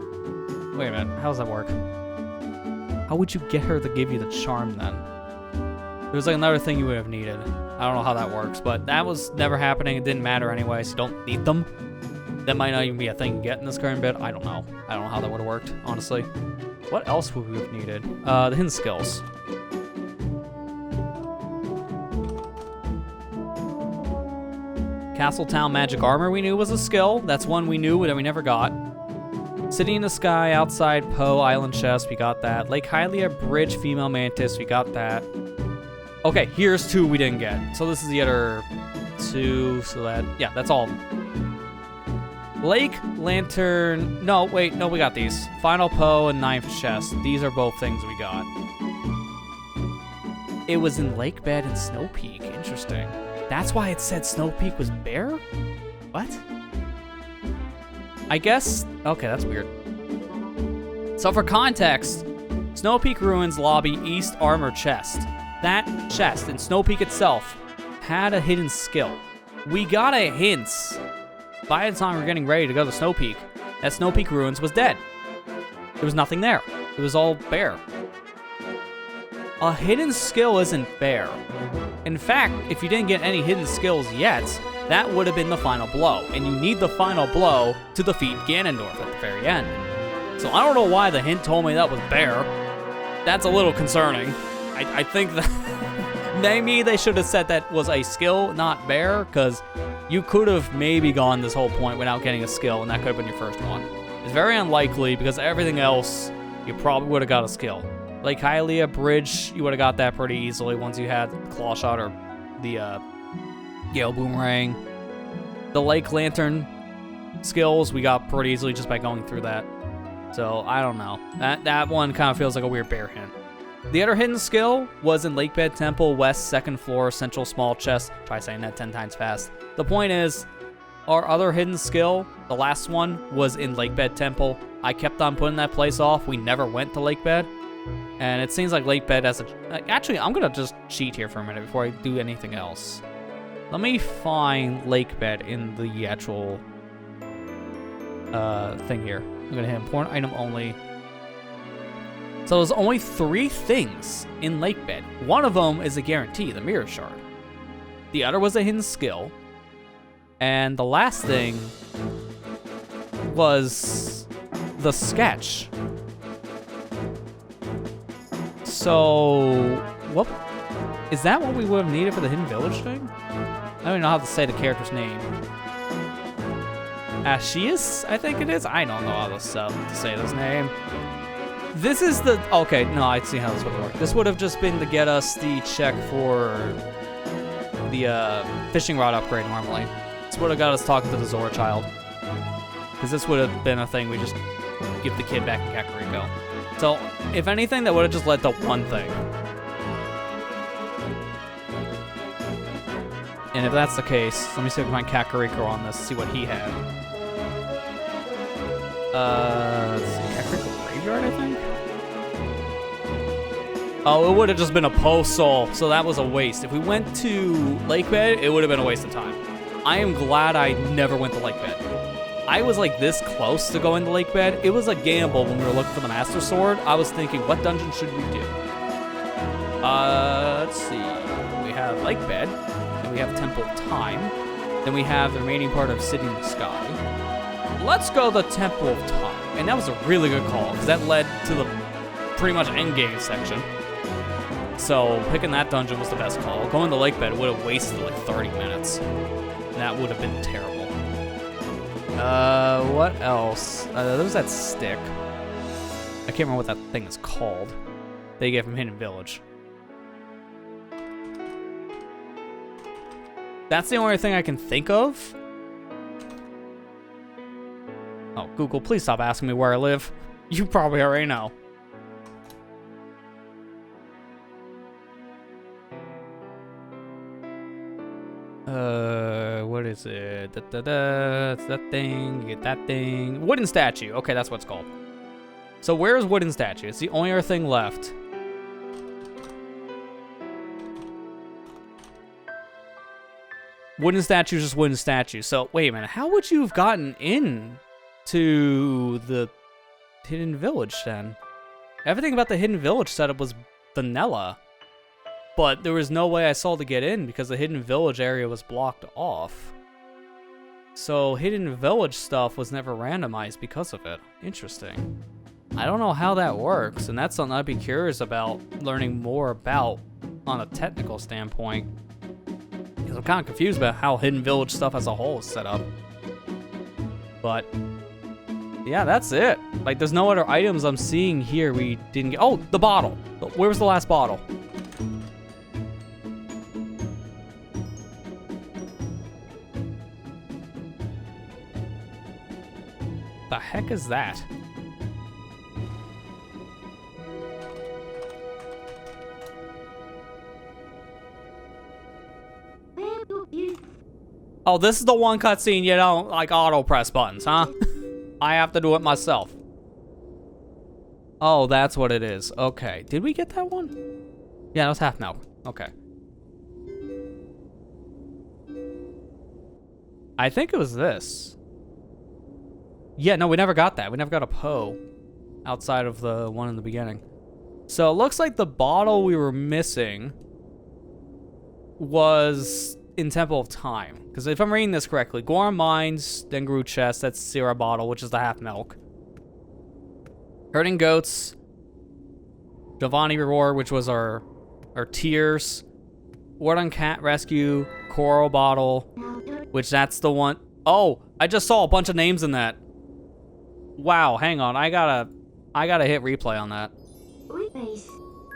Wait a minute. How does that work? How would you get her to give you the charm then? There's like another thing you would have needed. I don't know how that works, but that was never happening. It didn't matter anyway, so you don't need them. That might not even be a thing you get in this current bit. I don't know. I don't know how that would have worked, honestly. What else would we have needed? The hidden skills. Castle Town Magic Armor we knew was a skill. That's one we knew that we never got. City in the Sky, Outside Poe, Island Chest, we got that. Lake Hylia Bridge, Female Mantis, we got that. Okay, here's two we didn't get. So this is the other two, so that, yeah, that's all. Lake, Lantern, no, wait, no, we got these. Final Poe and Ninth Chest. These are both things we got. It was in Lake Bed and Snow Peak, interesting. That's why it said Snow Peak was bare? What? I guess, okay, that's weird. So for context, Snow Peak Ruins Lobby East Armor Chest. That chest in Snow Peak itself had a hidden skill. We got a hint by the time we were getting ready to go to Snow Peak that Snow Peak Ruins was dead. There was nothing there. It was all bare. A hidden skill isn't bare. In fact, if you didn't get any hidden skills yet, that would have been the final blow, and you need the final blow to defeat Ganondorf at the very end. So I don't know why the hint told me that was bare. That's a little concerning. I think that maybe they should have said that was a skill, not bare, because you could have maybe gone this whole point without getting a skill, and that could have been your first one. It's very unlikely, because everything else, you probably would have got a skill. Lake Hylia Bridge, you would have got that pretty easily once you had Claw Shot or the Gale Boomerang. The Lake Lantern skills we got pretty easily just by going through that. So, I don't know. That one kind of feels like a weird bear hint. The other hidden skill was in Lake Bed Temple, West, 2nd floor, Central Small Chest. Try saying that 10 times fast. The point is, our other hidden skill, the last one, was in Lake Bed Temple. I kept on putting that place off. We never went to Lake Bed. And it seems like Lake Bed has a... Actually, I'm going to just cheat here for a minute before I do anything else. Let me find Lake Bed in the actual thing here. I'm going to hit important item only. So there's only 3 things in Lake Bed. One of them is a guarantee, the Mirror Shard. The other was a hidden skill. And the last thing was the sketch. So, what is that what we would have needed for the Hidden Village thing? I don't even know how to say the character's name. Ashius, I think it is. I don't know how to say this name. This is the... Okay, no, I see how this would work. This would have just been to get us the check for the fishing rod upgrade normally. This would have got us talking to the Zora child. Because this would have been a thing we just give the kid back in Kakariko. So, if anything, that would have just led to one thing. And if that's the case, let me see if I can find Kakariko on this, see what he had. Let's see, Kakariko Graveyard, I think? Oh, it would have just been a postal, so that was a waste. If we went to Lake Bed, it would have been a waste of time. I am glad I never went to Lake Bed. I was like this close to going to Lake Bed. It was a gamble when we were looking for the Master Sword. I was thinking, what dungeon should we do? Let's see. We have Lake Bed, then we have Temple of Time, then we have the remaining part of City in the Sky. Let's go to Temple of Time. And that was a really good call, because that led to the pretty much endgame section. So picking that dungeon was the best call. Going to Lake Bed would have wasted like 30 minutes. That would have been terrible. What else? There's that stick. I can't remember what that thing is called. They get from Hidden Village. That's the only thing I can think of. Oh, Google, please stop asking me where I live. You probably already know. What is it? It's that thing. You get that thing. Wooden statue. Okay, that's what it's called. So where's wooden statue? It's the only other thing left. Wooden statue is just wooden statue. So wait a minute. How would you have gotten in to the Hidden Village then? Everything about the Hidden Village setup was vanilla. But there was no way I saw to get in because the Hidden Village area was blocked off. So Hidden Village stuff was never randomized because of it. Interesting. I don't know how that works, and that's something I'd be curious about learning more about on a technical standpoint. Because I'm kind of confused about how Hidden Village stuff as a whole is set up. But yeah, that's it. Like, there's no other items I'm seeing here we didn't get. Oh, the bottle. Where was the last bottle? The heck is that? Oh, this is the one cutscene you don't like auto press buttons, huh? I have to do it myself. Oh, that's what it is. Okay. Did we get that one? Yeah, that was half milk. Okay. I think it was this. Yeah, no, we never got that. We never got a Poe outside of the one in the beginning. So it looks like the bottle we were missing was in Temple of Time. Because if I'm reading this correctly, Gorham Mines, then grew Chest, that's Syrah bottle, which is the half milk. Herding Goats, Giovanni Roar, which was our tears. Ward Cat Rescue, Coral bottle, which that's the one. Oh, I just saw a bunch of names in that. Wow, hang on, I gotta hit replay on that.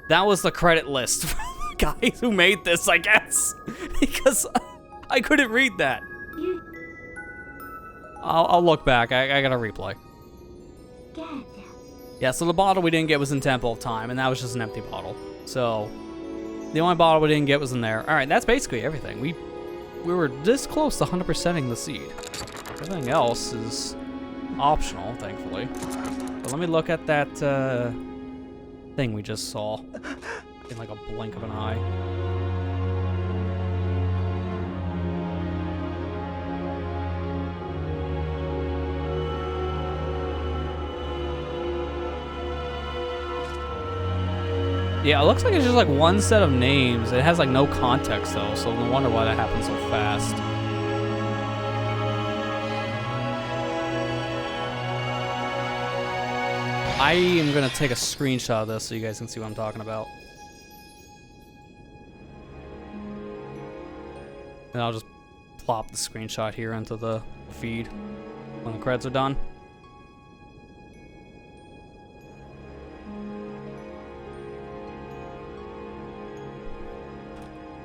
That was the credit list for the guys who made this, I guess, because I couldn't read that. I'll look back. I gotta replay. Yeah, so the bottle we didn't get was in Temple of Time, and that was just an empty bottle. So the only bottle we didn't get was in there. All right, that's basically everything. We were this close to 100%ing the seed. Everything else is optional, thankfully. But let me look at that thing we just saw in like a blink of an eye. Yeah, it looks like it's just like one set of names. It has like no context though, so no wonder why that happened so fast. I am gonna take a screenshot of this so you guys can see what I'm talking about. And I'll just plop the screenshot here into the feed when the credits are done.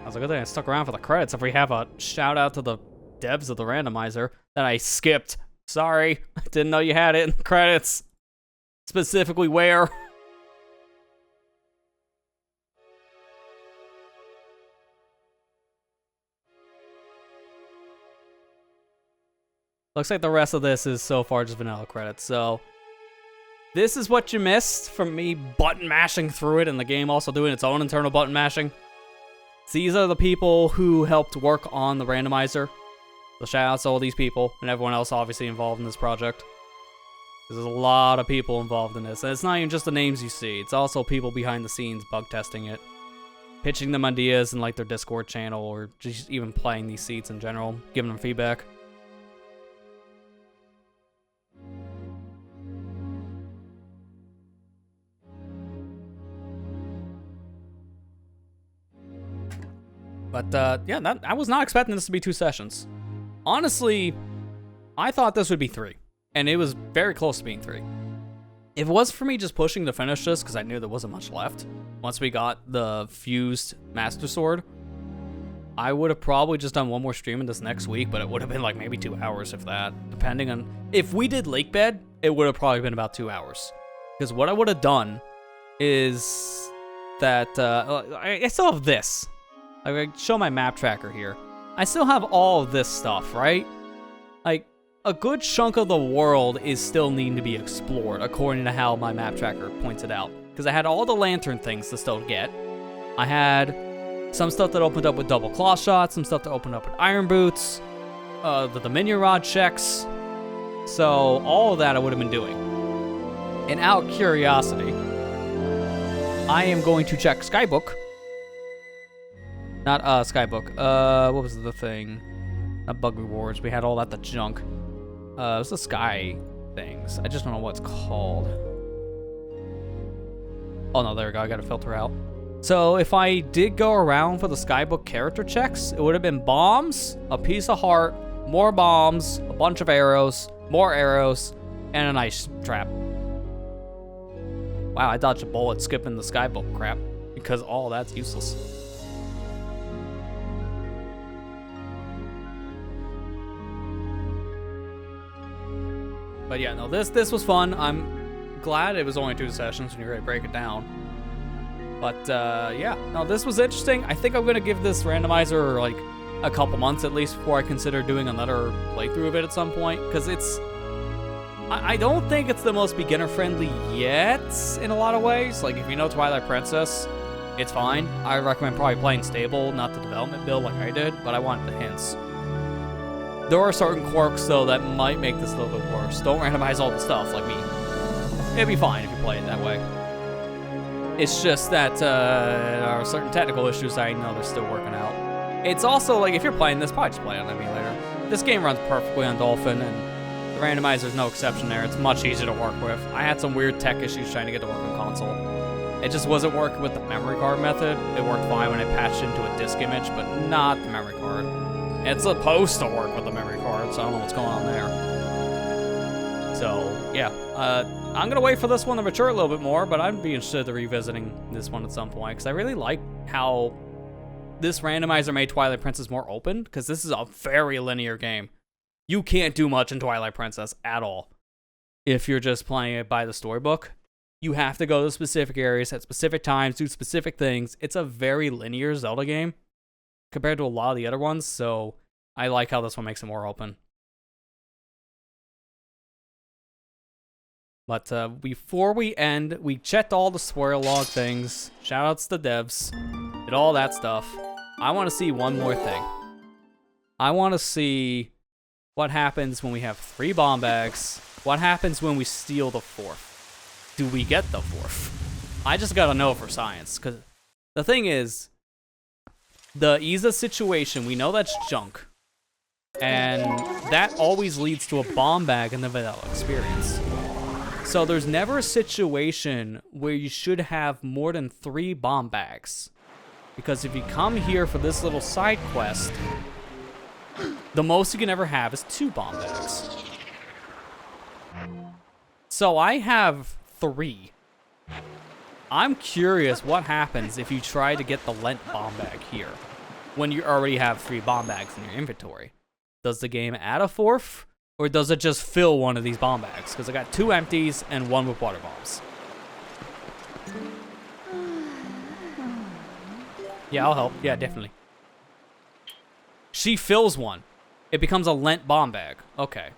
That's a good thing I stuck around for the credits. If we have a shout out to the devs of the randomizer that I skipped. Sorry, I didn't know you had it in the credits. Specifically where. Looks like the rest of this is so far just vanilla credits, so this is what you missed from me button mashing through it and the game also doing its own internal button mashing. These are the people who helped work on the randomizer. So shout outs to all these people and everyone else obviously involved in this project. There's a lot of people involved in this. And it's not even just the names you see. It's also people behind the scenes bug testing it. Pitching them ideas in like their Discord channel or just even playing these seats in general. Giving them feedback. But yeah, I was not expecting this to be 2 sessions. Honestly, I thought this would be 3, and it was very close to being 3. If it was for me just pushing to finish this, because I knew there wasn't much left, once we got the fused Master Sword, I would have probably just done one more stream in this next week, but it would have been like maybe 2 hours, if that, depending on... If we did Lake Bed, it would have probably been about 2 hours. Because what I would have done is that... I still have this. I show my map tracker here. I still have all of this stuff, right? Like, a good chunk of the world is still needing to be explored, according to how my map tracker points it out. Because I had all the lantern things to still get. I had some stuff that opened up with double claw shots, some stuff that opened up with iron boots, the minion rod checks. So all of that I would have been doing. And out of curiosity, I am going to check Skybook. Not Skybook. What was the thing? Not bug rewards. We had all that, the junk. It was the sky things. I just don't know what it's called. Oh no, there we go. I gotta filter out. So if I did go around for the Skybook character checks, it would have been bombs, a piece of heart, more bombs, a bunch of arrows, more arrows, and an ice trap. Wow, I dodged a bullet skipping the Skybook crap because all that's useless. But yeah, no, this was fun. I'm glad it was only 2 sessions when you really break it down. But yeah, no, this was interesting. I think I'm gonna give this randomizer like a couple months at least before I consider doing another playthrough of it at some point, because it's... I don't think it's the most beginner-friendly yet in a lot of ways. Like, if you know Twilight Princess, it's fine. I recommend probably playing stable, not the development build like I did, but I wanted the hints. There are certain quirks, though, that might make this a little bit worse. Don't randomize all the stuff like me. It'd be fine if you play it that way. It's just that there are certain technical issues I know they're still working out. It's also, like, if you're playing this, probably just play it on emulator. This game runs perfectly on Dolphin, and the randomizer's no exception there. It's much easier to work with. I had some weird tech issues trying to get to work on console. It just wasn't working with the memory card method. It worked fine when it patched into a disk image, but not the memory card. It's supposed to work with the memory card, so I don't know what's going on there. So, yeah. I'm going to wait for this one to mature a little bit more, but I'd be interested in revisiting this one at some point, because I really like how this randomizer made Twilight Princess more open, because this is a very linear game. You can't do much in Twilight Princess at all. If you're just playing it by the storybook, you have to go to specific areas at specific times, do specific things. It's a very linear Zelda game compared to a lot of the other ones, so I like how this one makes it more open. But before we end, we checked all the spoiler log things. Shoutouts to devs. Did all that stuff. I want to see one more thing. I want to see what happens when we have 3 bomb bags. What happens when we steal the 4th? Do we get the 4th? I just gotta know for science, because the thing is, the Isa situation, we know that's junk. And that always leads to a bomb bag in the vanilla experience. So there's never a situation where you should have more than 3 bomb bags. Because if you come here for this little side quest, the most you can ever have is 2 bomb bags. So I have 3. I'm curious what happens if you try to get the Lent bomb bag here, when you already have 3 bomb bags in your inventory. Does the game add a 4th? Or does it just fill one of these bomb bags? Because I got 2 empties and 1 with water bombs. Yeah, I'll help. Yeah, definitely. She fills one. It becomes a Lent bomb bag. Okay.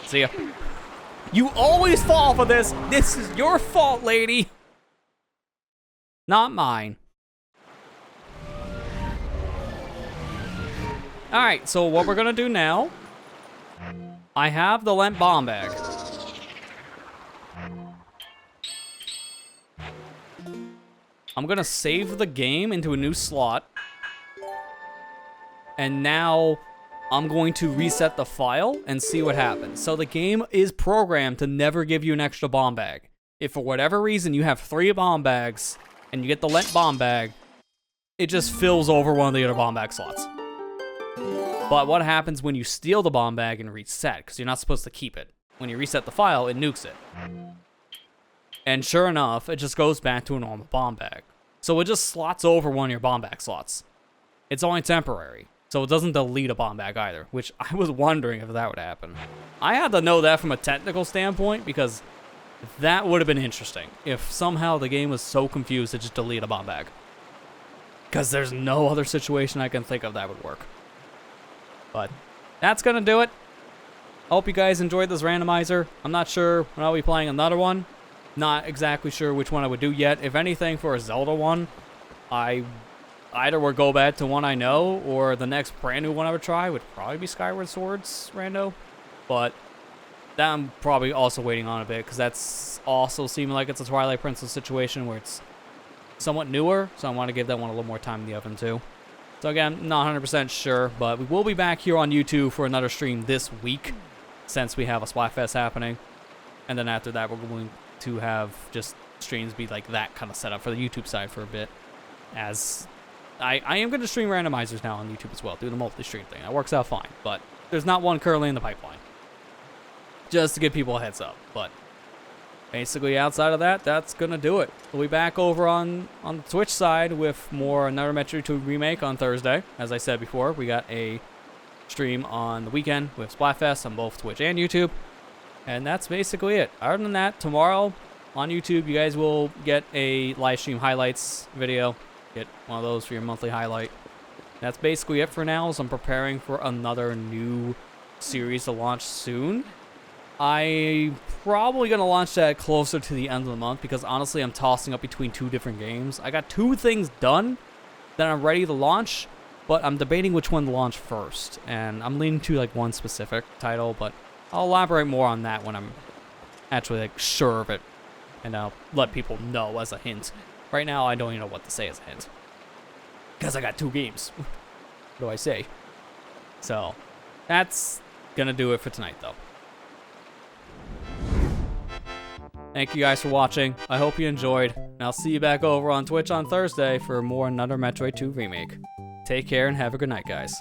See ya. You always fall for this. This is your fault, lady. Not mine. Alright, so what we're gonna do now, I have the Lent bomb bag. I'm gonna save the game into a new slot. And now I'm going to reset the file and see what happens. So the game is programmed to never give you an extra bomb bag. If for whatever reason you have 3 bomb bags and you get the lent bomb bag, it just fills over one of the other bomb bag slots. But what happens when you steal the bomb bag and reset? Because you're not supposed to keep it. When you reset the file, it nukes it. And sure enough, it just goes back to a normal bomb bag. So it just slots over one of your bomb bag slots. It's only temporary. So it doesn't delete a bomb bag either, which I was wondering if that would happen. I had to know that from a technical standpoint, because that would have been interesting if somehow the game was so confused to just delete a bomb bag. Because there's no other situation I can think of that would work. But that's going to do it. I hope you guys enjoyed this randomizer. I'm not sure when I'll be playing another one. Not exactly sure which one I would do yet. If anything, for a Zelda one, I either would go back to one I know, or the next brand new one I would try would probably be Skyward Swords rando. But that I'm probably also waiting on a bit, because that's also seeming like it's a Twilight Princess situation where it's somewhat newer, so I want to give that one a little more time in the oven too. So again, not 100% sure, but we will be back here on YouTube for another stream this week, since we have a Splatfest happening. And then after that, we're going to have just streams be like that kind of setup for the YouTube side for a bit, as I am going to stream randomizers now on YouTube as well, do the multi-stream thing. That works out fine, but there's not one currently in the pipeline. Just to give people a heads up, but basically outside of that, that's going to do it. We'll be back over on the Twitch side with more another Metroid 2 remake on Thursday. As I said before, we got a stream on the weekend with Splatfest on both Twitch and YouTube. And that's basically it. Other than that, tomorrow on YouTube, you guys will get a live stream highlights video. Get one of those for your monthly highlight. That's basically it for now, as I'm preparing for another new series to launch soon. I'm probably going to launch that closer to the end of the month, because honestly, I'm tossing up between 2 different games. I got 2 things done that I'm ready to launch, but I'm debating which one to launch first. And I'm leaning to like one specific title, but I'll elaborate more on that when I'm actually like sure of it, and I'll let people know as a hint. Right now, I don't even know what to say as a hint, because I got 2 games. What do I say? So, that's gonna do it for tonight, though. Thank you guys for watching. I hope you enjoyed, and I'll see you back over on Twitch on Thursday for more another Metroid 2 remake. Take care and have a good night, guys.